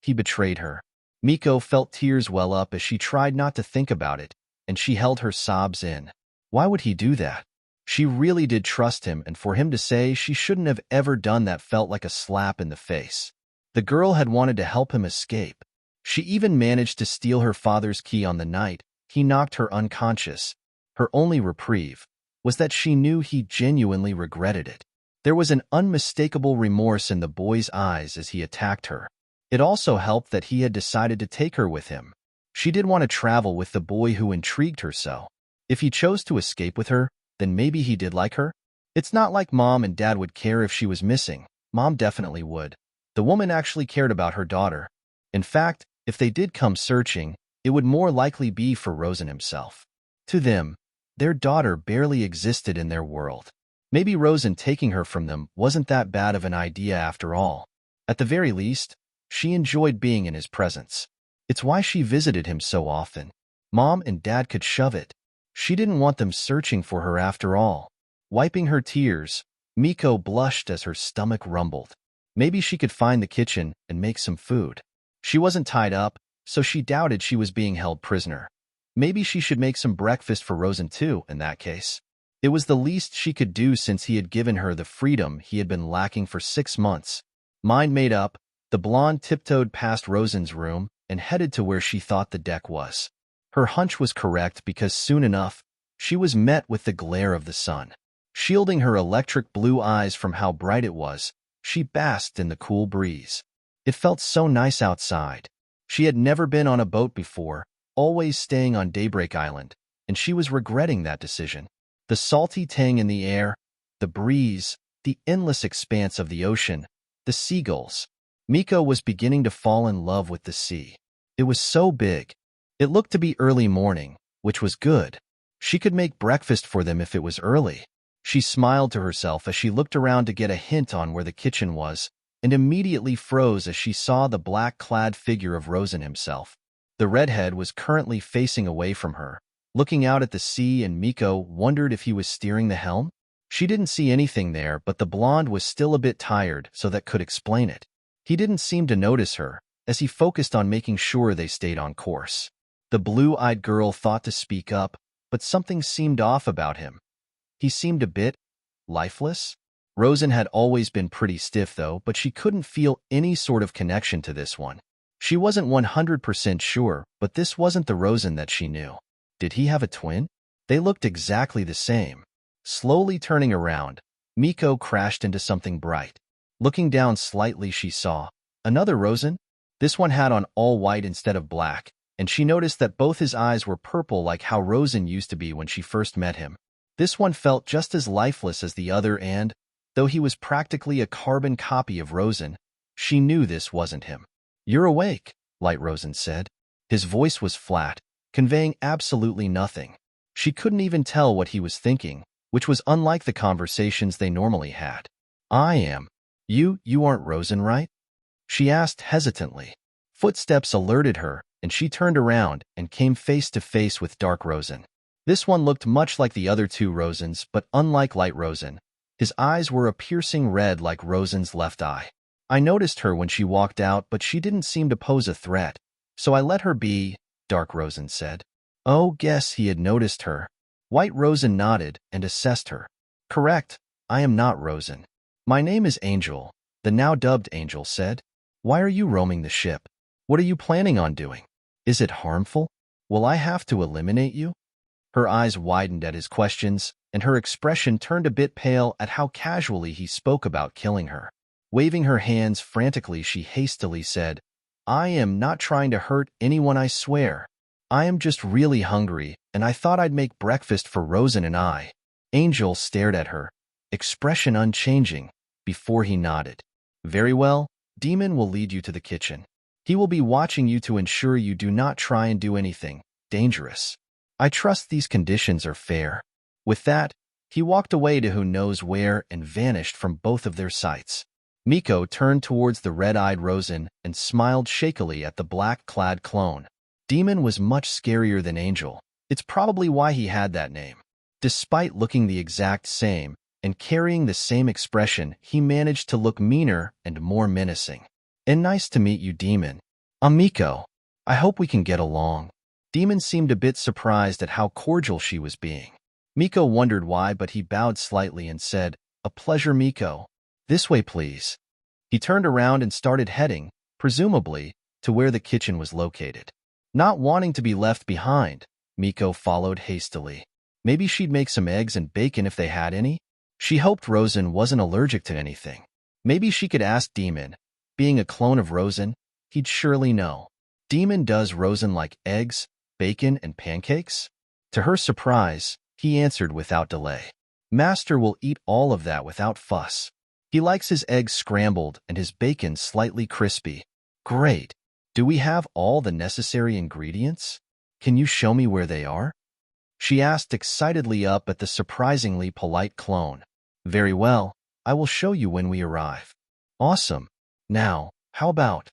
He betrayed her. Miko felt tears well up as she tried not to think about it, and she held her sobs in. Why would he do that? She really did trust him, and for him to say she shouldn't have ever done that felt like a slap in the face. The girl had wanted to help him escape. She even managed to steal her father's key on the night he knocked her unconscious. Her only reprieve was that she knew he genuinely regretted it. There was an unmistakable remorse in the boy's eyes as he attacked her. It also helped that he had decided to take her with him. She did want to travel with the boy who intrigued her so. If he chose to escape with her, then maybe he did like her? It's not like Mom and Dad would care if she was missing. Mom definitely would. The woman actually cared about her daughter. In fact, if they did come searching, it would more likely be for Rosan himself. To them, their daughter barely existed in their world. Maybe Rosan taking her from them wasn't that bad of an idea after all. At the very least, she enjoyed being in his presence. It's why she visited him so often. Mom and Dad could shove it. She didn't want them searching for her after all. Wiping her tears, Miko blushed as her stomach rumbled. Maybe she could find the kitchen and make some food. She wasn't tied up, so she doubted she was being held prisoner. Maybe she should make some breakfast for Rosan too, in that case. It was the least she could do since he had given her the freedom he had been lacking for 6 months. Mind made up, the blonde tiptoed past Rosan's room and headed to where she thought the deck was. Her hunch was correct because soon enough, she was met with the glare of the sun. Shielding her electric blue eyes from how bright it was, she basked in the cool breeze. It felt so nice outside. She had never been on a boat before, always staying on Daybreak Island, and she was regretting that decision. The salty tang in the air, the breeze, the endless expanse of the ocean, the seagulls. Miko was beginning to fall in love with the sea. It was so big. It looked to be early morning, which was good. She could make breakfast for them if it was early. She smiled to herself as she looked around to get a hint on where the kitchen was, and immediately froze as she saw the black-clad figure of Rosan himself. The redhead was currently facing away from her, looking out at the sea, and Miko wondered if he was steering the helm. She didn't see anything there, but the blonde was still a bit tired, so that could explain it. He didn't seem to notice her, as he focused on making sure they stayed on course. The blue-eyed girl thought to speak up, but something seemed off about him. He seemed a bit lifeless. Rosan had always been pretty stiff though, but she couldn't feel any sort of connection to this one. She wasn't 100% sure, but this wasn't the Rosan that she knew. Did he have a twin? They looked exactly the same. Slowly turning around, Miko crashed into something bright. Looking down slightly, she saw another Rosan. This one had on all white instead of black, and she noticed that both his eyes were purple like how Rosan used to be when she first met him. This one felt just as lifeless as the other, and, though he was practically a carbon copy of Rosan, she knew this wasn't him. "You're awake," Light Rosan said. His voice was flat, conveying absolutely nothing. She couldn't even tell what he was thinking, which was unlike the conversations they normally had. "I am. You aren't Rosan, right?" she asked hesitantly. Footsteps alerted her, and she turned around and came face to face with Dark Rosan. This one looked much like the other two Rosans, but unlike Light Rosan. His eyes were a piercing red like Rosan's left eye. "I noticed her when she walked out, but she didn't seem to pose a threat, so I let her be," Dark Rosan said. Oh, guess he had noticed her. White Rosan nodded and assessed her. "Correct, I am not Rosan. My name is Angel, The now-dubbed angel said. Why are you roaming the ship? What are you planning on doing? Is it harmful? Will I have to eliminate you? Her eyes widened at his questions, and her expression turned a bit pale at how casually he spoke about killing her. Waving her hands frantically, she hastily said, I am not trying to hurt anyone, I swear. I am just really hungry, and I thought I'd make breakfast for Rosan and I. Angel stared at her, expression unchanging, before he nodded. Very well, Demon will lead you to the kitchen. He will be watching you to ensure you do not try and do anything dangerous. I trust these conditions are fair. With that, he walked away to who knows where and vanished from both of their sights. Miko turned towards the red-eyed Rosan and smiled shakily at the black-clad clone. Demon was much scarier than Angel. It's probably why he had that name. Despite looking the exact same and carrying the same expression, he managed to look meaner and more menacing. And nice to meet you, Demon. I'm Miko. I hope we can get along. Demon seemed a bit surprised at how cordial she was being. Miko wondered why, but he bowed slightly and said, A pleasure, Miko. This way, please. He turned around and started heading, presumably, to where the kitchen was located. Not wanting to be left behind, Miko followed hastily. Maybe she'd make some eggs and bacon if they had any? She hoped Rosan wasn't allergic to anything. Maybe she could ask Demon. Being a clone of Rosan, he'd surely know. Demon, does Rosan like eggs, bacon, and pancakes? To her surprise, he answered without delay. Master will eat all of that without fuss. He likes his eggs scrambled and his bacon slightly crispy. Great. Do we have all the necessary ingredients? Can you show me where they are? She asked excitedly up at the surprisingly polite clone. Very well, I will show you when we arrive. Awesome. Now, how about?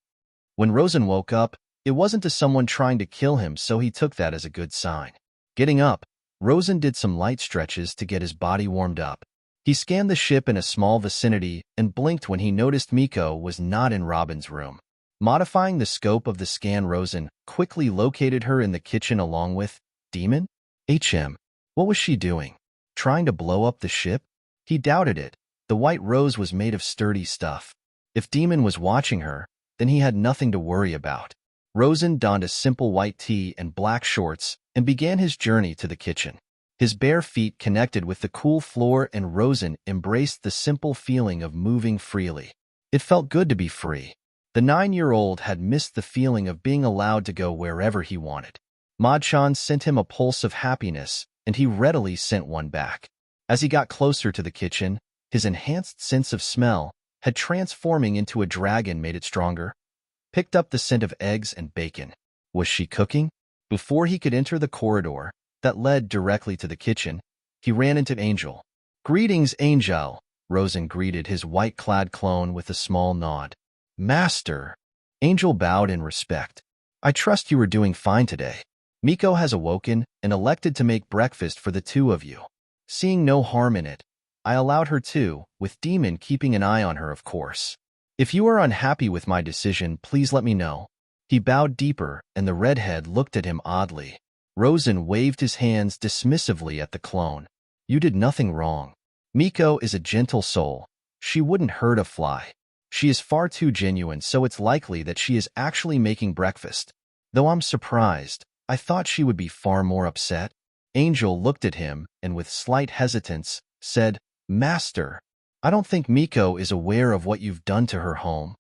When Rosan woke up, it wasn't to someone trying to kill him, so he took that as a good sign. Getting up, Rosan did some light stretches to get his body warmed up. He scanned the ship in a small vicinity and blinked when he noticed Miko was not in Robin's room. Modifying the scope of the scan, Rosan quickly located her in the kitchen along with Demon? What was she doing? Trying to blow up the ship? He doubted it. The white rose was made of sturdy stuff. If Demon was watching her, then he had nothing to worry about. Rosan donned a simple white tee and black shorts and began his journey to the kitchen. His bare feet connected with the cool floor, and Rosan embraced the simple feeling of moving freely. It felt good to be free. The 9-year-old had missed the feeling of being allowed to go wherever he wanted. Madchan sent him a pulse of happiness, and he readily sent one back. As he got closer to the kitchen, his enhanced sense of smell had transforming into a dragon made it stronger. Picked up the scent of eggs and bacon. Was she cooking? Before he could enter the corridor that led directly to the kitchen, he ran into Angel. Greetings, Angel, Rosan greeted his white-clad clone with a small nod. Master. Angel bowed in respect. I trust you are doing fine today. Miko has awoken and elected to make breakfast for the two of you. Seeing no harm in it, I allowed her to, with Demon keeping an eye on her, of course. If you are unhappy with my decision, please let me know. He bowed deeper, and the redhead looked at him oddly. Rosan waved his hands dismissively at the clone. You did nothing wrong. Miko is a gentle soul. She wouldn't hurt a fly. She is far too genuine, so it's likely that she is actually making breakfast. Though I'm surprised, I thought she would be far more upset. Angel looked at him and with slight hesitance said, Master, I don't think Miko is aware of what you've done to her home.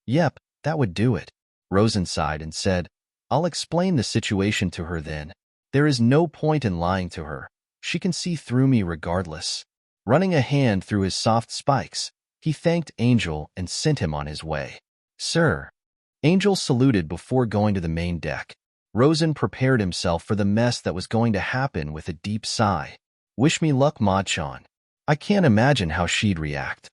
Yep, that would do it. Rosan sighed and said, I'll explain the situation to her then. There is no point in lying to her. She can see through me regardless. Running a hand through his soft spikes, he thanked Angel and sent him on his way. Sir. Angel saluted before going to the main deck. Rosan prepared himself for the mess that was going to happen with a deep sigh. Wish me luck, Madchan. I can't imagine how she'd react.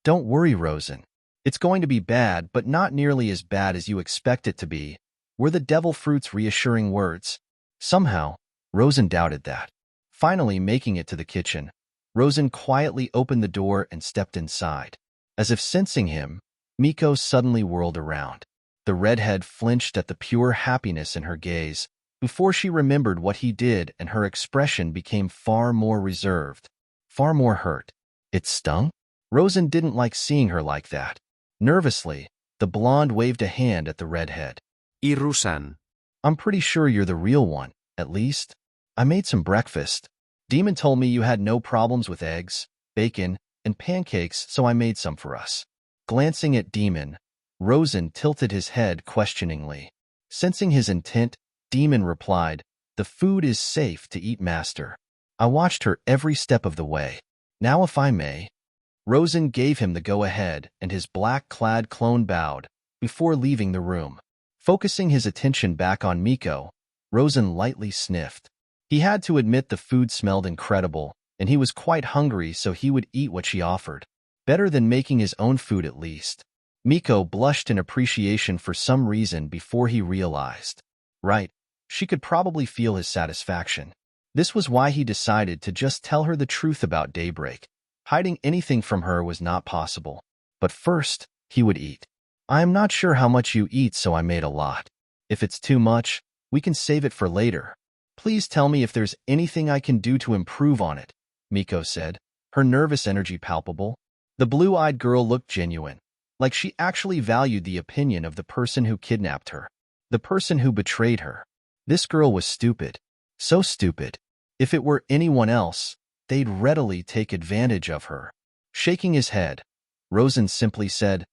Don't worry, Rosan. It's going to be bad, but not nearly as bad as you expect it to be, were the devil fruit's reassuring words. Somehow, Rosan doubted that. Finally making it to the kitchen, Rosan quietly opened the door and stepped inside. As if sensing him, Miko suddenly whirled around. The redhead flinched at the pure happiness in her gaze, before she remembered what he did, and her expression became far more reserved, far more hurt. It stung? Rosan didn't like seeing her like that. Nervously, the blonde waved a hand at the redhead. Rosan. I'm pretty sure you're the real one, at least. I made some breakfast. Demon told me you had no problems with eggs, bacon, and pancakes, so I made some for us. Glancing at Demon, Rosan tilted his head questioningly. Sensing his intent, Demon replied, "The food is safe to eat, master. I watched her every step of the way. Now if I may." Rosan gave him the go-ahead, and his black-clad clone bowed before leaving the room. Focusing his attention back on Miko, Rosan lightly sniffed. He had to admit the food smelled incredible, and he was quite hungry, so he would eat what she offered. Better than making his own food at least. Miko blushed in appreciation for some reason before he realized. Right, she could probably feel his satisfaction. This was why he decided to just tell her the truth about Daybreak. Hiding anything from her was not possible. But first, he would eat. I am not sure how much you eat, so I made a lot. If it's too much, we can save it for later. Please tell me if there's anything I can do to improve on it, Miko said, her nervous energy palpable. The blue-eyed girl looked genuine, like she actually valued the opinion of the person who kidnapped her, the person who betrayed her. This girl was stupid. So stupid. If it were anyone else, they'd readily take advantage of her. Shaking his head, Rosan simply said,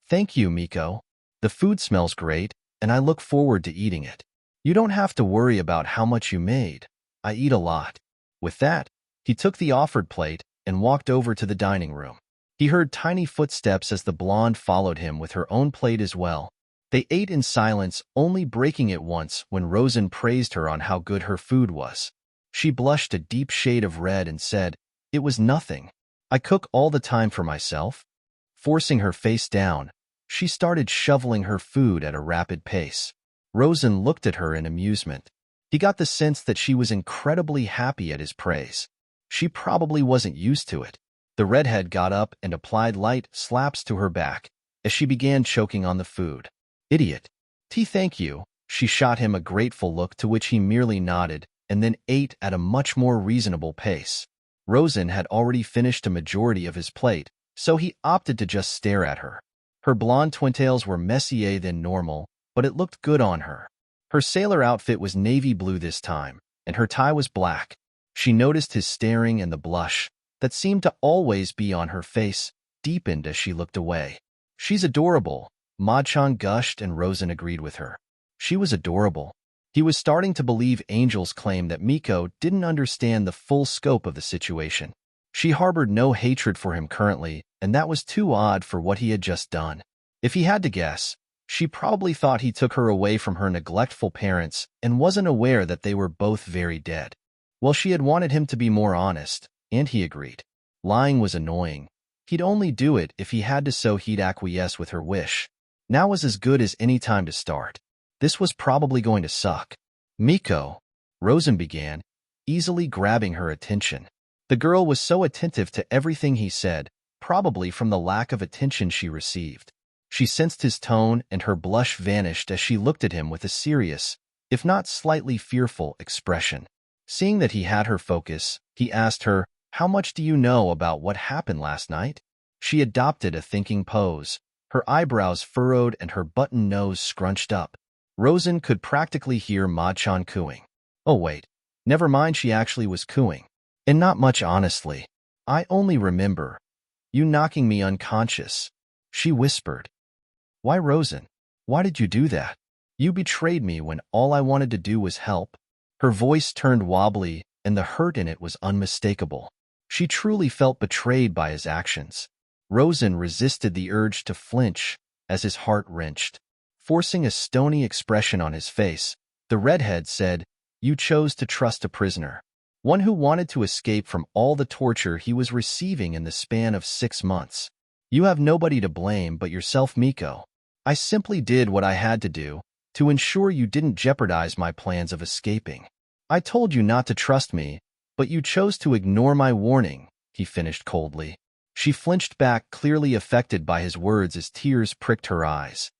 "Thank you, Miko. The food smells great, and I look forward to eating it. You don't have to worry about how much you made. I eat a lot." With that, he took the offered plate and walked over to the dining room. He heard tiny footsteps as the blonde followed him with her own plate as well. They ate in silence, only breaking it once when Rosan praised her on how good her food was. She blushed a deep shade of red and said, "It was nothing. I cook all the time for myself." Forcing her face down, she started shoveling her food at a rapid pace. Rosan looked at her in amusement. He got the sense that she was incredibly happy at his praise. She probably wasn't used to it. The redhead got up and applied light slaps to her back as she began choking on the food. "Idiot. Thank you." She shot him a grateful look, to which he merely nodded and then ate at a much more reasonable pace. Rosan had already finished a majority of his plate, so he opted to just stare at her. Her blonde twintails were messier than normal, but it looked good on her. Her sailor outfit was navy blue this time, and her tie was black. She noticed his staring, and the blush, that seemed to always be on her face, deepened as she looked away. "She's adorable," Ma-chan gushed, and Rosan agreed with her. She was adorable. He was starting to believe Angel's claim that Miko didn't understand the full scope of the situation. She harbored no hatred for him currently, and that was too odd for what he had just done. If he had to guess, she probably thought he took her away from her neglectful parents and wasn't aware that they were both very dead. Well, she had wanted him to be more honest, and he agreed. Lying was annoying. He'd only do it if he had to, so he'd acquiesce with her wish. Now was as good as any time to start. This was probably going to suck. "Miko," Rosan began, easily grabbing her attention. The girl was so attentive to everything he said, probably from the lack of attention she received. She sensed his tone, and her blush vanished as she looked at him with a serious, if not slightly fearful, expression. Seeing that he had her focus, he asked her, "How much do you know about what happened last night?" She adopted a thinking pose, her eyebrows furrowed and her button nose scrunched up. Rosan could practically hear Ma-chan cooing. Oh wait, never mind, she actually was cooing. "And not much, honestly. I only remember you knocking me unconscious," she whispered. "Why, Rosan? Why did you do that? You betrayed me when all I wanted to do was help." Her voice turned wobbly, and the hurt in it was unmistakable. She truly felt betrayed by his actions. Rosan resisted the urge to flinch as his heart wrenched. Forcing a stony expression on his face, the redhead said, "You chose to trust a prisoner, one who wanted to escape from all the torture he was receiving in the span of 6 months. You have nobody to blame but yourself, Miko. I simply did what I had to do to ensure you didn't jeopardize my plans of escaping. I told you not to trust me, but you chose to ignore my warning," he finished coldly. She flinched back, clearly affected by his words as tears pricked her eyes.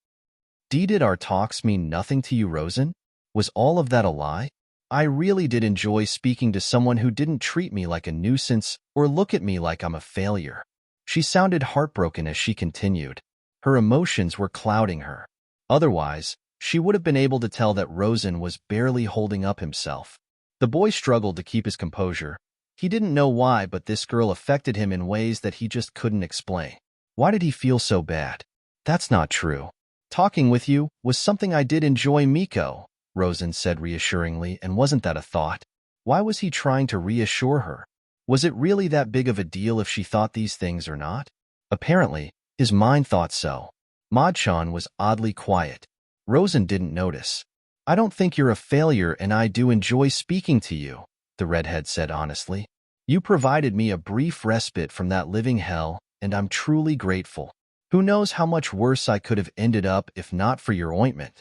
"Did our talks mean nothing to you, Rosan? Was all of that a lie? I really did enjoy speaking to someone who didn't treat me like a nuisance or look at me like I'm a failure." She sounded heartbroken as she continued. Her emotions were clouding her. Otherwise, she would have been able to tell that Rosan was barely holding up himself. The boy struggled to keep his composure. He didn't know why, but this girl affected him in ways that he just couldn't explain. Why did he feel so bad? That's not true. Talking with you was something I did enjoy, Miko, Rosan said reassuringly, and wasn't that a thought? Why was he trying to reassure her? Was it really that big of a deal if she thought these things or not? Apparently, his mind thought so. Madchan was oddly quiet. Rosan didn't notice. I don't think you're a failure, and I do enjoy speaking to you, the redhead said honestly. You provided me a brief respite from that living hell, and I'm truly grateful. Who knows how much worse I could have ended up if not for your ointment.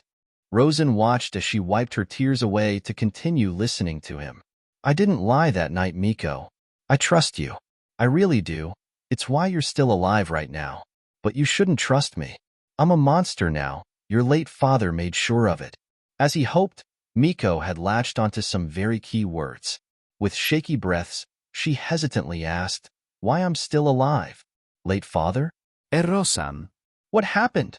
Rosan watched as she wiped her tears away to continue listening to him. I didn't lie that night, Miko. I trust you. I really do. It's why you're still alive right now. But you shouldn't trust me. I'm a monster now. Your late father made sure of it. As he hoped, Miko had latched onto some very key words. With shaky breaths, she hesitantly asked, why I'm still alive? Late father? Rosan. What happened?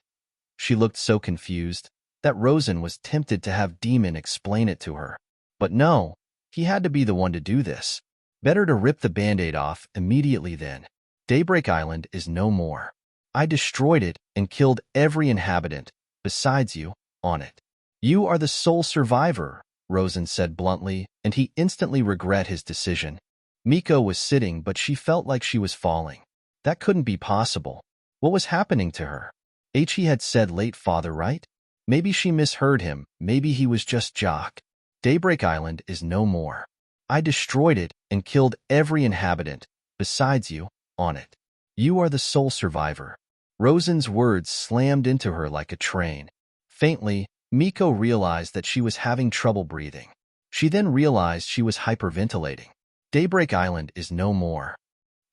She looked so confused that Rosan was tempted to have Demon explain it to her. But no, he had to be the one to do this. Better to rip the Band-Aid off immediately then. Daybreak Island is no more. I destroyed it and killed every inhabitant, besides you, on it. You are the sole survivor, Rosan said bluntly, and he instantly regret his decision. Miko was sitting, but she felt like she was falling. That couldn't be possible. What was happening to her? He had said late father, right? Maybe she misheard him. Maybe he was just Jock. Daybreak Island is no more. I destroyed it and killed every inhabitant, besides you, on it. You are the sole survivor. Rosan's words slammed into her like a train. Faintly, Miko realized that she was having trouble breathing. She then realized she was hyperventilating. Daybreak Island is no more.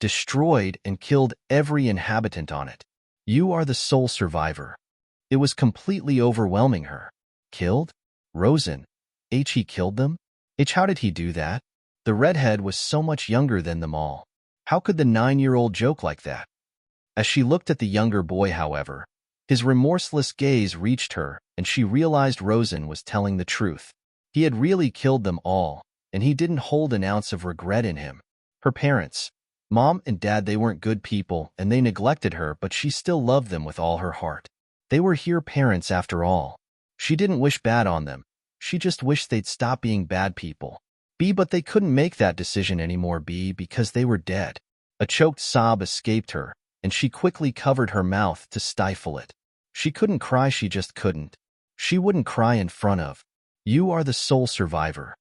Destroyed and killed every inhabitant on it. You are the sole survivor. It was completely overwhelming her. Killed? Rosan. He killed them? How did he do that? The redhead was so much younger than them all. How could the 9-year-old joke like that? As she looked at the younger boy, however, his remorseless gaze reached her, and she realized Rosan was telling the truth. He had really killed them all, and he didn't hold an ounce of regret in him. Her parents, Mom and Dad, they weren't good people, and they neglected her, but she still loved them with all her heart. They were her parents after all. She didn't wish bad on them. She just wished they'd stop being bad people. But they couldn't make that decision anymore, because they were dead. A choked sob escaped her, and she quickly covered her mouth to stifle it. She couldn't cry, she just couldn't. She wouldn't cry in front of. You are the sole survivor.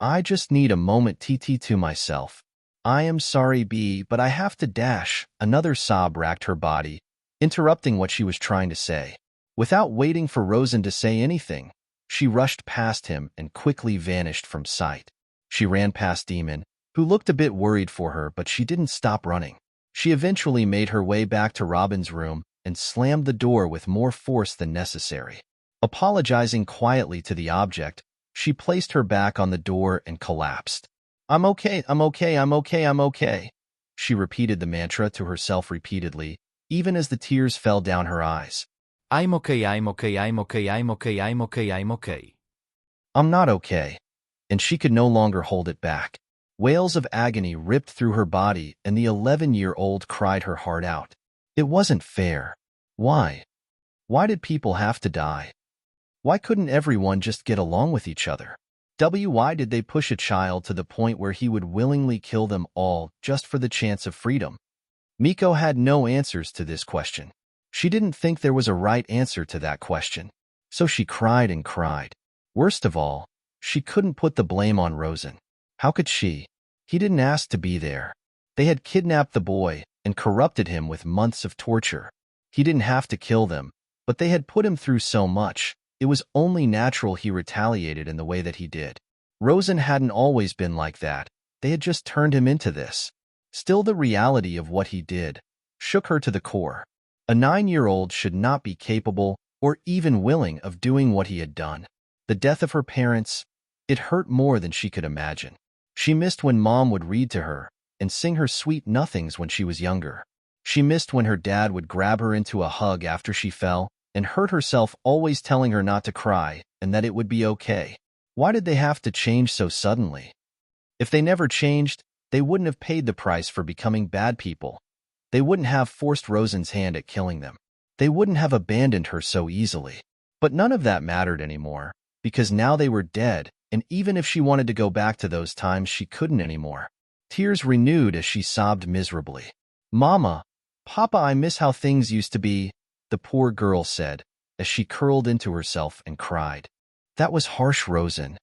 I just need a moment to myself. I am sorry, but I have to dash. Another sob racked her body, interrupting what she was trying to say. Without waiting for Rosan to say anything, she rushed past him and quickly vanished from sight. She ran past Demon, who looked a bit worried for her, but she didn't stop running. She eventually made her way back to Robin's room and slammed the door with more force than necessary. Apologizing quietly to the object, she placed her back on the door and collapsed. I'm okay, I'm okay, I'm okay, I'm okay. She repeated the mantra to herself repeatedly, even as the tears fell down her eyes. I'm okay, I'm okay, I'm okay, I'm okay, I'm okay, I'm okay. I'm not okay. And she could no longer hold it back. Wails of agony ripped through her body, and the 11-year-old cried her heart out. It wasn't fair. Why? Why did people have to die? Why couldn't everyone just get along with each other? Why did they push a child to the point where he would willingly kill them all just for the chance of freedom? Miko had no answers to this question. She didn't think there was a right answer to that question. So she cried and cried. Worst of all, she couldn't put the blame on Rosan. How could she? He didn't ask to be there. They had kidnapped the boy and corrupted him with months of torture. He didn't have to kill them, but they had put him through so much. It was only natural he retaliated in the way that he did. Rosan hadn't always been like that. They had just turned him into this. Still, the reality of what he did shook her to the core. A 9-year-old should not be capable or even willing of doing what he had done. The death of her parents, it hurt more than she could imagine. She missed when Mom would read to her and sing her sweet nothings when she was younger. She missed when her dad would grab her into a hug after she fell, and hurt herself always telling her not to cry and that it would be okay. Why did they have to change so suddenly? If they never changed, they wouldn't have paid the price for becoming bad people. They wouldn't have forced Rosan's hand at killing them. They wouldn't have abandoned her so easily. But none of that mattered anymore, because now they were dead, and even if she wanted to go back to those times, she couldn't anymore. Tears renewed as she sobbed miserably. "Mama, Papa, I miss how things used to be," the poor girl said, as she curled into herself and cried. "That was harsh, Rosan,"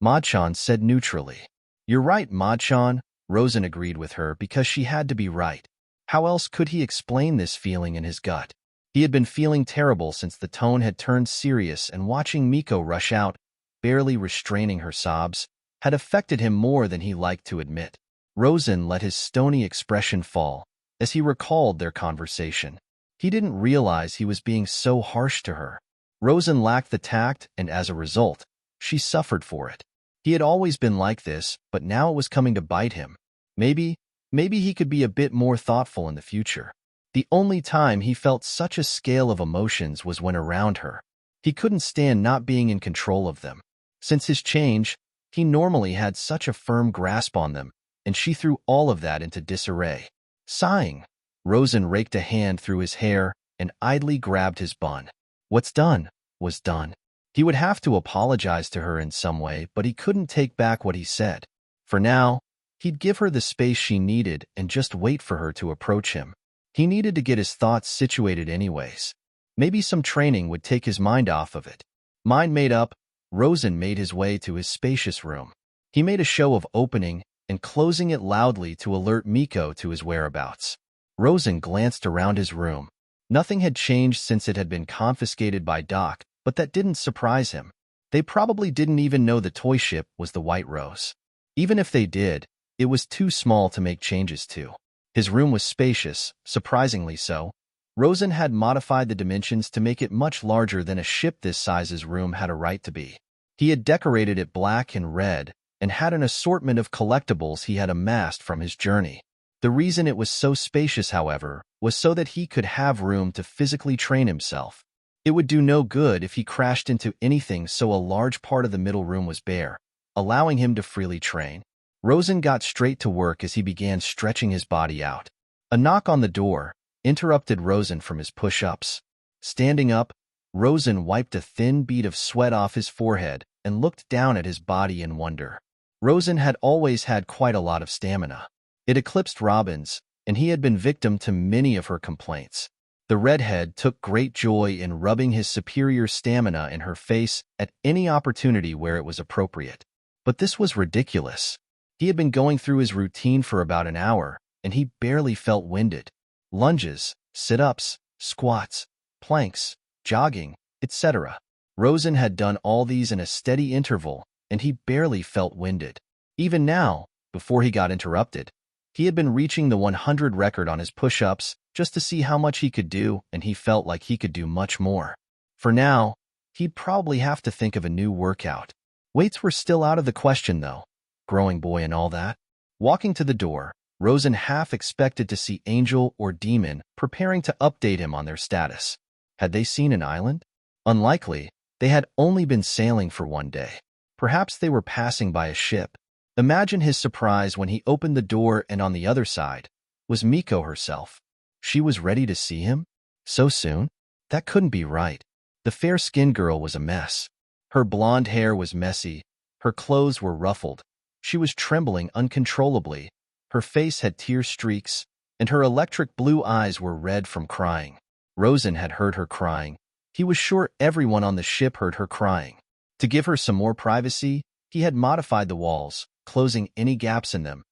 Ma-chan said neutrally. "You're right, Ma-chan," Rosan agreed with her because she had to be right. How else could he explain this feeling in his gut? He had been feeling terrible since the tone had turned serious, and watching Miko rush out, barely restraining her sobs, had affected him more than he liked to admit. Rosan let his stony expression fall as he recalled their conversation. He didn't realize he was being so harsh to her. Rosan lacked the tact, and as a result, she suffered for it. He had always been like this, but now it was coming to bite him. Maybe he could be a bit more thoughtful in the future. The only time he felt such a scale of emotions was when around her. He couldn't stand not being in control of them. Since his change, he normally had such a firm grasp on them, and she threw all of that into disarray. Sighing, Rosan raked a hand through his hair and idly grabbed his bun. What's done was done. He would have to apologize to her in some way, but he couldn't take back what he said. For now, he'd give her the space she needed and just wait for her to approach him. He needed to get his thoughts situated anyways. Maybe some training would take his mind off of it. Mind made up, Rosan made his way to his spacious room. He made a show of opening and closing it loudly to alert Miko to his whereabouts. Rosan glanced around his room. Nothing had changed since it had been confiscated by Doc, but that didn't surprise him. They probably didn't even know the toy ship was the White Rose. Even if they did, it was too small to make changes to. His room was spacious, surprisingly so. Rosan had modified the dimensions to make it much larger than a ship this size's room had a right to be. He had decorated it black and red, and had an assortment of collectibles he had amassed from his journey. The reason it was so spacious, however, was so that he could have room to physically train himself. It would do no good if he crashed into anything, so a large part of the middle room was bare, allowing him to freely train. Rosan got straight to work as he began stretching his body out. A knock on the door interrupted Rosan from his push-ups. Standing up, Rosan wiped a thin bead of sweat off his forehead and looked down at his body in wonder. Rosan had always had quite a lot of stamina. It eclipsed Robin's, and he had been victim to many of her complaints. The redhead took great joy in rubbing his superior stamina in her face at any opportunity where it was appropriate. But this was ridiculous. He had been going through his routine for about an hour, and he barely felt winded. Lunges, sit-ups, squats, planks, jogging, etc. Rosan had done all these in a steady interval, and he barely felt winded. Even now, before he got interrupted, he had been reaching the 100 record on his push-ups just to see how much he could do, and he felt like he could do much more. For now, he'd probably have to think of a new workout. Weights were still out of the question, though. Growing boy and all that. Walking to the door, Rosan half expected to see Angel or Demon preparing to update him on their status. Had they seen an island? Unlikely. They had only been sailing for one day. Perhaps they were passing by a ship. Imagine his surprise when he opened the door and on the other side was Miko herself. She was ready to see him? So soon? That couldn't be right. The fair-skinned girl was a mess. Her blonde hair was messy. Her clothes were ruffled. She was trembling uncontrollably. Her face had tear streaks, and her electric blue eyes were red from crying. Rosan had heard her crying. He was sure everyone on the ship heard her crying. To give her some more privacy, he had modified the walls, closing any gaps in them,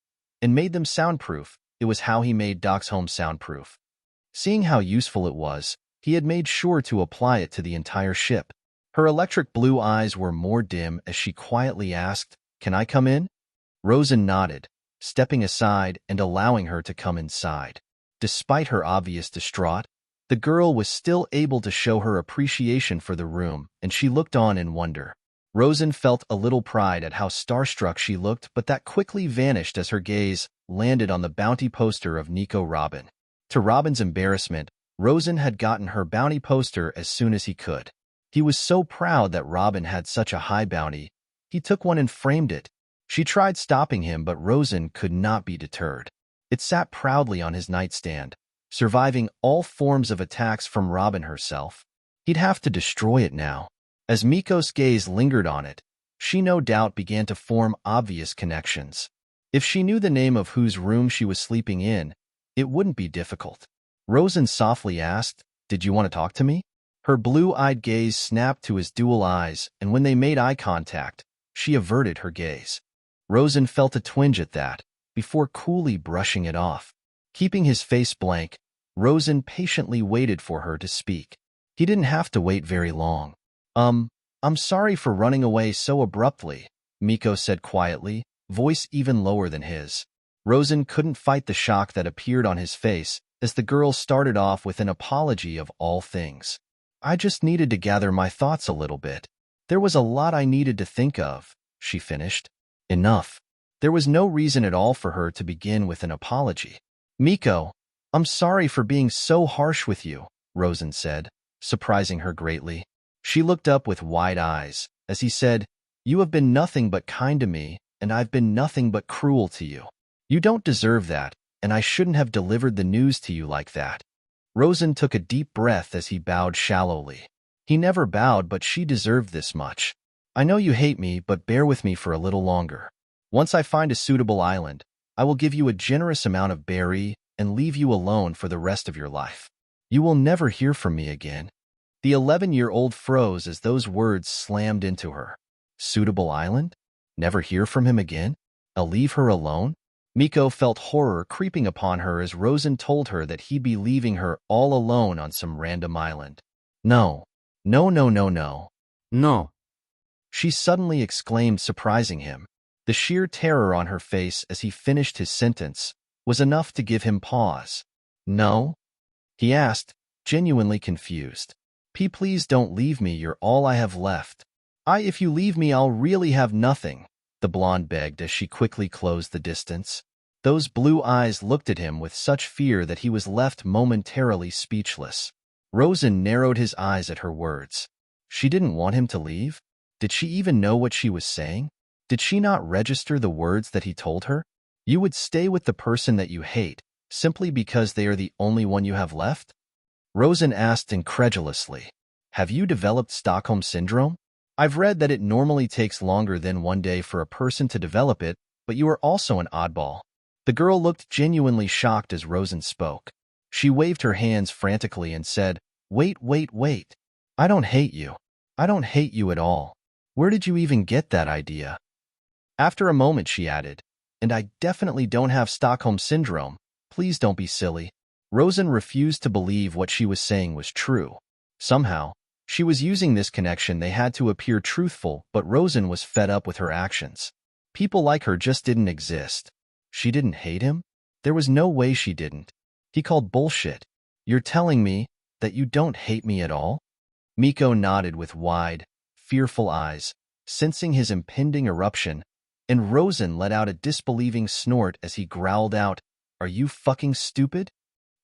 and made them soundproof. It was how he made Doc's home soundproof. Seeing how useful it was, he had made sure to apply it to the entire ship. Her electric blue eyes were more dim as she quietly asked, "Can I come in?" Rosan nodded, stepping aside and allowing her to come inside. Despite her obvious distraught, the girl was still able to show her appreciation for the room, and she looked on in wonder. Rosan felt a little pride at how starstruck she looked, but that quickly vanished as her gaze landed on the bounty poster of Nico Robin. To Robin's embarrassment, Rosan had gotten her bounty poster as soon as he could. He was so proud that Robin had such a high bounty, he took one and framed it. She tried stopping him, but Rosan could not be deterred. It sat proudly on his nightstand, surviving all forms of attacks from Robin herself. He'd have to destroy it now. As Miko's gaze lingered on it, she no doubt began to form obvious connections. If she knew the name of whose room she was sleeping in, it wouldn't be difficult. Rosan softly asked, "Did you want to talk to me?" Her blue-eyed gaze snapped to his dual eyes, and when they made eye contact, she averted her gaze. Rosan felt a twinge at that, before coolly brushing it off. Keeping his face blank, Rosan patiently waited for her to speak. He didn't have to wait very long. I'm sorry for running away so abruptly," Miko said quietly, voice even lower than his. Rosan couldn't fight the shock that appeared on his face as the girl started off with an apology of all things. "I just needed to gather my thoughts a little bit. There was a lot I needed to think of," she finished. Enough. There was no reason at all for her to begin with an apology. "Miko, I'm sorry for being so harsh with you," Rosan said, surprising her greatly. She looked up with wide eyes as he said, "You have been nothing but kind to me, and I've been nothing but cruel to you. You don't deserve that, and I shouldn't have delivered the news to you like that." Rosan took a deep breath as he bowed shallowly. He never bowed, but she deserved this much. "I know you hate me, but bear with me for a little longer. Once I find a suitable island, I will give you a generous amount of berry and leave you alone for the rest of your life. You will never hear from me again." The 11-year-old froze as those words slammed into her. Suitable island? Never hear from him again? I'll leave her alone? Miko felt horror creeping upon her as Rosan told her that he'd be leaving her all alone on some random island. No. No, no, no, no. No. She suddenly exclaimed, surprising him. The sheer terror on her face as he finished his sentence was enough to give him pause. "No?" he asked, genuinely confused. Please don't leave me, you're all I have left." If you leave me, I'll really have nothing," the blonde begged as she quickly closed the distance. Those blue eyes looked at him with such fear that he was left momentarily speechless. Rosan narrowed his eyes at her words. She didn't want him to leave? Did she even know what she was saying? Did she not register the words that he told her? You would stay with the person that you hate, simply because they are the only one you have left? Rosan asked incredulously. "Have you developed Stockholm Syndrome? I've read that it normally takes longer than one day for a person to develop it, but you are also an oddball." The girl looked genuinely shocked as Rosan spoke. She waved her hands frantically and said, Wait. I don't hate you. I don't hate you at all. Where did you even get that idea?" After a moment, she added, "And I definitely don't have Stockholm Syndrome. Please don't be silly." Rosan refused to believe what she was saying was true. Somehow, she was using this connection. They had to appear truthful, but Rosan was fed up with her actions. People like her just didn't exist. She didn't hate him? There was no way she didn't. He called bullshit. "You're telling me that you don't hate me at all?" Miko nodded with wide, fearful eyes, sensing his impending eruption, and Rosan let out a disbelieving snort as he growled out, "Are you fucking stupid?"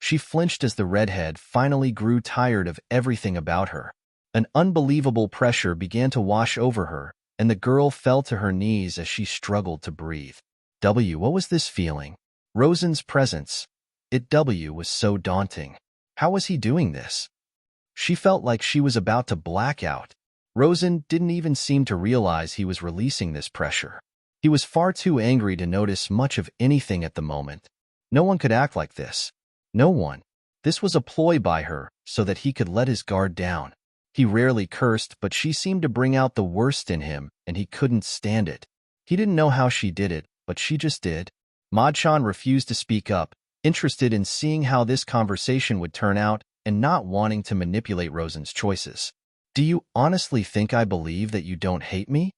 She flinched as the redhead finally grew tired of everything about her. An unbelievable pressure began to wash over her, and the girl fell to her knees as she struggled to breathe. What was this feeling? Rosan's presence. Was so daunting. How was he doing this? She felt like she was about to black out. Rosan didn't even seem to realize he was releasing this pressure. He was far too angry to notice much of anything at the moment. No one could act like this. No one. This was a ploy by her so that he could let his guard down. He rarely cursed, but she seemed to bring out the worst in him, and he couldn't stand it. He didn't know how she did it, but she just did. Madchan refused to speak up, interested in seeing how this conversation would turn out and not wanting to manipulate Rosan's choices. "Do you honestly think I believe that you don't hate me?"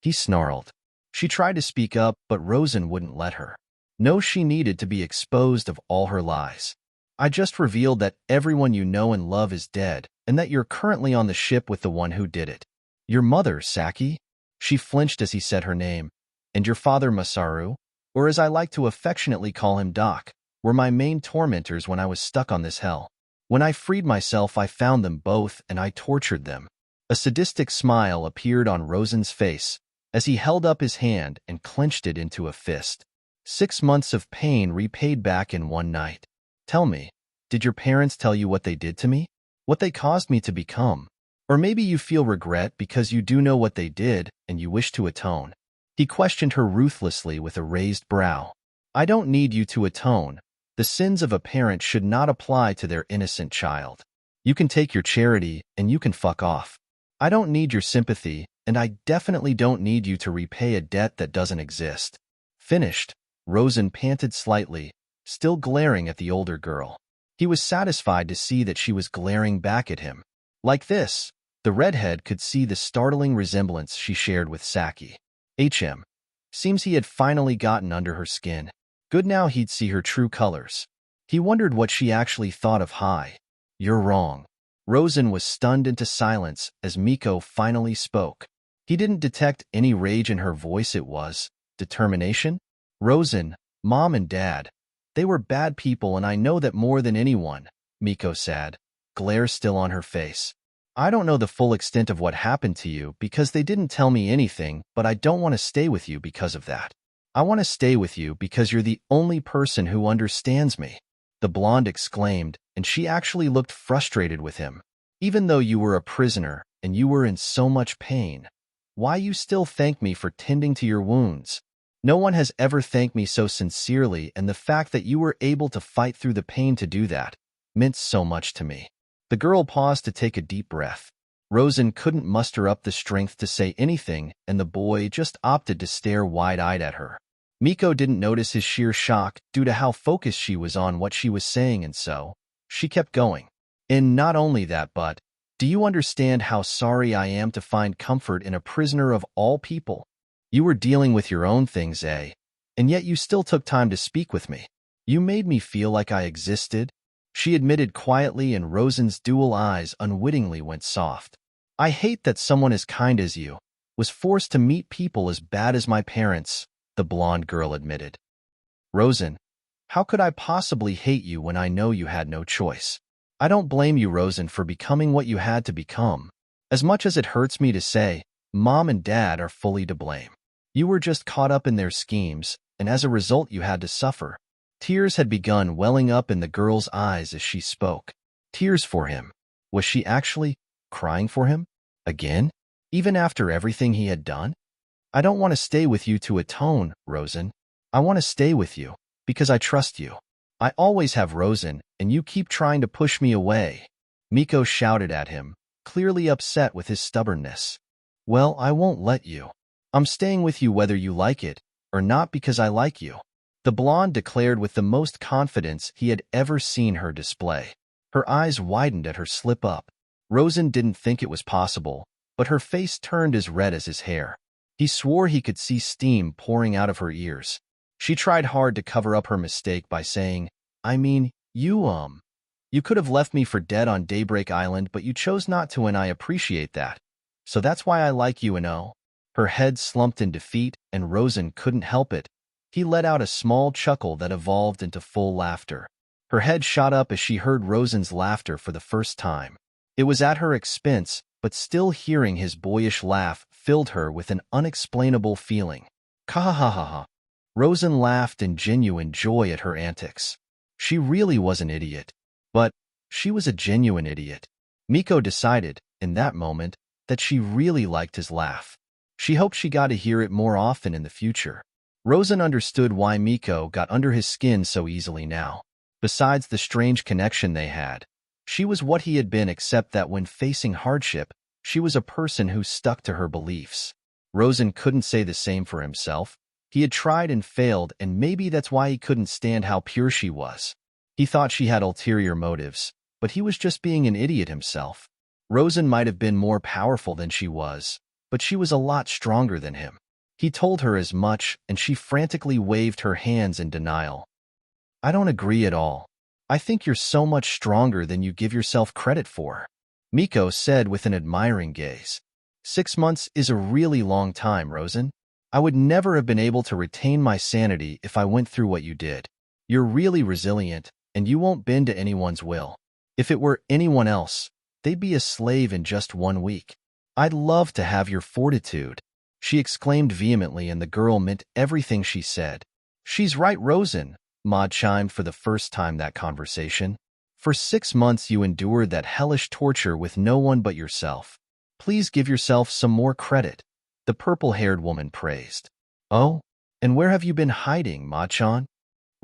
he snarled. She tried to speak up, but Rosan wouldn't let her. No, she needed to be exposed of all her lies. "I just revealed that everyone you know and love is dead, and that you're currently on the ship with the one who did it. Your mother, Saki." She flinched as he said her name. "And your father, Masaru, or as I like to affectionately call him, Doc." were my main tormentors when I was stuck on this hell. When I freed myself, I found them both and I tortured them." A sadistic smile appeared on Rosan's face as he held up his hand and clenched it into a fist. 6 months of pain repaid back in one night. Tell me, did your parents tell you what they did to me? What they caused me to become? Or maybe you feel regret because you do know what they did and you wish to atone. He questioned her ruthlessly with a raised brow. I don't need you to atone. The sins of a parent should not apply to their innocent child. You can take your charity and you can fuck off. I don't need your sympathy, and I definitely don't need you to repay a debt that doesn't exist. Finished, Rosan panted slightly, still glaring at the older girl. He was satisfied to see that she was glaring back at him. Like this, the redhead could see the startling resemblance she shared with Saki. Seems he had finally gotten under her skin. Good, now he'd see her true colors. He wondered what she actually thought of Hai. You're wrong. Rosan was stunned into silence as Miko finally spoke. He didn't detect any rage in her voice. It was determination. Rosan, Mom and Dad, they were bad people and I know that more than anyone, Miko said, glare still on her face. I don't know the full extent of what happened to you because they didn't tell me anything, but I don't want to stay with you because of that. I want to stay with you because you're the only person who understands me. The blonde exclaimed, and she actually looked frustrated with him. Even though you were a prisoner and you were in so much pain, why you still thank me for tending to your wounds? No one has ever thanked me so sincerely, and the fact that you were able to fight through the pain to do that meant so much to me. The girl paused to take a deep breath. Rosan couldn't muster up the strength to say anything, and the boy just opted to stare wide-eyed at her. Miko didn't notice his sheer shock due to how focused she was on what she was saying, and so she kept going. And not only that, but, do you understand how sorry I am to find comfort in a prisoner of all people? You were dealing with your own things, and yet you still took time to speak with me. You made me feel like I existed, she admitted quietly, and Rosan's dual eyes unwittingly went soft. I hate that someone as kind as you was forced to meet people as bad as my parents, the blonde girl admitted. Rosan, how could I possibly hate you when I know you had no choice? I don't blame you, Rosan, for becoming what you had to become. As much as it hurts me to say, Mom and Dad are fully to blame. You were just caught up in their schemes, and as a result you had to suffer. Tears had begun welling up in the girl's eyes as she spoke. Tears for him. Was she actually crying for him? Again? Even after everything he had done? I don't want to stay with you to atone, Rosan. I want to stay with you because I trust you. I always have, Rosan, and you keep trying to push me away. Miko shouted at him, clearly upset with his stubbornness. Well, I won't let you. I'm staying with you whether you like it or not because I like you, the blonde declared with the most confidence he had ever seen her display. Her eyes widened at her slip-up. Rosan didn't think it was possible, but her face turned as red as his hair. He swore he could see steam pouring out of her ears. She tried hard to cover up her mistake by saying, I mean, you could have left me for dead on Daybreak Island, but you chose not to, and I appreciate that. So that's why I like you, and oh. Her head slumped in defeat, and Rosan couldn't help it. He let out a small chuckle that evolved into full laughter. Her head shot up as she heard Rosan's laughter for the first time. It was at her expense, but still hearing his boyish laugh filled her with an unexplainable feeling. Ka-ha-ha-ha-ha. Rosan laughed in genuine joy at her antics. She really was an idiot. But she was a genuine idiot. Miko decided, in that moment, that she really liked his laugh. She hoped she got to hear it more often in the future. Rosan understood why Miko got under his skin so easily now. Besides the strange connection they had, she was what he had been, except that when facing hardship, she was a person who stuck to her beliefs. Rosan couldn't say the same for himself. He had tried and failed, and maybe that's why he couldn't stand how pure she was. He thought she had ulterior motives, but he was just being an idiot himself. Rosan might have been more powerful than she was, but she was a lot stronger than him. He told her as much, and she frantically waved her hands in denial. I don't agree at all. I think you're so much stronger than you give yourself credit for, Miko said with an admiring gaze. 6 months is a really long time, Rosan. I would never have been able to retain my sanity if I went through what you did. You're really resilient, and you won't bend to anyone's will. If it were anyone else, they'd be a slave in just 1 week. I'd love to have your fortitude, she exclaimed vehemently, and the girl meant everything she said. She's right, Rosan, Maud chimed for the first time that conversation. For 6 months you endured that hellish torture with no one but yourself. Please give yourself some more credit, the purple-haired woman praised. Oh, and where have you been hiding, Maud-chan?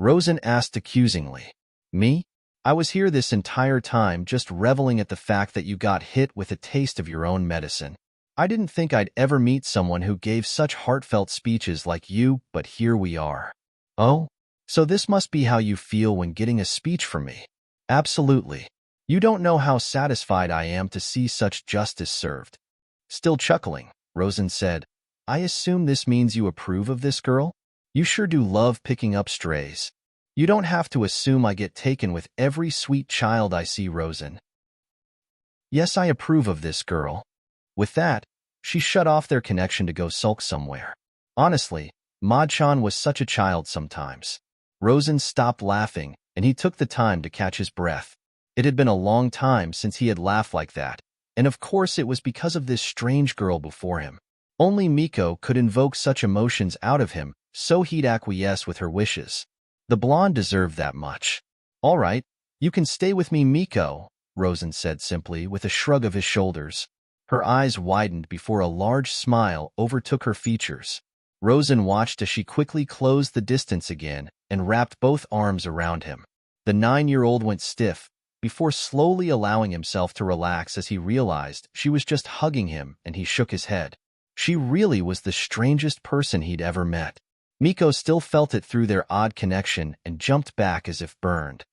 Rosan asked accusingly. Me? I was here this entire time just reveling at the fact that you got hit with a taste of your own medicine. I didn't think I'd ever meet someone who gave such heartfelt speeches like you, but here we are. Oh? So this must be how you feel when getting a speech from me. Absolutely. You don't know how satisfied I am to see such justice served. Still chuckling, Rosan said, I assume this means you approve of this girl? You sure do love picking up strays. You don't have to assume I get taken with every sweet child I see, Rosan. Yes, I approve of this girl. With that, she shut off their connection to go sulk somewhere. Honestly, Maud-chan was such a child sometimes. Rosan stopped laughing, and he took the time to catch his breath. It had been a long time since he had laughed like that, and of course it was because of this strange girl before him. Only Miko could invoke such emotions out of him, so he'd acquiesce with her wishes. The blonde deserved that much. All right, you can stay with me, Miko, Rosan said simply with a shrug of his shoulders. Her eyes widened before a large smile overtook her features. Rosan watched as she quickly closed the distance again and wrapped both arms around him. The 9-year-old went stiff, before slowly allowing himself to relax as he realized she was just hugging him, and he shook his head. She really was the strangest person he'd ever met. Miko still felt it through their odd connection and jumped back as if burned.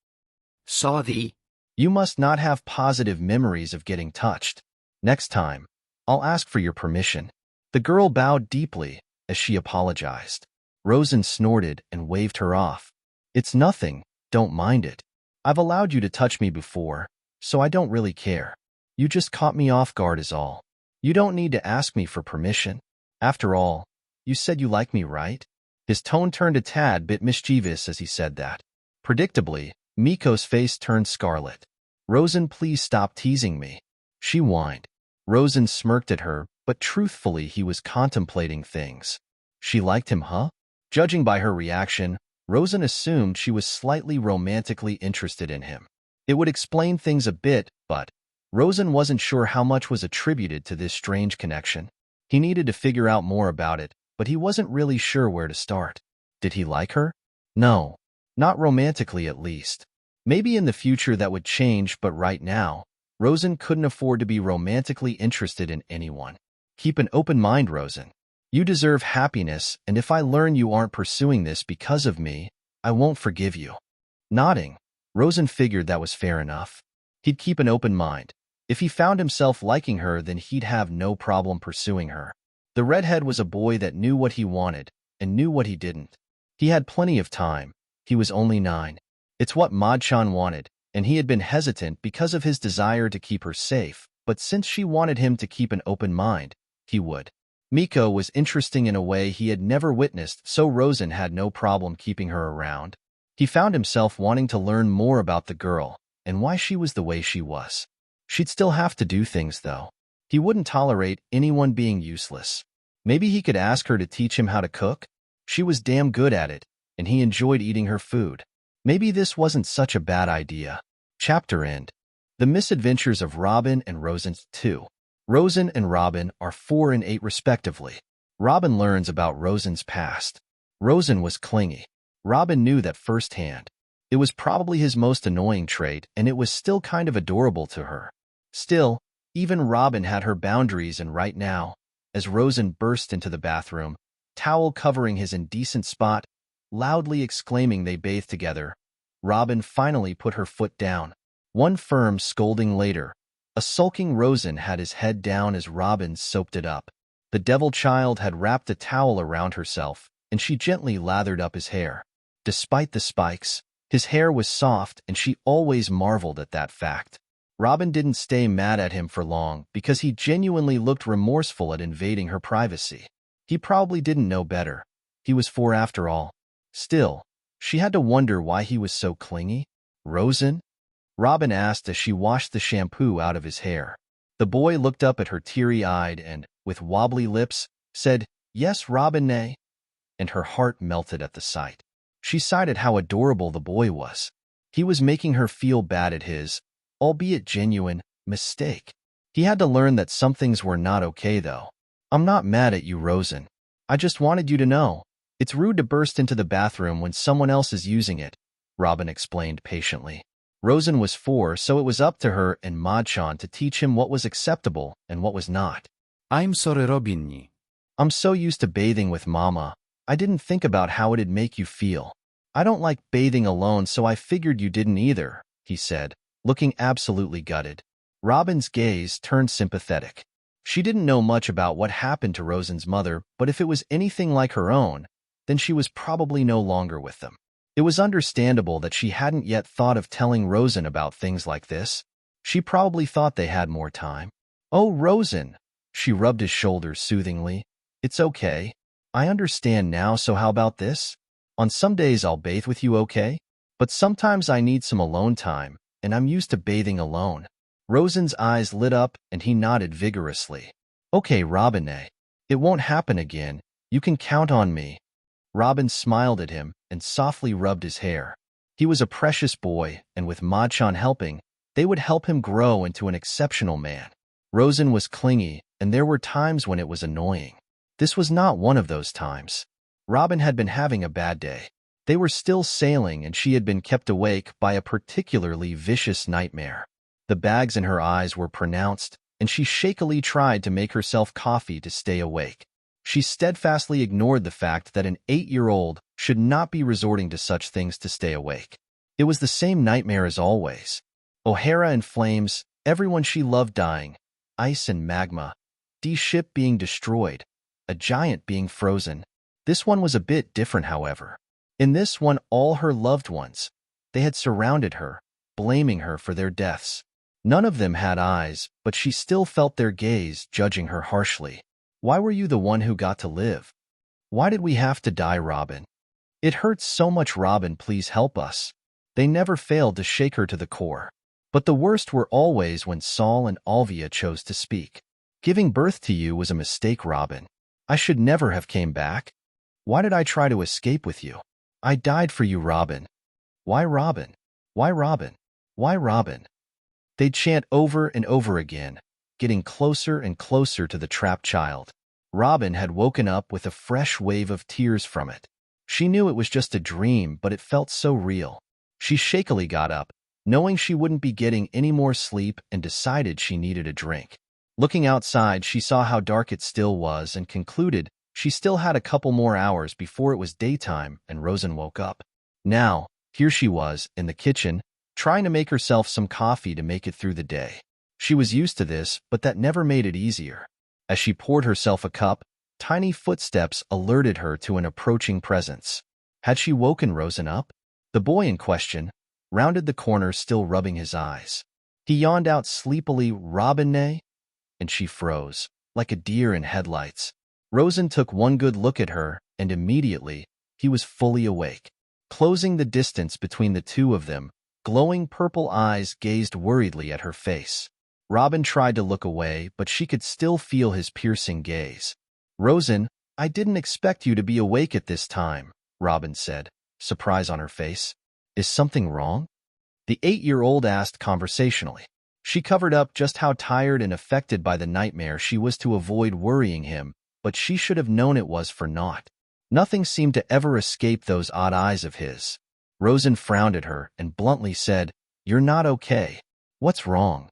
Sorry. You must not have positive memories of getting touched. Next time, I'll ask for your permission. The girl bowed deeply as she apologized. Rosan snorted and waved her off. It's nothing, don't mind it. I've allowed you to touch me before, so I don't really care. You just caught me off guard is all. You don't need to ask me for permission. After all, you said you like me, right? His tone turned a tad bit mischievous as he said that. Predictably, Miko's face turned scarlet. Rosan, please stop teasing me, she whined. Rosan smirked at her, but truthfully he was contemplating things. She liked him, huh? Judging by her reaction, Rosan assumed she was slightly romantically interested in him. It would explain things a bit, but Rosan wasn't sure how much was attributed to this strange connection. He needed to figure out more about it, but he wasn't really sure where to start. Did he like her? No, not romantically at least. Maybe in the future that would change, but right now, Rosan couldn't afford to be romantically interested in anyone. Keep an open mind, Rosan. You deserve happiness, and if I learn you aren't pursuing this because of me, I won't forgive you. Nodding, Rosan figured that was fair enough. He'd keep an open mind. If he found himself liking her, then he'd have no problem pursuing her. The redhead was a boy that knew what he wanted and knew what he didn't. He had plenty of time. He was only 9. It's what Maud-chan wanted, and he had been hesitant because of his desire to keep her safe, but since she wanted him to keep an open mind, he would. Miko was interesting in a way he had never witnessed, so Rosan had no problem keeping her around. He found himself wanting to learn more about the girl and why she was the way she was. She'd still have to do things, though. He wouldn't tolerate anyone being useless. Maybe he could ask her to teach him how to cook? She was damn good at it, and he enjoyed eating her food. Maybe this wasn't such a bad idea. Chapter end. The Misadventures of Robin and Rosan 2. Rosan and Robin are 4 and 8 respectively. Robin learns about Rosan's past. Rosan was clingy. Robin knew that firsthand. It was probably his most annoying trait, and it was still kind of adorable to her. Still, even Robin had her boundaries, and right now, as Rosan burst into the bathroom, towel covering his indecent spot, loudly exclaiming they bathed together, Robin finally put her foot down. One firm scolding later, a sulking Rosan had his head down as Robin soaped it up. The devil child had wrapped a towel around herself, and she gently lathered up his hair. Despite the spikes, his hair was soft, and she always marveled at that fact. Robin didn't stay mad at him for long because he genuinely looked remorseful at invading her privacy. He probably didn't know better. He was 4 after all. Still, She had to wonder why he was so clingy. Rosan? Robin asked as she washed the shampoo out of his hair. The boy looked up at her teary-eyed and, with wobbly lips, said, "Yes, Robin, nay," and her heart melted at the sight. She sighed at how adorable the boy was. He was making her feel bad at his, albeit genuine, mistake. He had to learn that some things were not okay, though. "I'm not mad at you, Rosan. I just wanted you to know. It's rude to burst into the bathroom when someone else is using it," Robin explained patiently. Rosan was 4, so it was up to her and Madchan to teach him what was acceptable and what was not. I'm sorry, Robin. "I'm so used to bathing with Mama, I didn't think about how it'd make you feel. I don't like bathing alone, so I figured you didn't either," he said, looking absolutely gutted. Robin's gaze turned sympathetic. She didn't know much about what happened to Rosan's mother, but if it was anything like her own, then she was probably no longer with them. It was understandable that she hadn't yet thought of telling Rosan about things like this. She probably thought they had more time. "Oh, Rosan," she rubbed his shoulders soothingly. "It's okay. I understand now, so how about this? On some days I'll bathe with you, okay? But sometimes I need some alone time, and I'm used to bathing alone." Rosan's eyes lit up and he nodded vigorously. "Okay, Robin, it won't happen again. You can count on me." Robin smiled at him and softly rubbed his hair. He was a precious boy, and with Madchan helping, they would help him grow into an exceptional man. Rosan was clingy, and there were times when it was annoying. This was not one of those times. Robin had been having a bad day. They were still sailing, and she had been kept awake by a particularly vicious nightmare. The bags in her eyes were pronounced, and she shakily tried to make herself coffee to stay awake. She steadfastly ignored the fact that an 8-year-old should not be resorting to such things to stay awake. It was the same nightmare as always. O'Hara in flames, everyone she loved dying, ice and magma, Dee's ship being destroyed, a giant being frozen. This one was a bit different, however. In this one, all her loved ones, they had surrounded her, blaming her for their deaths. None of them had eyes, but she still felt their gaze judging her harshly. "Why were you the one who got to live? Why did we have to die, Robin? It hurts so much, Robin, please help us." They never failed to shake her to the core. But the worst were always when Saul and Alvia chose to speak. "Giving birth to you was a mistake, Robin. I should never have came back. Why did I try to escape with you? I died for you, Robin. Why, Robin? Why, Robin? Why, Robin?" They'd chant over and over again, getting closer and closer to the trapped child. Robin had woken up with a fresh wave of tears from it. She knew it was just a dream, but it felt so real. She shakily got up, knowing she wouldn't be getting any more sleep, and decided she needed a drink. Looking outside, she saw how dark it still was and concluded she still had a couple more hours before it was daytime and Rosan woke up. Now, here she was, in the kitchen, trying to make herself some coffee to make it through the day. She was used to this, but that never made it easier. As she poured herself a cup, tiny footsteps alerted her to an approaching presence. Had she woken Rosan up? The boy in question rounded the corner, still rubbing his eyes. He yawned out sleepily, "Robin, nay?" And she froze, like a deer in headlights. Rosan took one good look at her, and immediately, he was fully awake. Closing the distance between the two of them, glowing purple eyes gazed worriedly at her face. Robin tried to look away, but she could still feel his piercing gaze. "Rosan, I didn't expect you to be awake at this time," Robin said, surprise on her face. "Is something wrong?" The 8-year-old asked conversationally. She covered up just how tired and affected by the nightmare she was to avoid worrying him, but she should have known it was for naught. Nothing seemed to ever escape those odd eyes of his. Rosan frowned at her and bluntly said, "You're not okay. What's wrong?"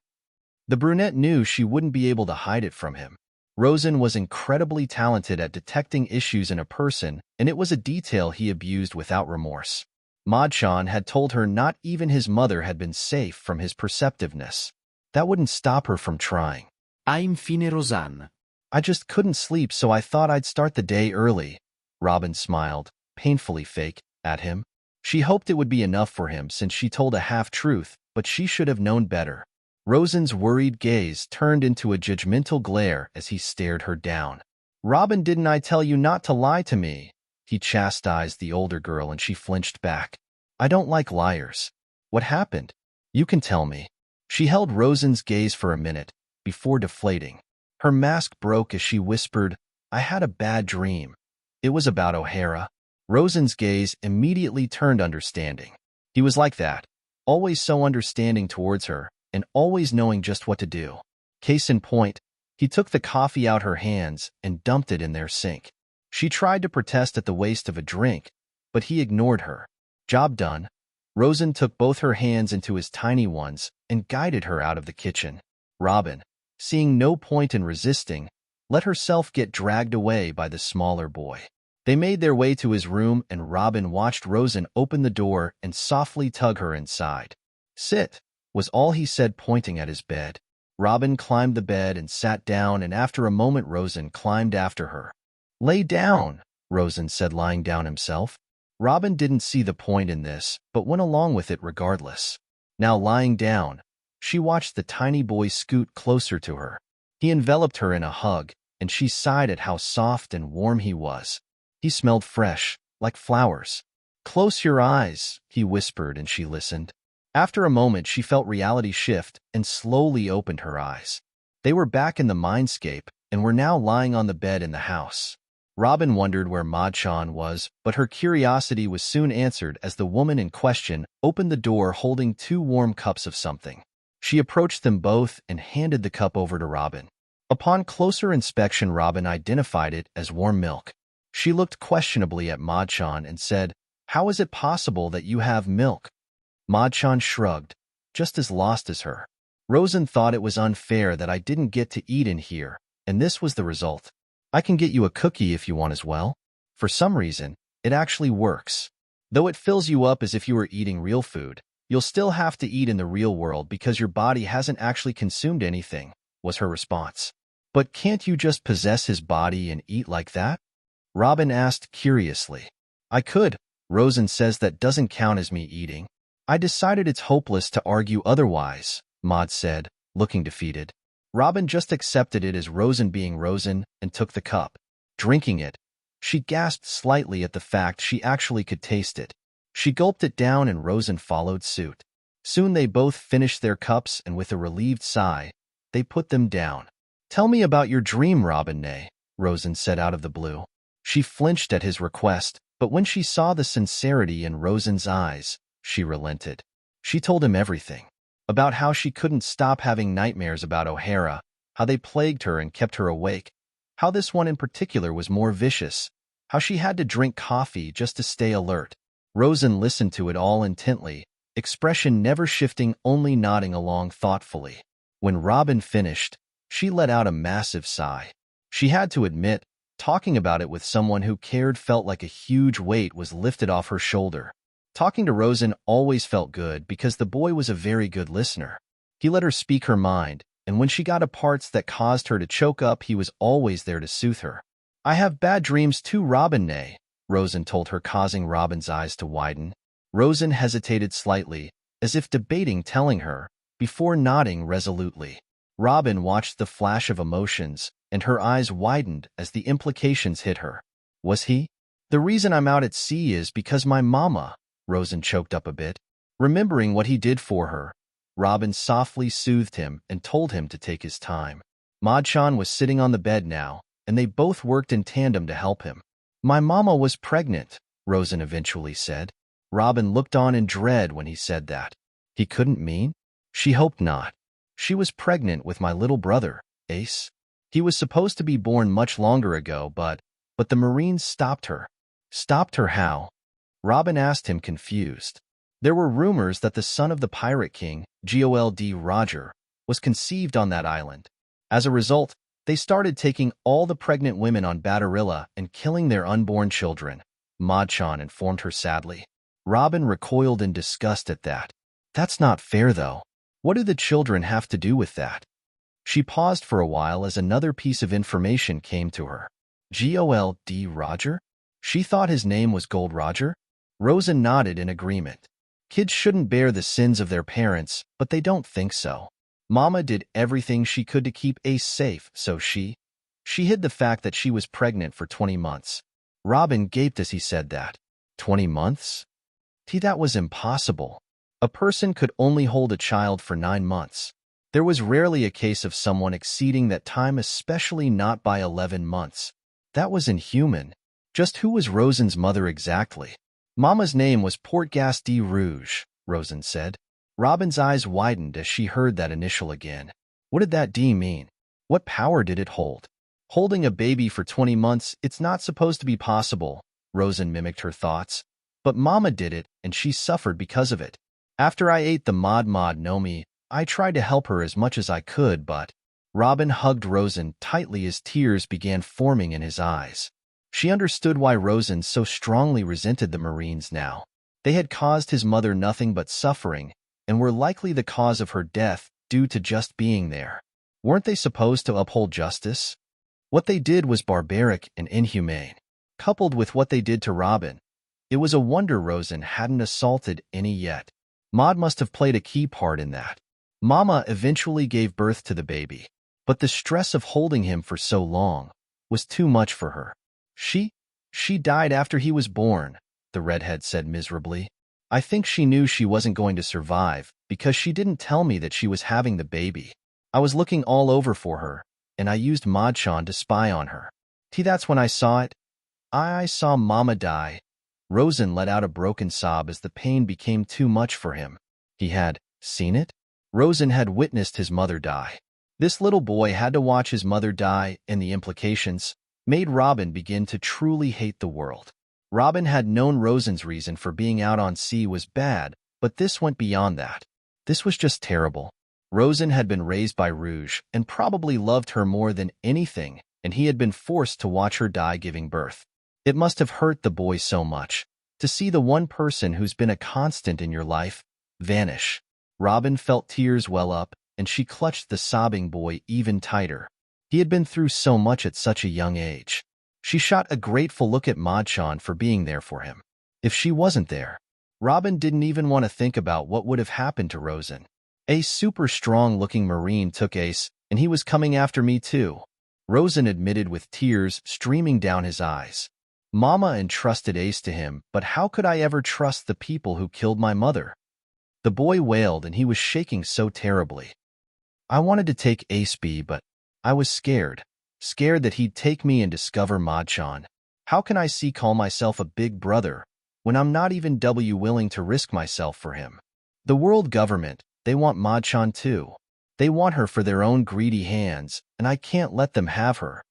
The brunette knew she wouldn't be able to hide it from him. Rosan was incredibly talented at detecting issues in a person, and it was a detail he abused without remorse. Madchan had told her not even his mother had been safe from his perceptiveness. That wouldn't stop her from trying. I'm fine, Rosan. "I just couldn't sleep, so I thought I'd start the day early." Robin smiled, painfully fake, at him. She hoped it would be enough for him since she told a half-truth, but she should have known better. Rosan's worried gaze turned into a judgmental glare as he stared her down. "Robin, didn't I tell you not to lie to me?" He chastised the older girl and she flinched back. I don't like liars. What happened? You can tell me. She held Rosan's gaze for a minute, before deflating. Her mask broke as she whispered, I had a bad dream. It was about O'Hara. Rosan's gaze immediately turned understanding. He was like that, always so understanding towards her, and always knowing just what to do. Case in point, he took the coffee out her hands and dumped it in their sink. She tried to protest at the waste of a drink, but he ignored her. Job done. Rosan took both her hands into his tiny ones and guided her out of the kitchen. Robin, seeing no point in resisting, let herself get dragged away by the smaller boy. They made their way to his room and Robin watched Rosan open the door and softly tug her inside. Sit, was all he said, pointing at his bed. Robin climbed the bed and sat down, and after a moment Rosan climbed after her. Lay down, Rosan said, lying down himself. Robin didn't see the point in this, but went along with it regardless. Now lying down, she watched the tiny boy scoot closer to her. He enveloped her in a hug, and she sighed at how soft and warm he was. He smelled fresh, like flowers. Close your eyes, he whispered, and she listened. After a moment, she felt reality shift and slowly opened her eyes. They were back in the mindscape and were now lying on the bed in the house. Robin wondered where Ma-chan was, but her curiosity was soon answered as the woman in question opened the door holding 2 warm cups of something. She approached them both and handed the cup over to Robin. Upon closer inspection, Robin identified it as warm milk. She looked questionably at Ma-chan and said, How is it possible that you have milk? Ma-chan shrugged, just as lost as her. Rosan thought it was unfair that I didn't get to eat in here, and this was the result. I can get you a cookie if you want as well. For some reason, it actually works. Though it fills you up as if you were eating real food, you'll still have to eat in the real world because your body hasn't actually consumed anything, was her response. But can't you just possess his body and eat like that? Robin asked curiously. I could. Rosan says that doesn't count as me eating. I decided it's hopeless to argue otherwise, Maud said, looking defeated. Robin just accepted it as Rosan being Rosan and took the cup. Drinking it, she gasped slightly at the fact she actually could taste it. She gulped it down and Rosan followed suit. Soon they both finished their cups and with a relieved sigh, they put them down. Tell me about your dream, Robin, Rosan said out of the blue. She flinched at his request, but when she saw the sincerity in Rosan's eyes, she relented. She told him everything. About how she couldn't stop having nightmares about O'Hara, how they plagued her and kept her awake, how this one in particular was more vicious, how she had to drink coffee just to stay alert. Rosan listened to it all intently, expression never shifting, only nodding along thoughtfully. When Robin finished, she let out a massive sigh. She had to admit, talking about it with someone who cared felt like a huge weight was lifted off her shoulder. Talking to Rosan always felt good because the boy was a very good listener. He let her speak her mind, and when she got to parts that caused her to choke up, he was always there to soothe her. I have bad dreams too, Robin, Rosan told her, causing Robin's eyes to widen. Rosan hesitated slightly, as if debating telling her, before nodding resolutely. Robin watched the flash of emotions, and her eyes widened as the implications hit her. Was he? The reason I'm out at sea is because my mama, Rosan choked up a bit. Remembering what he did for her, Robin softly soothed him and told him to take his time. Ma-chan was sitting on the bed now, and they both worked in tandem to help him. My mama was pregnant, Rosan eventually said. Robin looked on in dread when he said that. He couldn't mean? She hoped not. She was pregnant with my little brother, Ace. He was supposed to be born much longer ago, but the Marines stopped her. Stopped her how? Robin asked him, confused. There were rumors that the son of the Pirate King, Gold Roger, was conceived on that island. As a result, they started taking all the pregnant women on Batarilla and killing their unborn children, Ma-chan informed her sadly. Robin recoiled in disgust at that. That's not fair, though. What do the children have to do with that? She paused for a while as another piece of information came to her. Gold Roger? She thought his name was Gold Roger? Rosan nodded in agreement. Kids shouldn't bear the sins of their parents, but they don't think so. Mama did everything she could to keep Ace safe, so she hid the fact that she was pregnant for 20 months. Robin gaped as he said that. 20 months? That was impossible. A person could only hold a child for 9 months. There was rarely a case of someone exceeding that time, especially not by 11 months. That was inhuman. Just who was Rosan's mother exactly? Mama's name was Portgas de Rouge, Rosan said. Robin's eyes widened as she heard that initial again. What did that D mean? What power did it hold? Holding a baby for 20 months, it's not supposed to be possible, Rosan mimicked her thoughts. But Mama did it, and she suffered because of it. After I ate the Mod Nomi, I tried to help her as much as I could, but… Robin hugged Rosan tightly as tears began forming in his eyes. She understood why Rosan so strongly resented the Marines now. They had caused his mother nothing but suffering, and were likely the cause of her death due to just being there. Weren't they supposed to uphold justice? What they did was barbaric and inhumane. Coupled with what they did to Robin, it was a wonder Rosan hadn't assaulted any yet. Maud must have played a key part in that. Mama eventually gave birth to the baby, but the stress of holding him for so long was too much for her. She died after he was born, the redhead said miserably. I think she knew she wasn't going to survive because she didn't tell me that she was having the baby. I was looking all over for her, and I used Madchan to spy on her. That's when I saw it. I saw Mama die. Rosan let out a broken sob as the pain became too much for him. He had seen it? Rosan had witnessed his mother die. This little boy had to watch his mother die, and the implications made Robin begin to truly hate the world. Robin had known Rosan's reason for being out on sea was bad, but this went beyond that. This was just terrible. Rosan had been raised by Rouge and probably loved her more than anything, and he had been forced to watch her die giving birth. It must have hurt the boy so much to see the one person who's been a constant in your life vanish. Robin felt tears well up, and she clutched the sobbing boy even tighter. He had been through so much at such a young age. She shot a grateful look at Madchan for being there for him. If she wasn't there, Robin didn't even want to think about what would have happened to Rosan. A super strong-looking Marine took Ace, and he was coming after me too, Rosan admitted with tears streaming down his eyes. Mama entrusted Ace to him, but how could I ever trust the people who killed my mother? The boy wailed, and he was shaking so terribly. I wanted to take Ace B, but I was scared that he'd take me and discover Madchan. How can I call myself a big brother when I'm not even willing to risk myself for him? The world government, they want Madchan too. They want her for their own greedy hands, and I can't let them have her.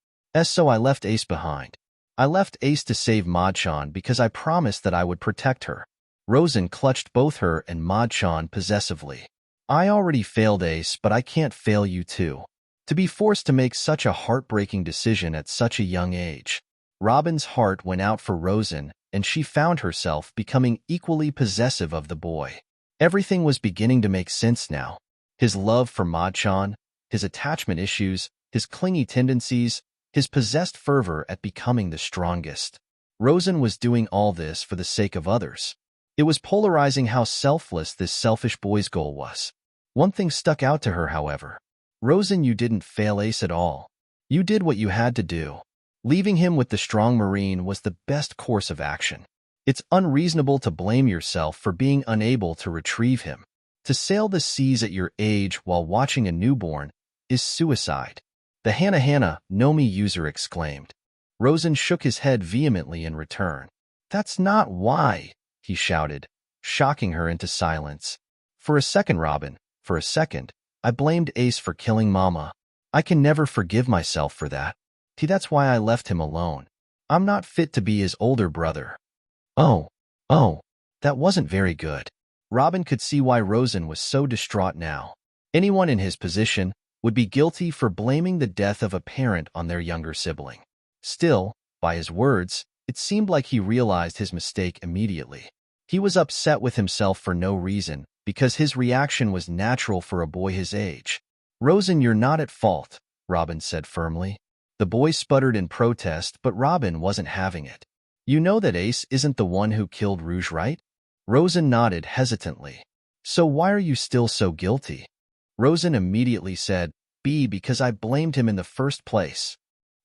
So I left Ace behind. I left Ace to save Madchan because I promised that I would protect her. Rosan clutched both her and Madchan possessively. I already failed Ace, but I can't fail you too. To be forced to make such a heartbreaking decision at such a young age. Robin's heart went out for Rosan, and she found herself becoming equally possessive of the boy. Everything was beginning to make sense now. His love for Madchan, his attachment issues, his clingy tendencies, his possessed fervor at becoming the strongest. Rosan was doing all this for the sake of others. It was polarizing how selfless this selfish boy's goal was. One thing stuck out to her, however. Rosan, you didn't fail Ace at all. You did what you had to do. Leaving him with the strong Marine was the best course of action. It's unreasonable to blame yourself for being unable to retrieve him. To sail the seas at your age while watching a newborn is suicide. The Hana Nomi user exclaimed. Rosan shook his head vehemently in return. That's not why, he shouted, shocking her into silence. For a second, Robin, for a second, I blamed Ace for killing Mama. I can never forgive myself for that. That's why I left him alone. I'm not fit to be his older brother. Oh, that wasn't very good. Robin could see why Rosan was so distraught now. Anyone in his position would be guilty for blaming the death of a parent on their younger sibling. Still, by his words, it seemed like he realized his mistake immediately. He was upset with himself for no reason, because his reaction was natural for a boy his age. Rosan, you're not at fault, Robin said firmly. The boy sputtered in protest, but Robin wasn't having it. You know that Ace isn't the one who killed Rouge, right? Rosan nodded hesitantly. So why are you still so guilty? Rosan immediately said, because I blamed him in the first place.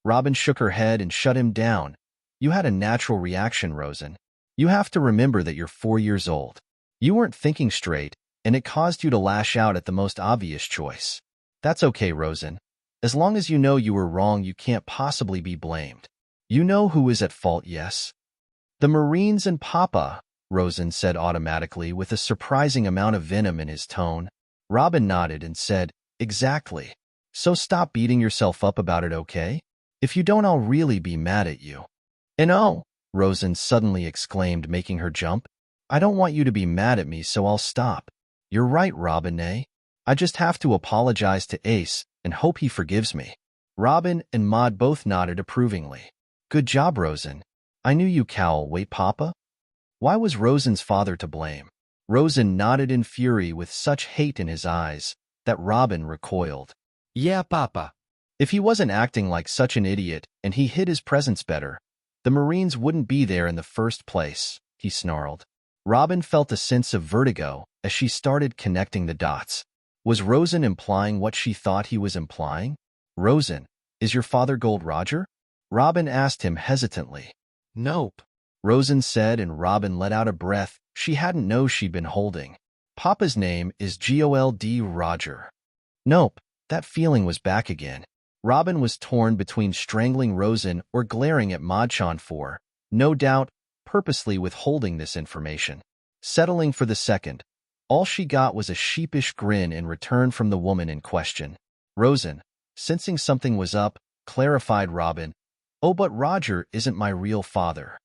Robin shook her head and shut him down. You had a natural reaction, Rosan. You have to remember that you're 4 years old. You weren't thinking straight, and it caused you to lash out at the most obvious choice. That's okay, Rosan. As long as you know you were wrong, you can't possibly be blamed. You know who is at fault, yes? The Marines and Papa, Rosan said automatically with a surprising amount of venom in his tone. Robin nodded and said, exactly. So stop beating yourself up about it, okay? If you don't, I'll really be mad at you. And oh, Rosan suddenly exclaimed, making her jump. I don't want you to be mad at me, so I'll stop. You're right, Robin, eh? I just have to apologize to Ace and hope he forgives me. Robin and Maud both nodded approvingly. Good job, Rosan. I knew you, Cowl. Wait, Papa? Why was Rosan's father to blame? Rosan nodded in fury with such hate in his eyes that Robin recoiled. Yeah, Papa. If he wasn't acting like such an idiot and he hid his presence better, the Marines wouldn't be there in the first place, he snarled. Robin felt a sense of vertigo as she started connecting the dots. Was Rosan implying what she thought he was implying? Rosan, is your father Gold Roger? Robin asked him hesitantly. Nope. Rosan said, and Robin let out a breath she hadn't known she'd been holding. Papa's name is Gold Roger. Nope, that feeling was back again. Robin was torn between strangling Rosan or glaring at Madchan for, no doubt, purposely withholding this information. Settling for the second, all she got was a sheepish grin in return from the woman in question. Rosan, sensing something was up, clarified Robin, oh, but Roger isn't my real father.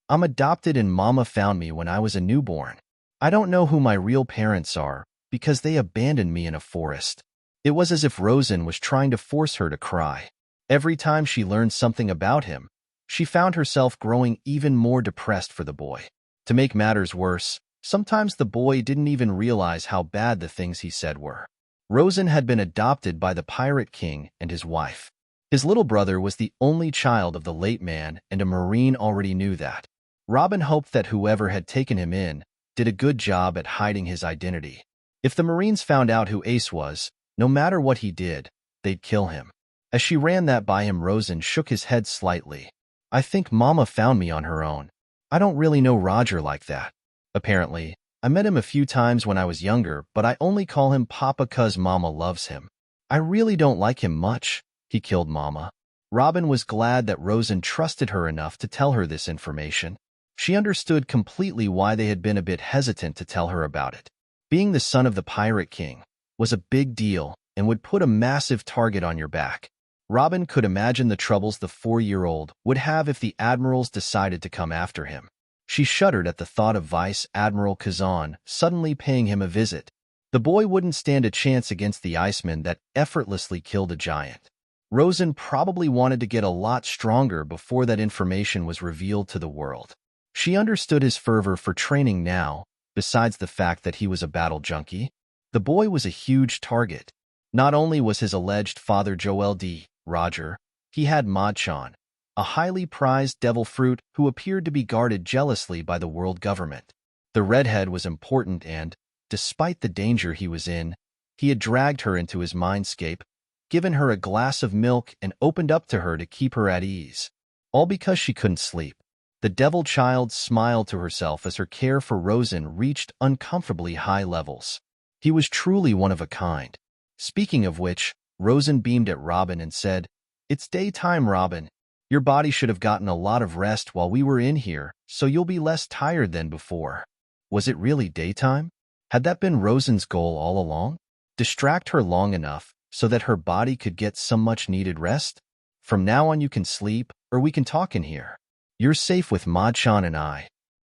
I'm adopted and Mama found me when I was a newborn. I don't know who my real parents are because they abandoned me in a forest. It was as if Rosan was trying to force her to cry. Every time she learned something about him, she found herself growing even more depressed for the boy. To make matters worse, sometimes the boy didn't even realize how bad the things he said were. Rosan had been adopted by the Pirate King and his wife. His little brother was the only child of the late man, and a Marine already knew that. Robin hoped that whoever had taken him in did a good job at hiding his identity. If the Marines found out who Ace was, no matter what he did, they'd kill him. As she ran that by him, Rosan shook his head slightly. I think Mama found me on her own. I don't really know Roger like that. Apparently, I met him a few times when I was younger, but I only call him Papa 'cause Mama loves him. I really don't like him much. He killed Mama. Robin was glad that Rosan trusted her enough to tell her this information. She understood completely why they had been a bit hesitant to tell her about it. Being the son of the Pirate King was a big deal and would put a massive target on your back. Robin could imagine the troubles the 4-year-old would have if the admirals decided to come after him. She shuddered at the thought of Vice Admiral Kazan suddenly paying him a visit. The boy wouldn't stand a chance against the Iceman that effortlessly killed a giant. Rosan probably wanted to get a lot stronger before that information was revealed to the world. She understood his fervor for training now, besides the fact that he was a battle junkie. The boy was a huge target. Not only was his alleged father Gold Roger, he had Madchan, a highly prized devil fruit who appeared to be guarded jealously by the world government. The redhead was important and, despite the danger he was in, he had dragged her into his mindscape, given her a glass of milk and opened up to her to keep her at ease. All because she couldn't sleep. The devil child smiled to herself as her care for Rosan reached uncomfortably high levels. He was truly one of a kind. Speaking of which, Rosan beamed at Robin and said, It's daytime, Robin. Your body should have gotten a lot of rest while we were in here, so you'll be less tired than before. Was it really daytime? Had that been Rosan's goal all along? Distract her long enough so that her body could get some much-needed rest? From now on you can sleep, or we can talk in here. You're safe with Madchan and I.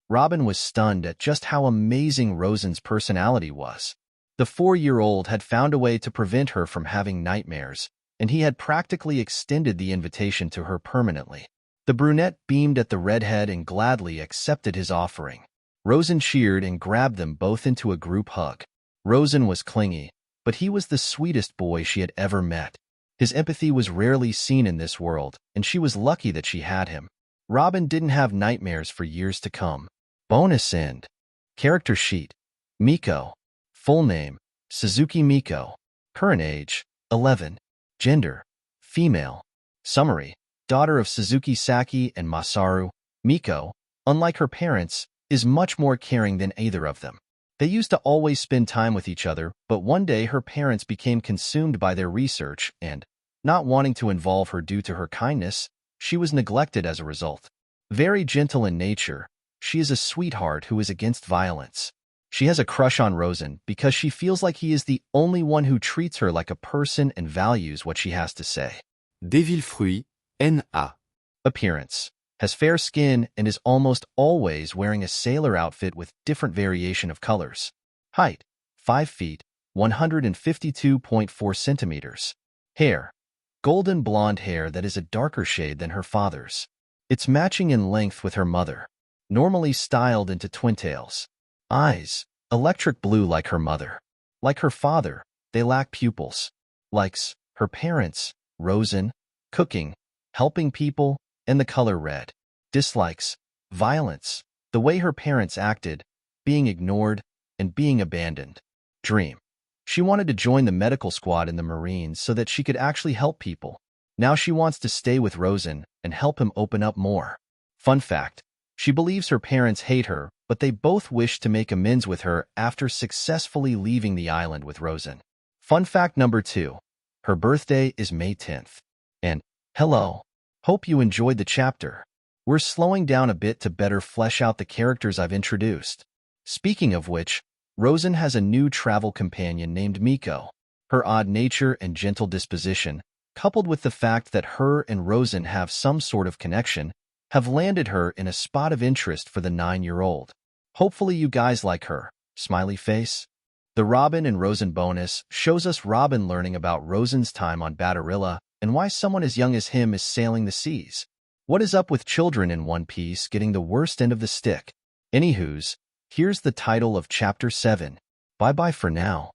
Robin was stunned at just how amazing Rosan's personality was. The 4-year-old had found a way to prevent her from having nightmares, and he had practically extended the invitation to her permanently. The brunette beamed at the redhead and gladly accepted his offering. Rosan cheered and grabbed them both into a group hug. Rosan was clingy, but he was the sweetest boy she had ever met. His empathy was rarely seen in this world, and she was lucky that she had him. Robin didn't have nightmares for years to come. Bonus end. Character sheet. Miko. Full name, Suzuki Miko. Current age, 11. Gender, female. Summary. daughter of Suzuki Saki and Masaru, Miko, unlike her parents, is much more caring than either of them. They used to always spend time with each other, but one day her parents became consumed by their research and, not wanting to involve her due to her kindness, she was neglected as a result. Very gentle in nature, she is a sweetheart who is against violence. She has a crush on Rosan because she feels like he is the only one who treats her like a person and values what she has to say. Des Villefruits, N.A. Appearance. Has fair skin and is almost always wearing a sailor outfit with different variation of colors. Height, 5 feet, 152.4 centimeters. Hair, golden blonde hair that is a darker shade than her father's. It's matching in length with her mother, normally styled into twintails. Eyes, electric blue like her mother. Like her father, they lack pupils. Likes, her parents, Rosan, cooking, helping people, and the color red. Dislikes, violence, the way her parents acted, being ignored, and being abandoned. Dream. She wanted to join the medical squad in the Marines so that she could actually help people. Now she wants to stay with Rosan and help him open up more. Fun fact, she believes her parents hate her, but they both wish to make amends with her after successfully leaving the island with Rosan. Fun fact number 2. Her birthday is May 10th. And, hello. Hope you enjoyed the chapter. We're slowing down a bit to better flesh out the characters I've introduced. Speaking of which, Rosan has a new travel companion named Miko. Her odd nature and gentle disposition, coupled with the fact that her and Rosan have some sort of connection, have landed her in a spot of interest for the 9-year-old. Hopefully you guys like her. Smiley face. The Robin and Rosan bonus shows us Robin learning about Rosan's time on Batarilla and why someone as young as him is sailing the seas. What is up with children in One Piece getting the worst end of the stick? Anywho's, here's the title of Chapter 7. Bye-bye for now.